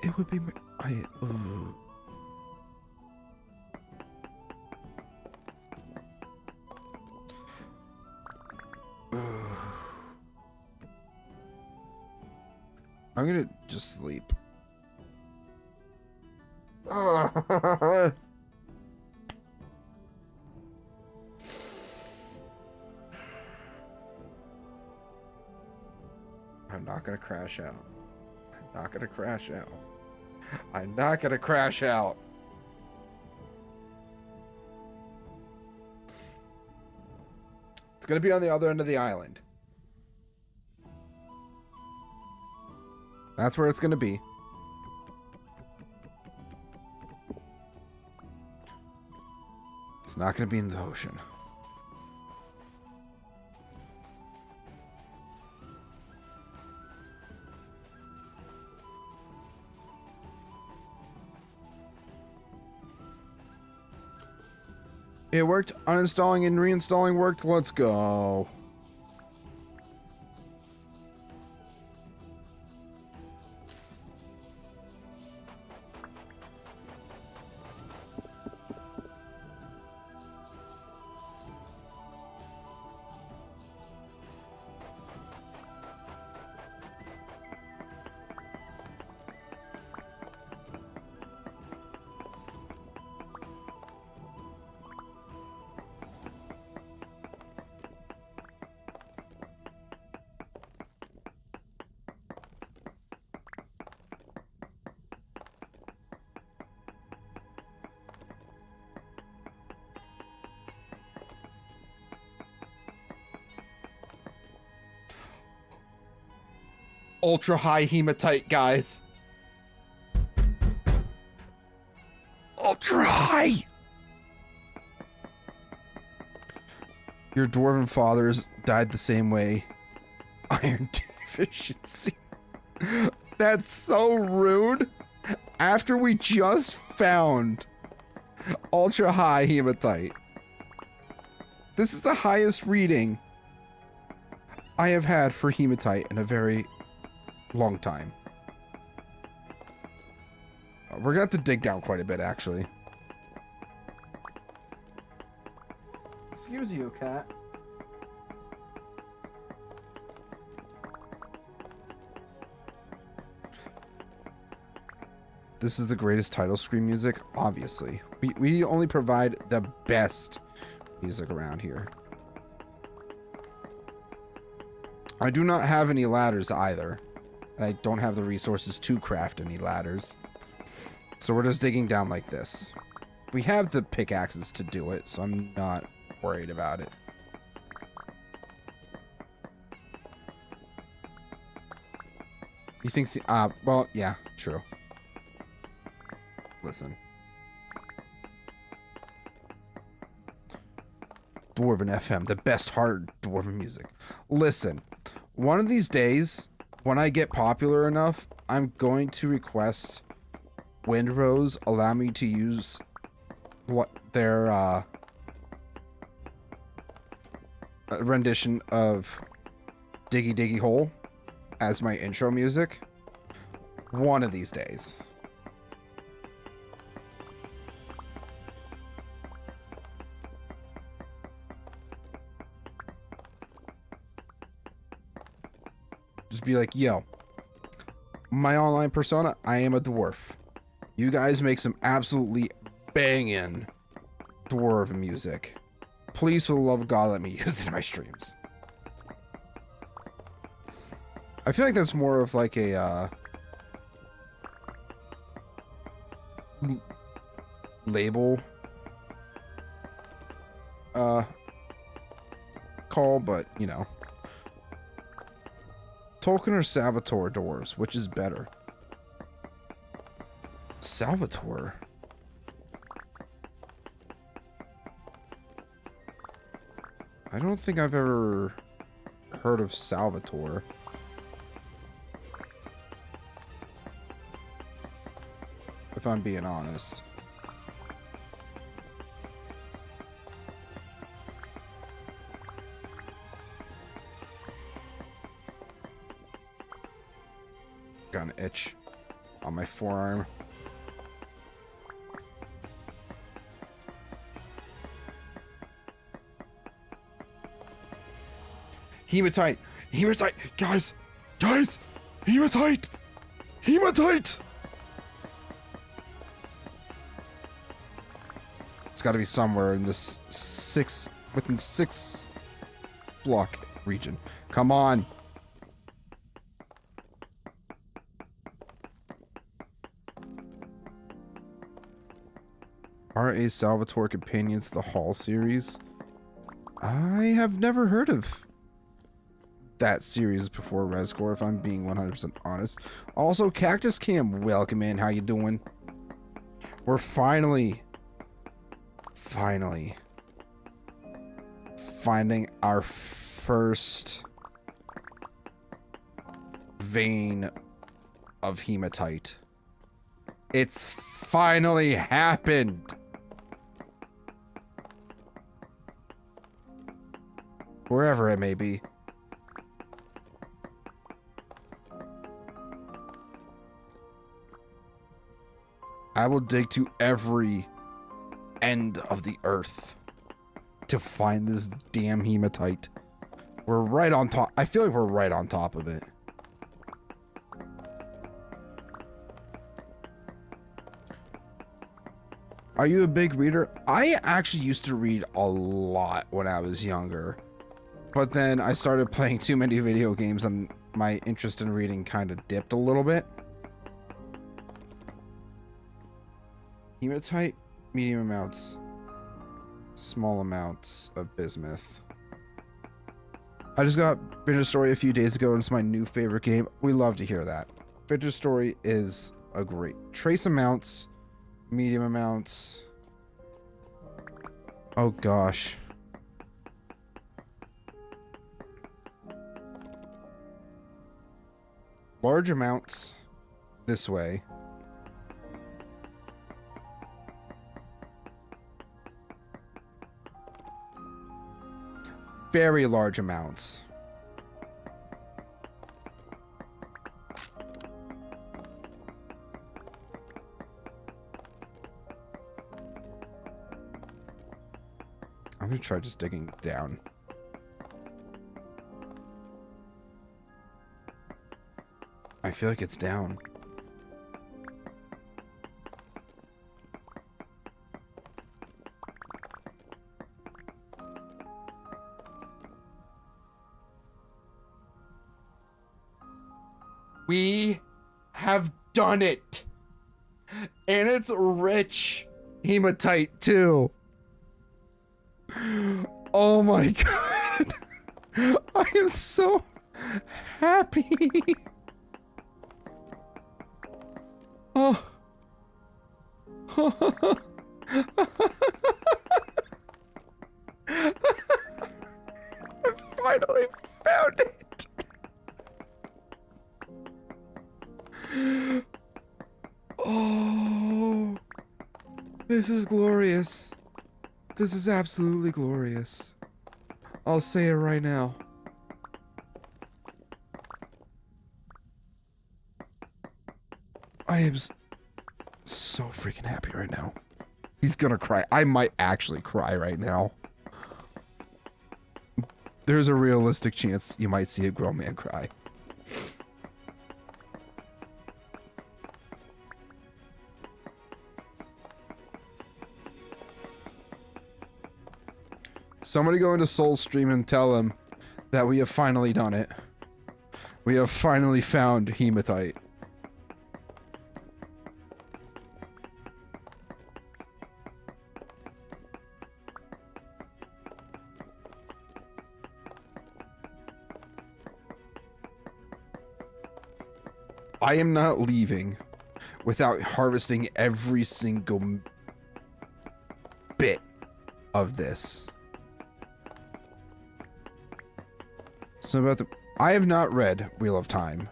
It would be my I'm gonna just sleep. I'm not gonna crash out. I'm not gonna crash out. I'm not gonna crash out. It's gonna be on the other end of the island. That's where it's gonna be. It's not gonna be in the ocean. It worked. Uninstalling and reinstalling worked. Let's go. ultra high hematite, guys. Ultra high. Your dwarven fathers died the same way. Iron deficiency. That's so rude. After we just found ultra high hematite. This is the highest reading I have had for hematite in a very long time. We're gonna have to dig down quite a bit, actually. Excuse you, cat. This is the greatest title screen music, obviously. We only provide the best music around here. I do not have any ladders either. And I don't have the resources to craft any ladders. So we're just digging down like this. We have the pickaxes to do it, so I'm not worried about it. You think... well, yeah, true. Listen. Dwarven FM, the best hard dwarven music. Listen, one of these days, when I get popular enough, I'm going to request Windrose allow me to use what their rendition of Diggy Diggy Hole as my intro music. One of these days. Just be like, yo, my online persona, I am a dwarf. You guys make some absolutely banging dwarf music. Please, for the love of God, let me use it in my streams. I feel like that's more of like a label call, but you know. Tolkien or Salvatore dwarves, which is better? Salvatore. I don't think I've ever heard of Salvatore. If I'm being honest. Got an itch on my forearm. Hematite! Hematite! Guys! Guys! Hematite! Hematite! It's got to be somewhere in this within 6 block region. Come on! R.A. Salvatore Companions, the Hall series. I have never heard of that series before, Rescore, if I'm being 100% honest. Also, Cactus Cam, welcome in. How you doing? We're finally finding our first vein of hematite. It's finally happened. Wherever it may be. I will dig to every end of the earth to find this damn hematite. We're right on top. I feel like we're right on top of it. Are you a big reader? I actually used to read a lot when I was younger. But then I started playing too many video games and my interest in reading kind of dipped a little bit. Hematite, medium amounts, small amounts of bismuth. I just got Vintage Story a few days ago, and it's my new favorite game. We love to hear that. Vintage Story is a great. Trace amounts, medium amounts. Oh gosh. Large amounts this way. Very large amounts. I'm gonna try just digging down. I feel like it's down. We have done it. And it's rich hematite too. Oh my god. I am so happy. Oh. I finally found it. Oh, this is glorious. This is absolutely glorious. I'll say it right now. I am so freaking happy right now. He's gonna cry. I might actually cry right now. There's a realistic chance you might see a grown man cry. Somebody go into Soulstream and tell him that we have finally done it. We have finally found hematite. I am not leaving without harvesting every single bit of this. So about I have not read Wheel of Time.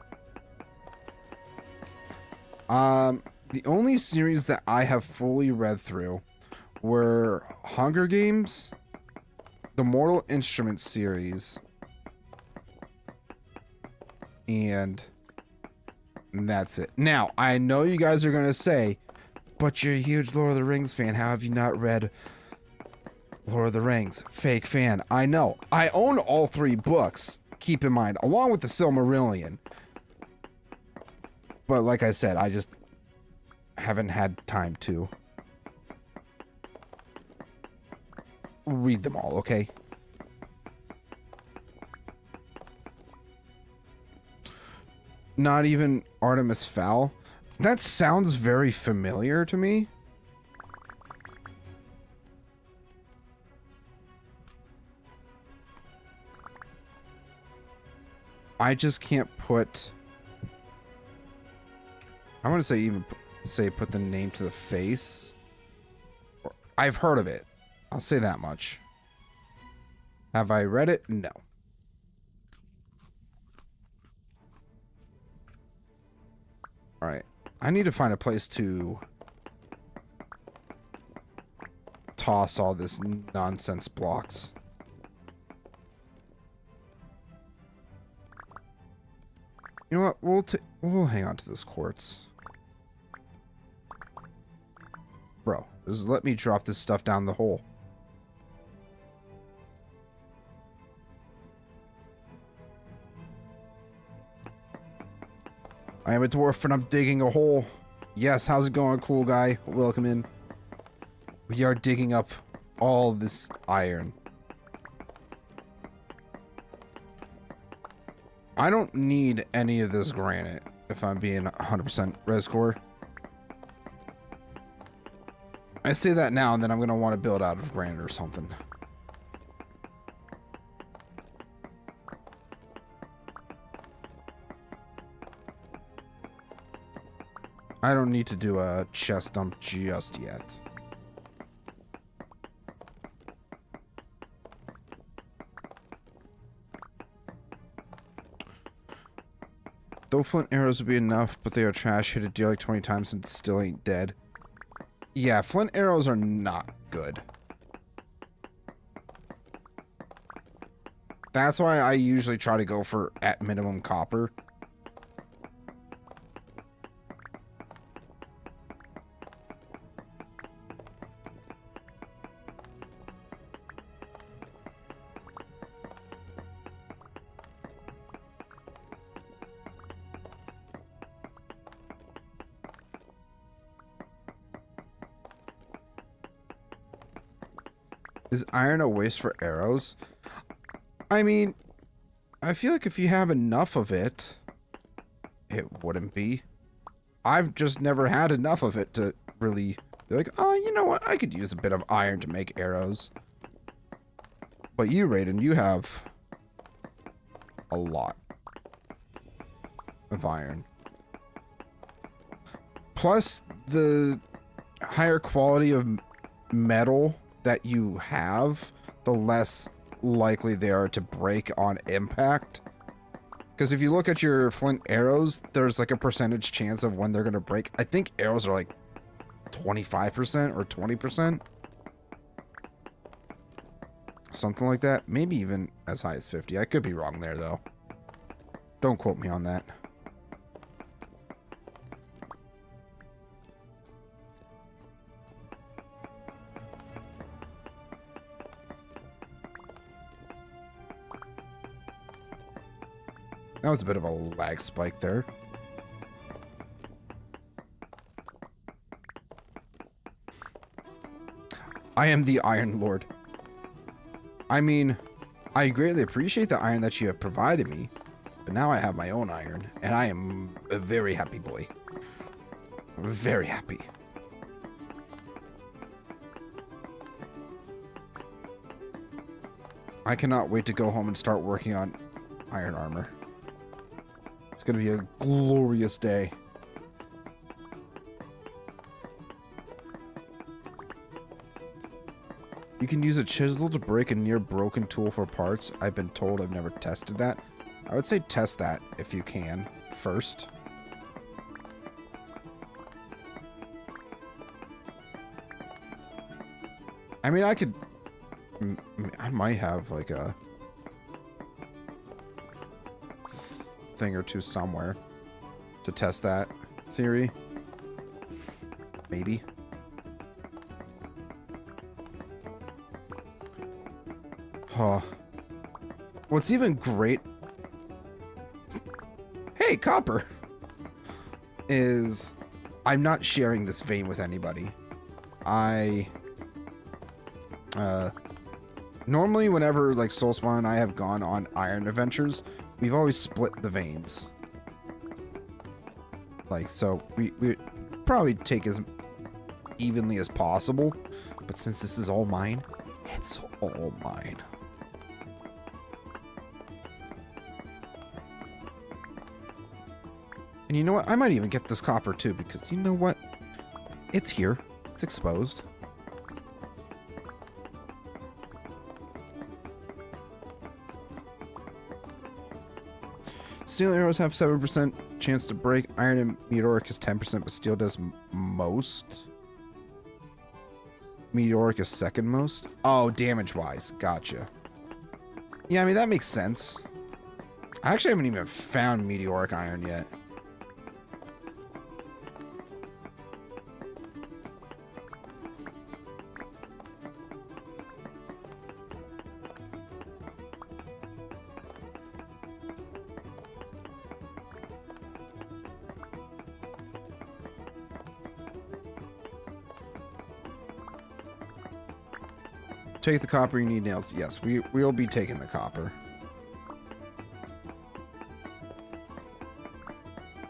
The only series that I have fully read through were Hunger Games, the Mortal Instruments series, and that's it. Now, I know you guys are gonna say, but you're a huge Lord of the Rings fan. How have you not read Lord of the Rings? Fake fan. I know. I own all 3 books, keep in mind, along with the Silmarillion. But like I said, I just haven't had time to read them all, okay? Not even Artemis Fowl? That sounds very familiar to me. I just can't put... I want to say even say put the name to the face. I've heard of it. I'll say that much. Have I read it? No. Alright. I need to find a place to toss all this nonsense blocks. You know what? We'll hang on to this quartz. Bro, just let me drop this stuff down the hole. I am a dwarf and I'm digging a hole. Yes, how's it going, cool guy? Welcome in. We are digging up all this iron. I don't need any of this granite, if I'm being 100% rescore. I say that now, and then I'm going to want to build out of granite or something. I don't need to do a chest dump just yet. Though flint arrows would be enough, but they are trash. Hit a deer like 20 times and still ain't dead. Yeah, flint arrows are not good. That's why I usually try to go for at minimum copper. Is iron a waste for arrows? I mean, I feel like if you have enough of it, it wouldn't be. I've just never had enough of it to really be like, oh, you know what? I could use a bit of iron to make arrows. But you, Raiden, you have a lot of iron. Plus, the higher quality of metal that you have, the less likely they are to break on impact. Because if you look at your flint arrows, there's like a percentage chance of when they're going to break. I think arrows are like 25% or 20%. Something like that. Maybe even as high as 50. I could be wrong there, though. Don't quote me on that. That was a bit of a lag spike there. I am the Iron Lord. I mean, I greatly appreciate the iron that you have provided me, but now I have my own iron, and I am a very happy boy. Very happy. I cannot wait to go home and start working on iron armor. It's going to be a glorious day. You can use a chisel to break a near broken tool for parts. I've been told. I've never tested that. I would say test that if you can first. I mean, I might have like a thing or two somewhere to test that theory. Maybe. Huh. What's even great... Hey, copper! Is I'm not sharing this vein with anybody. Normally whenever like Soulspawn and I have gone on iron adventures, we've always split the veins. Like, so we probably take as evenly as possible, but since this is all mine, it's all mine. And you know what? I might even get this copper too, because you know what? It's here. It's exposed. Steel arrows have 7% chance to break. Iron and meteoric is 10%, but steel does most. Meteoric is second most. Oh, damage-wise. Gotcha. Yeah, I mean, that makes sense. I actually haven't even found meteoric iron yet. Take the copper, you need nails. Yes, we'll be taking the copper.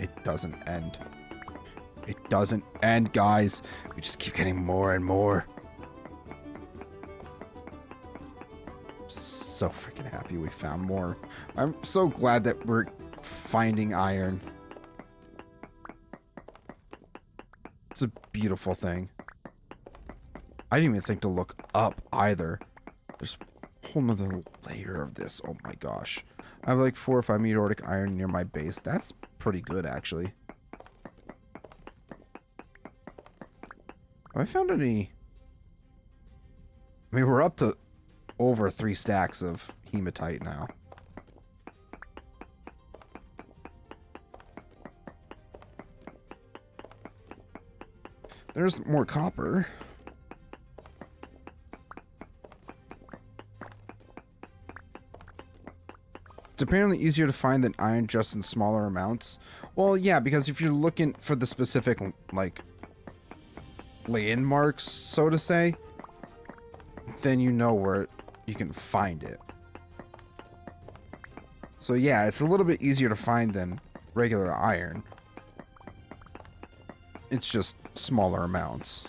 It doesn't end. It doesn't end, guys. We just keep getting more and more. So freaking happy we found more. I'm so glad that we're finding iron. It's a beautiful thing. I didn't even think to look up either. There's a whole nother layer of this. Oh my gosh. I have like 4 or 5 meteoritic iron near my base. That's pretty good, actually. Have I found any... I mean, we're up to over 3 stacks of hematite now. There's more copper. It's apparently easier to find than iron just in smaller amounts. Well, yeah, because if you're looking for the specific, like, landmarks, so to say, then you know where you can find it. So yeah, it's a little bit easier to find than regular iron. It's just smaller amounts.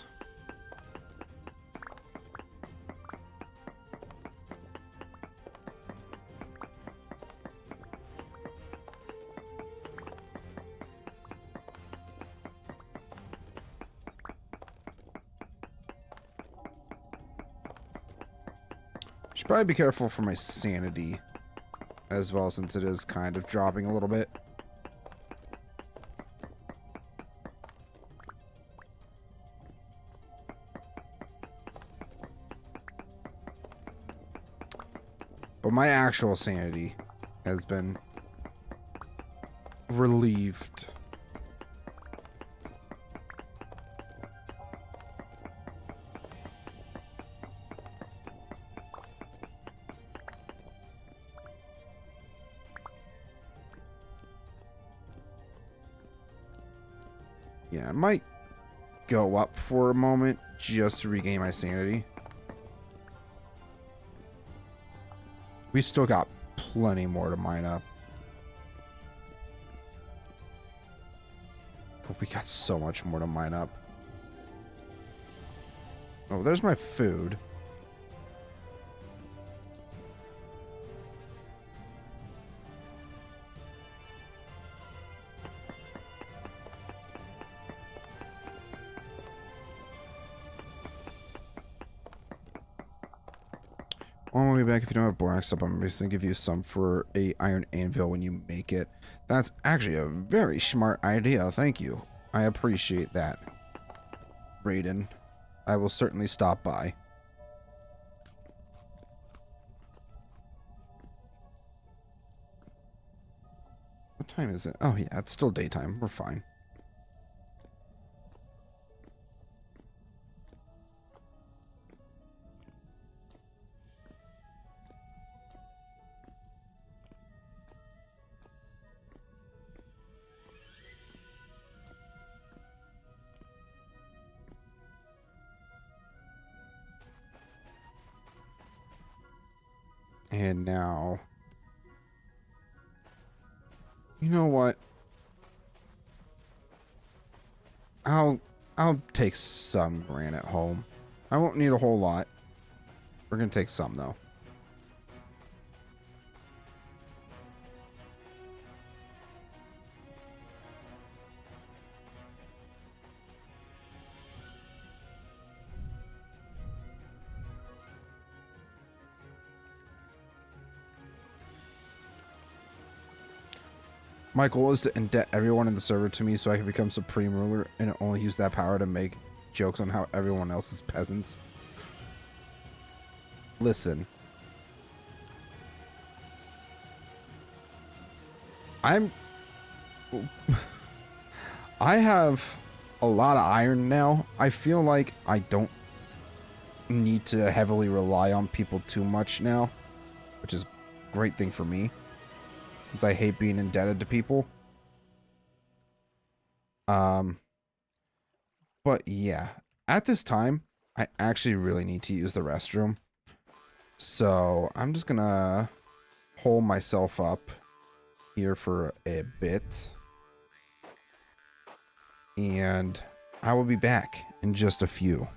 Should probably be careful for my sanity as well, since it is kind of dropping a little bit. But my actual sanity has been relieved. Yeah, I might go up for a moment just to regain my sanity. We still got plenty more to mine up. But we got so much more to mine up. Oh, there's my food. On my way back, if you don't have borax up, I'm just gonna give you some for a iron anvil when you make it. That's actually a very smart idea. Thank you. I appreciate that, Raiden. I will certainly stop by. What time is it? Oh yeah, it's still daytime. We're fine. And now, you know what? I'll take some granite home. I won't need a whole lot. We're gonna take some though. My goal is to indebt everyone in the server to me so I can become supreme ruler and only use that power to make jokes on how everyone else is peasants. Listen. I have a lot of iron now. I feel like I don't need to heavily rely on people too much now, which is a great thing for me, since I hate being indebted to people. But yeah, at this time, I actually really need to use the restroom. So I'm just gonna hold myself up here for a bit. And I will be back in just a few.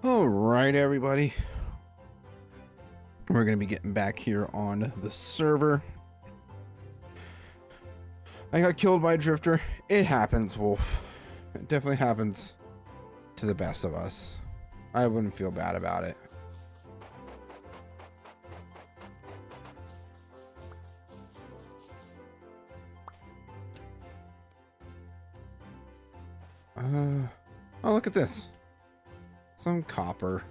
All right, everybody. We're going to be getting back here on the server. I got killed by a drifter. It happens, Wolf. It definitely happens to the best of us. I wouldn't feel bad about it. Oh, look at this. Some copper.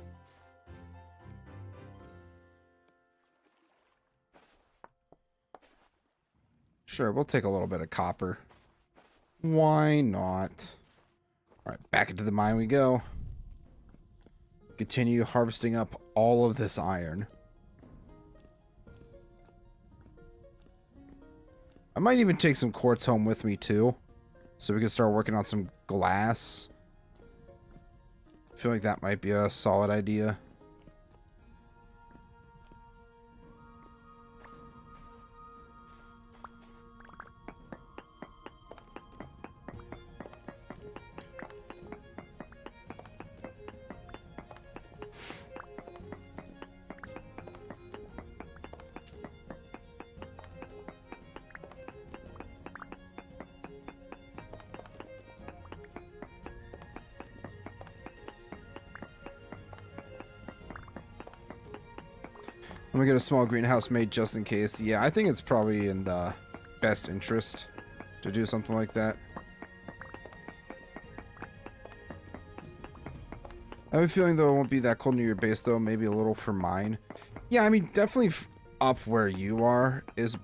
Sure, we'll take a little bit of copper. Why not? All right, back into the mine we go. Continue harvesting up all of this iron. I might even take some quartz home with me too, so we can start working on some glass. I feel like that might be a solid idea. I'm gonna get a small greenhouse made just in case. Yeah, I think it's probably in the best interest to do something like that. I have a feeling though it won't be that cold near your base though. Maybe a little for mine. Yeah, I mean definitely up where you are is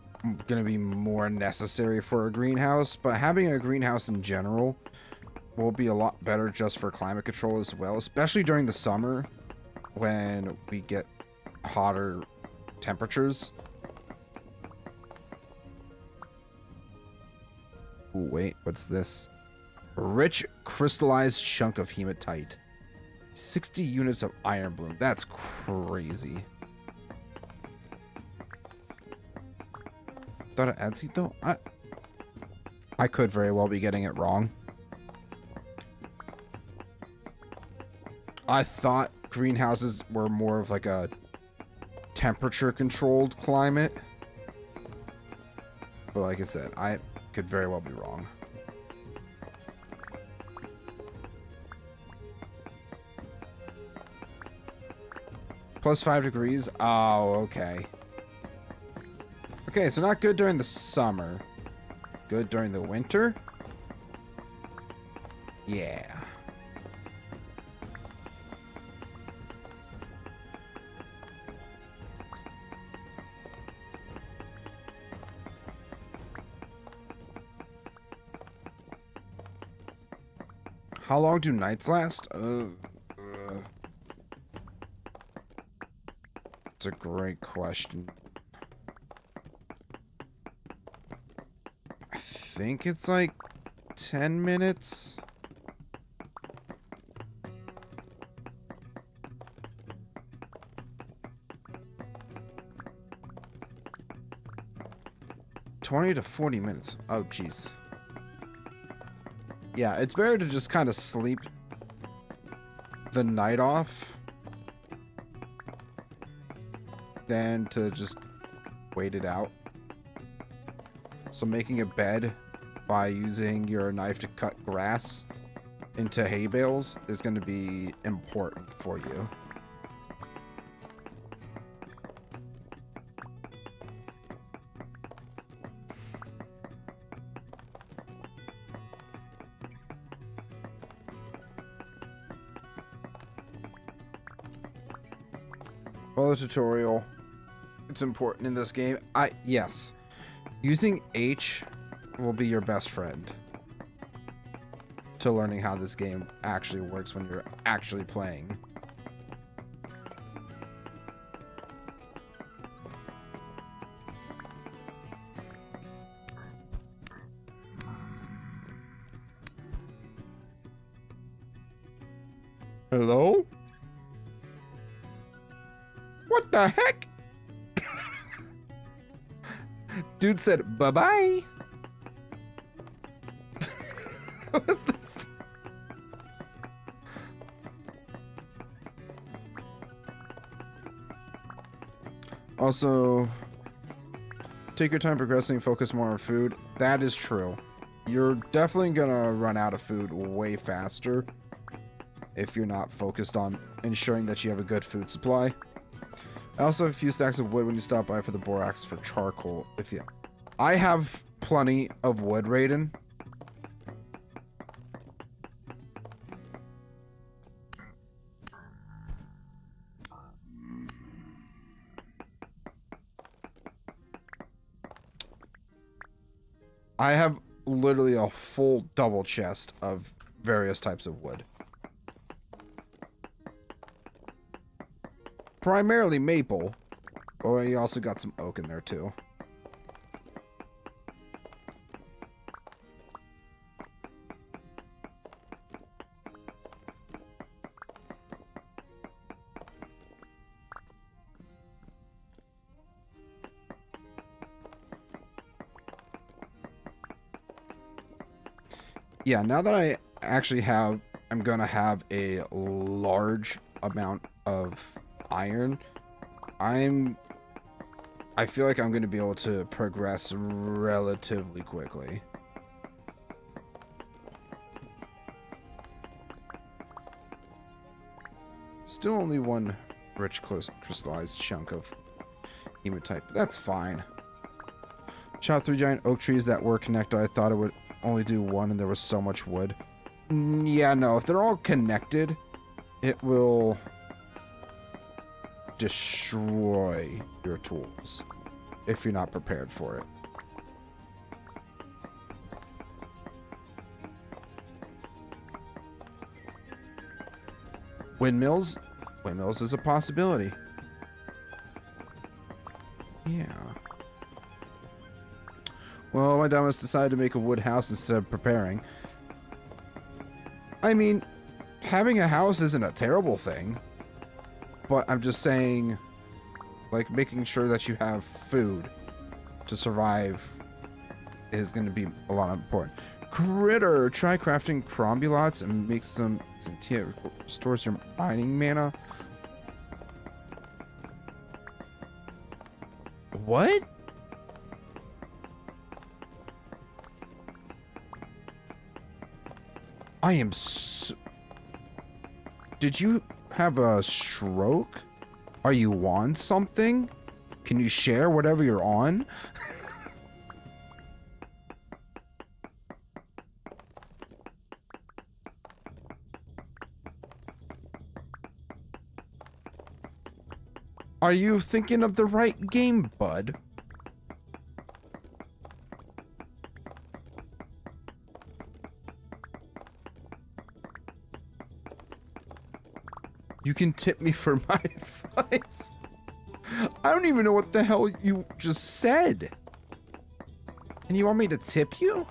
gonna be more necessary for a greenhouse, but having a greenhouse in general will be a lot better just for climate control as well, especially during the summer when we get hotter temperatures. Ooh, wait, what's this? A rich crystallized chunk of hematite. 60 units of iron bloom. That's crazy. Thought it adds heat though? I could very well be getting it wrong. I thought greenhouses were more of like a temperature controlled climate, but like I said, I could very well be wrong. +5 degrees. Oh, okay. Okay, so not good during the summer. Good during the winter. Yeah. How long do nights last? It's a great question. I think it's like 10 minutes. $20 to 40 minutes. Oh, jeez. Yeah, it's better to just kind of sleep the night off than to just wait it out. So making a bed by using your knife to cut grass into hay bales is going to be important for you. Follow the tutorial. It's important in this game. Yes. Using H will be your best friend to learning how this game actually works when you're actually playing. Hello? What the heck? Dude said bye-bye. What the Also, take your time progressing, focus more on food. That is true. You're definitely gonna run out of food way faster if you're not focused on ensuring that you have a good food supply. I also have a few stacks of wood when you stop by for the borax for charcoal. I have plenty of wood, Raiden. I have literally a full double chest of various types of wood. Primarily maple. Oh, you also got some oak in there too. Yeah, now that I actually have, I'm gonna have a large amount of iron. I feel like I'm gonna be able to progress relatively quickly. Still only one rich crystallized chunk of hematite, but that's fine. Chopped 3 giant oak trees that were connected. I thought it would only do one and there was so much wood. Yeah, no, if they're all connected, it will destroy your tools if you're not prepared for it. Windmills? Windmills is a possibility. Yeah. Well, my dumbass decided to make a wood house instead of preparing. I mean, having a house isn't a terrible thing. But I'm just saying, like, making sure that you have food to survive is going to be a lot important. Critter, try crafting crombulots and make some tea. Restores your mining mana. What? I am so... Did you have a stroke? Are you on something? Can you share whatever you're on? Are you thinking of the right game, bud? You can tip me for my advice. I don't even know what the hell you just said. And you want me to tip you?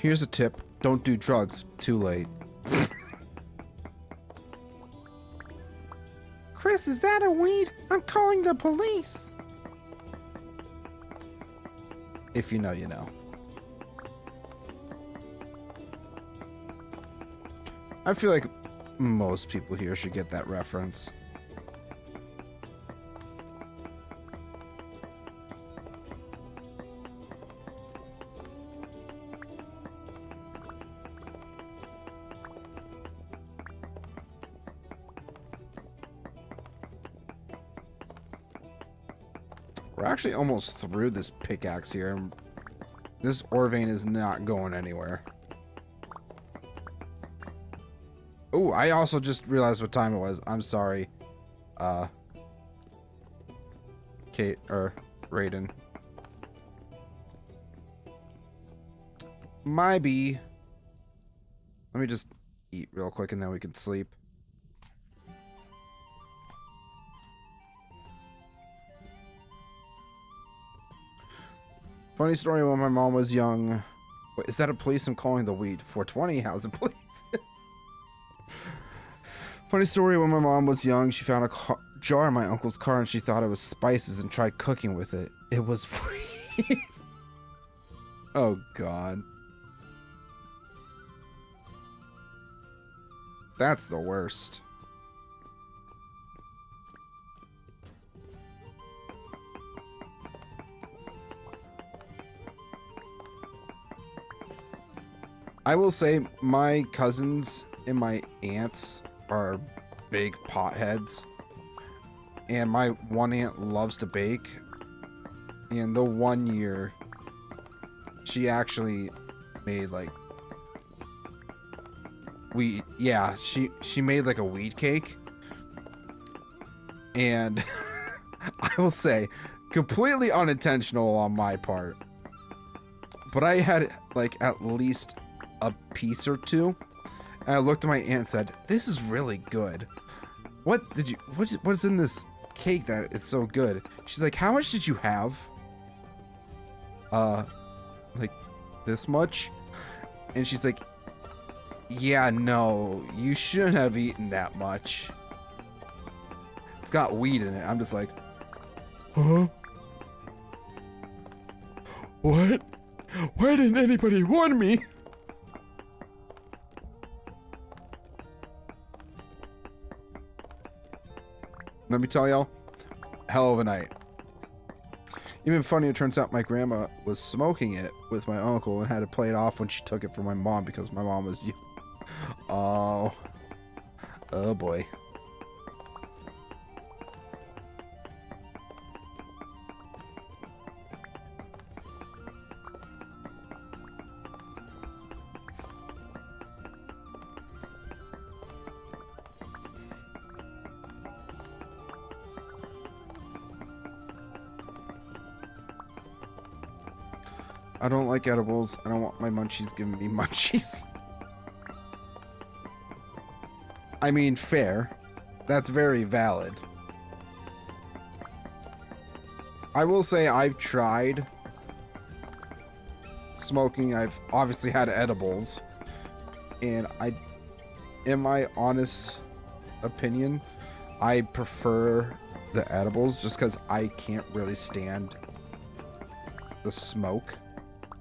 Here's a tip. Don't do drugs. Too late. Chris, is that a weed? I'm calling the police. If you know, you know. I feel like most people here should get that reference. We're actually almost through this pickaxe here. This ore vein is not going anywhere. Oh, I also just realized what time it was. I'm sorry. Kate, or Raiden. Maybe. Let me just eat real quick and then we can sleep. Funny story, when my mom was young. Wait, is that a police? I'm calling the weed. 420? How's it police? Funny story, when my mom was young, she found a jar in my uncle's car and she thought it was spices and tried cooking with it. It was weed. Oh, God. That's the worst. I will say my cousins and my aunts are big potheads. And my one aunt loves to bake. And the one year, she actually made like weed. Yeah, she made like a weed cake. And I will say, completely unintentional on my part. But I had like at least a piece or two, and I looked at my aunt and said, "This is really good. What is in this cake that it's so good?" She's like, "How much did you have?" Like this much. And she's like, "Yeah, no, you shouldn't have eaten that much. It's got weed in it." I'm just like, "Huh? What? Why didn't anybody warn me?" Let me tell y'all, hell of a night. Even funnier, it turns out my grandma was smoking it with my uncle and had to play it off when she took it from my mom because my mom was... Oh. Oh boy. I don't like edibles. I don't want my munchies giving me munchies. I mean, fair. That's very valid. I will say I've tried smoking. I've obviously had edibles. And in my honest opinion, I prefer the edibles just because I can't really stand the smoke.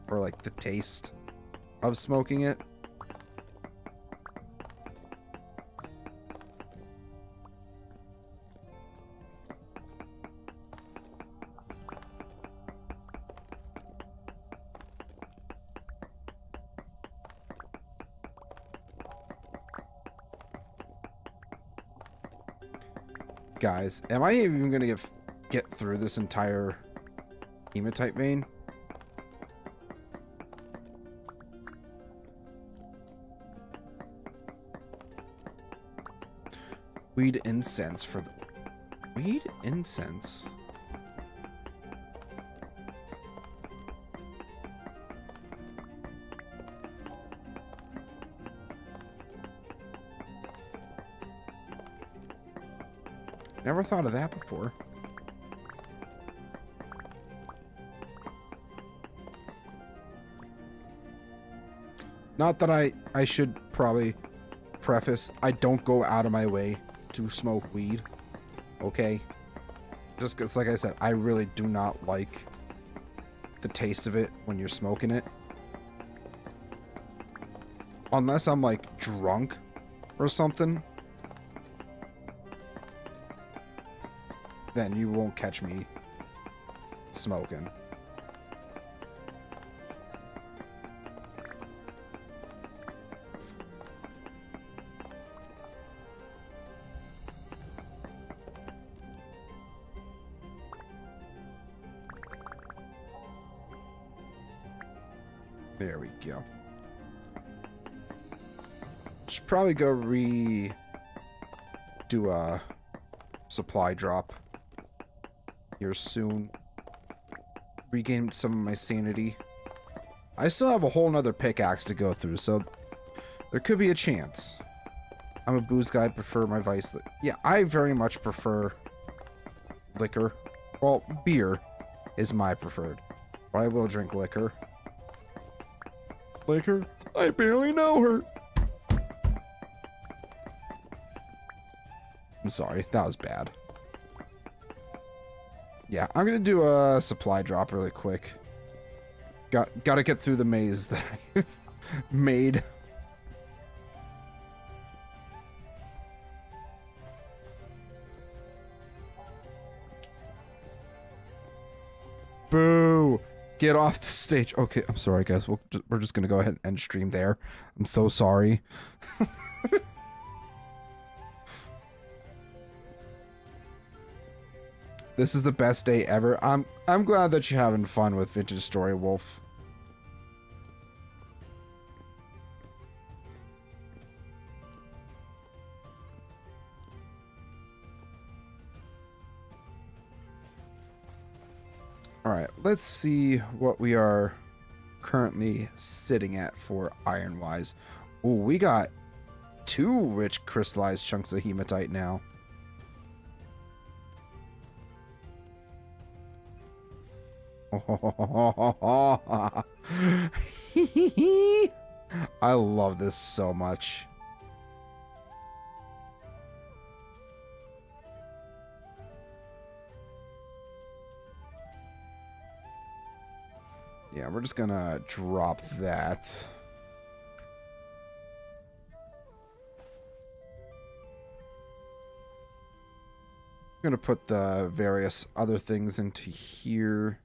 Or like the taste of smoking it. Guys, am I even gonna get through this entire hematite vein? Weed incense for the... Weed incense? Never thought of that before. Not that I should probably preface, I don't go out of my way to smoke weed, okay? Just because, like I said, I really do not like the taste of it when you're smoking it. Unless I'm like drunk or something, then you won't catch me smoking. There we go. Should probably go do a supply drop here soon. Regain some of my sanity. I still have a whole nother pickaxe to go through, so there could be a chance. I'm a booze guy. I prefer my vice. Yeah, I very much prefer liquor. Well, beer is my preferred, but I will drink liquor. Liquor? I barely know her. I'm sorry, that was bad. Yeah, I'm gonna do a supply drop really quick. Gotta get through the maze that I made. Boo! Get off the stage. Okay, I'm sorry, guys. We're just gonna go ahead and end stream there. I'm so sorry. This is the best day ever. I'm glad that you're having fun with Vintage Story Wolf. Alright, let's see what we are currently sitting at for iron-wise. Oh, we got 2 rich crystallized chunks of hematite now. I love this so much. Yeah, we're just gonna drop that. I'm gonna put the various other things into here.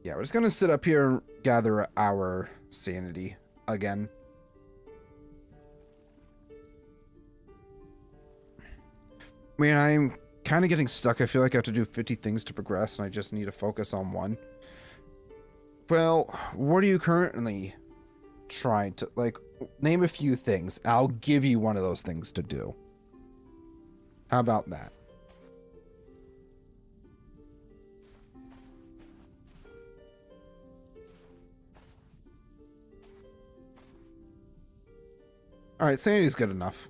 Yeah, we're just gonna sit up here and gather our sanity again. Man, I'm kind of getting stuck. I feel like I have to do 50 things to progress, and I just need to focus on one. Well, what are you currently trying to, like, name a few things. I'll give you one of those things to do. How about that? Alright, sanity's good enough.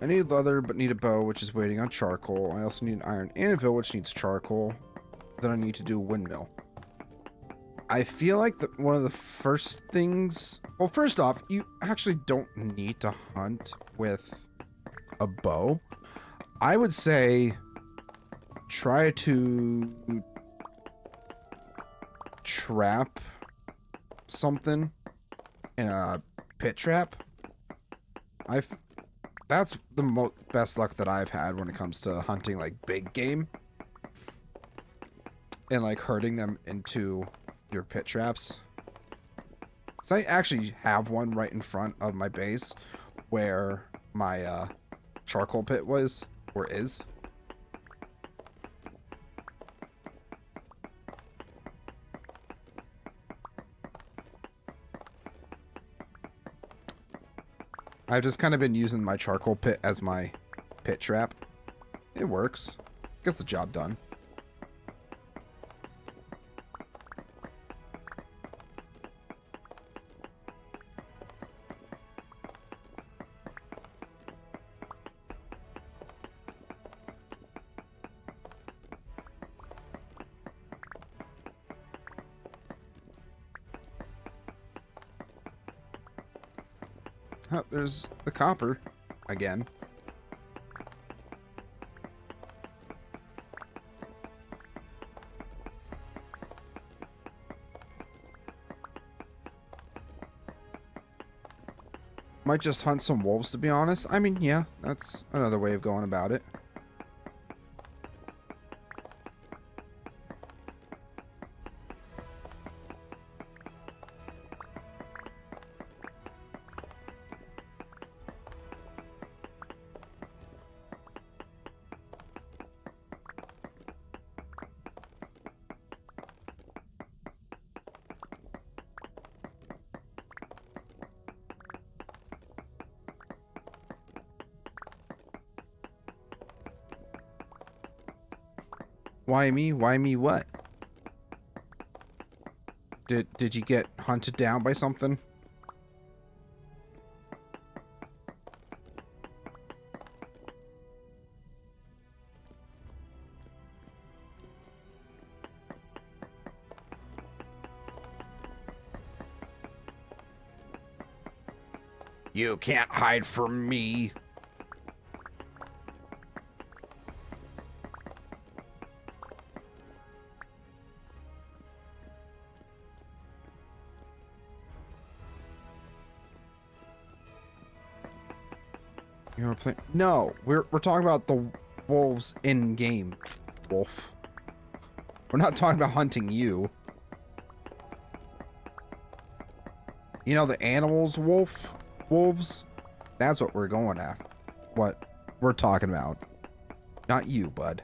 I need leather, but need a bow, which is waiting on charcoal. I also need an iron anvil, which needs charcoal. Then I need to do a windmill. I feel like one of the first things... Well, first off, you actually don't need to hunt with a bow. I would say try to trap something in a pit trap. That's the best luck that I've had when it comes to hunting like big game and like herding them into your pit traps. So I actually have one right in front of my base where my charcoal pit was or is. I've just kind of been using my charcoal pit as my pit trap. It works. Gets the job done. Oh, there's the copper again. Might just hunt some wolves, to be honest. I mean, yeah, that's another way of going about it. Why me? Why me what? Did you get hunted down by something? You can't hide from me. You were playing? No, we're talking about the wolves in game, Wolf. We're not talking about hunting you. You know the animals, wolves. That's what we're going after. What we're talking about, not you, bud.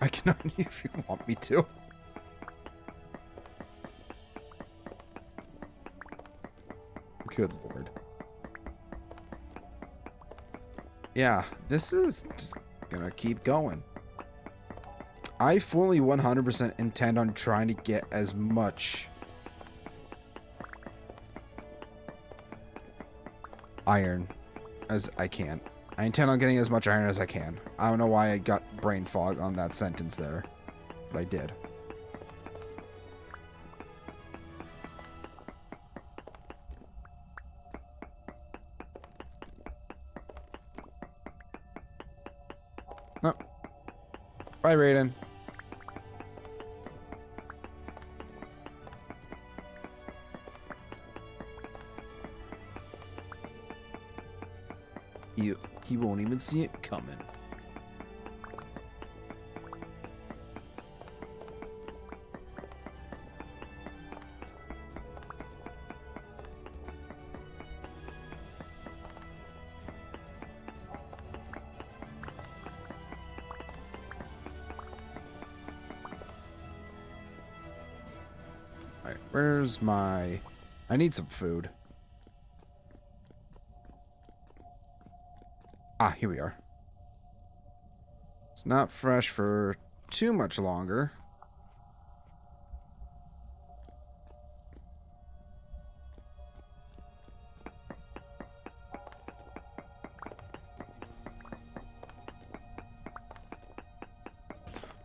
I can hunt you if you want me to. Good lord. Yeah, this is just gonna keep going. I fully 100% intend on trying to get as much iron as I can. I intend on getting as much iron as I can. I don't know why I got brain fog on that sentence there, but I did. No. Bye, Raiden. He won't even see it coming. Alright, where's my... I need some food. Ah, here we are. It's not fresh for too much longer.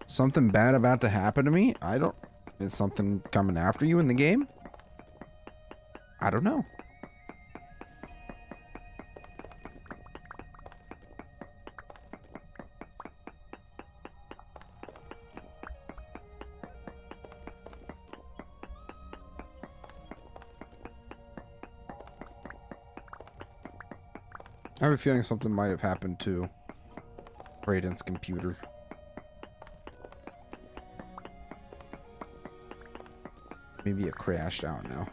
Something bad about to happen to me? I don't... Is something coming after you in the game? I don't know. I have a feeling something might have happened to Raiden's computer. Maybe it crashed out now.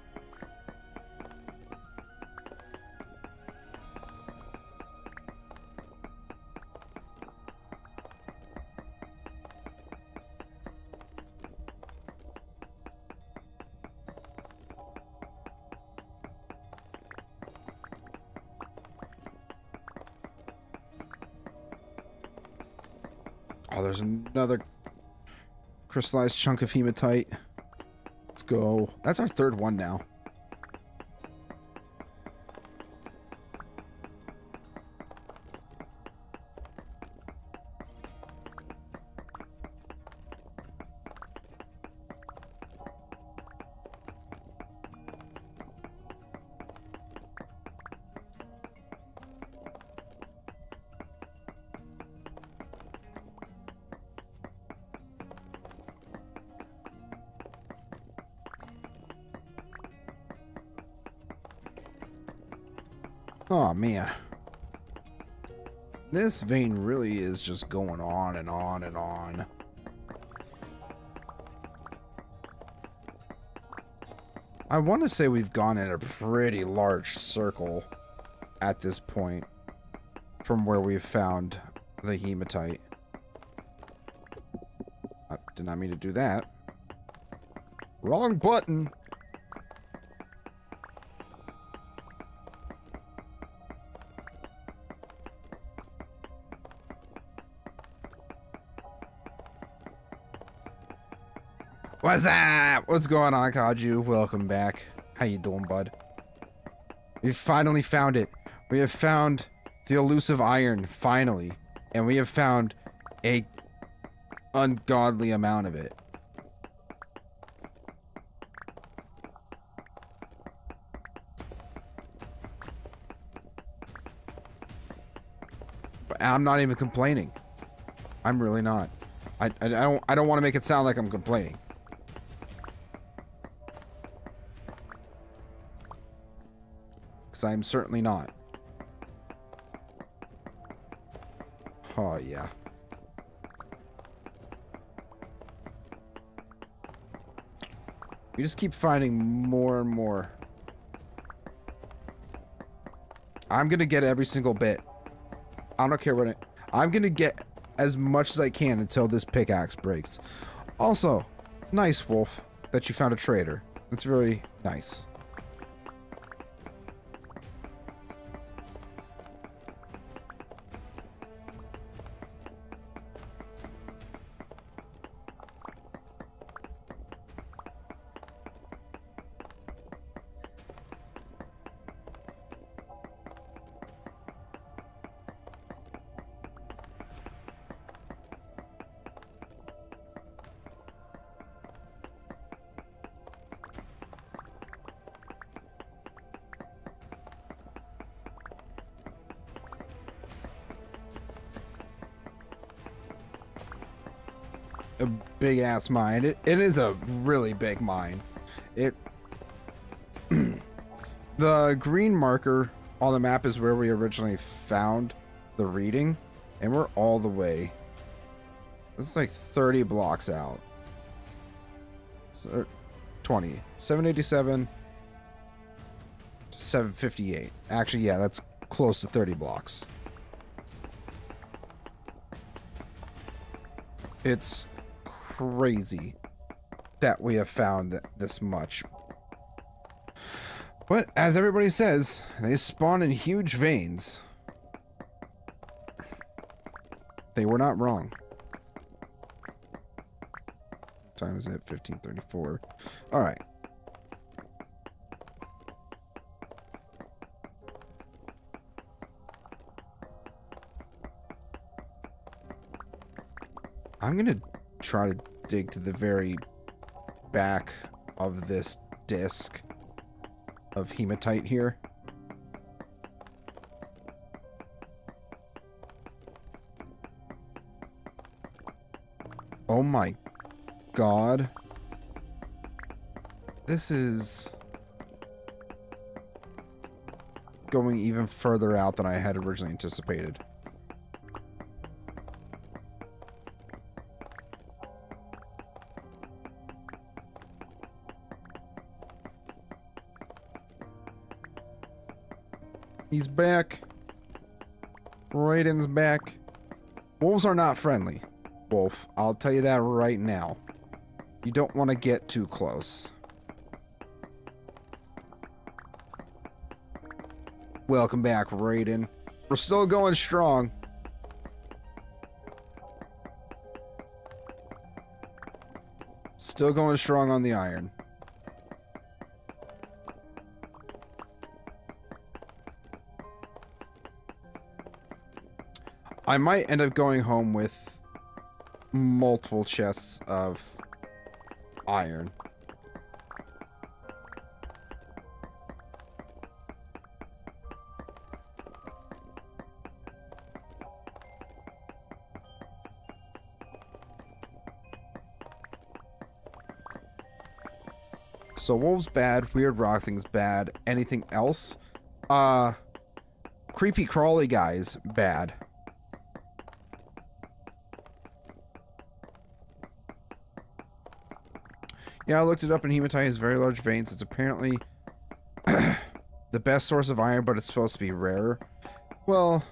Oh, there's another crystallized chunk of hematite. Let's go. That's our third one now. Oh, man. This vein really is just going on and on and on. I want to say we've gone in a pretty large circle at this point from where we've found the hematite. I did not mean to do that. Wrong button. What's up? What's going on, Kaju? Welcome back. How you doing, bud? We finally found it. We have found the elusive iron, finally. And we have found a ungodly amount of it. But I'm not even complaining. I'm really not. I don't want to make it sound like I'm complaining. Because I'm certainly not. Oh, yeah. We just keep finding more and more. I'm going to get every single bit. I don't care what I'm going to get as much as I can until this pickaxe breaks. Also, nice, Wolf, that you found a trader. That's really nice. A big ass mine. It is a really big mine. It the green marker on the map is where we originally found the reading, and we're all the way. This is like 30 blocks out. So, 20. 787 to 758. Actually, yeah, that's close to 30 blocks. It's crazy that we have found this much. But as everybody says, they spawn in huge veins. They were not wrong. What time is it? 15:34. All right. I'm gonna try to dig to the very back of this disc of hematite here. Oh my god. This is going even further out than I had originally anticipated. He's back. Raiden's back. Wolves are not friendly, Wolf. I'll tell you that right now. You don't want to get too close. Welcome back, Raiden. We're still going strong. Still going strong on the iron. I might end up going home with multiple chests of iron. So wolves bad, weird rock things bad. Anything else? creepy crawly guys bad. Yeah, I looked it up, and hematite has very large veins. It's apparently the best source of iron, but it's supposed to be rarer. Well,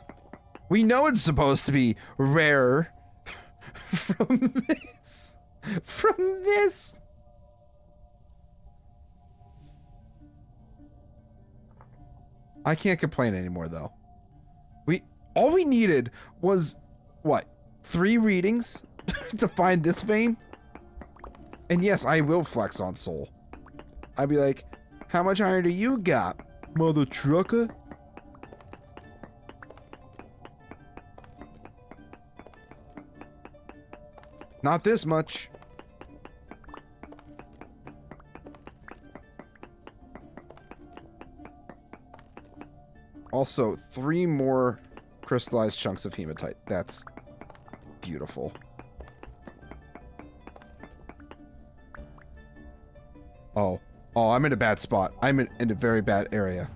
we know it's supposed to be rarer from this. From this. I can't complain anymore, though. All we needed was, what, 3 readings to find this vein? And yes, I will flex on Soul. I'd be like, how much iron do you got, mother trucker? Not this much. Also, 3 more crystallized chunks of hematite. That's beautiful. Oh, I'm in a bad spot. I'm in a very bad area.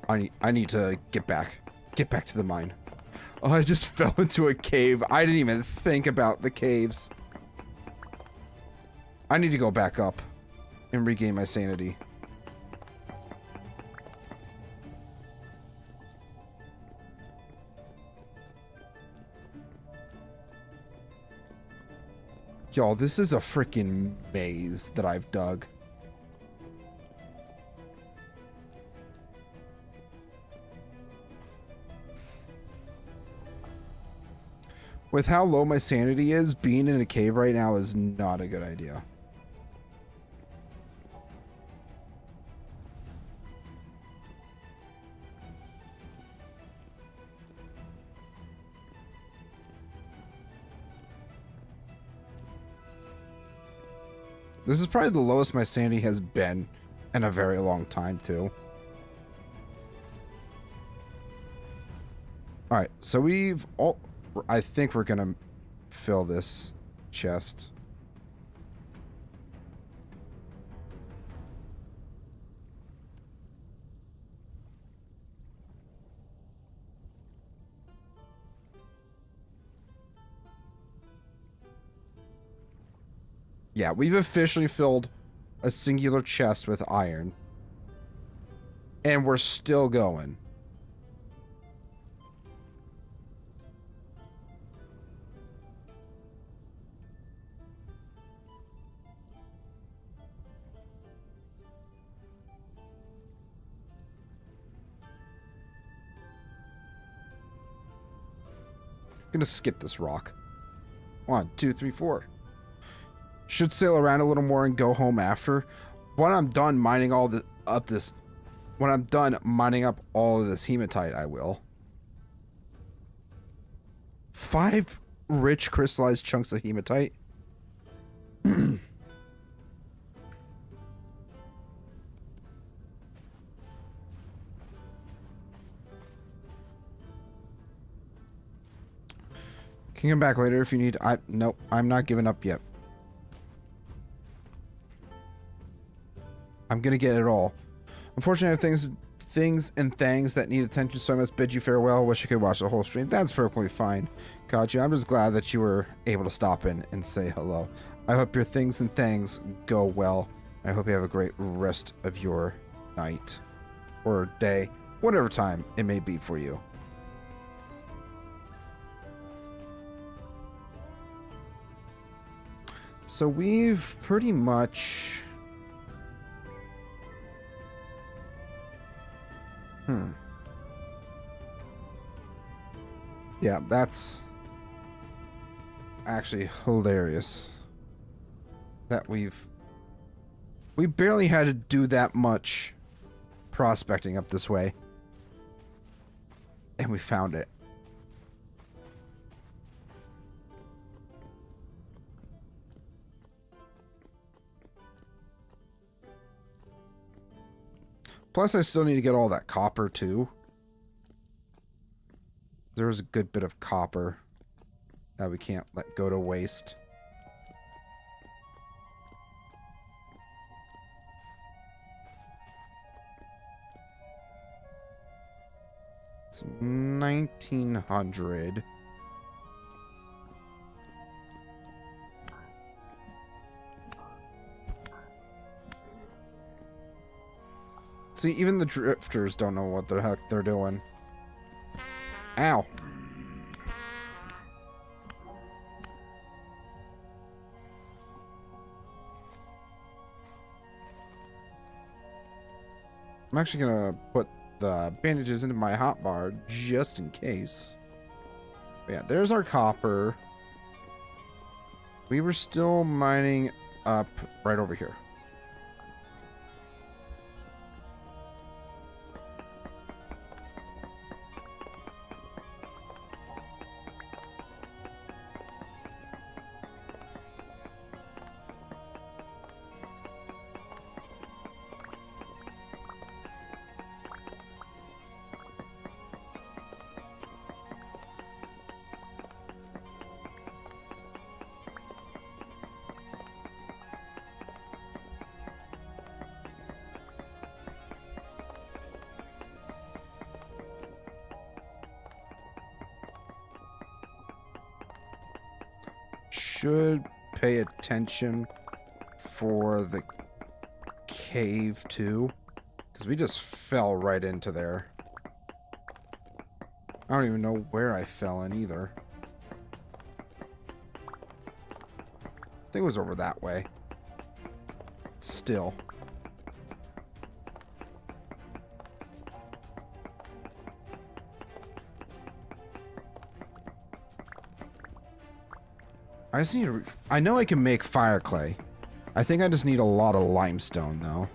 I need to get back. Get back to the mine. Oh, I just fell into a cave. I didn't even think about the caves. I need to go back up and regain my sanity. Y'all, this is a freaking maze that I've dug. With how low my sanity is, being in a cave right now is not a good idea. This is probably the lowest my sanity has been in a very long time, too. Alright, so we've all... I think we're gonna fill this chest. Yeah, we've officially filled a singular chest with iron. And we're still going. I'm gonna skip this rock. 1, 2, 3, 4. Should sail around a little more and go home after. When I'm done mining all the when I'm done mining up all of this hematite, I will. 5 rich crystallized chunks of hematite. Can come back later if you need. Nope, I'm not giving up yet. I'm gonna get it all. Unfortunately, I have things and things that need attention, so I must bid you farewell. Wish I could watch the whole stream. That's perfectly fine, Kachi. I'm just glad that you were able to stop in and say hello. I hope your things and things go well. I hope you have a great rest of your night or day, whatever time it may be for you. So we've pretty much... Yeah, that's actually hilarious. That we barely had to do that much prospecting up this way. And we found it. Plus, I still need to get all that copper, too. There's a good bit of copper that we can't let go to waste. It's 1900. See, even the drifters don't know what the heck they're doing. Ow. I'm actually gonna put the bandages into my hotbar just in case. But yeah, there's our copper. We were still mining up right over here. Should pay attention for the cave too, because we just fell right into there. I don't even know where I fell in either. I think it was over that way. Still. I just need to... I know I can make fire clay. I think I just need a lot of limestone, though.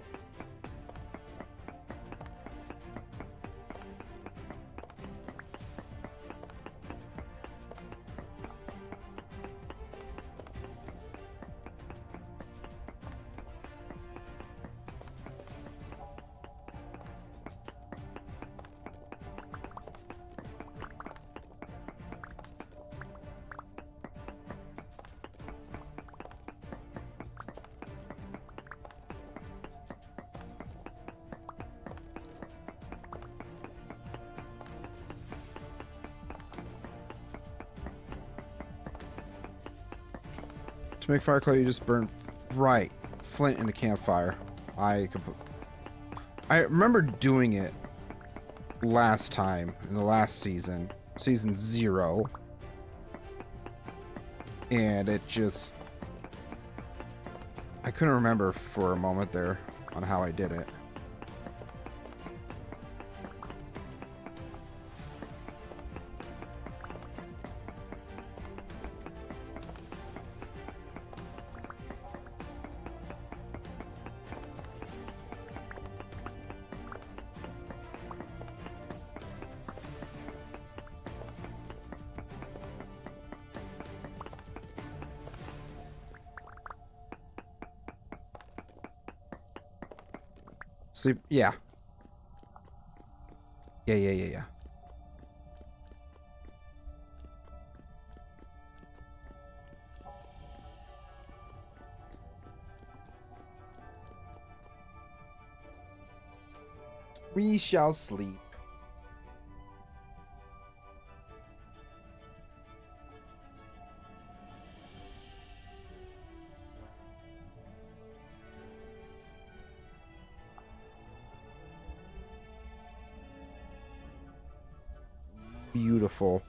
To make fire clay, you just burn flint in a campfire. I remember doing it last time in the last season, season 0, and it just I couldn't remember for a moment there on how I did it. Sleep, yeah. Yeah. We shall sleep. Beautiful.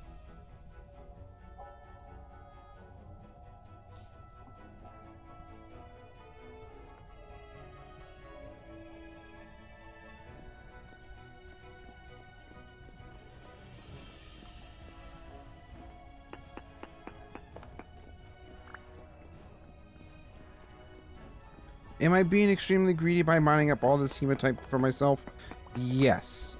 Am I being extremely greedy by mining up all this hematite for myself? Yes.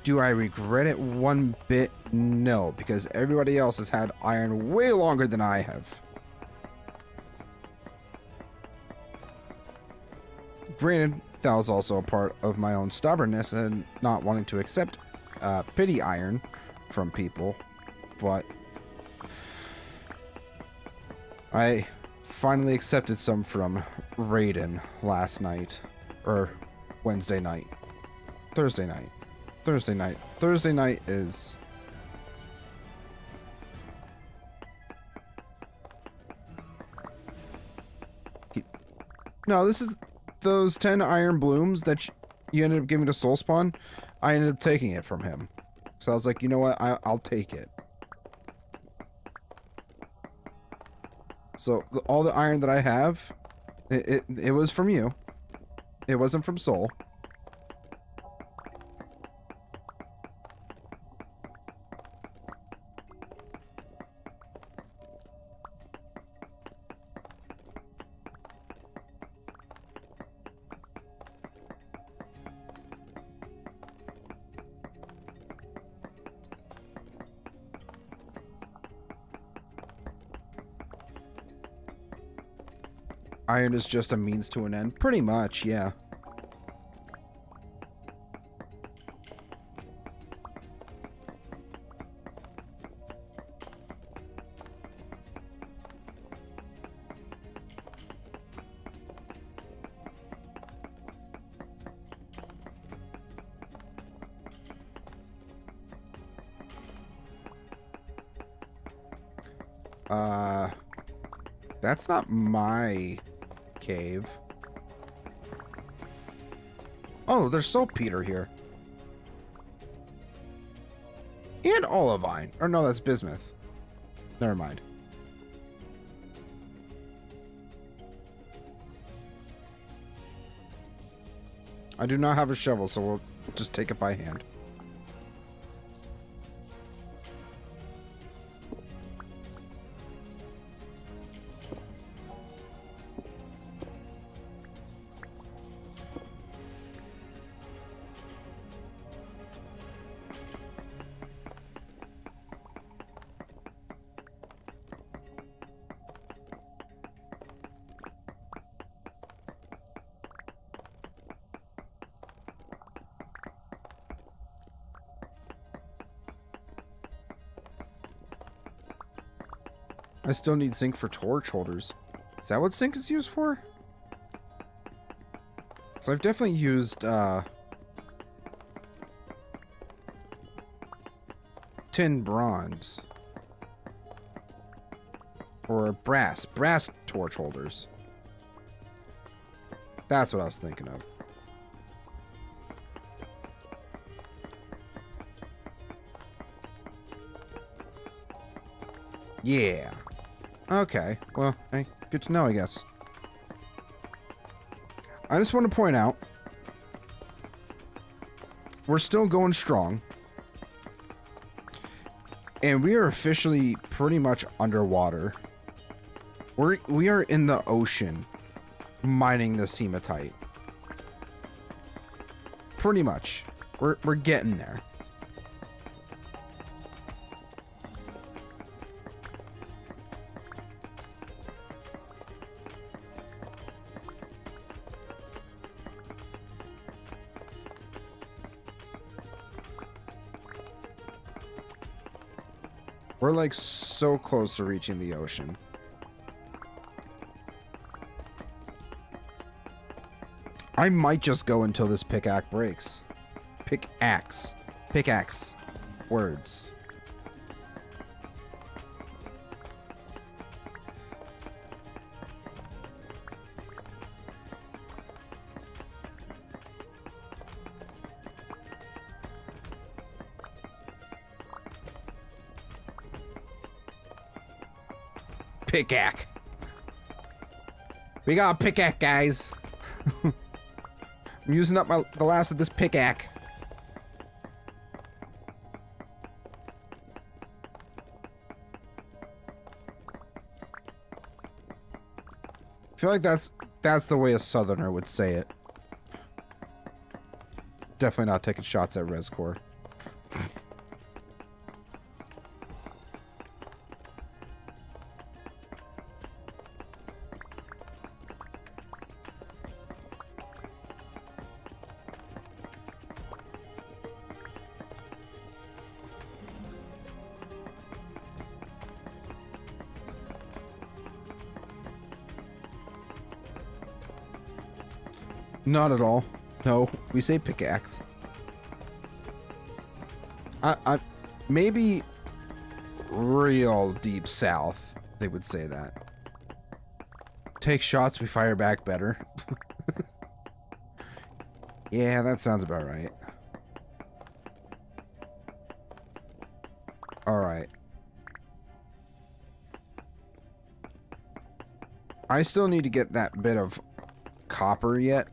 Do I regret it one bit? No, because everybody else has had iron way longer than I have. Granted, that was also a part of my own stubbornness and not wanting to accept pity iron, from people, but I finally accepted some from Raiden last night, or Wednesday night, Thursday night. Thursday night is... No, this is those 10 iron blooms that you ended up giving to Soulspawn. I ended up taking it from him. So I was like, you know what? I'll take it. So all the iron that I have, it was from you. It wasn't from Soul. Iron is just a means to an end. Pretty much, yeah. That's not my cave. Oh, there's saltpeter here. And olivine. Or no, that's bismuth. Never mind. I do not have a shovel, so we'll just take it by hand. I still need zinc for torch holders. Is that what zinc is used for? So I've definitely used tin bronze. Or brass torch holders. That's what I was thinking of. Yeah. Okay, well, hey, good to know, I guess. I just want to point out, we're still going strong. And we are officially pretty much underwater. We are in the ocean mining this hematite. Pretty much. We're getting there. We're like so close to reaching the ocean. I might just go until this pickaxe breaks. Pickaxe. Words. Pickaxe. We got a pickaxe, guys. I'm using up the last of this pickaxe. I feel like that's the way a southerner would say it. Definitely not taking shots at Rescore. Not at all. No, we say pickaxe. Maybe real deep south, they would say that. Take shots, we fire back better. Yeah, that sounds about right. Alright. I still need to get that bit of copper yet.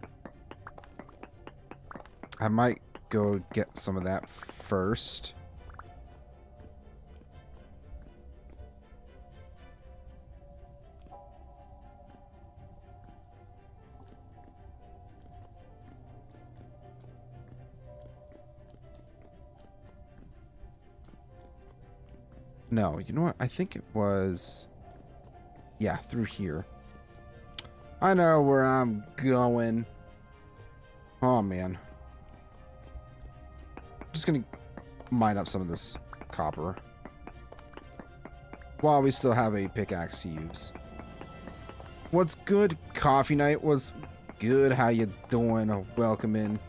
I might go get some of that first. No, you know what? I think it was... Yeah, through here. I know where I'm going. Oh, man. I'm just gonna mine up some of this copper. While we still have a pickaxe to use. What's good? Coffee night was good. How you doing? Welcome in.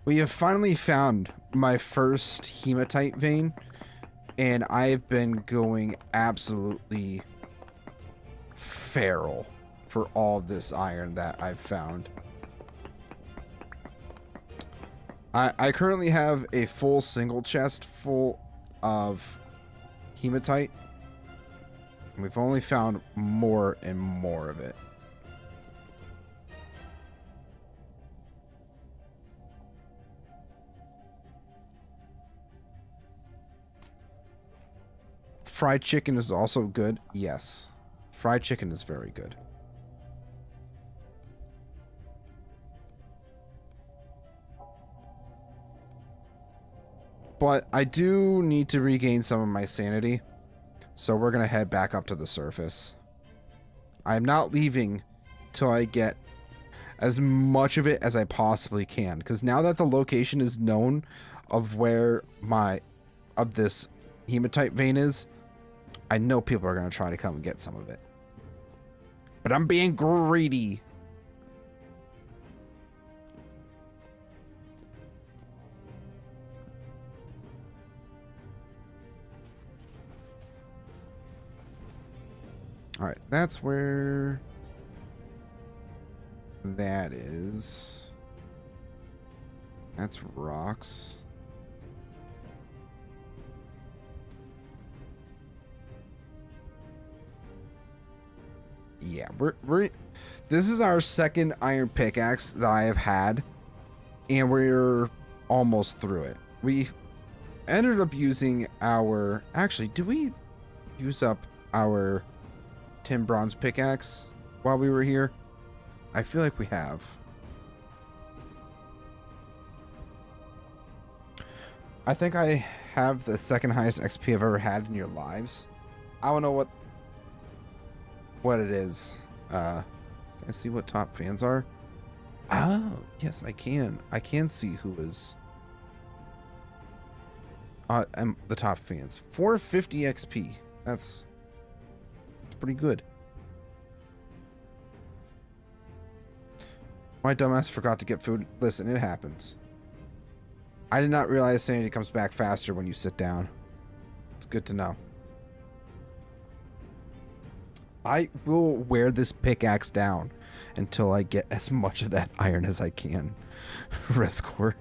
We have finally found my first hematite vein, and I've been going absolutely feral for all this iron that I've found. I currently have a full single chest full of hematite. We've only found more and more of it. Fried chicken is also good. Yes. Fried chicken is very good. But I do need to regain some of my sanity. So we're going to head back up to the surface. I'm not leaving till I get as much of it as I possibly can. Because now that the location is known of where this hematite vein is, I know people are going to try to come and get some of it. But I'm being greedy. Alright, that's where that is. That's rocks. Yeah, this is our second iron pickaxe that I have had, and we're almost through it. We ended up using our... Actually, did we use up our tin bronze pickaxe while we were here? I feel like we have. I think I have the second highest XP I've ever had in your lives. I don't know what it is. Can I see what top fans are? Oh, yes, I can. I can see who is the top fans. 450 XP. That's pretty good. My dumbass forgot to get food. Listen, it happens. I did not realize sanity comes back faster when you sit down. It's good to know. I will wear this pickaxe down until I get as much of that iron as I can. Rescore.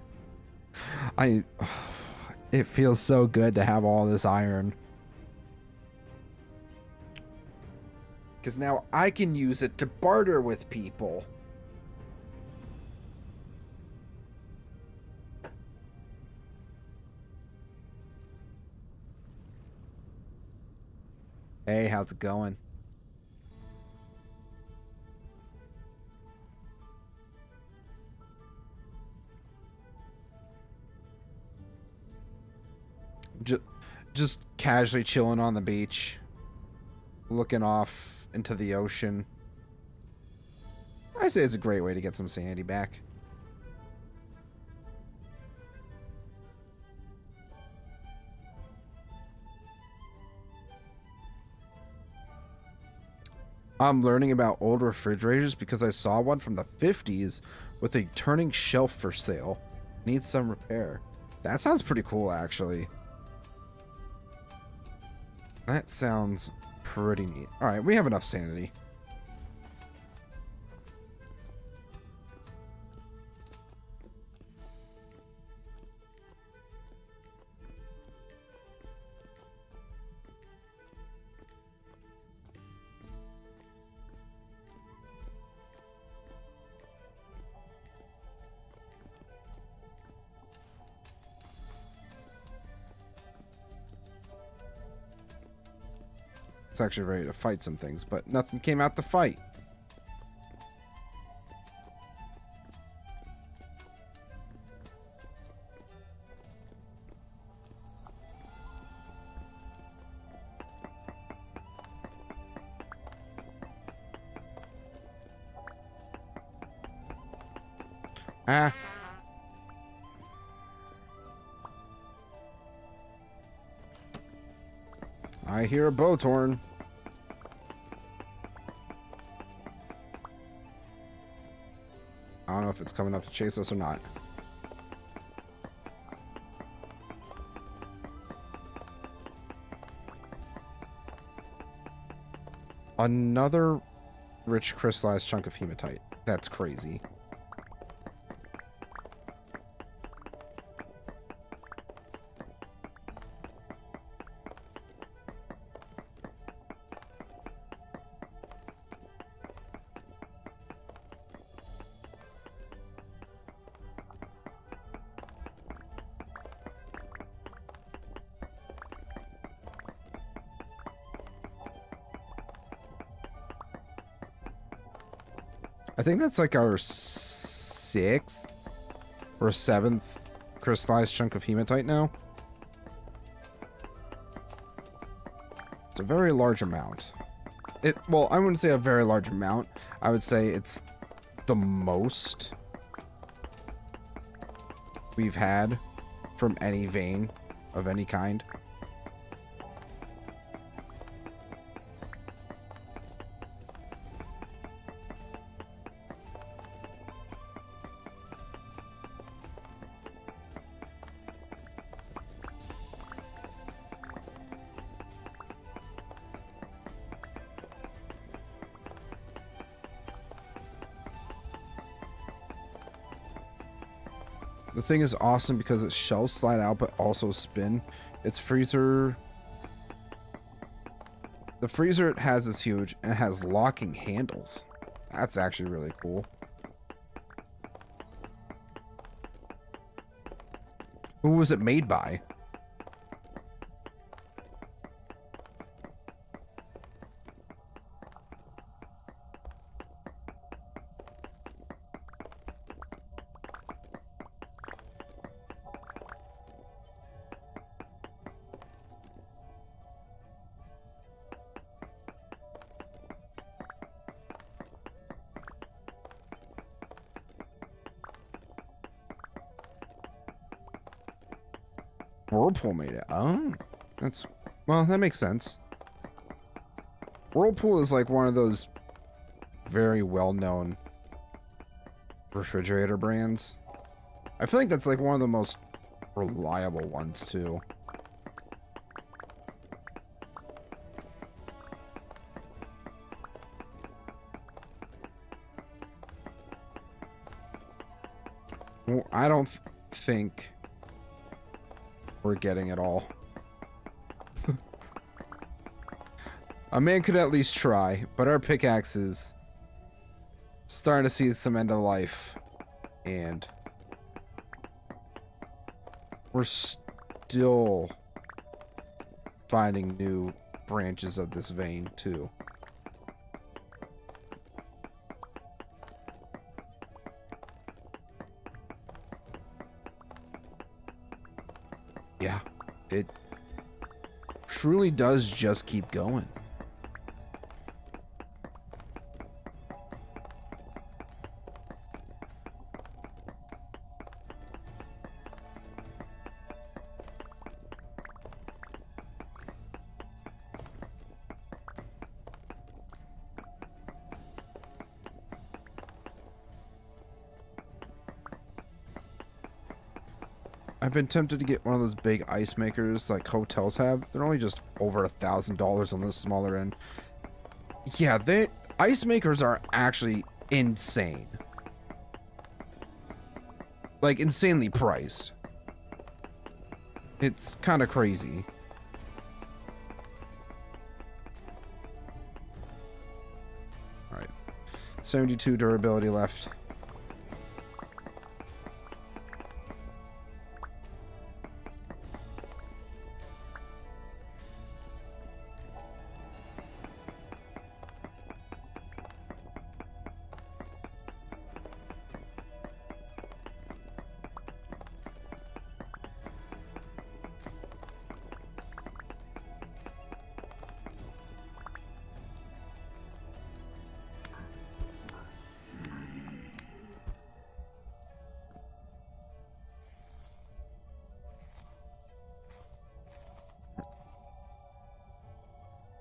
It feels so good to have all this iron. Because now I can use it to barter with people. Hey, how's it going? Just casually chilling on the beach, looking off into the ocean. I say it's a great way to get some sanity back. I'm learning about old refrigerators because I saw one from the 50s with a turning shelf for sale. Needs some repair. That sounds pretty cool, actually. That sounds pretty neat. All right, we have enough sanity. It's actually ready to fight some things, but nothing came out to fight. Ah. I hear a Bowtorn. I don't know if it's coming up to chase us or not. Another rich crystallized chunk of hematite. That's crazy. I think that's like our 6th or 7th crystallized chunk of hematite now. It's a very large amount. Well, I wouldn't say a very large amount. I would say it's the most we've had from any vein of any kind. The thing is awesome because its shells slide out but also spin. Its freezer... The freezer it has is huge and it has locking handles. That's actually really cool. Who was it made by? Whirlpool made it. Oh, well, that makes sense. Whirlpool is like one of those very well-known refrigerator brands. I feel like that's like one of the most reliable ones too. Well, I don't think we're getting it all. A man could at least try, but our pickaxe is starting to see some end of life, and we're still finding new branches of this vein too. Yeah, it truly does just keep going. I've been tempted to get one of those big ice makers like hotels have. They're only just over $1,000 on the smaller end. Yeah, ice makers are actually insane. Like, insanely priced. It's kind of crazy. Alright. 72 durability left.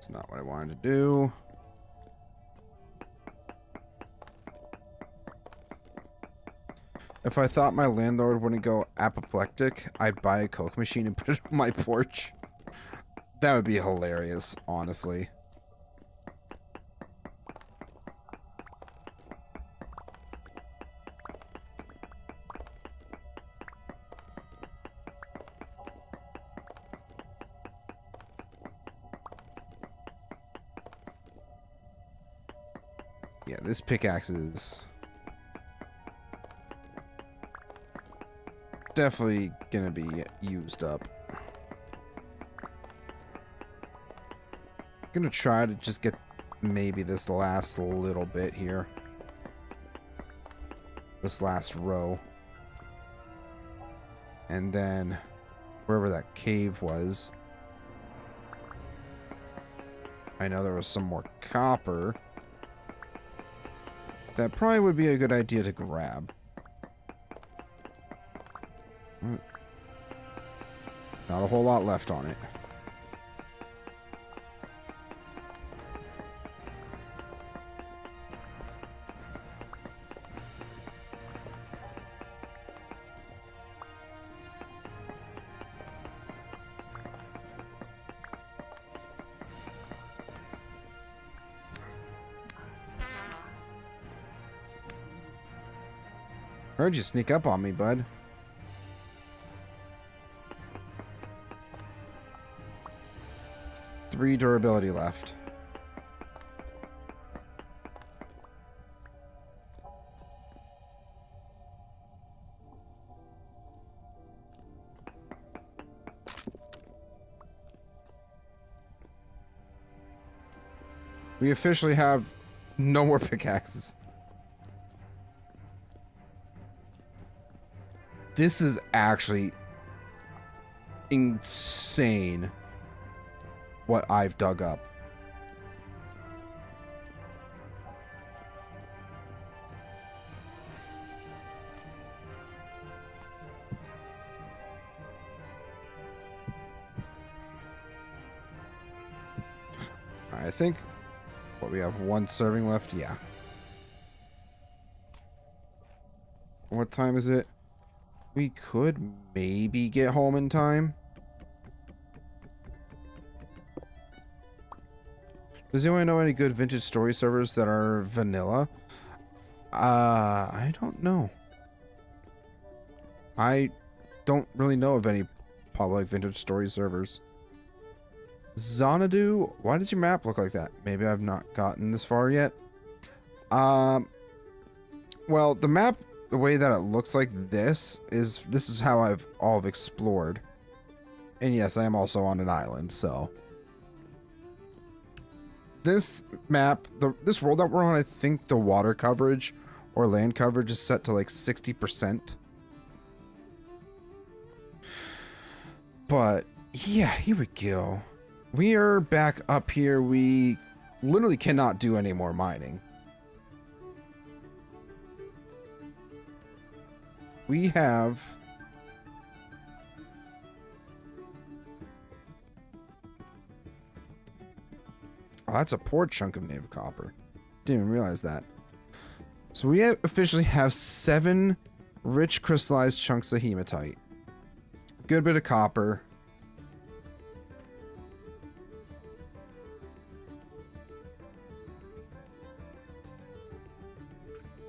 Not what I wanted to do. If I thought my landlord wouldn't go apoplectic, I'd buy a Coke machine and put it on my porch. That would be hilarious, honestly. Yeah, this pickaxe is definitely gonna be used up. I'm gonna try to just get maybe this last little bit here. This last row. And then wherever that cave was. I know there was some more copper. That probably would be a good idea to grab. Not a whole lot left on it. Heard you sneak up on me, bud. Three durability left. We officially have no more pickaxes. This is actually insane what I've dug up. I think what we have one serving left. Yeah. What time is it? We could maybe get home in time. Does anyone know any good vintage story servers that are vanilla? I don't know. I don't really know of any public vintage story servers. Xanadu, why does your map look like that? Maybe I've not gotten this far yet. Well, the map, the way that it looks like this is how I've explored. And yes, I am also on an island, so this map, this world that we're on, I think the water coverage or land coverage is set to like 60%. But yeah, here we go. We are back up here. We literally cannot do any more mining. We have oh, that's a poor chunk of native copper. Didn't even realize that. So we officially have 7 rich crystallized chunks of hematite. Good bit of copper.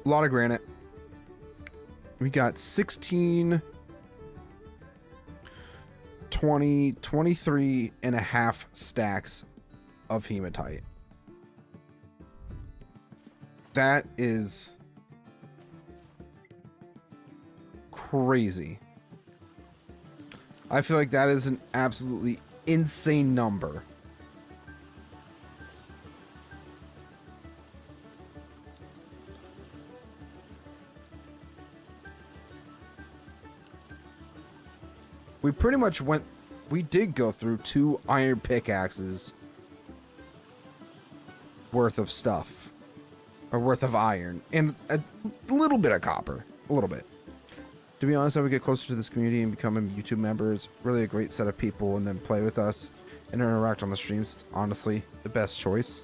A lot of granite. We got 16, 20, 23 and a half stacks of hematite. That is crazy. I feel like that is an absolutely insane number. We pretty much we did go through 2 iron pickaxes worth of stuff, or worth of iron, and a little bit of copper, a little bit. To be honest, I would get closer to this community and become a YouTube member. It's really a great set of people, and then play with us and interact on the streams. It's honestly the best choice.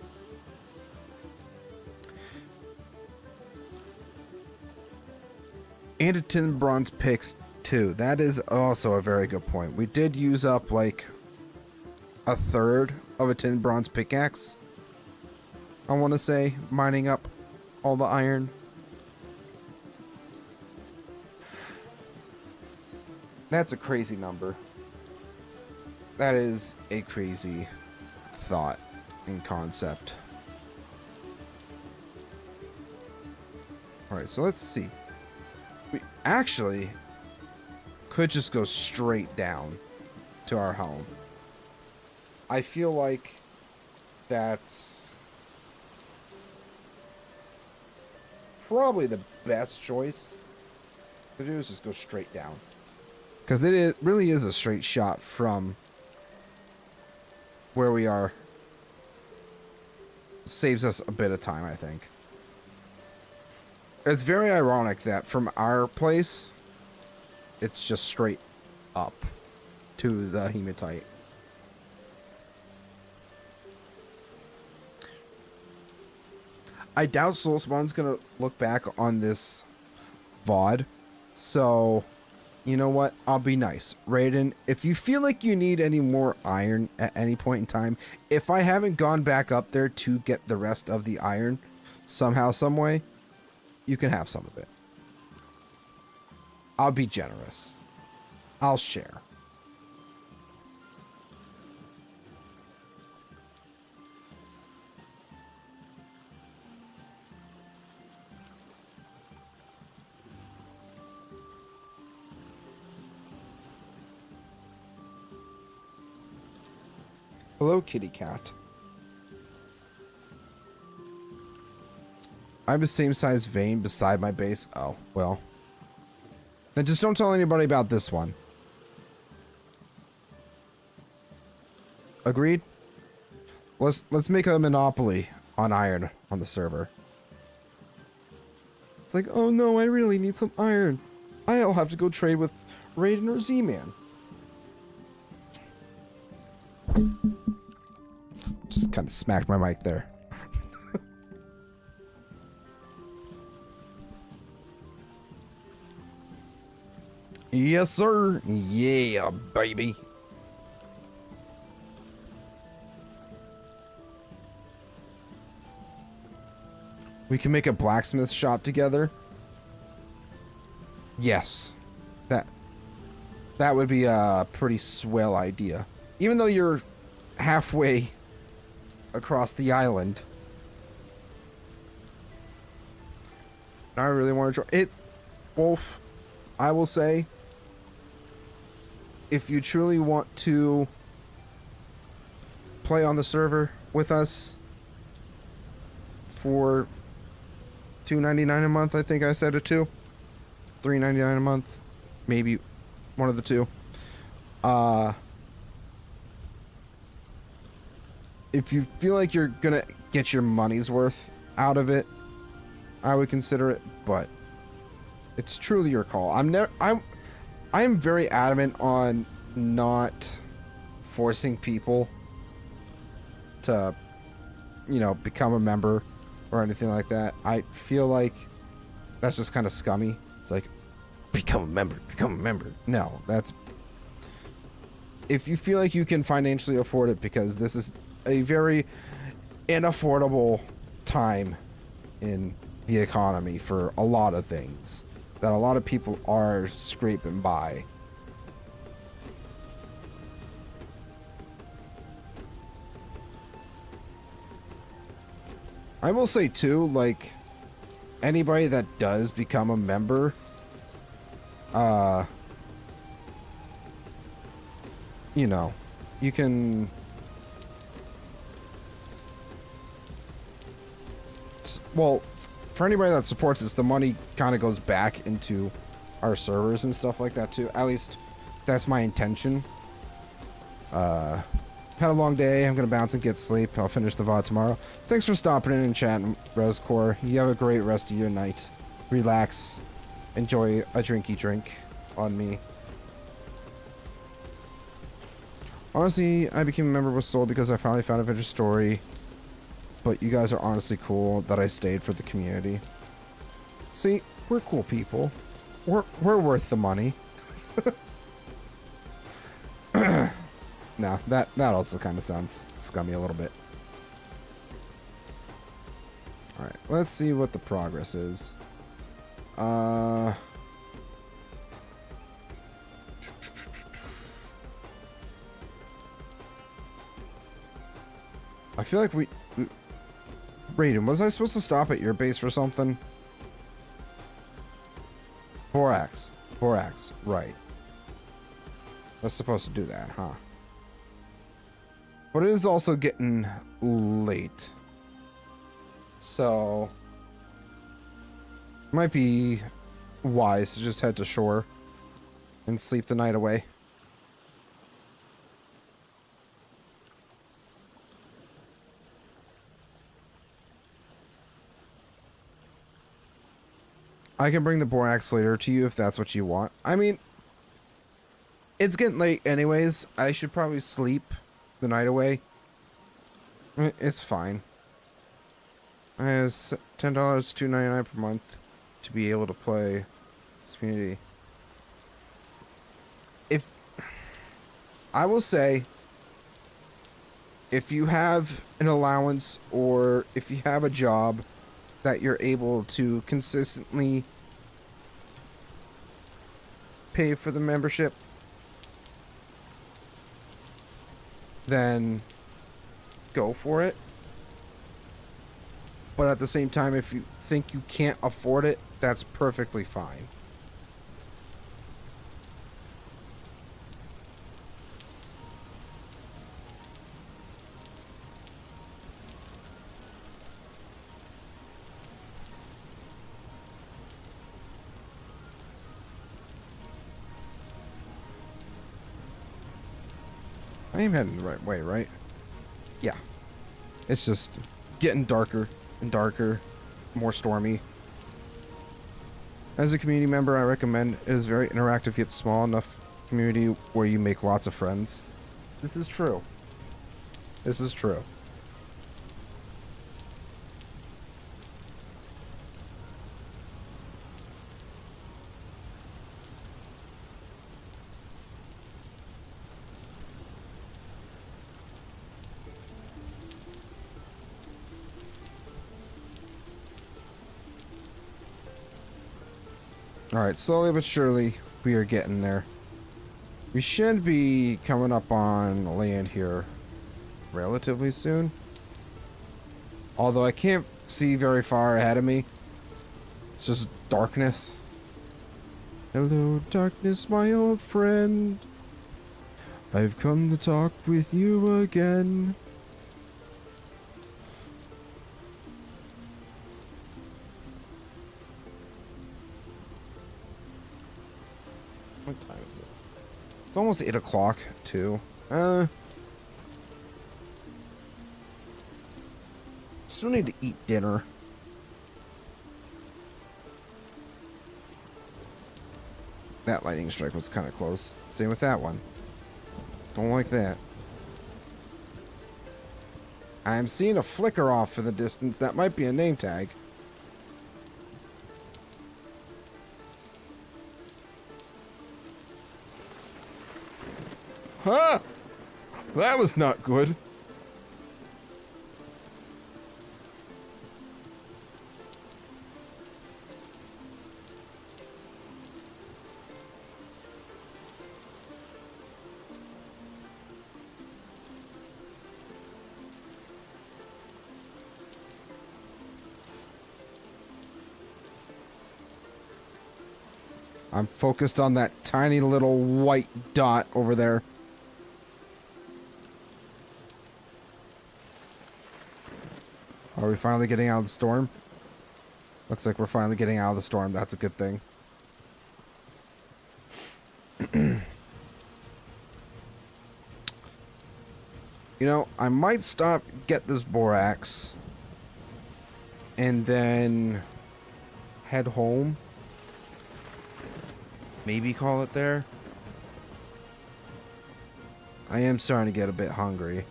And a tin bronze picks too. That is also a very good point. We did use up like a third of a tin bronze pickaxe, I want to say, mining up all the iron. That's a crazy number. That is a crazy thought and concept. Alright, so let's see. We actually could just go straight down to our home. I feel like that's probably the best choice to do, is just go straight down. Because it really is a straight shot from where we are. Saves us a bit of time, I think. It's very ironic that from our place, it's just straight up to the hematite. I doubt Soulspawn's gonna look back on this VOD, so you know what? I'll be nice. Raiden, if you feel like you need any more iron at any point in time, if I haven't gone back up there to get the rest of the iron somehow, some way, you can have some of it. I'll be generous. I'll share. Hello, kitty cat. I have the same size vein beside my base. Oh, well. Then just don't tell anybody about this one. Agreed? Let's make a monopoly on iron on the server. It's like, oh no, I really need some iron. I'll have to go trade with Raiden or Z-Man. Just kind of smacked my mic there. Yes, sir. Yeah, baby. We can make a blacksmith shop together. Yes. That would be a pretty swell idea. Even though you're halfway across the island. I really want to try it. Wolf, I will say, if you truly want to play on the server with us for $2.99 a month, I think I said it too. $3.99 a month, maybe one of the two. If you feel like you're gonna get your money's worth out of it, I would consider it, but it's truly your call. I'm very adamant on not forcing people to, you know, become a member or anything like that. I feel like that's just kind of scummy. It's like, become a member, become a member. No, that's if you feel like you can financially afford it, because this is a very inaffordable time in the economy for a lot of things that a lot of people are scraping by. I will say too, like, anybody that does become a member, you know, you can, well, for anybody that supports us, the money kind of goes back into our servers and stuff like that too. At least that's my intention. Had a long day. I'm gonna bounce and get sleep. I'll finish the VOD tomorrow. Thanks for stopping in and chatting, Rescore. You have a great rest of your night. Relax. Enjoy a drinky drink on me. Honestly, I became a member with Soul because I finally found a vintage story. But you guys are honestly cool that I stayed for the community. See, we're cool people. We're worth the money. No, that also kind of sounds scummy a little bit. Alright, let's see what the progress is. I feel like we Raiden, was I supposed to stop at your base for something? Borax, right. I was supposed to do that, huh? But it is also getting late. So might be wise to just head to shore and sleep the night away. I can bring the borax later to you if that's what you want. I mean, it's getting late anyways. I should probably sleep the night away. It's fine. I have $10, $2.99 per month to be able to play this community. If I will say, if you have an allowance or if you have a job that you're able to consistently pay for the membership, then go for it. But at the same time, if you think you can't afford it, that's perfectly fine. I am heading the right way, right? Yeah. It's just getting darker and darker, more stormy. As a community member, I recommend it is very interactive yet small enough community where you make lots of friends. This is true. This is true. Alright, slowly but surely, we are getting there. We should be coming up on land here relatively soon. Although I can't see very far ahead of me. It's just darkness. Hello, darkness, my old friend. I've come to talk with you again. What time is it? It's almost 8 o'clock, too. Still need to eat dinner. That lightning strike was kind of close. Same with that one. Don't like that. I'm seeing a flicker off in the distance. That might be a name tag. Huh? That was not good. I'm focused on that tiny little white dot over there. Are we finally getting out of the storm? Looks like we're finally getting out of the storm. That's a good thing. You know, I might stop, get this borax, and then head home. Maybe call it there. I am starting to get a bit hungry.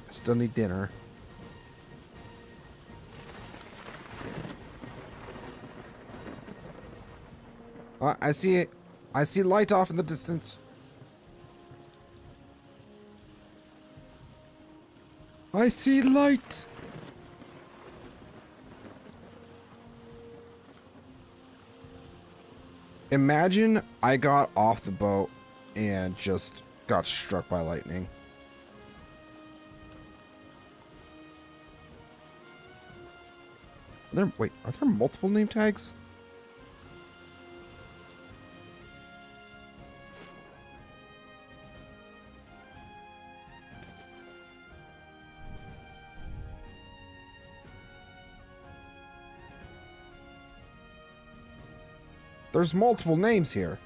I still need dinner. I see it. I see light off in the distance. I see light. Imagine I got off the boat and just got struck by lightning. Wait, are there multiple name tags? There's multiple names here.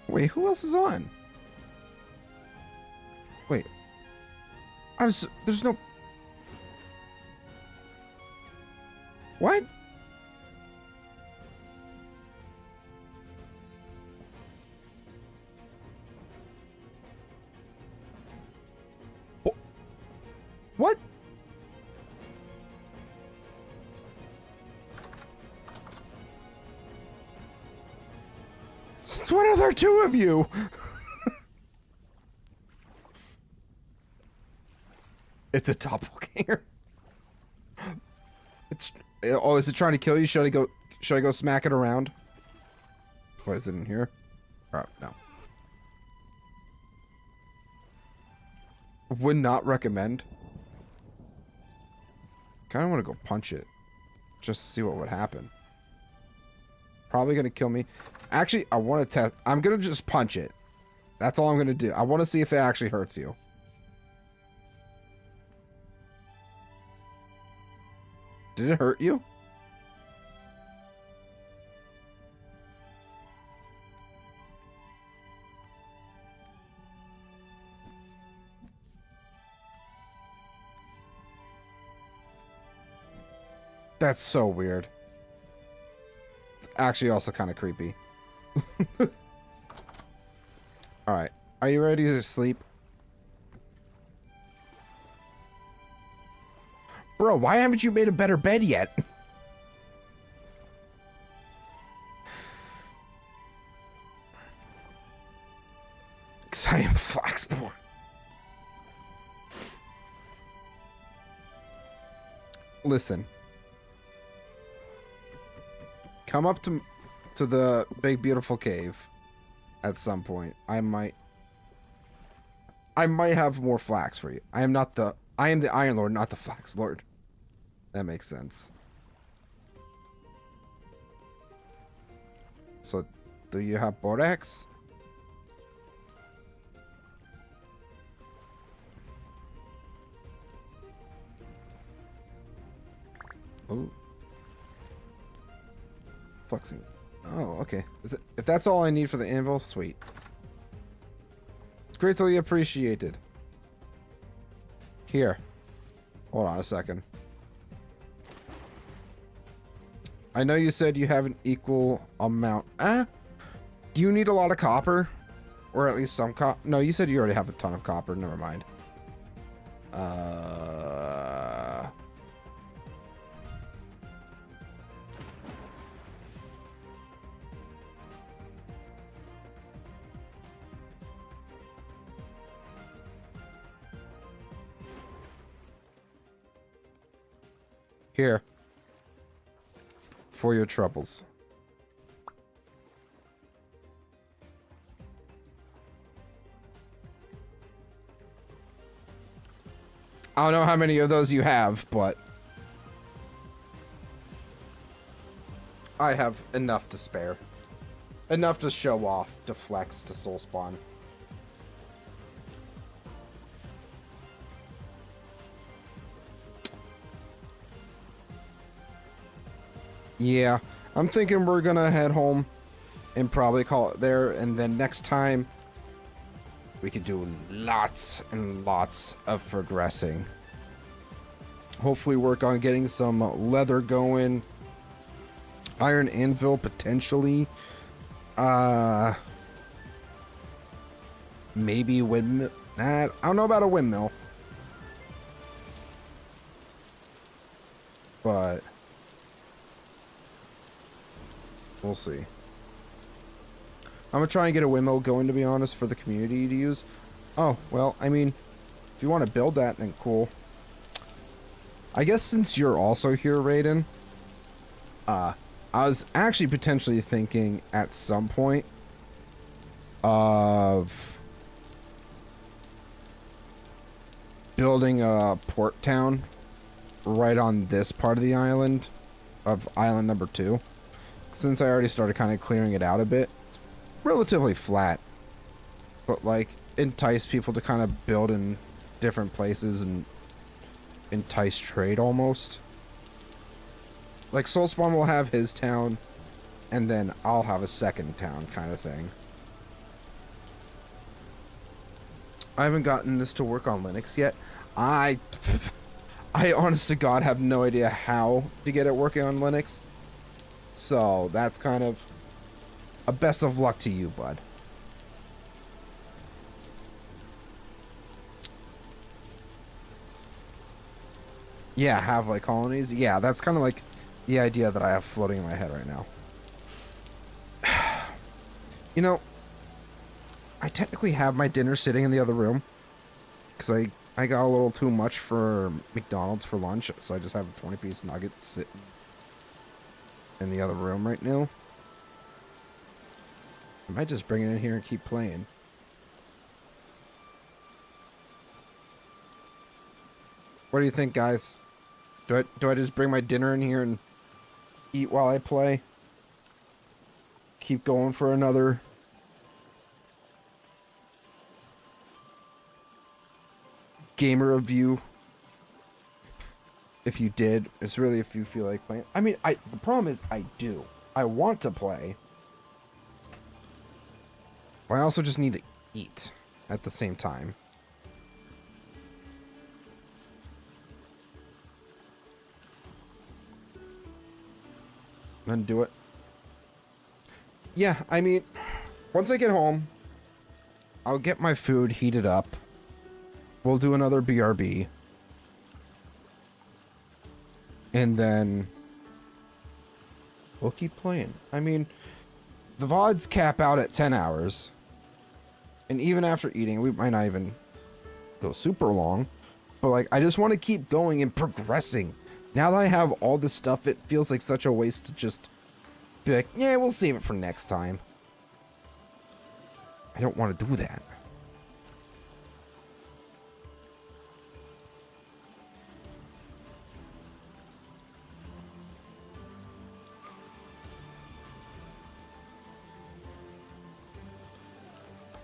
Wait, who else is on? Wait. There's no... What? What? Since when are there two of you? It's a doppelganger. Oh, is it trying to kill you? Should I go smack it around? What is it in here? Oh, no. Would not recommend. Kind of want to go punch it. Just to see what would happen. Probably going to kill me. Actually, I want to test. I'm going to just punch it. That's all I'm going to do. I want to see if it actually hurts you. Did it hurt you? That's so weird. It's actually also kind of creepy. Alright. Are you ready to sleep? Bro, why haven't you made a better bed yet? Because I am Flaxborn. Listen. Come up to the big beautiful cave at some point. I might have more flax for you. I am the Iron Lord, not the Flax Lord. That makes sense. So, do you have borax? Ooh. Flexing. Oh, okay. If that's all I need for the anvil, sweet. It's greatly appreciated. Here. Hold on a second. I know you said you have an equal amount. Do you need a lot of copper? Or at least some copper? No, you said you already have a ton of copper. Never mind. Here. For your troubles. I don't know how many of those you have, but I have enough to spare. Enough to show off, to flex, to soul spawn. Yeah, I'm thinking we're gonna head home and probably call it there, and then next time we could do lots and lots of progressing. Hopefully work on getting some leather going. Iron anvil, potentially. Maybe windmill. I don't know about a windmill. But we'll see. I'm gonna try and get a windmill going, to be honest, for the community to use. Oh, well, I mean, if you want to build that, then cool. I guess since you're also here, Raiden, I was actually potentially thinking at some point of building a port town right on this part of the island, of island number 2. Since I already started kind of clearing it out a bit, it's relatively flat, but like entice people to kind of build in different places and entice trade almost. Like Soulspawn will have his town, and then I'll have a second town kind of thing. I haven't gotten this to work on Linux yet. I honest to God have no idea how to get it working on Linux. So that's kind of a best of luck to you, bud. Yeah, have like colonies. Yeah, that's kind of like the idea that I have floating in my head right now. You know, I technically have my dinner sitting in the other room because I got a little too much for McDonald's for lunch, so I just have a 20-piece nugget sitting in the other room right now. I might just bring it in here and keep playing. What do you think, guys? Do I just bring my dinner in here and eat while I play? Keep going for another gamer review. If you did, it's really if you feel like playing. I mean, the problem is I do. I want to play. But I also just need to eat at the same time. Then do it. Yeah, I mean, once I get home, I'll get my food heated up. We'll do another BRB. And then we'll keep playing. I mean, the VODs cap out at 10 hours. And even after eating, we might not even go super long. But like, I just want to keep going and progressing. Now that I have all this stuff, it feels like such a waste to just be like, yeah, we'll save it for next time. I don't want to do that.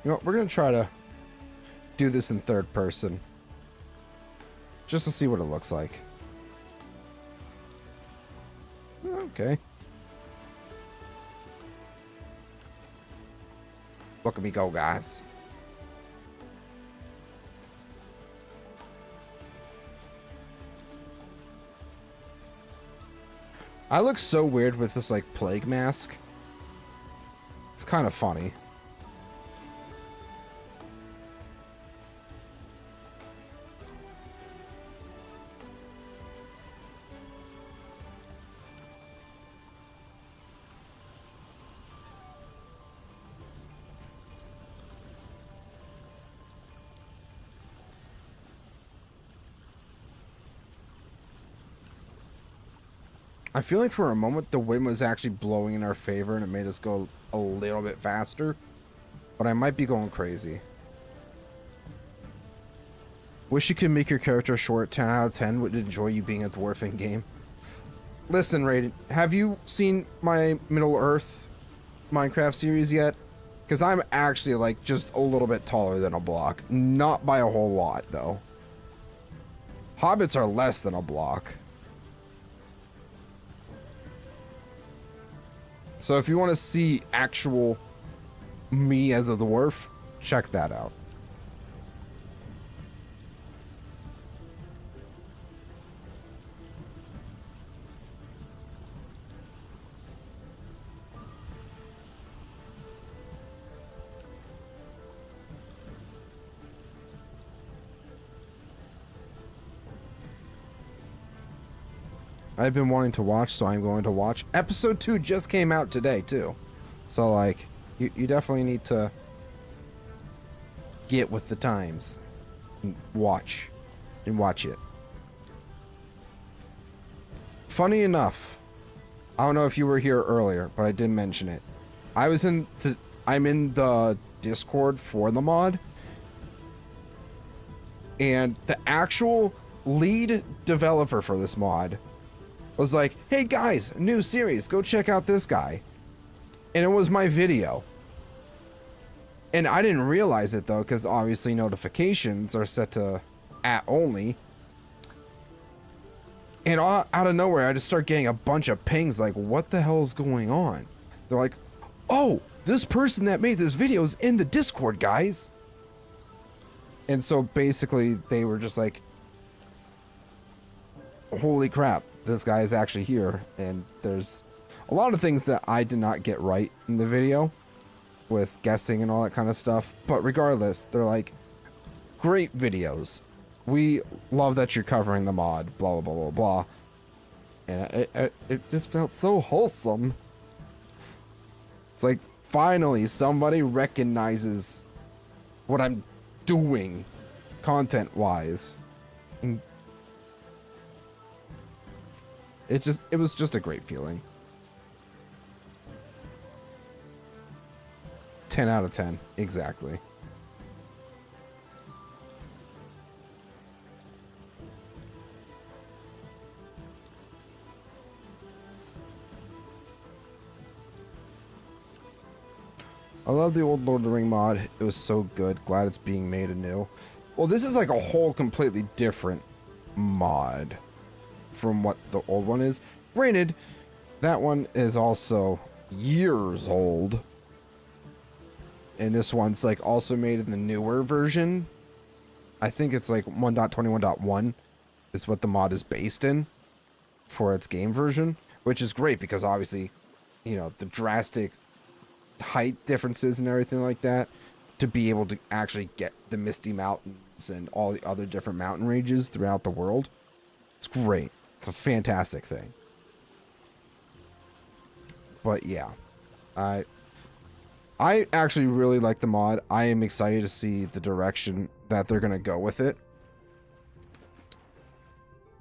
You know what, we're going to try to do this in third person. Just to see what it looks like. Okay. Look at me go, guys. I look so weird with this, like, plague mask. It's kind of funny. I feel like for a moment the wind was actually blowing in our favor and it made us go a little bit faster. But I might be going crazy. Wish you could make your character short. 10 out of 10 would enjoy you being a dwarf in game. Listen, Raiden, have you seen my Middle Earth Minecraft series yet? Because I'm actually like just a little bit taller than a block. Not by a whole lot, though. Hobbits are less than a block. So if you want to see actual me as a dwarf, check that out. I've been wanting to watch, so I'm going to watch. Episode 2 just came out today, too. So, like, you definitely need to get with the times. And watch it. Funny enough, I don't know if you were here earlier, but I did mention it. I'm in the Discord for the mod. And the actual lead developer for this mod was like, hey guys, new series, go check out this guy. And it was my video. And I didn't realize it though, because obviously notifications are set to @ only. And out of nowhere, I just start getting a bunch of pings like, what the hell is going on? They're like, oh, this person that made this video is in the Discord, guys. And so basically they were just like, holy crap, this guy is actually here. And there's a lot of things that I did not get right in the video with guessing and all that kind of stuff. But regardless, they're like, great videos. We love that you're covering the mod, blah, blah, blah, blah, blah. And it just felt so wholesome. It's like, finally, somebody recognizes what I'm doing content-wise. And it was just a great feeling. 10 out of 10, exactly. I love the old Lord of the Ring mod. It was so good. Glad it's being made anew. Well, this is like a whole completely different mod from what the old one is. Granted, that one is also years old. And this one's like also made in the newer version. I think it's like 1.21.1 is what the mod is based in for its game version, which is great because obviously, you know, the drastic height differences and everything like that, to be able to actually get the Misty Mountains and all the other different mountain ranges throughout the world. It's great. It's a fantastic thing. But yeah, I actually really like the mod. I am excited to see the direction that they're going to go with it.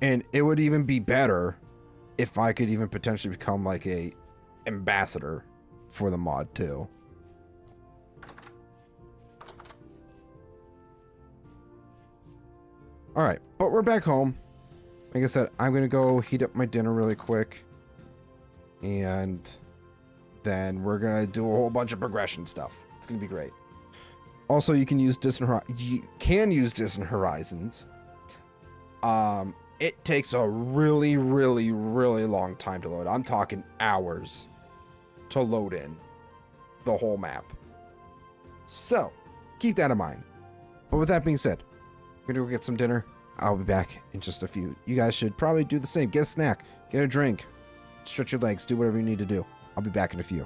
And it would even be better if I could even potentially become like a ambassador for the mod too. All right, but we're back home. Like I said, I'm going to go heat up my dinner really quick. And then we're going to do a whole bunch of progression stuff. It's going to be great. Also, you can use Distant Horizons. It takes a really, really, really long time to load. I'm talking hours to load in the whole map. So, keep that in mind. But with that being said, we're going to go get some dinner. I'll be back in just a few. You guys should probably do the same. Get a snack, get a drink, stretch your legs, do whatever you need to do. I'll be back in a few.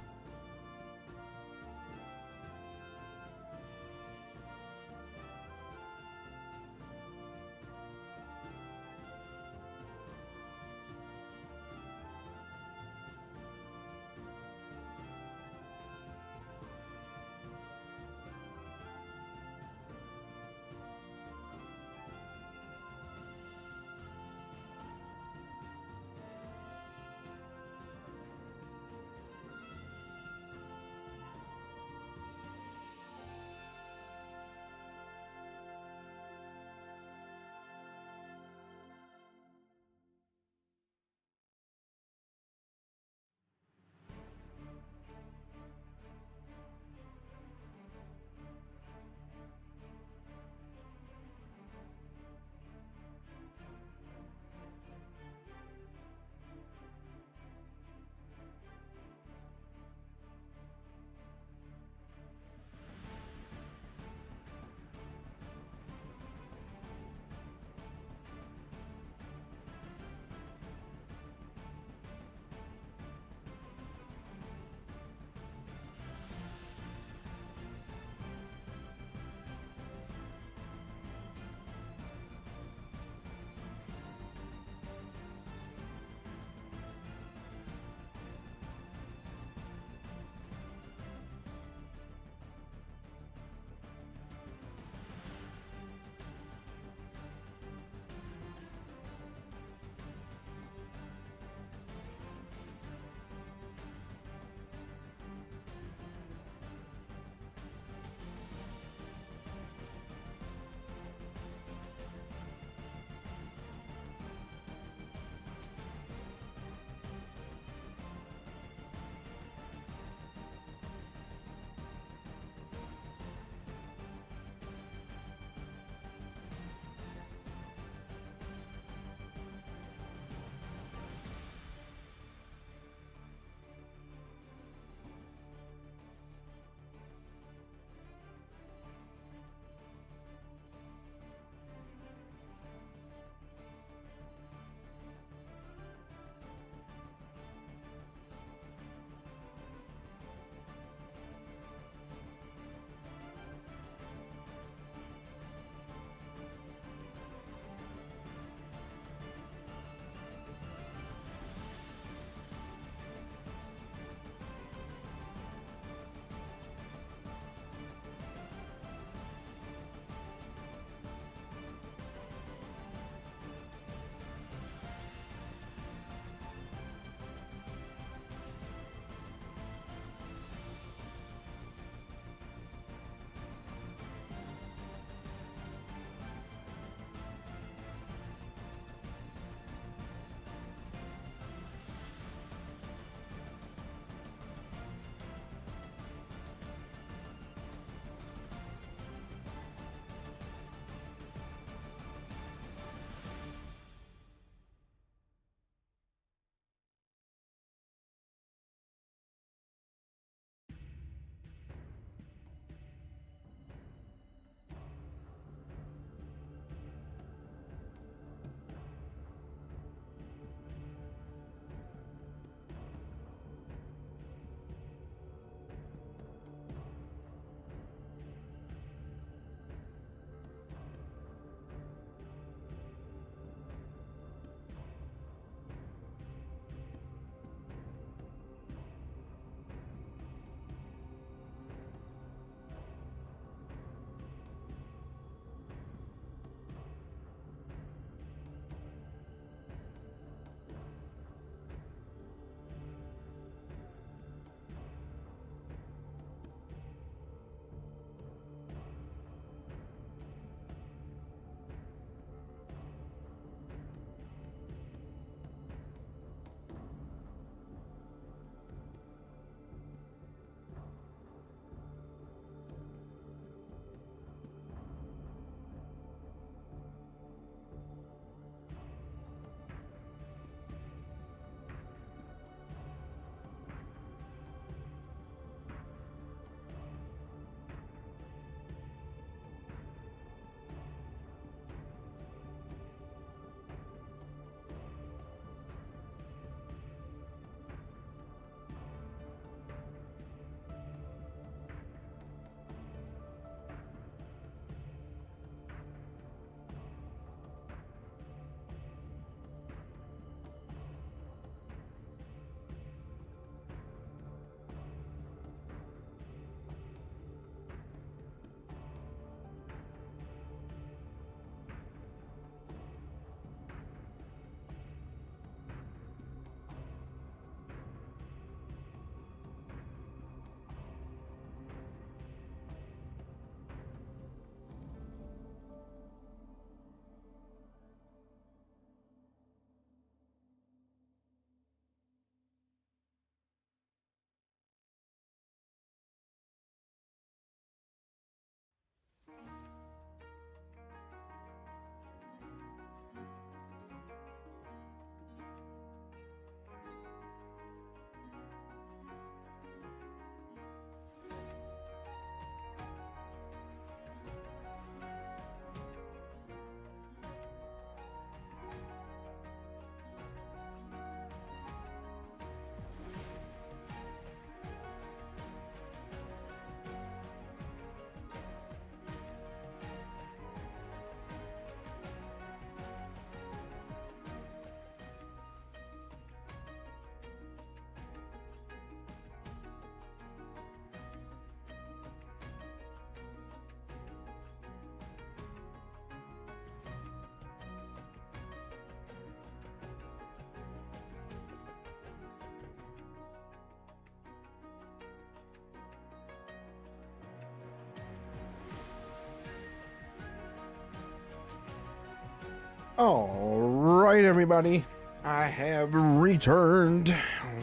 All right, everybody. I have returned.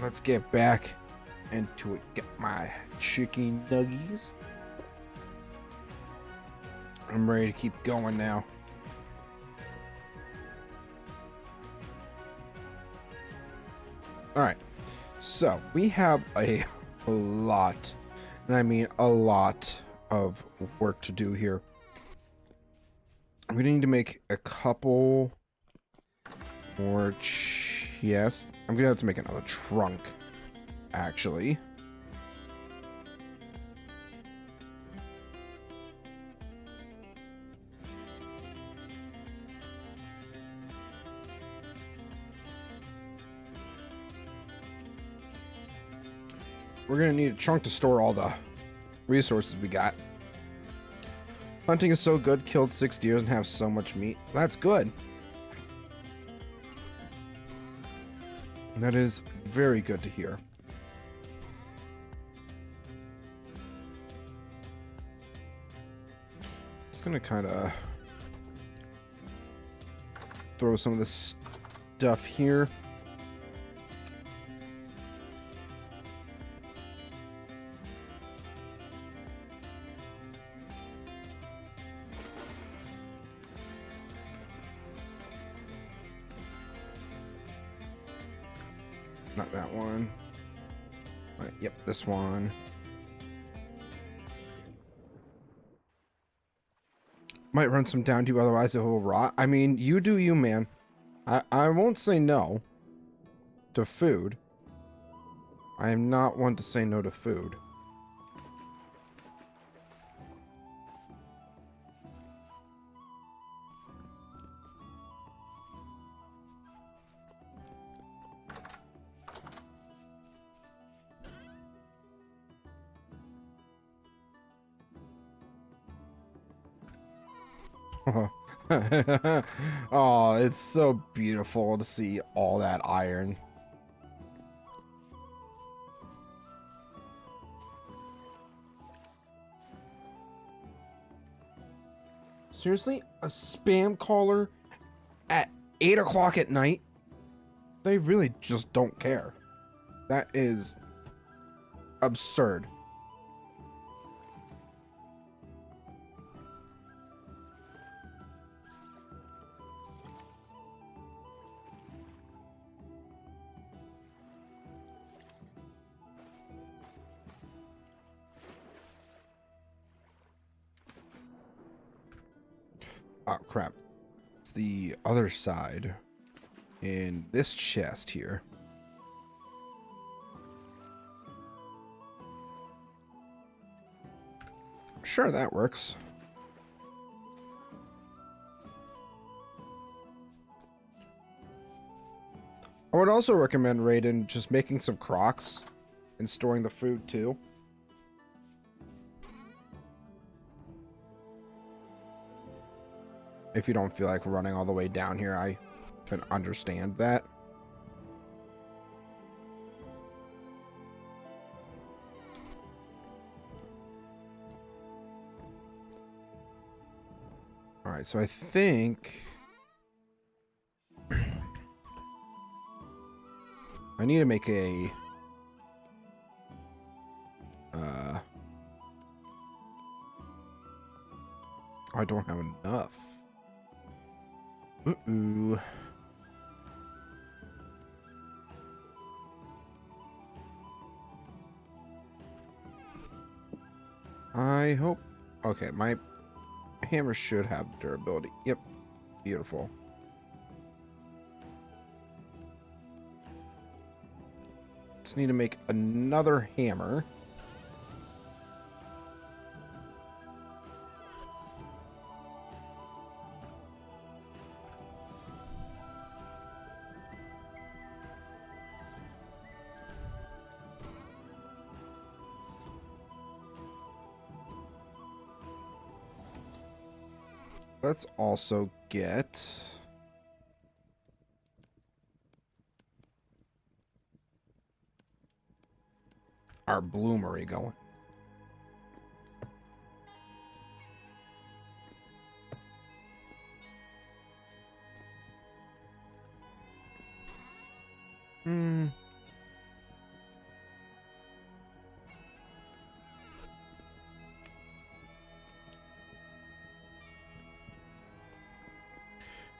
Let's get back into it. Get my chicken nuggies. I'm ready to keep going now. All right. So we have a lot, and I mean a lot of work to do here. We need to make a couple more chests. I'm gonna have to make another trunk, actually. We're gonna need a trunk to store all the resources we got. Hunting is so good, killed 6 deers and have so much meat. That's good. That is very good to hear. Just gonna kind of throw some of this stuff here. Not that one. Right, yep, this one. Might run some down to you, otherwise it will rot. I mean, you do you, man. I won't say no to food. I am not one to say no to food. Oh, it's so beautiful to see all that iron. Seriously? A spam caller at 8 o'clock at night? They really just don't care. That is absurd. Oh, crap. It's the other side in this chest here. Sure, that works. I would also recommend, Raiden, just making some crocks and storing the food too. If you don't feel like running all the way down here, I can understand that. All right, so I think I need to make a I don't have enough. Uh-oh. I hope. Okay, my hammer should have durability. Yep. Beautiful. Just need to make another hammer. Let's also get our bloomery going.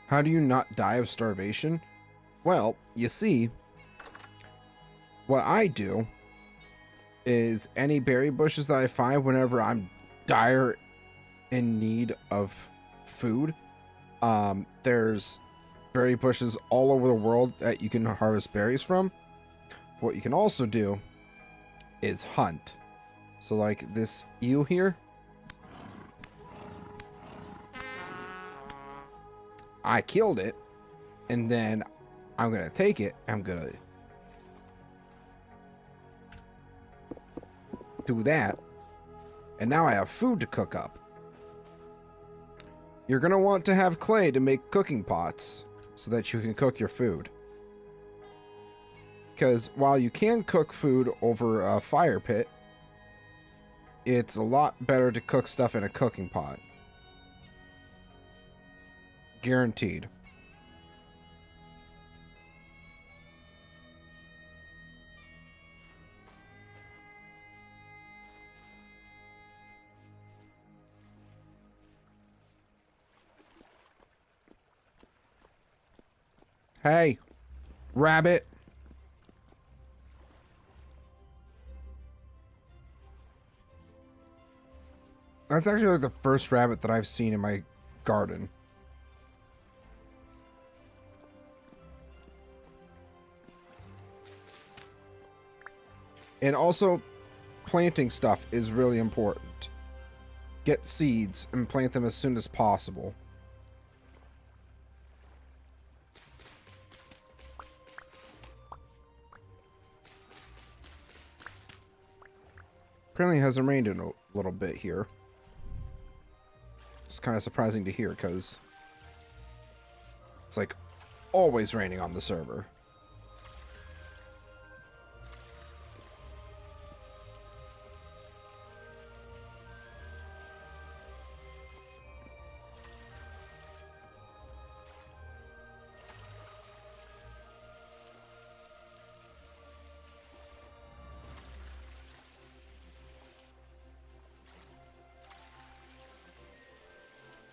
How do you not die of starvation? Well, you see, what I do is any berry bushes that I find whenever I'm dire in need of food, there's berry bushes all over the world that you can harvest berries from. What you can also do is hunt. So like this eel here, I killed it, and then I'm gonna take it, I'm gonna do that, and now I have food to cook up. You're gonna want to have clay to make cooking pots so that you can cook your food. Because while you can cook food over a fire pit, it's a lot better to cook stuff in a cooking pot. Guaranteed. Hey, rabbit. That's actually like the first rabbit that I've seen in my garden. And also, planting stuff is really important. Get seeds and plant them as soon as possible. Apparently it hasn't rained in a little bit here. It's kind of surprising to hear because it's like always raining on the server.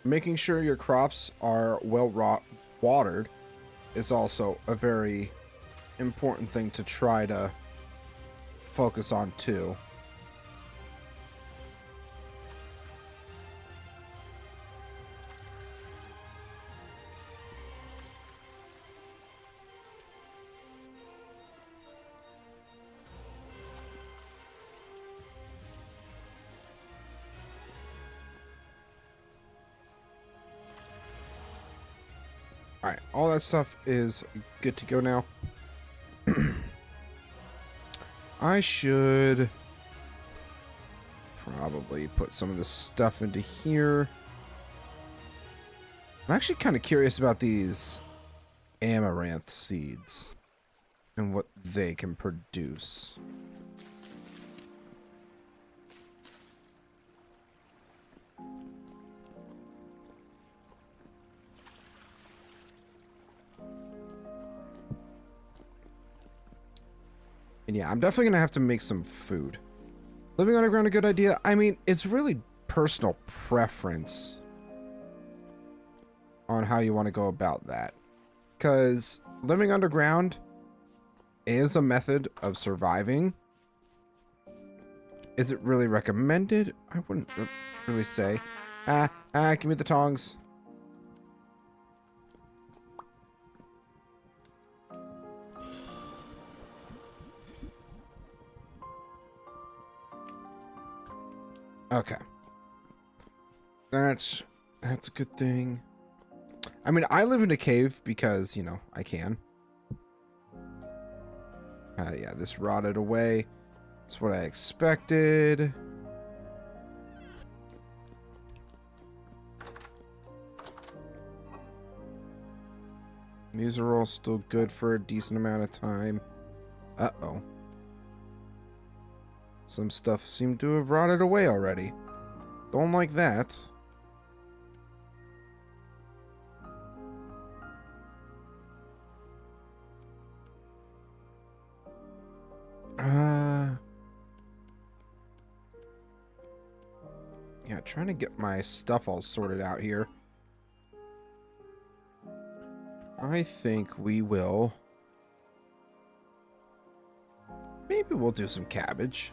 Making sure your crops are well watered is also a very important thing to try to focus on too. Alright, all that stuff is good to go now. I should probably put some of this stuff into here. I'm actually kind of curious about these amaranth seeds and what they can produce. And yeah, I'm definitely going to have to make some food. Living underground a good idea? I mean, it's really personal preference on how you want to go about that. Because living underground is a method of surviving. Is it really recommended? I wouldn't really say. Give me the tongs. Okay. That's a good thing. I mean, I live in a cave because, you know, I can. Yeah, this rotted away. That's what I expected. These are all still good for a decent amount of time. Uh-oh. Some stuff seemed to have rotted away already. Don't like that. Yeah, trying to get my stuff all sorted out here. I think we will. Maybe we'll do some cabbage.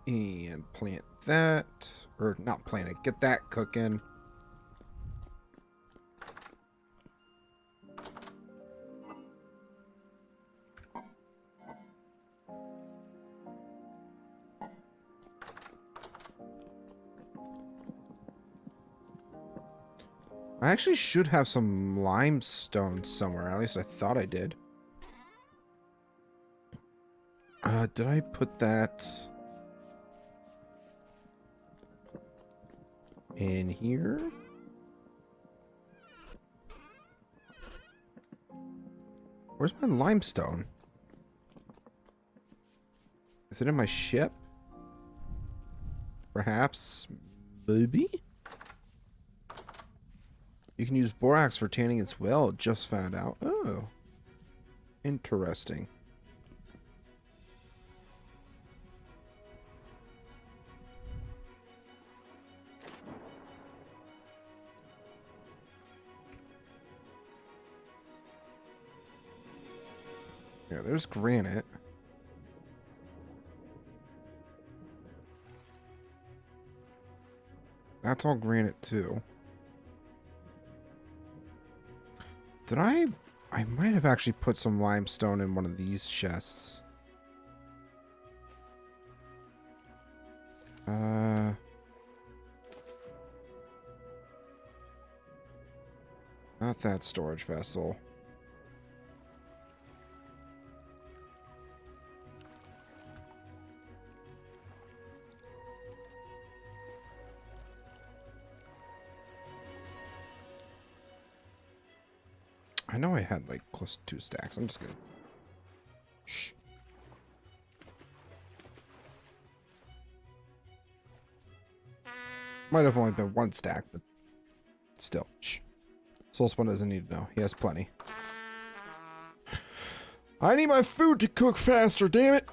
And plant that. Or not plant it. Get that cooking. I actually should have some limestone somewhere. At least I thought I did. Did I put that in here? Where's my limestone? Is it in my ship? Perhaps? Maybe? You can use borax for tanning as well. Just found out. Oh. Interesting. Yeah, there's granite. That's all granite too. Did I might have actually put some limestone in one of these chests. Not that storage vessel. I know I had like close to 2 stacks. I'm just gonna... Shh. Might have only been 1 stack, but still. Shh. Soulspawn doesn't need to know. He has plenty. I need my food to cook faster, damn it!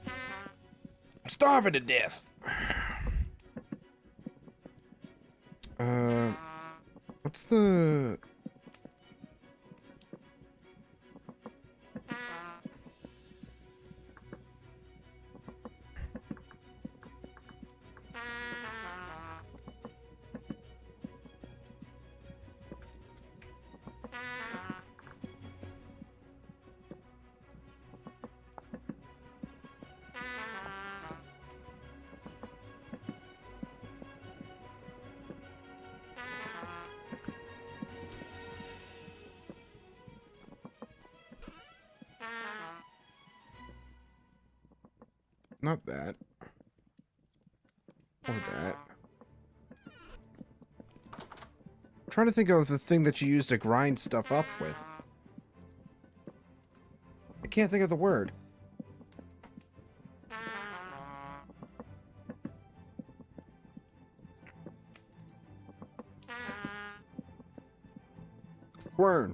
I'm starving to death. What's the... Not that. Or that. I'm trying to think of the thing that you use to grind stuff up with. I can't think of the word. Quern.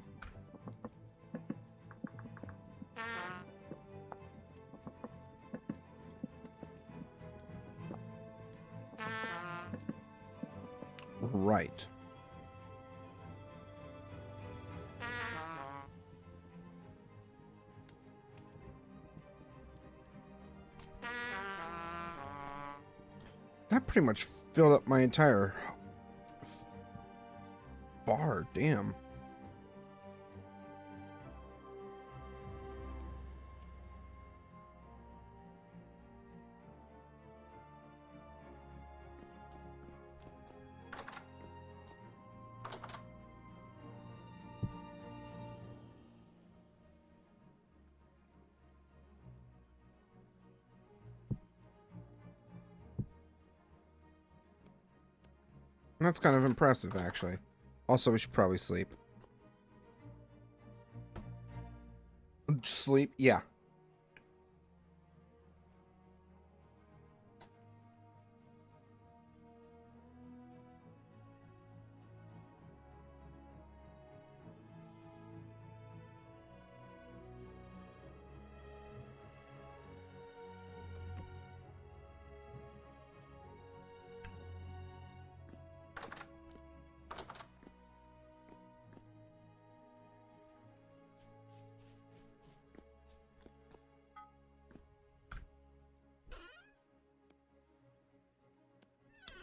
Right. That pretty much filled up my entire bar. Damn. That's kind of impressive, actually. Also, we should probably sleep. Sleep? Yeah.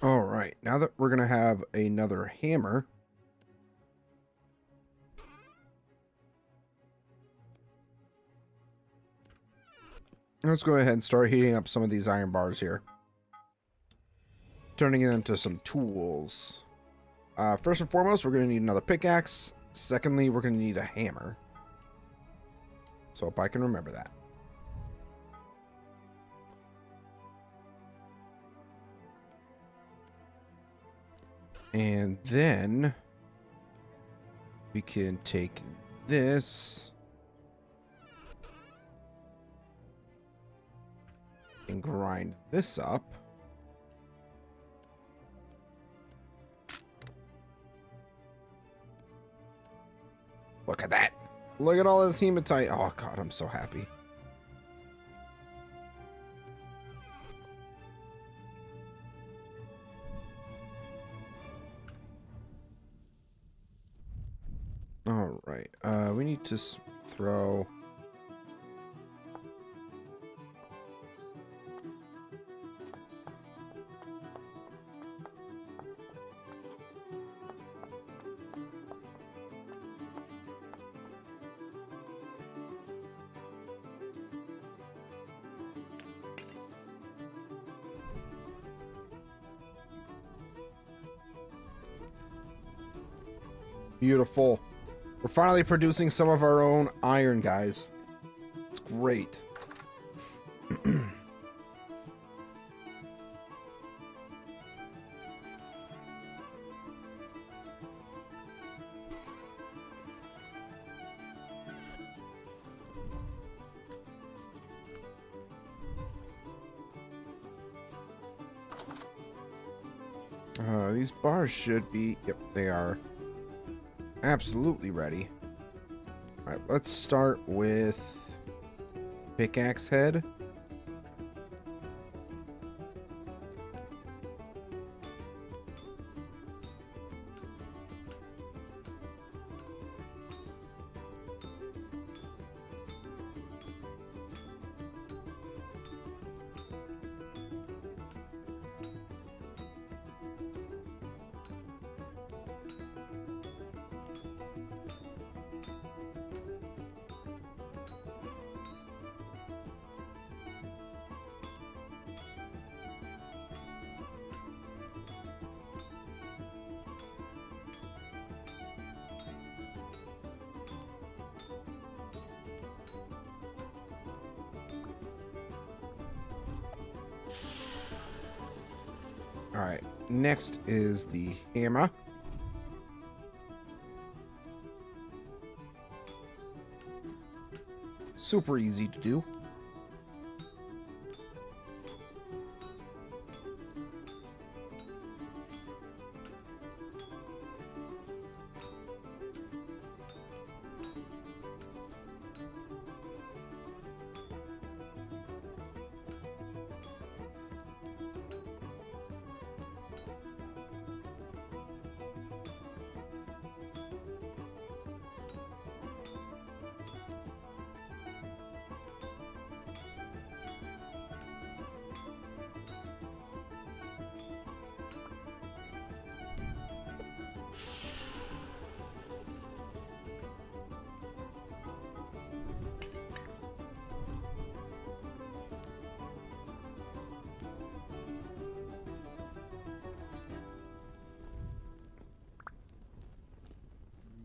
All right. Now that we're going to have another hammer, let's go ahead and start heating up some of these iron bars here. Turning it into some tools. First and foremost, we're going to need another pickaxe. Secondly, we're going to need a hammer. So hope I can remember that. And then we can take this and grind this up. Look at that. Look at all this hematite. Oh, God, I'm so happy. All right. We need to throw... Beautiful. We're finally producing some of our own iron, guys. It's great. These bars should be... Yep, they are. Absolutely ready. Alright, let's start with pickaxe head. Alright, next is the hammer. Super easy to do.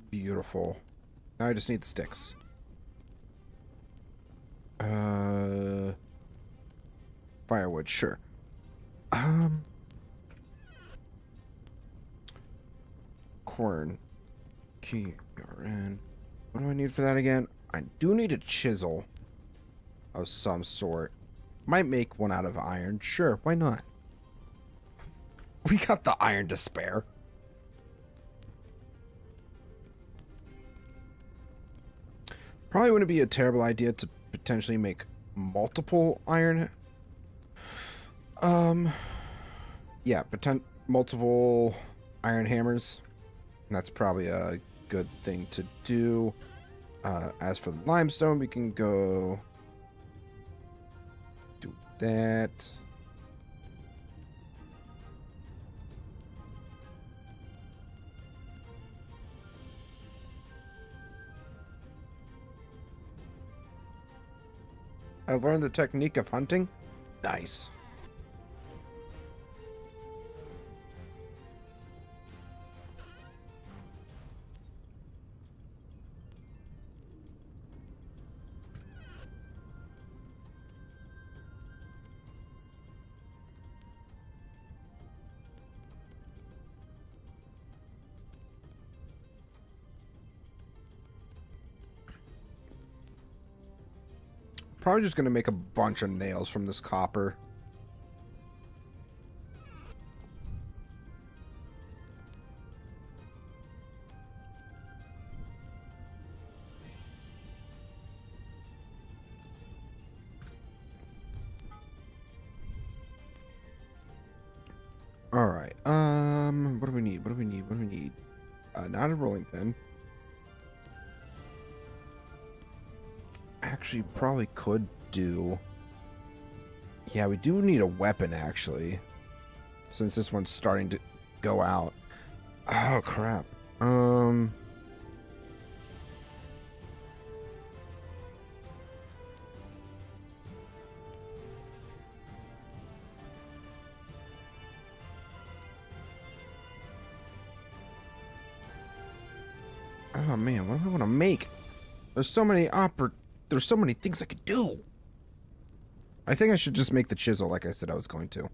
Beautiful. Now I just need the sticks. Firewood, sure. corn. KRN. What do I need for that again? I do need a chisel of some sort. Might make one out of iron. Sure, why not? We got the iron to spare. Probably wouldn't be a terrible idea to potentially make multiple iron. Yeah, multiple iron hammers. And that's probably a good thing to do. As for the limestone, we can go do that. I learned the technique of hunting. Nice. Probably just going to make a bunch of nails from this copper. All right. What do we need? What do we need? What do we need? Not a rolling pin. Actually, probably could do. Yeah, we do need a weapon, actually. Since this one's starting to go out. Oh, crap. Oh, man, what do I want to make? There's so many things I could do. I think I should just make the chisel like I said I was going to.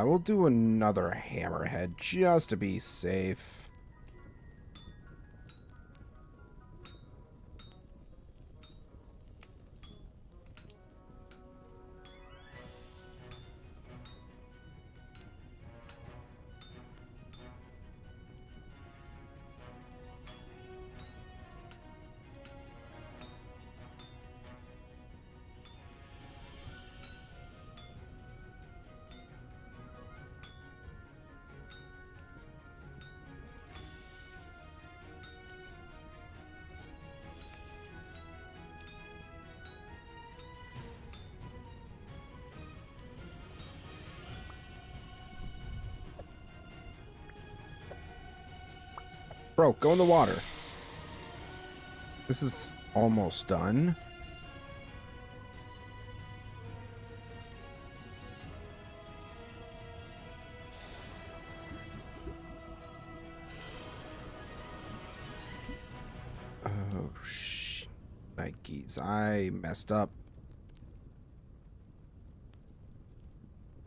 We'll do another hammerhead just to be safe. Bro, go in the water. This is almost done. Oh, Nikes. I messed up.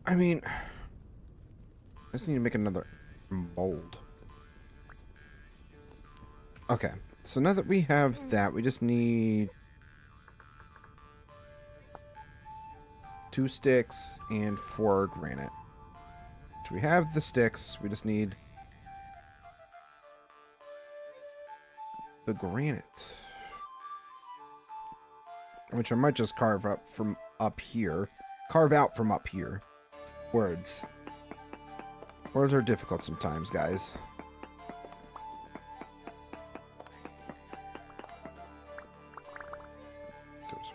I mean, I just need to make another mold. Okay, so now that we have that, we just need 2 sticks and 4 granite. So we have the sticks, we just need the granite. Which I might just carve up from up here. Carve out from up here. Words. Words are difficult sometimes, guys.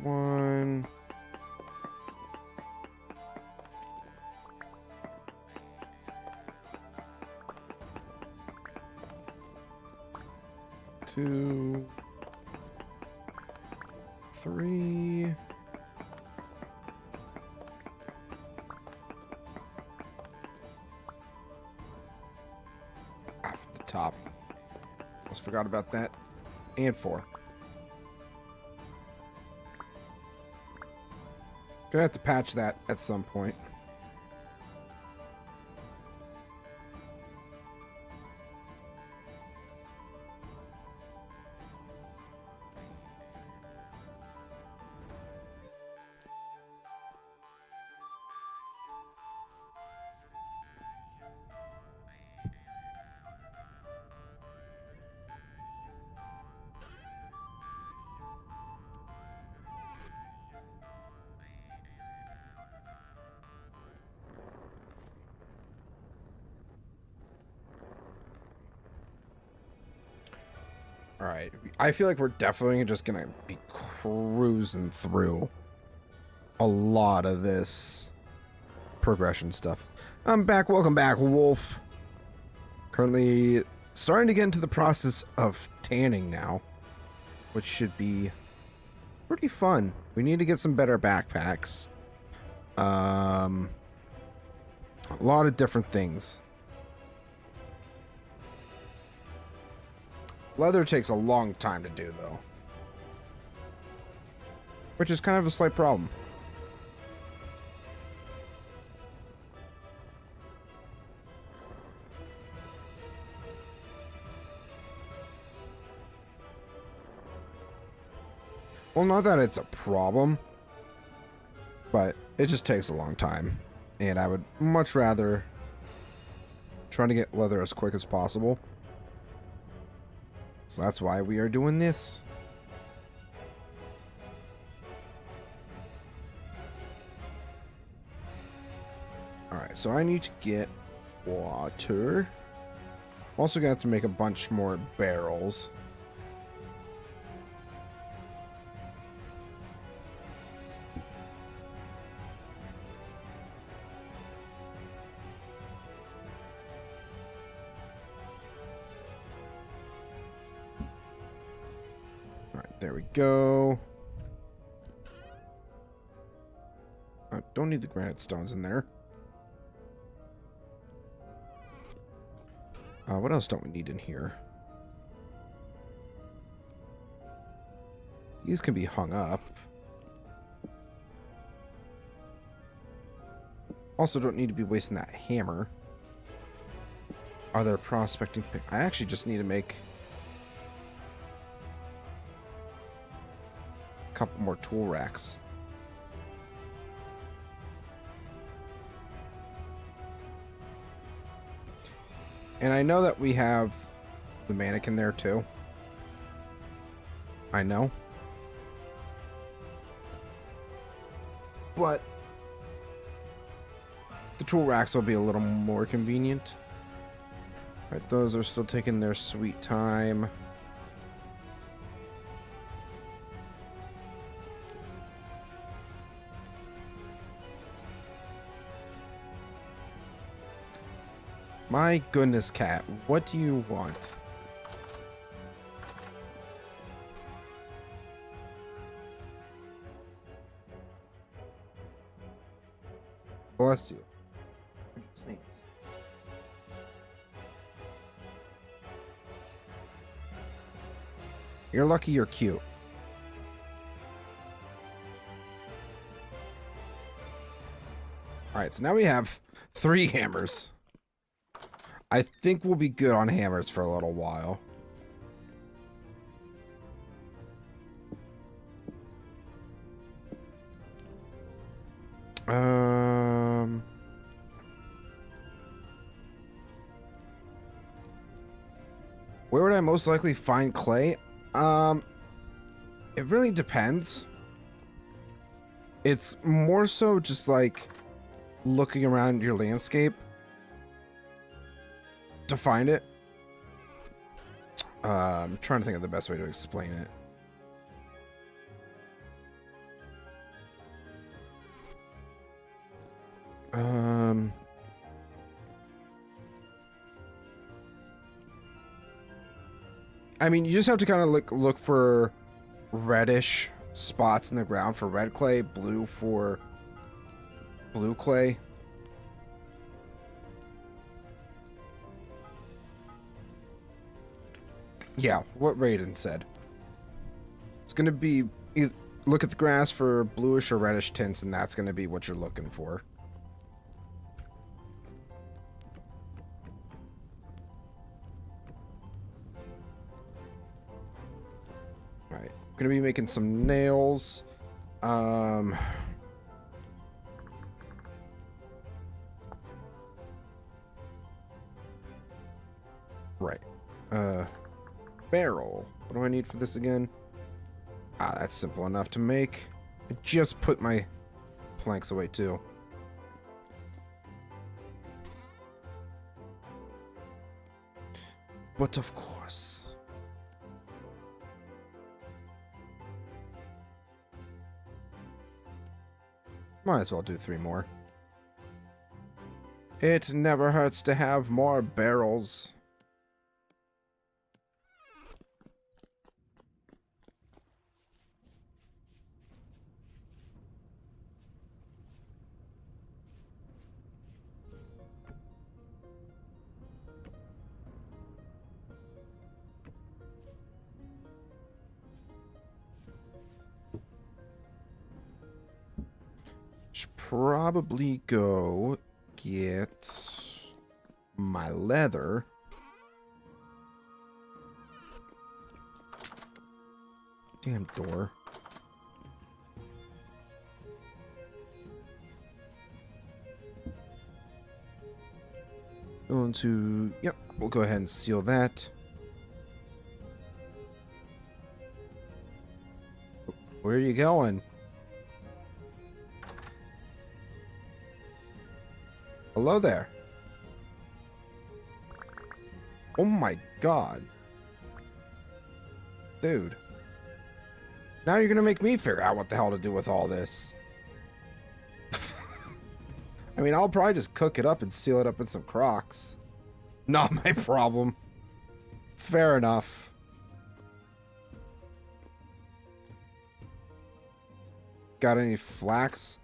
1. Two, 3. Off the top. Almost forgot about that. And 4. Gonna have to patch that at some point. All right. I feel like we're definitely just going to be cruising through a lot of this progression stuff. I'm back. Welcome back, Wolf. Currently starting to get into the process of tanning now, which should be pretty fun. We need to get some better backpacks. A lot of different things. Leather takes a long time to do, though. Which is kind of a slight problem. Well, not that it's a problem, but it just takes a long time. And I would much rather try to get leather as quick as possible. So that's why we are doing this. Alright, so I need to get water. I'm also going to have to make a bunch more barrels. There we go. I don't need the granite stones in there. What else don't we need in here? These can be hung up. Also don't need to be wasting that hammer. Are there prospecting pick? I actually just need to make couple more tool racks. And I know that we have the mannequin there too. I know. But the tool racks will be a little more convenient. Right, those are still taking their sweet time. My goodness, cat. What do you want? Bless you. Sneeze. You're lucky you're cute. Alright, so now we have 3 hammers. I think we'll be good on hammers for a little while. Where would I most likely find clay? It really depends. It's more so just like looking around your landscape to find it. I'm trying to think of the best way to explain it. Um, I mean, you just have to kind of look for reddish spots in the ground for red clay, blue for blue clay. Yeah, what Raiden said. It's going to be, look at the grass for bluish or reddish tints, and that's going to be what you're looking for. Alright, I'm going to be making some nails. Right. Barrel. What do I need for this again? Ah, that's simple enough to make. I just put my planks away too. But of course. Might as well do 3 more. It never hurts to have more barrels. Should probably go get my leather. Damn door. Going to, yep, we'll go ahead and seal that. Where are you going? Hello there. Oh my god. Dude. Now you're gonna make me figure out what the hell to do with all this. I mean, I'll probably just cook it up and seal it up in some Crocs. Not my problem. Fair enough. Got any flax?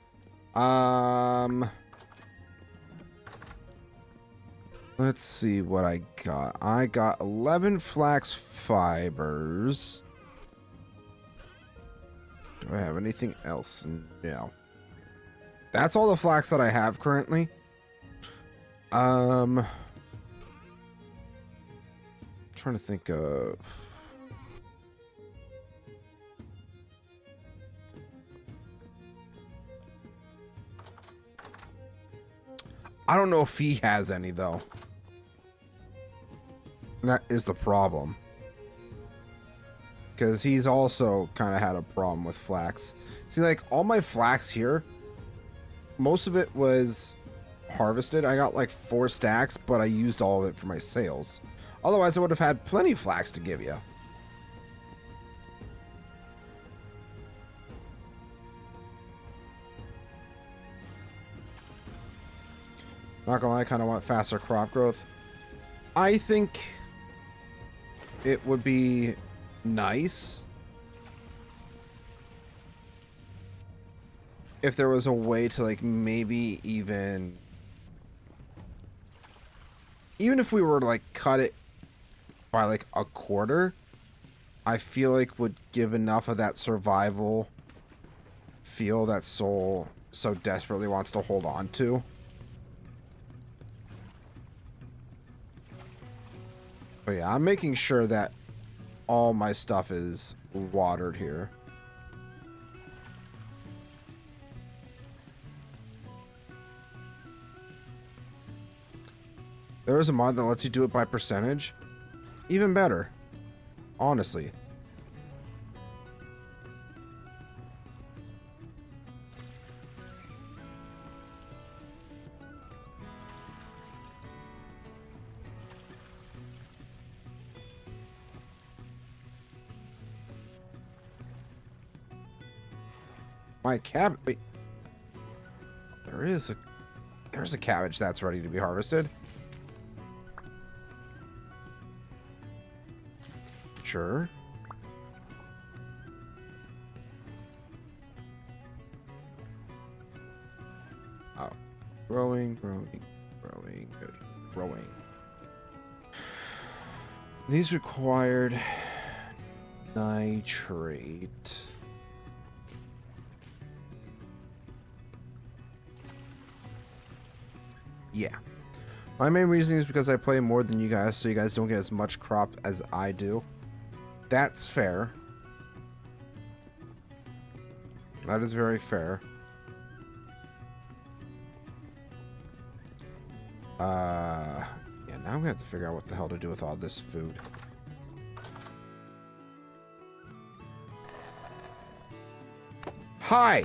Let's see what I got. I got 11 flax fibers. Do I have anything else? No. That's all the flax that I have currently. Trying to think of... I don't know if he has any, though. That is the problem. Because he's also kind of had a problem with flax. See, like, all my flax here, most of it was harvested. I got like 4 stacks, but I used all of it for my sales. Otherwise, I would have had plenty of flax to give you. Not gonna lie, I kind of want faster crop growth. I think it would be nice if there was a way to, like, maybe even if we were to, like, cut it by like a quarter, I feel like would give enough of that survival feel that Soul so desperately wants to hold on to. But yeah, I'm making sure that all my stuff is watered here. There is a mod that lets you do it by percentage. Even better. Honestly. My cabin. Wait. There is a There's a cabbage that's ready to be harvested. Sure. Oh. Growing. These required nitrate. Yeah. My main reasoning is because I play more than you guys, so you guys don't get as much crop as I do. That's fair. That is very fair. Yeah, now I'm gonna have to figure out what the hell to do with all this food. Hi!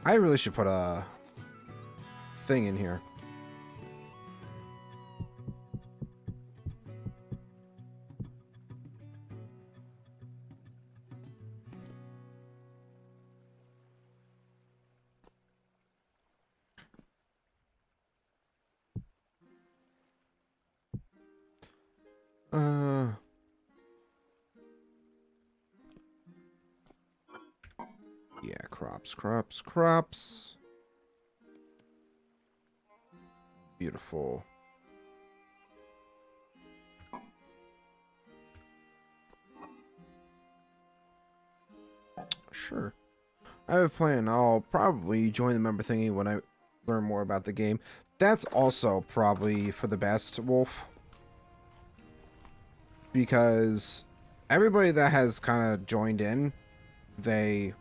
I really should put a thing in here. Yeah, crops. Beautiful. Sure. I have a plan. I'll probably join the member thingy when I learn more about the game. That's also probably for the best, Wolf. Because everybody that has kind of joined in, they...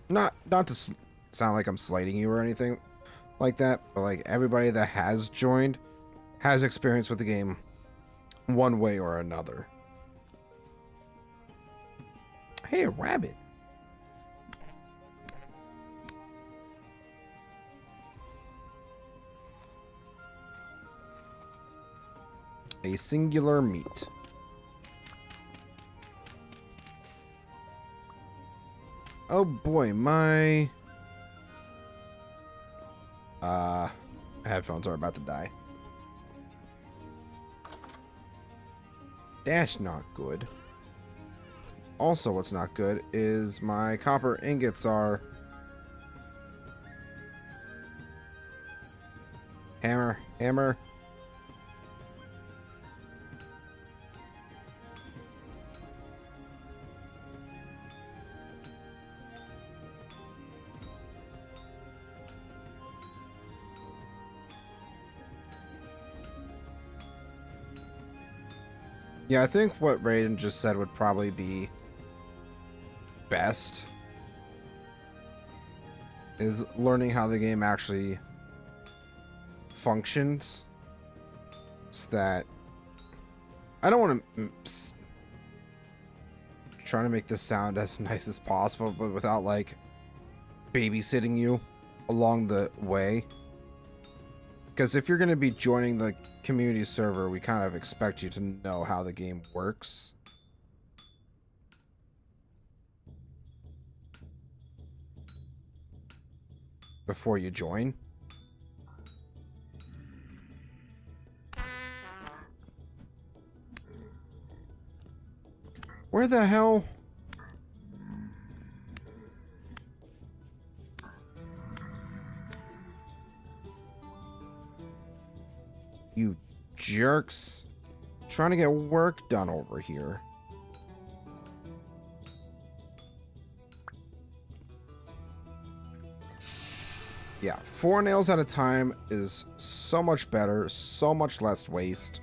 Not to sound like I'm slighting you or anything like that, but like everybody that has joined has experience with the game one way or another. Hey, a rabbit. A singular meat. Oh boy, my headphones are about to die. That's not good. Also, what's not good is my copper ingots are... Hammer. Yeah, I think what Raiden just said would probably be best is learning how the game actually functions so that I don't want to trying to make this sound as nice as possible, but without like babysitting you along the way. Because if you're going to be joining the community server, we kind of expect you to know how the game works. Before you join. Where the hell? You jerks. Trying to get work done over here. Yeah, 4 nails at a time is so much better, so much less waste.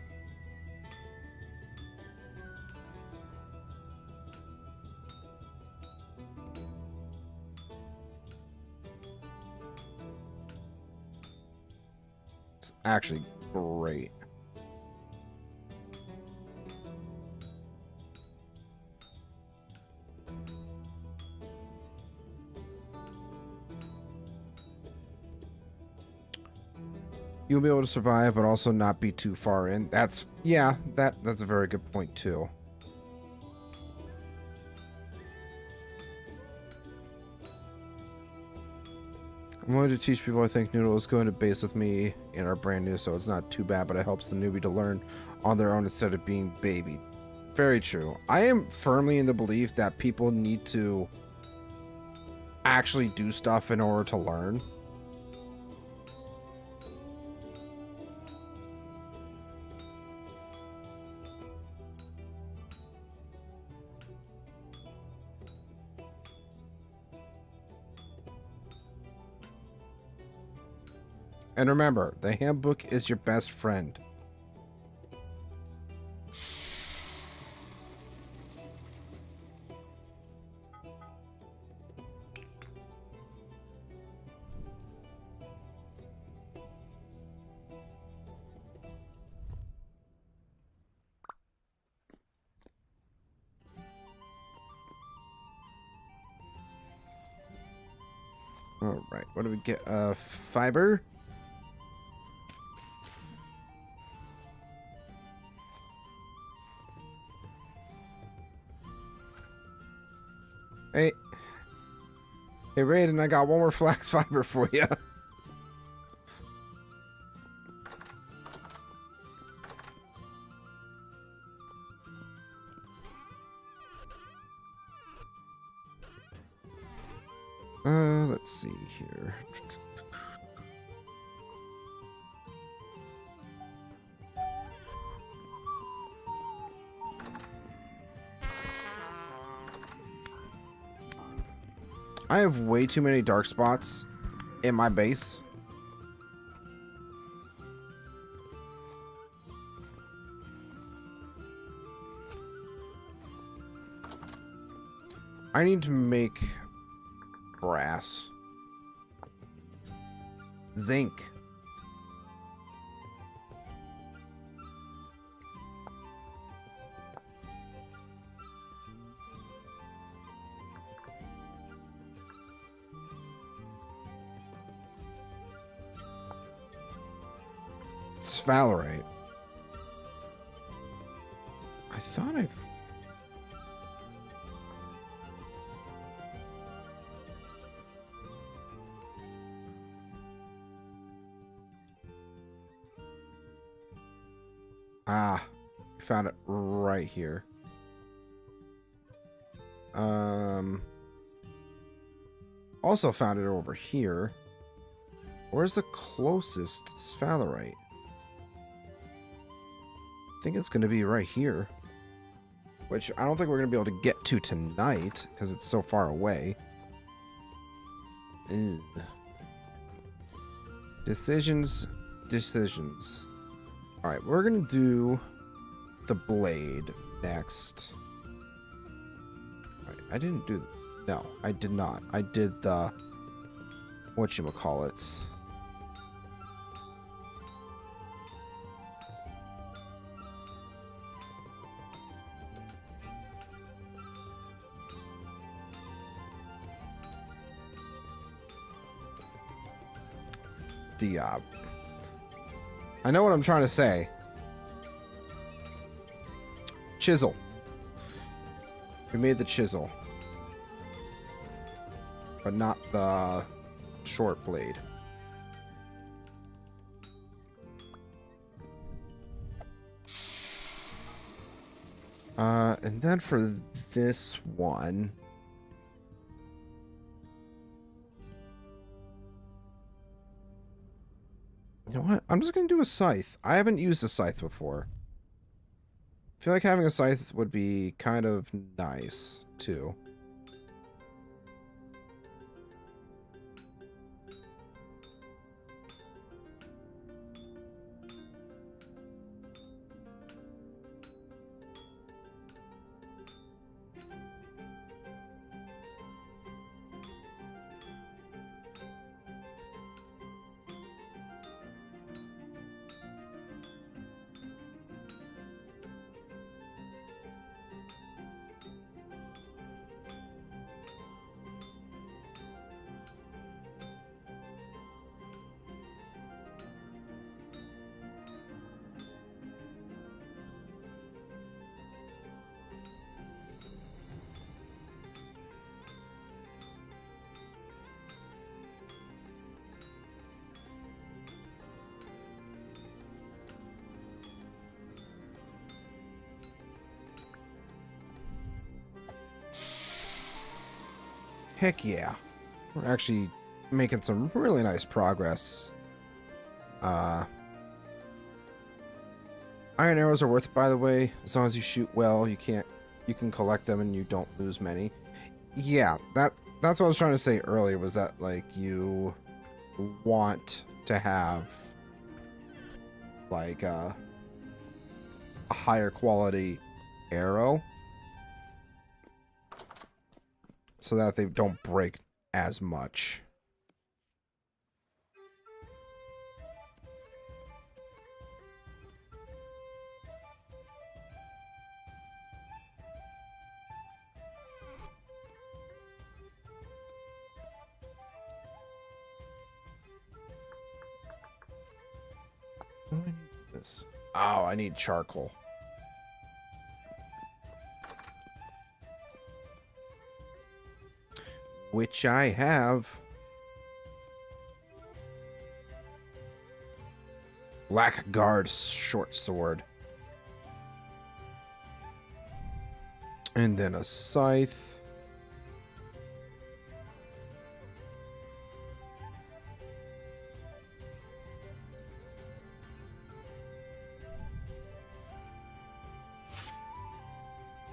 It's actually great. You'll be able to survive, but also not be too far in. That's, yeah, that's a very good point too. I'm going to teach people. I think Noodle is going to base with me and are brand new, so it's not too bad, but it helps the newbie to learn on their own instead of being babied. Very true. I am firmly in the belief that people need to actually do stuff in order to learn. And remember, the handbook is your best friend. All right, what do we get? Fiber. Hey, Raiden, I got one more flax fiber for you. Let's see here. I have way too many dark spots in my base. I need to make brass. Zinc. Sphalerite. I thought I've... Ah, found it right here. Also found it over here. Where's the closest sphalerite? I think it's going to be right here. Which I don't think we're going to be able to get to tonight because it's so far away. Ew. Decisions. Alright, we're going to do the blade next. Right, I didn't do... No, I did not. I did the... whatchamacallits. The, I know what I'm trying to say. Chisel. We made the chisel. But not the short blade. And then for this one... You know what? I'm just going to do a scythe. I haven't used a scythe before. I feel like having a scythe would be kind of nice, too. Heck yeah. We're actually making some really nice progress. Iron arrows are worth it, by the way. As long as you shoot well, you can collect them and you don't lose many. Yeah, that's what I was trying to say earlier, was that like you want to have like a higher quality arrow so that they don't break as much. What do I need for this? Oh, I need charcoal. Which I have. Blackguard short sword. And then a scythe.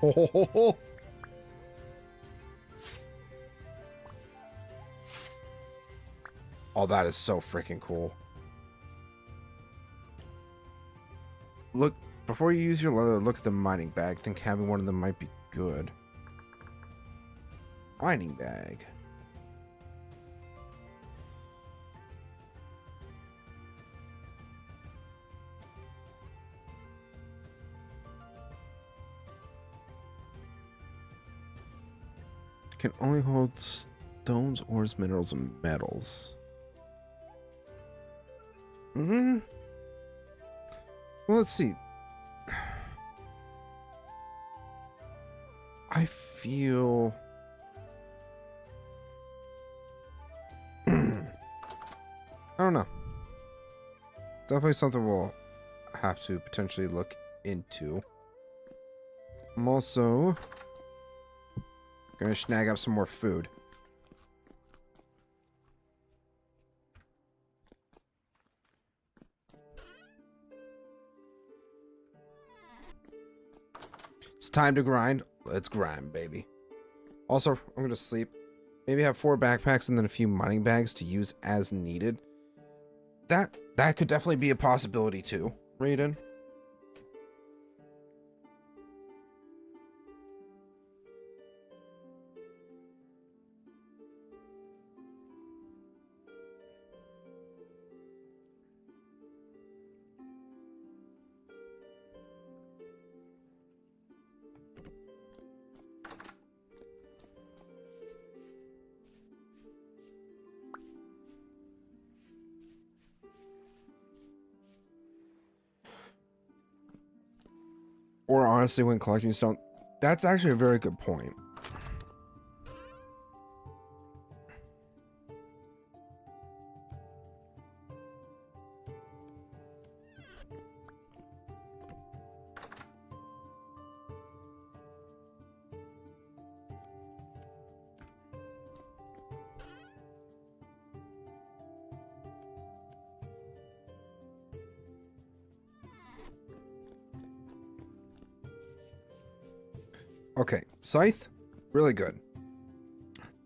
Oh, oh, that is so freaking cool. Look, before you use your leather, look at the mining bag. Think having one of them might be good. Mining bag. Can only hold stones, ores, minerals, and metals. Well, let's see. I feel... I don't know. Definitely something we'll have to potentially look into. I'm also gonna snag up some more food. It's time to grind. Let's grind, baby. Also, I'm gonna sleep. Maybe have 4 backpacks and then a few mining bags to use as needed. That could definitely be a possibility too, Raiden. Or honestly, when collecting stone, that's actually a very good point. Okay, scythe, really good.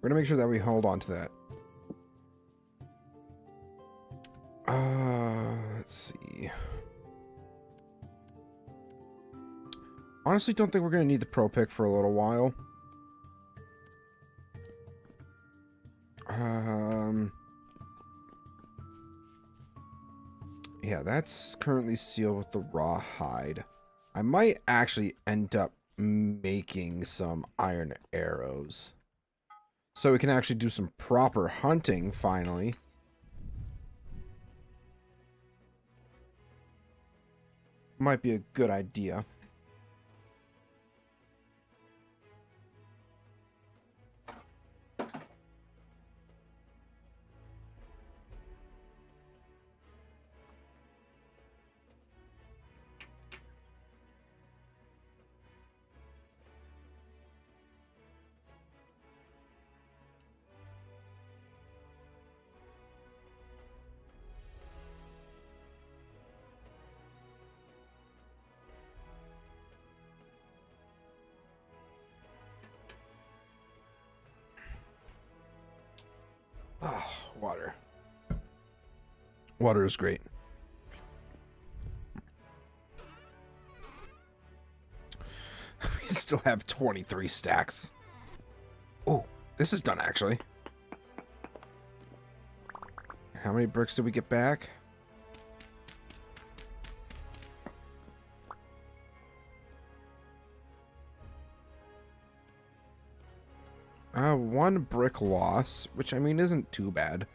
We're gonna make sure that we hold on to that. Let's see. Honestly, don't think we're gonna need the pro pick for a little while. Yeah, that's currently sealed with the raw hide. I might actually end up making some iron arrows so we can actually do some proper hunting finally. Might be a good idea. water. Water is great. We still have 23 stacks. Oh, this is done actually. How many bricks did we get back? One brick loss, which I mean isn't too bad.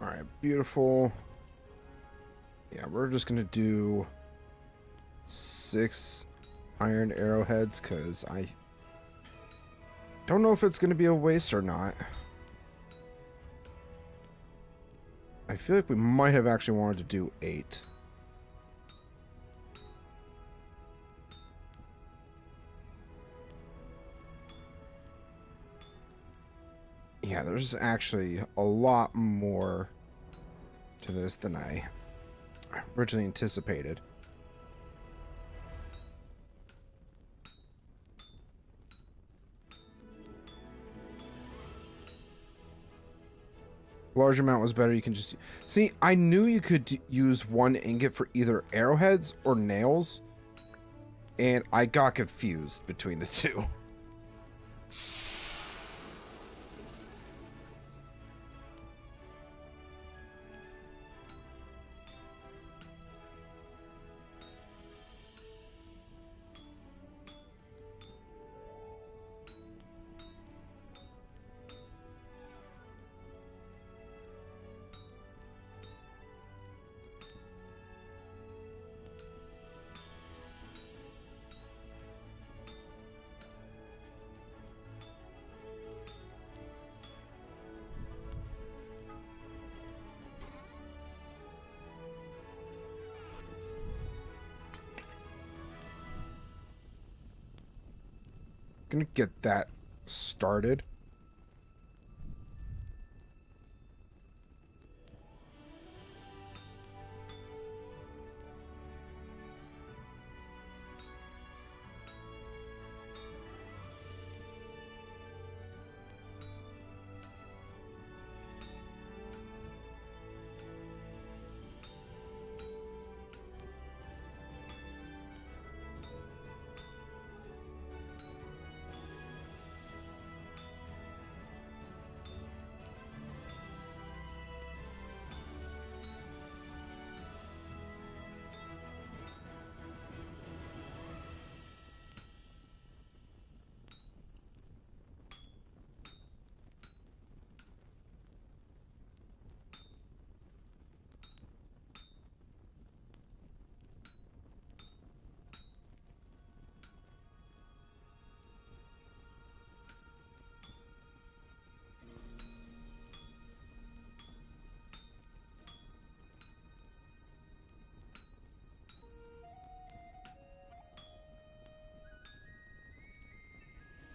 All right, beautiful. Yeah, we're just gonna do 6 iron arrowheads because I don't know if it's gonna be a waste or not. I feel like we might have actually wanted to do 8. Yeah, there's actually a lot more to this than I originally anticipated. Large amount was better. You can just see. I knew you could use 1 ingot for either arrowheads or nails, and I got confused between the two. Gonna get that started.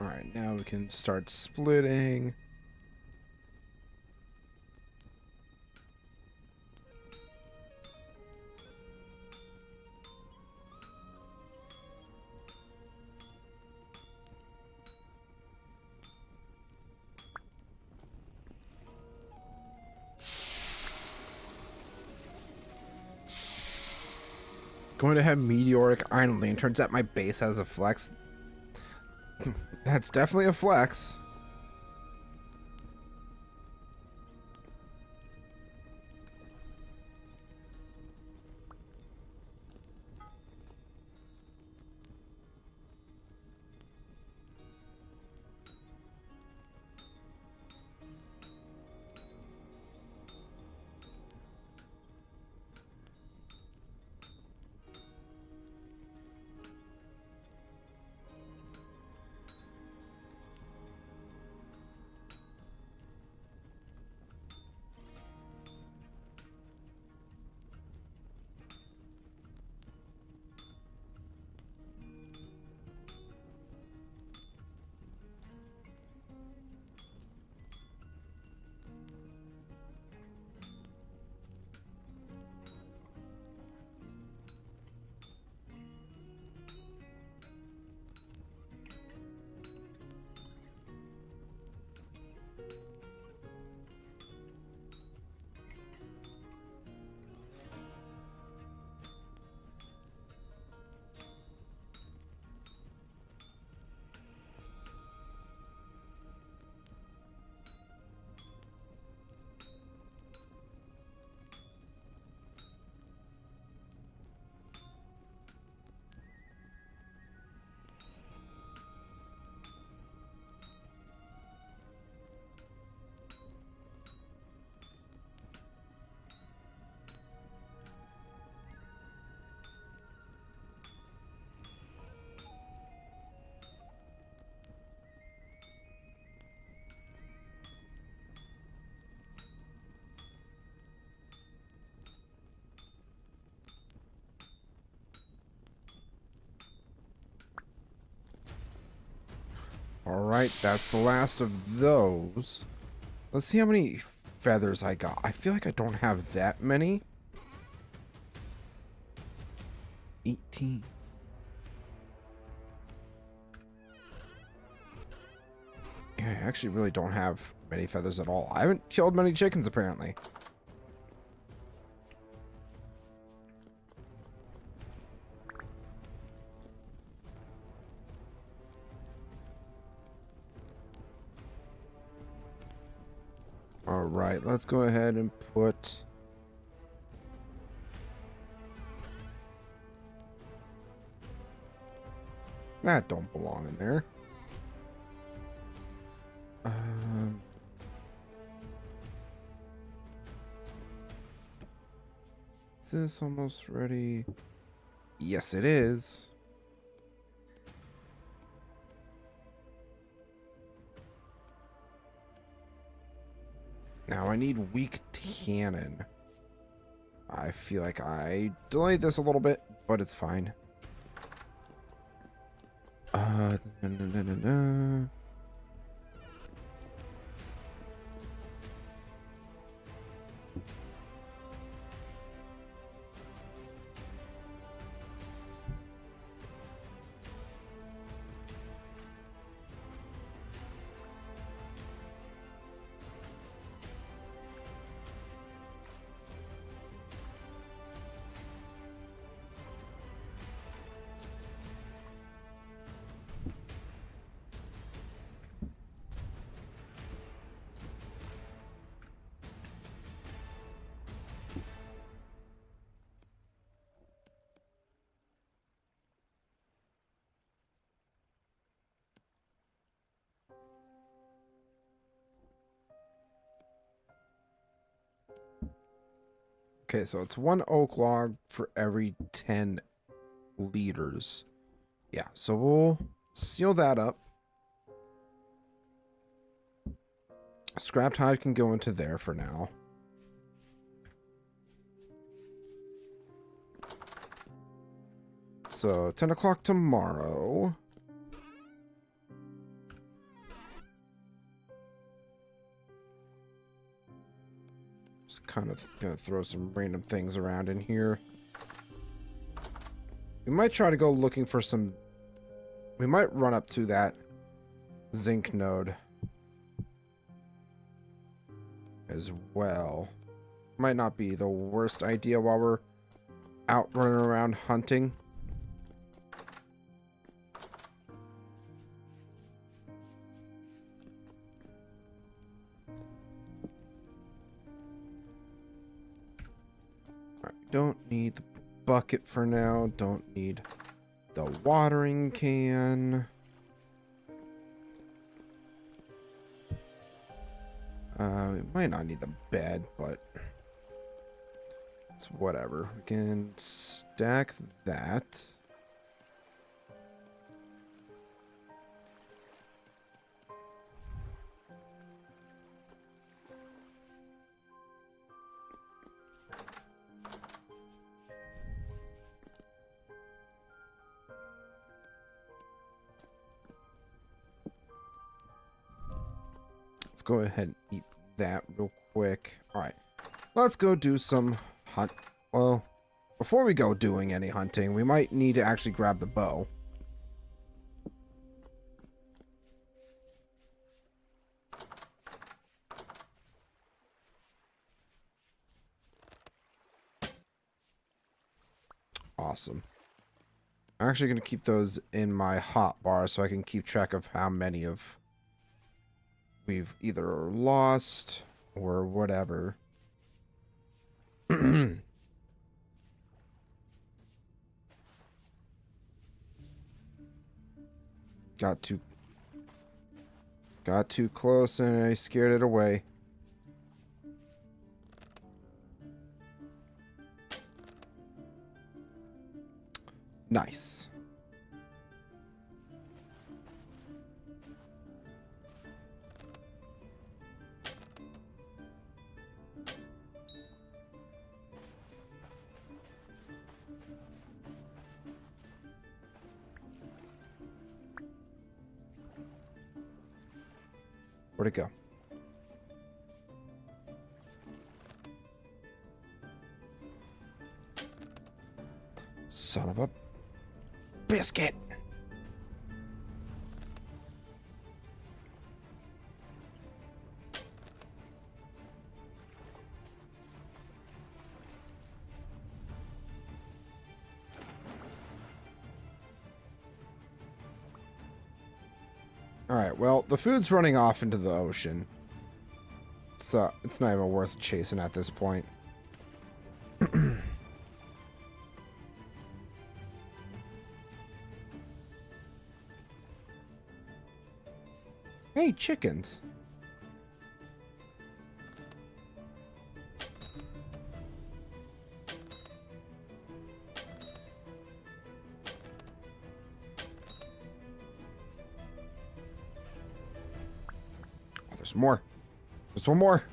All right, now we can start splitting. Going to have meteoric iron lanterns at my base has a flex. That's definitely a flex. Alright, that's the last of those. Let's see how many feathers I got. I feel like I don't have that many. 18. Yeah, I actually really don't have many feathers at all. I haven't killed many chickens, apparently. Alright, let's go ahead and put... that don't belong in there. Is this almost ready? Yes, it is. Now I need weak tannin. I feel like I delayed this a little bit, but it's fine. No, no, no, no, no. Okay, so it's 1 oak log for every 10 liters. Yeah, so we'll seal that up. Scrapped hide can go into there for now. So 10 o'clock tomorrow. Just kind of gonna throw some random things around in here. We might try to go looking for some... we might run up to that zinc node as well. Might not be the worst idea while we're out running around hunting. Alright, don't need the bucket for now. Don't need the watering can. We might not need the bed, but it's whatever. We can stack that. Let's go ahead and eat that real quick. All right, let's go do some hunt. Well, before we go doing any hunting, we might need to actually grab the bow. Awesome. I'm actually going to keep those in my hot bar so I can keep track of how many of we've either lost or whatever. Got too close and I scared it away. Nice. Where'd it go? Son of a biscuit. Alright, well, the food's running off into the ocean. So, it's not even worth chasing at this point. Hey, chickens. Oh, there's more. There's one more.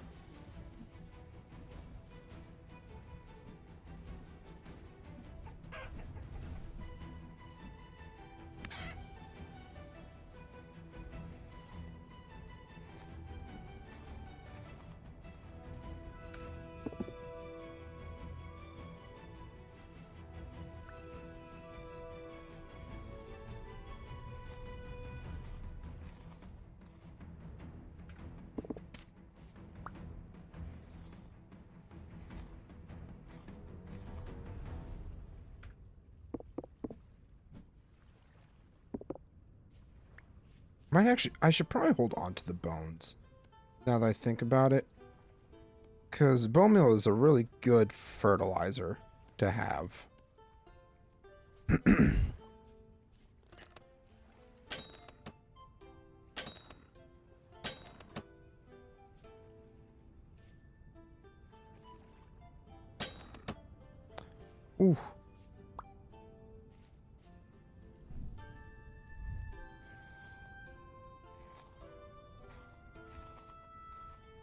I should probably hold on to the bones, now that I think about it. Because bone meal is a really good fertilizer to have. Ooh.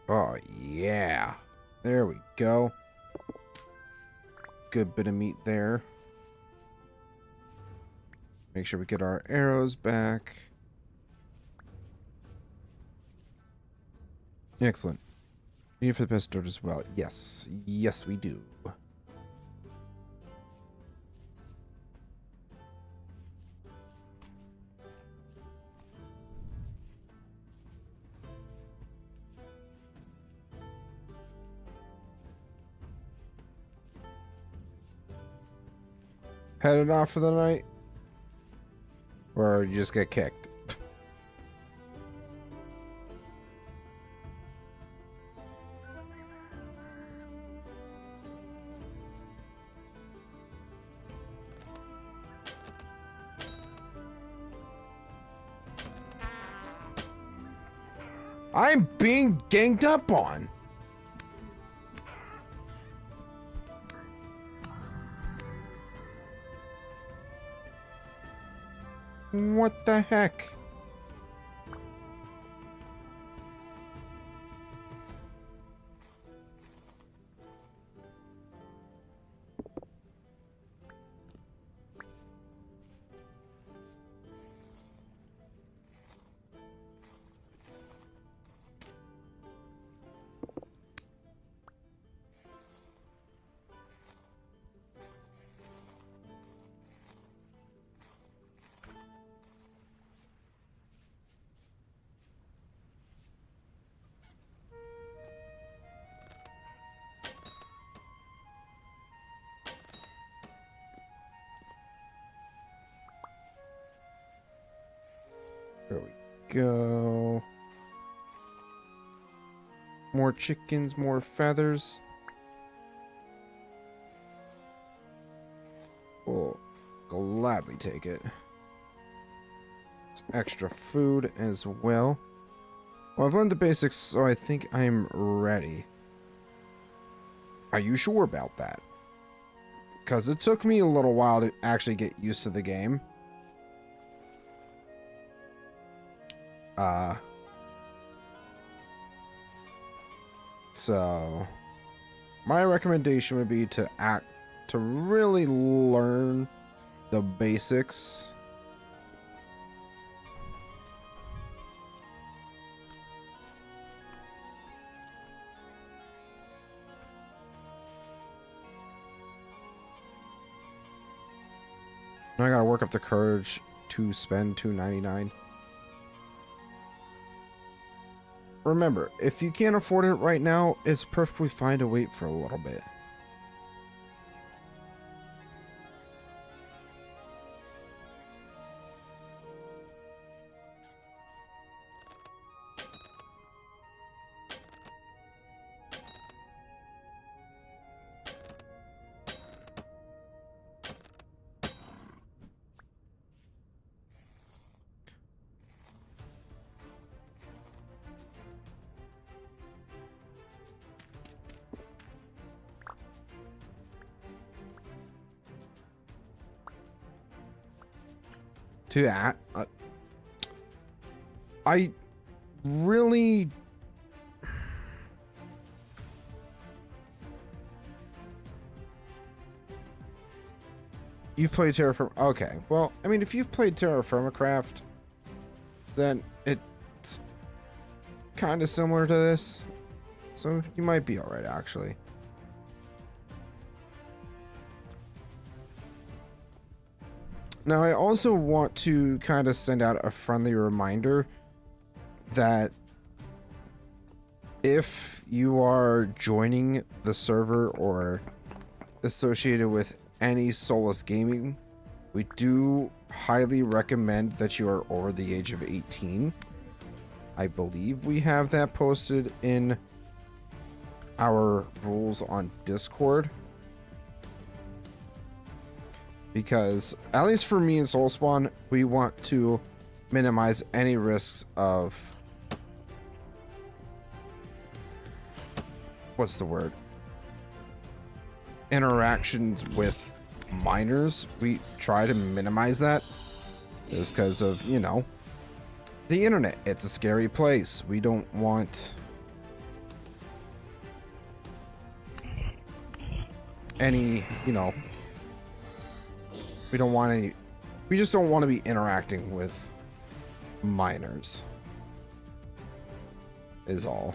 Oh, yeah. There we go. Good bit of meat there. Make sure we get our arrows back. Excellent. Need for the best dirt as well. Yes. Yes, we do. Headed off for the night? Or you just get kicked? I'm being ganged up on. What the heck? There we go. More chickens, more feathers. We'll gladly take it. Some extra food as well. Well, I've learned the basics, so I think I'm ready. Are you sure about that? Because it took me a little while to actually get used to the game. So my recommendation would be to really learn the basics. I gotta work up the courage to spend $2.99. Remember, if you can't afford it right now, it's perfectly fine to wait for a little bit. I really you play Terraform. Okay, well, I mean, if you've played Terraformacraft, then it's kind of similar to this, so you might be all right, actually. Now, I also want to kind of send out a friendly reminder that if you are joining the server or associated with any Solus Gaming, we do highly recommend that you are over the age of 18. I believe we have that posted in our rules on Discord. Because, at least for me and Soulspawn, we want to minimize any risks of... what's the word? Interactions with minors. We try to minimize that. Just because of, you know, the internet. It's a scary place. We don't want any, you know... we don't want any... we just don't want to be interacting with minors. Is all.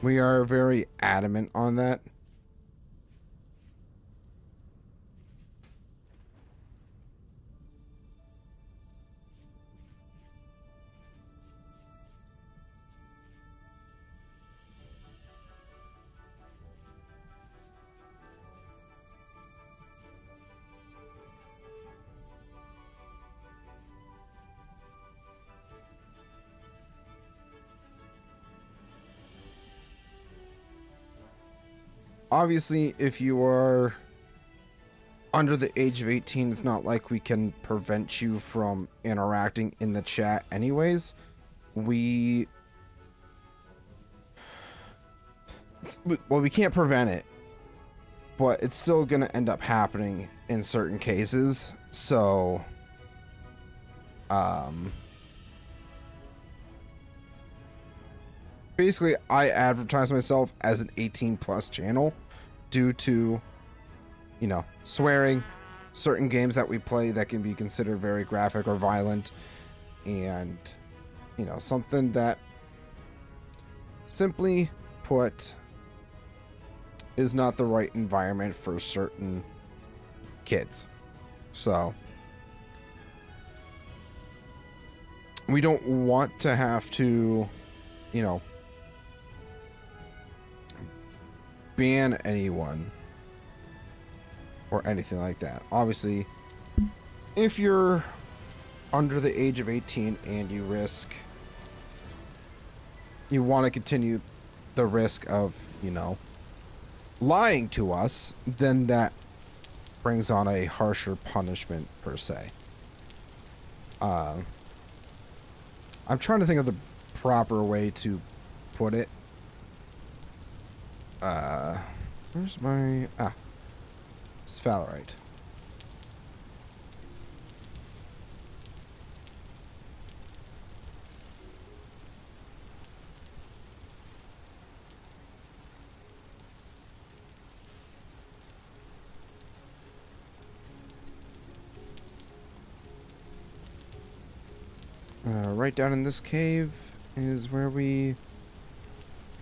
We are very adamant on that. Obviously, if you are under the age of 18, it's not like we can prevent you from interacting in the chat anyways. We can't prevent it, but it's still going to end up happening in certain cases. So, basically, I advertise myself as an 18 plus channel due to, you know, swearing, certain games that we play that can be considered very graphic or violent, and, you know, something that, simply put, is not the right environment for certain kids. So, we don't want to have to, you know, ban anyone or anything like that. Obviously, if you're under the age of 18 and you want to continue the risk of, you know, lying to us, then that brings on a harsher punishment per se. I'm trying to think of the proper way to put it. Where's my... Sphalerite. Right down in this cave is where we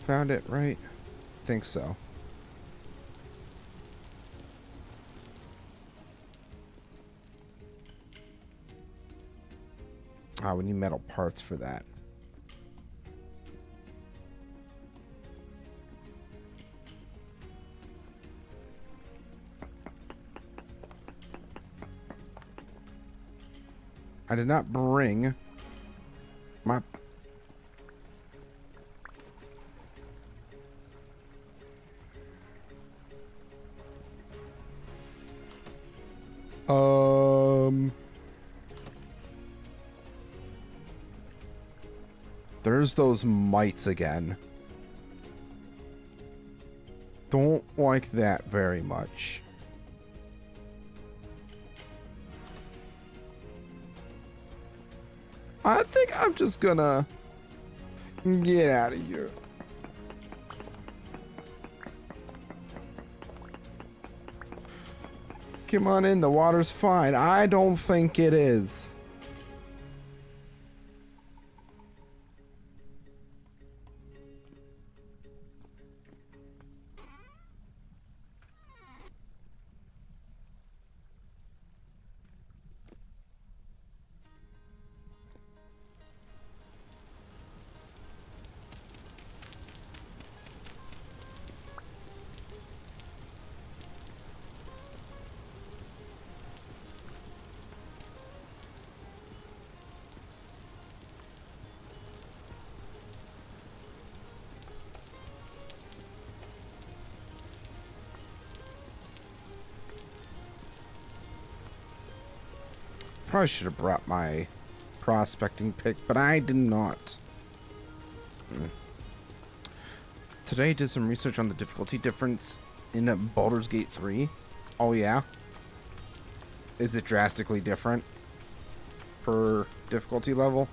found it, right? I think so. We need metal parts for that. I did not bring my... There's those mites again. Don't like that very much. I think I'm just gonna get out of here. Come on in, the water's fine. I don't think it is. Probably should have brought my prospecting pick, but I did not. Today I did some research on the difficulty difference in Baldur's Gate 3. Oh yeah? Is it drastically different per difficulty level?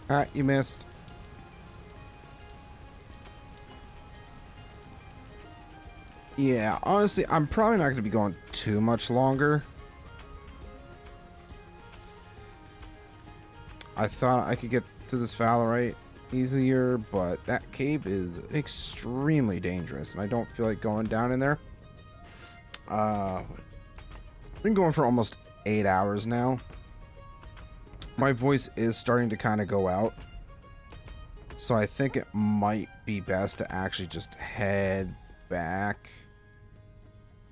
Ah, you missed. Yeah, honestly, I'm probably not going to be going too much longer. I thought I could get to this Valerite easier, but that cave is extremely dangerous, and I don't feel like going down in there. I've been going for almost 8 hours now. My voice is starting to kind of go out, so I think it might be best to actually just head back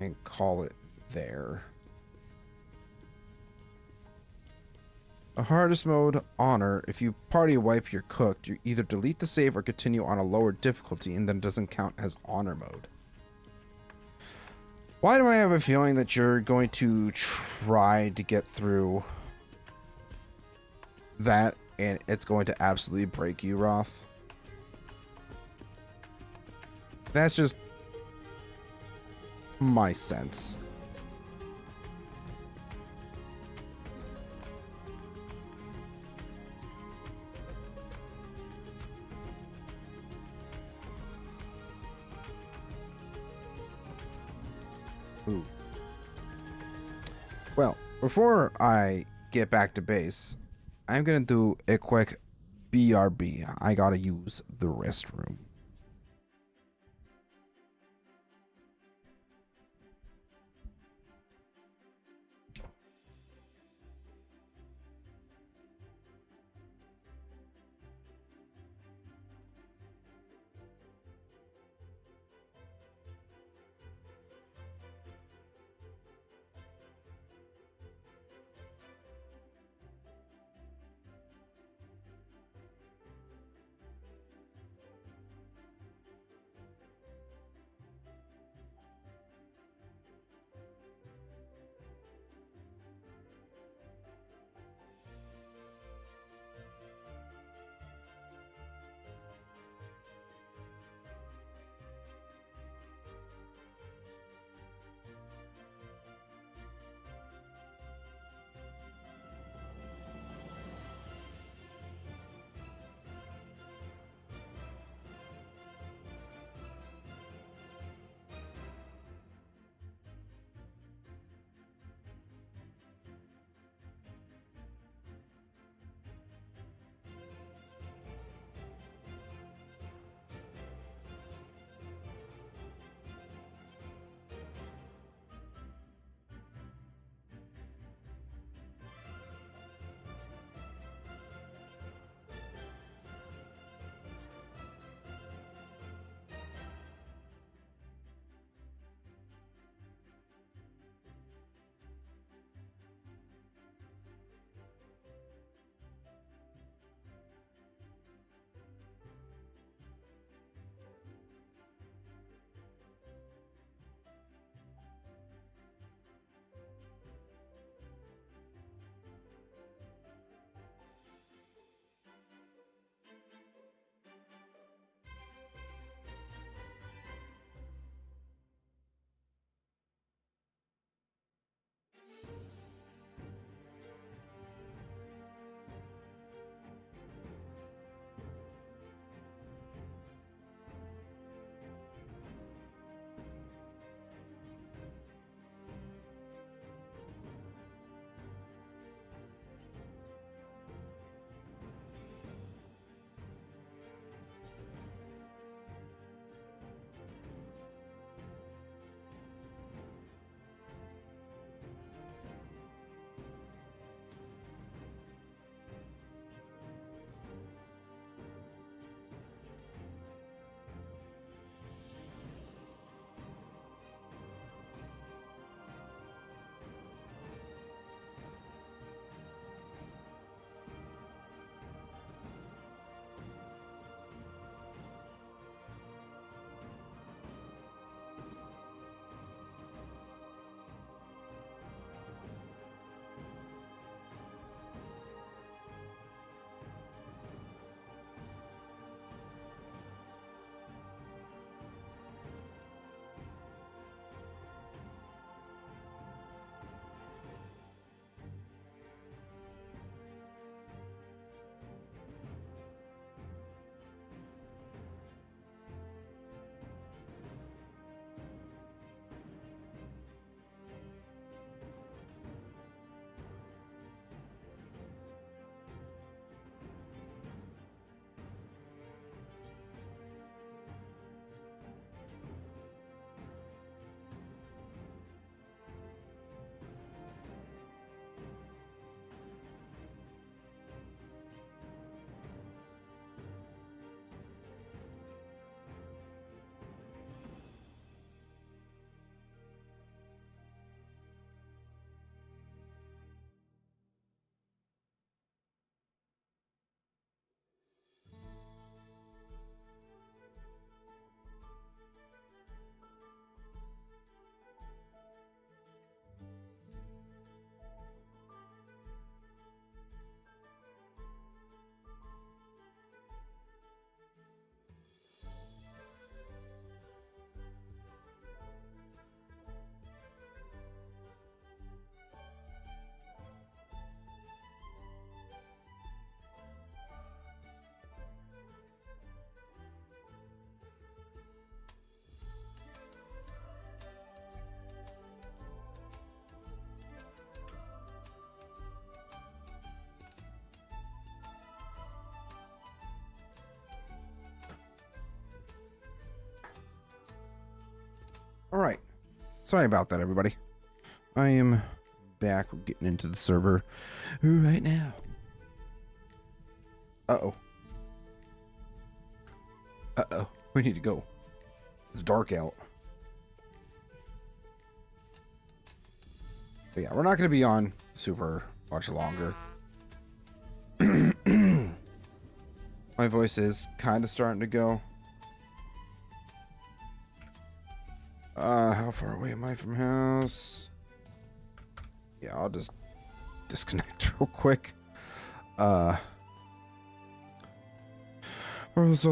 and call it there. A hardest mode, honor. If you party wipe, you're cooked. You either delete the save or continue on a lower difficulty, and then it doesn't count as honor mode. Why do I have a feeling that you're going to try to get through that and it's going to absolutely break you, Roth? That's just my sense. Ooh. Well, before I get back to base, I'm gonna do a quick BRB. I gotta use the restroom. Sorry about that, everybody. I am back. We're getting into the server right now. Uh-oh. Uh-oh. We need to go. It's dark out. But yeah, we're not going to be on super much longer. My voice is kind of starting to go. How far away am I from house? Yeah, I'll just disconnect real quick. Orlando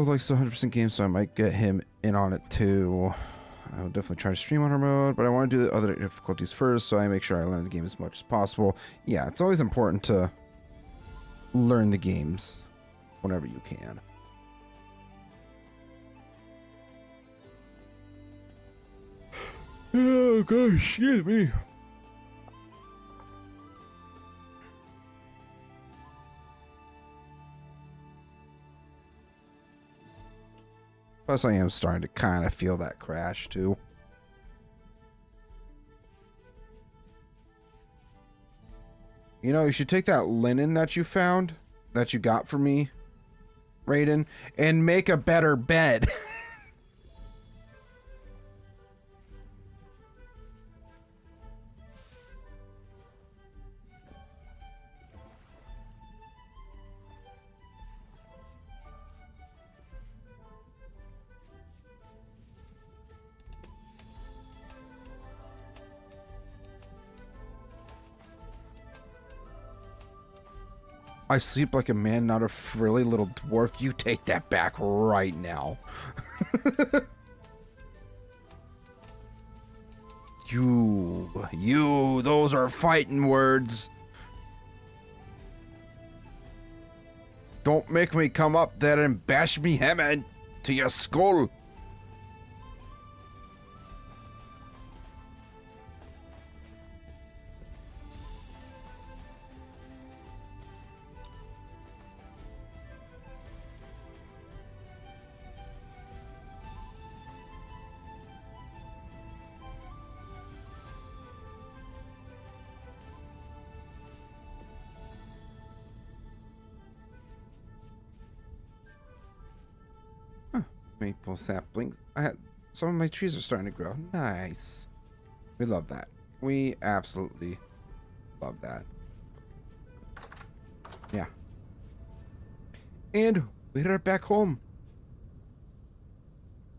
likes the 100% game, so I might get him in on it too. I'll definitely try to stream on her mode, but I want to do the other difficulties first, so I make sure I learn the game as much as possible. Yeah, it's always important to learn the games whenever you can. Oh gosh, excuse me. Plus, I am starting to kind of feel that crash too. You know, you should take that linen that you found, that you got for me, Raiden, and make a better bed. I sleep like a man, not a frilly little dwarf. You take that back right now. You, those are fighting words. Don't make me come up there and bash me hammer to your skull. Maple saplings. Some of my trees are starting to grow. Nice. We love that. We absolutely love that. Yeah. And we're back home.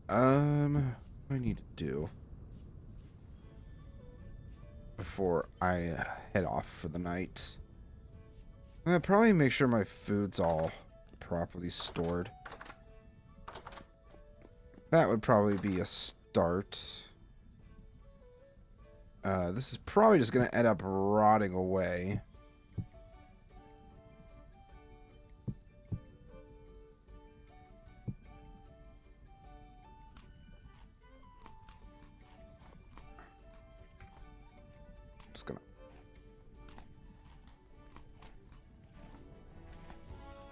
What do I need to do before I head off for the night? I'm gonna probably make sure my food's all properly stored. That would probably be a start. This is probably just going to end up rotting away. Just gonna...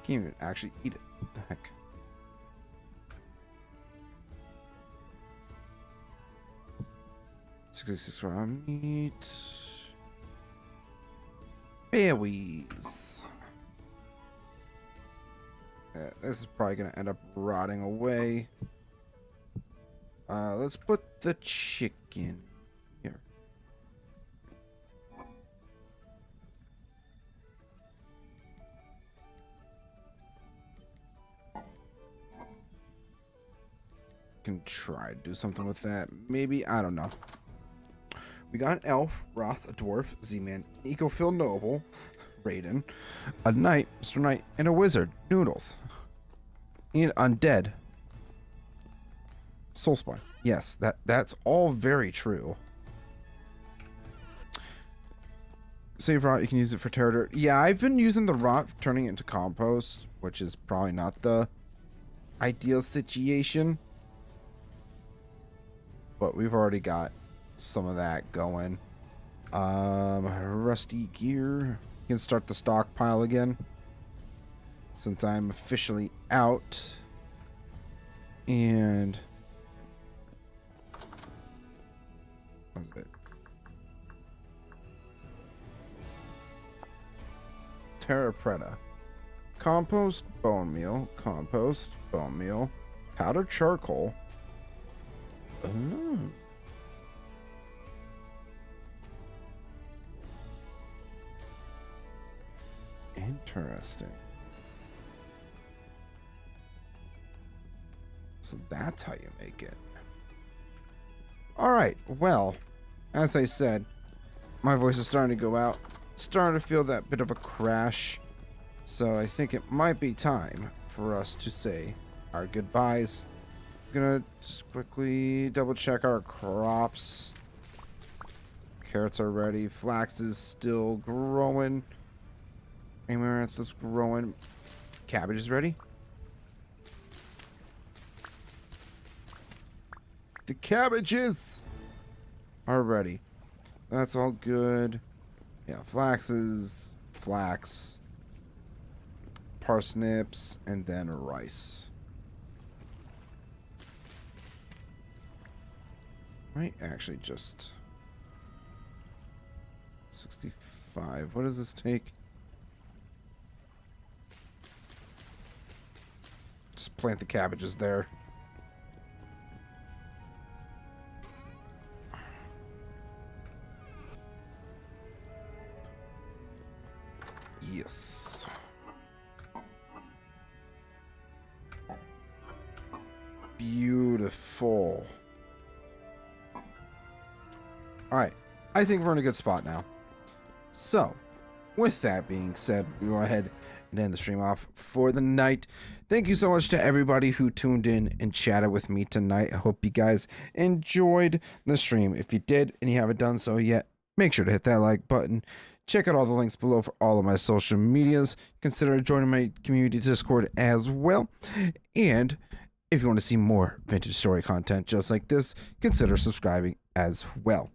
Can't even actually eat it. What the heck? Meat. Berries. Yeah, this is probably gonna end up rotting away. Let's put the chicken here. Can try to do something with that. Maybe, I don't know. We got an elf, Roth, a dwarf, Z-Man, Ecophil Noble, Raiden, a knight, Mr. Knight, and a wizard, Noodles. And undead, Soulspawn. Yes, that's all very true. Save rot, you can use it for terra dirt. Yeah, I've been using the rot, turning it into compost, which is probably not the ideal situation. But we've already got some of that going. Rusty gear. You can start the stockpile again since I'm officially out. And What is it? Terra Preta. Compost bone meal. Compost bone meal. Powdered charcoal. Oh. Interesting. So that's how you make it. All right. Well, as I said, my voice is starting to go out. Starting to feel that bit of a crash. So I think it might be time for us to say our goodbyes. I'm gonna just quickly double check our crops. Carrots are ready. Flax is still growing. Amaranth is growing. Cabbage is ready. The cabbages are ready. That's all good. Yeah, flax. Parsnips, and then rice. Might actually just 65. What does this take? Just plant the cabbages there. Yes. Beautiful. All right. I think we're in a good spot now. So, with that being said, we go ahead and end the stream off for the night. Thank you so much to everybody who tuned in and chatted with me tonight. I hope you guys enjoyed the stream. If you did and you haven't done so yet, make sure to hit that like button. Check out all the links below for all of my social medias. Consider joining my community Discord as well. And if you want to see more vintage story content just like this, consider subscribing as well.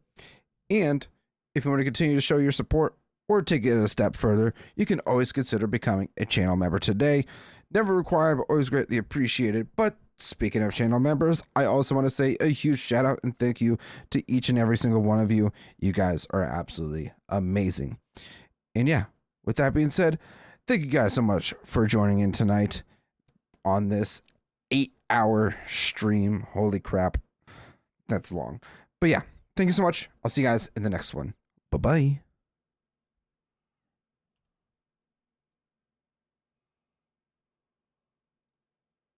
And if you want to continue to show your support or take it a step further, you can always consider becoming a channel member today. Never required, but always greatly appreciated. But speaking of channel members, I also want to say a huge shout out and thank you to each and every single one of you. You guys are absolutely amazing. And yeah, with that being said, thank you guys so much for joining in tonight on this 8-hour stream. Holy crap. That's long. But yeah, thank you so much. I'll see you guys in the next one. Bye-bye.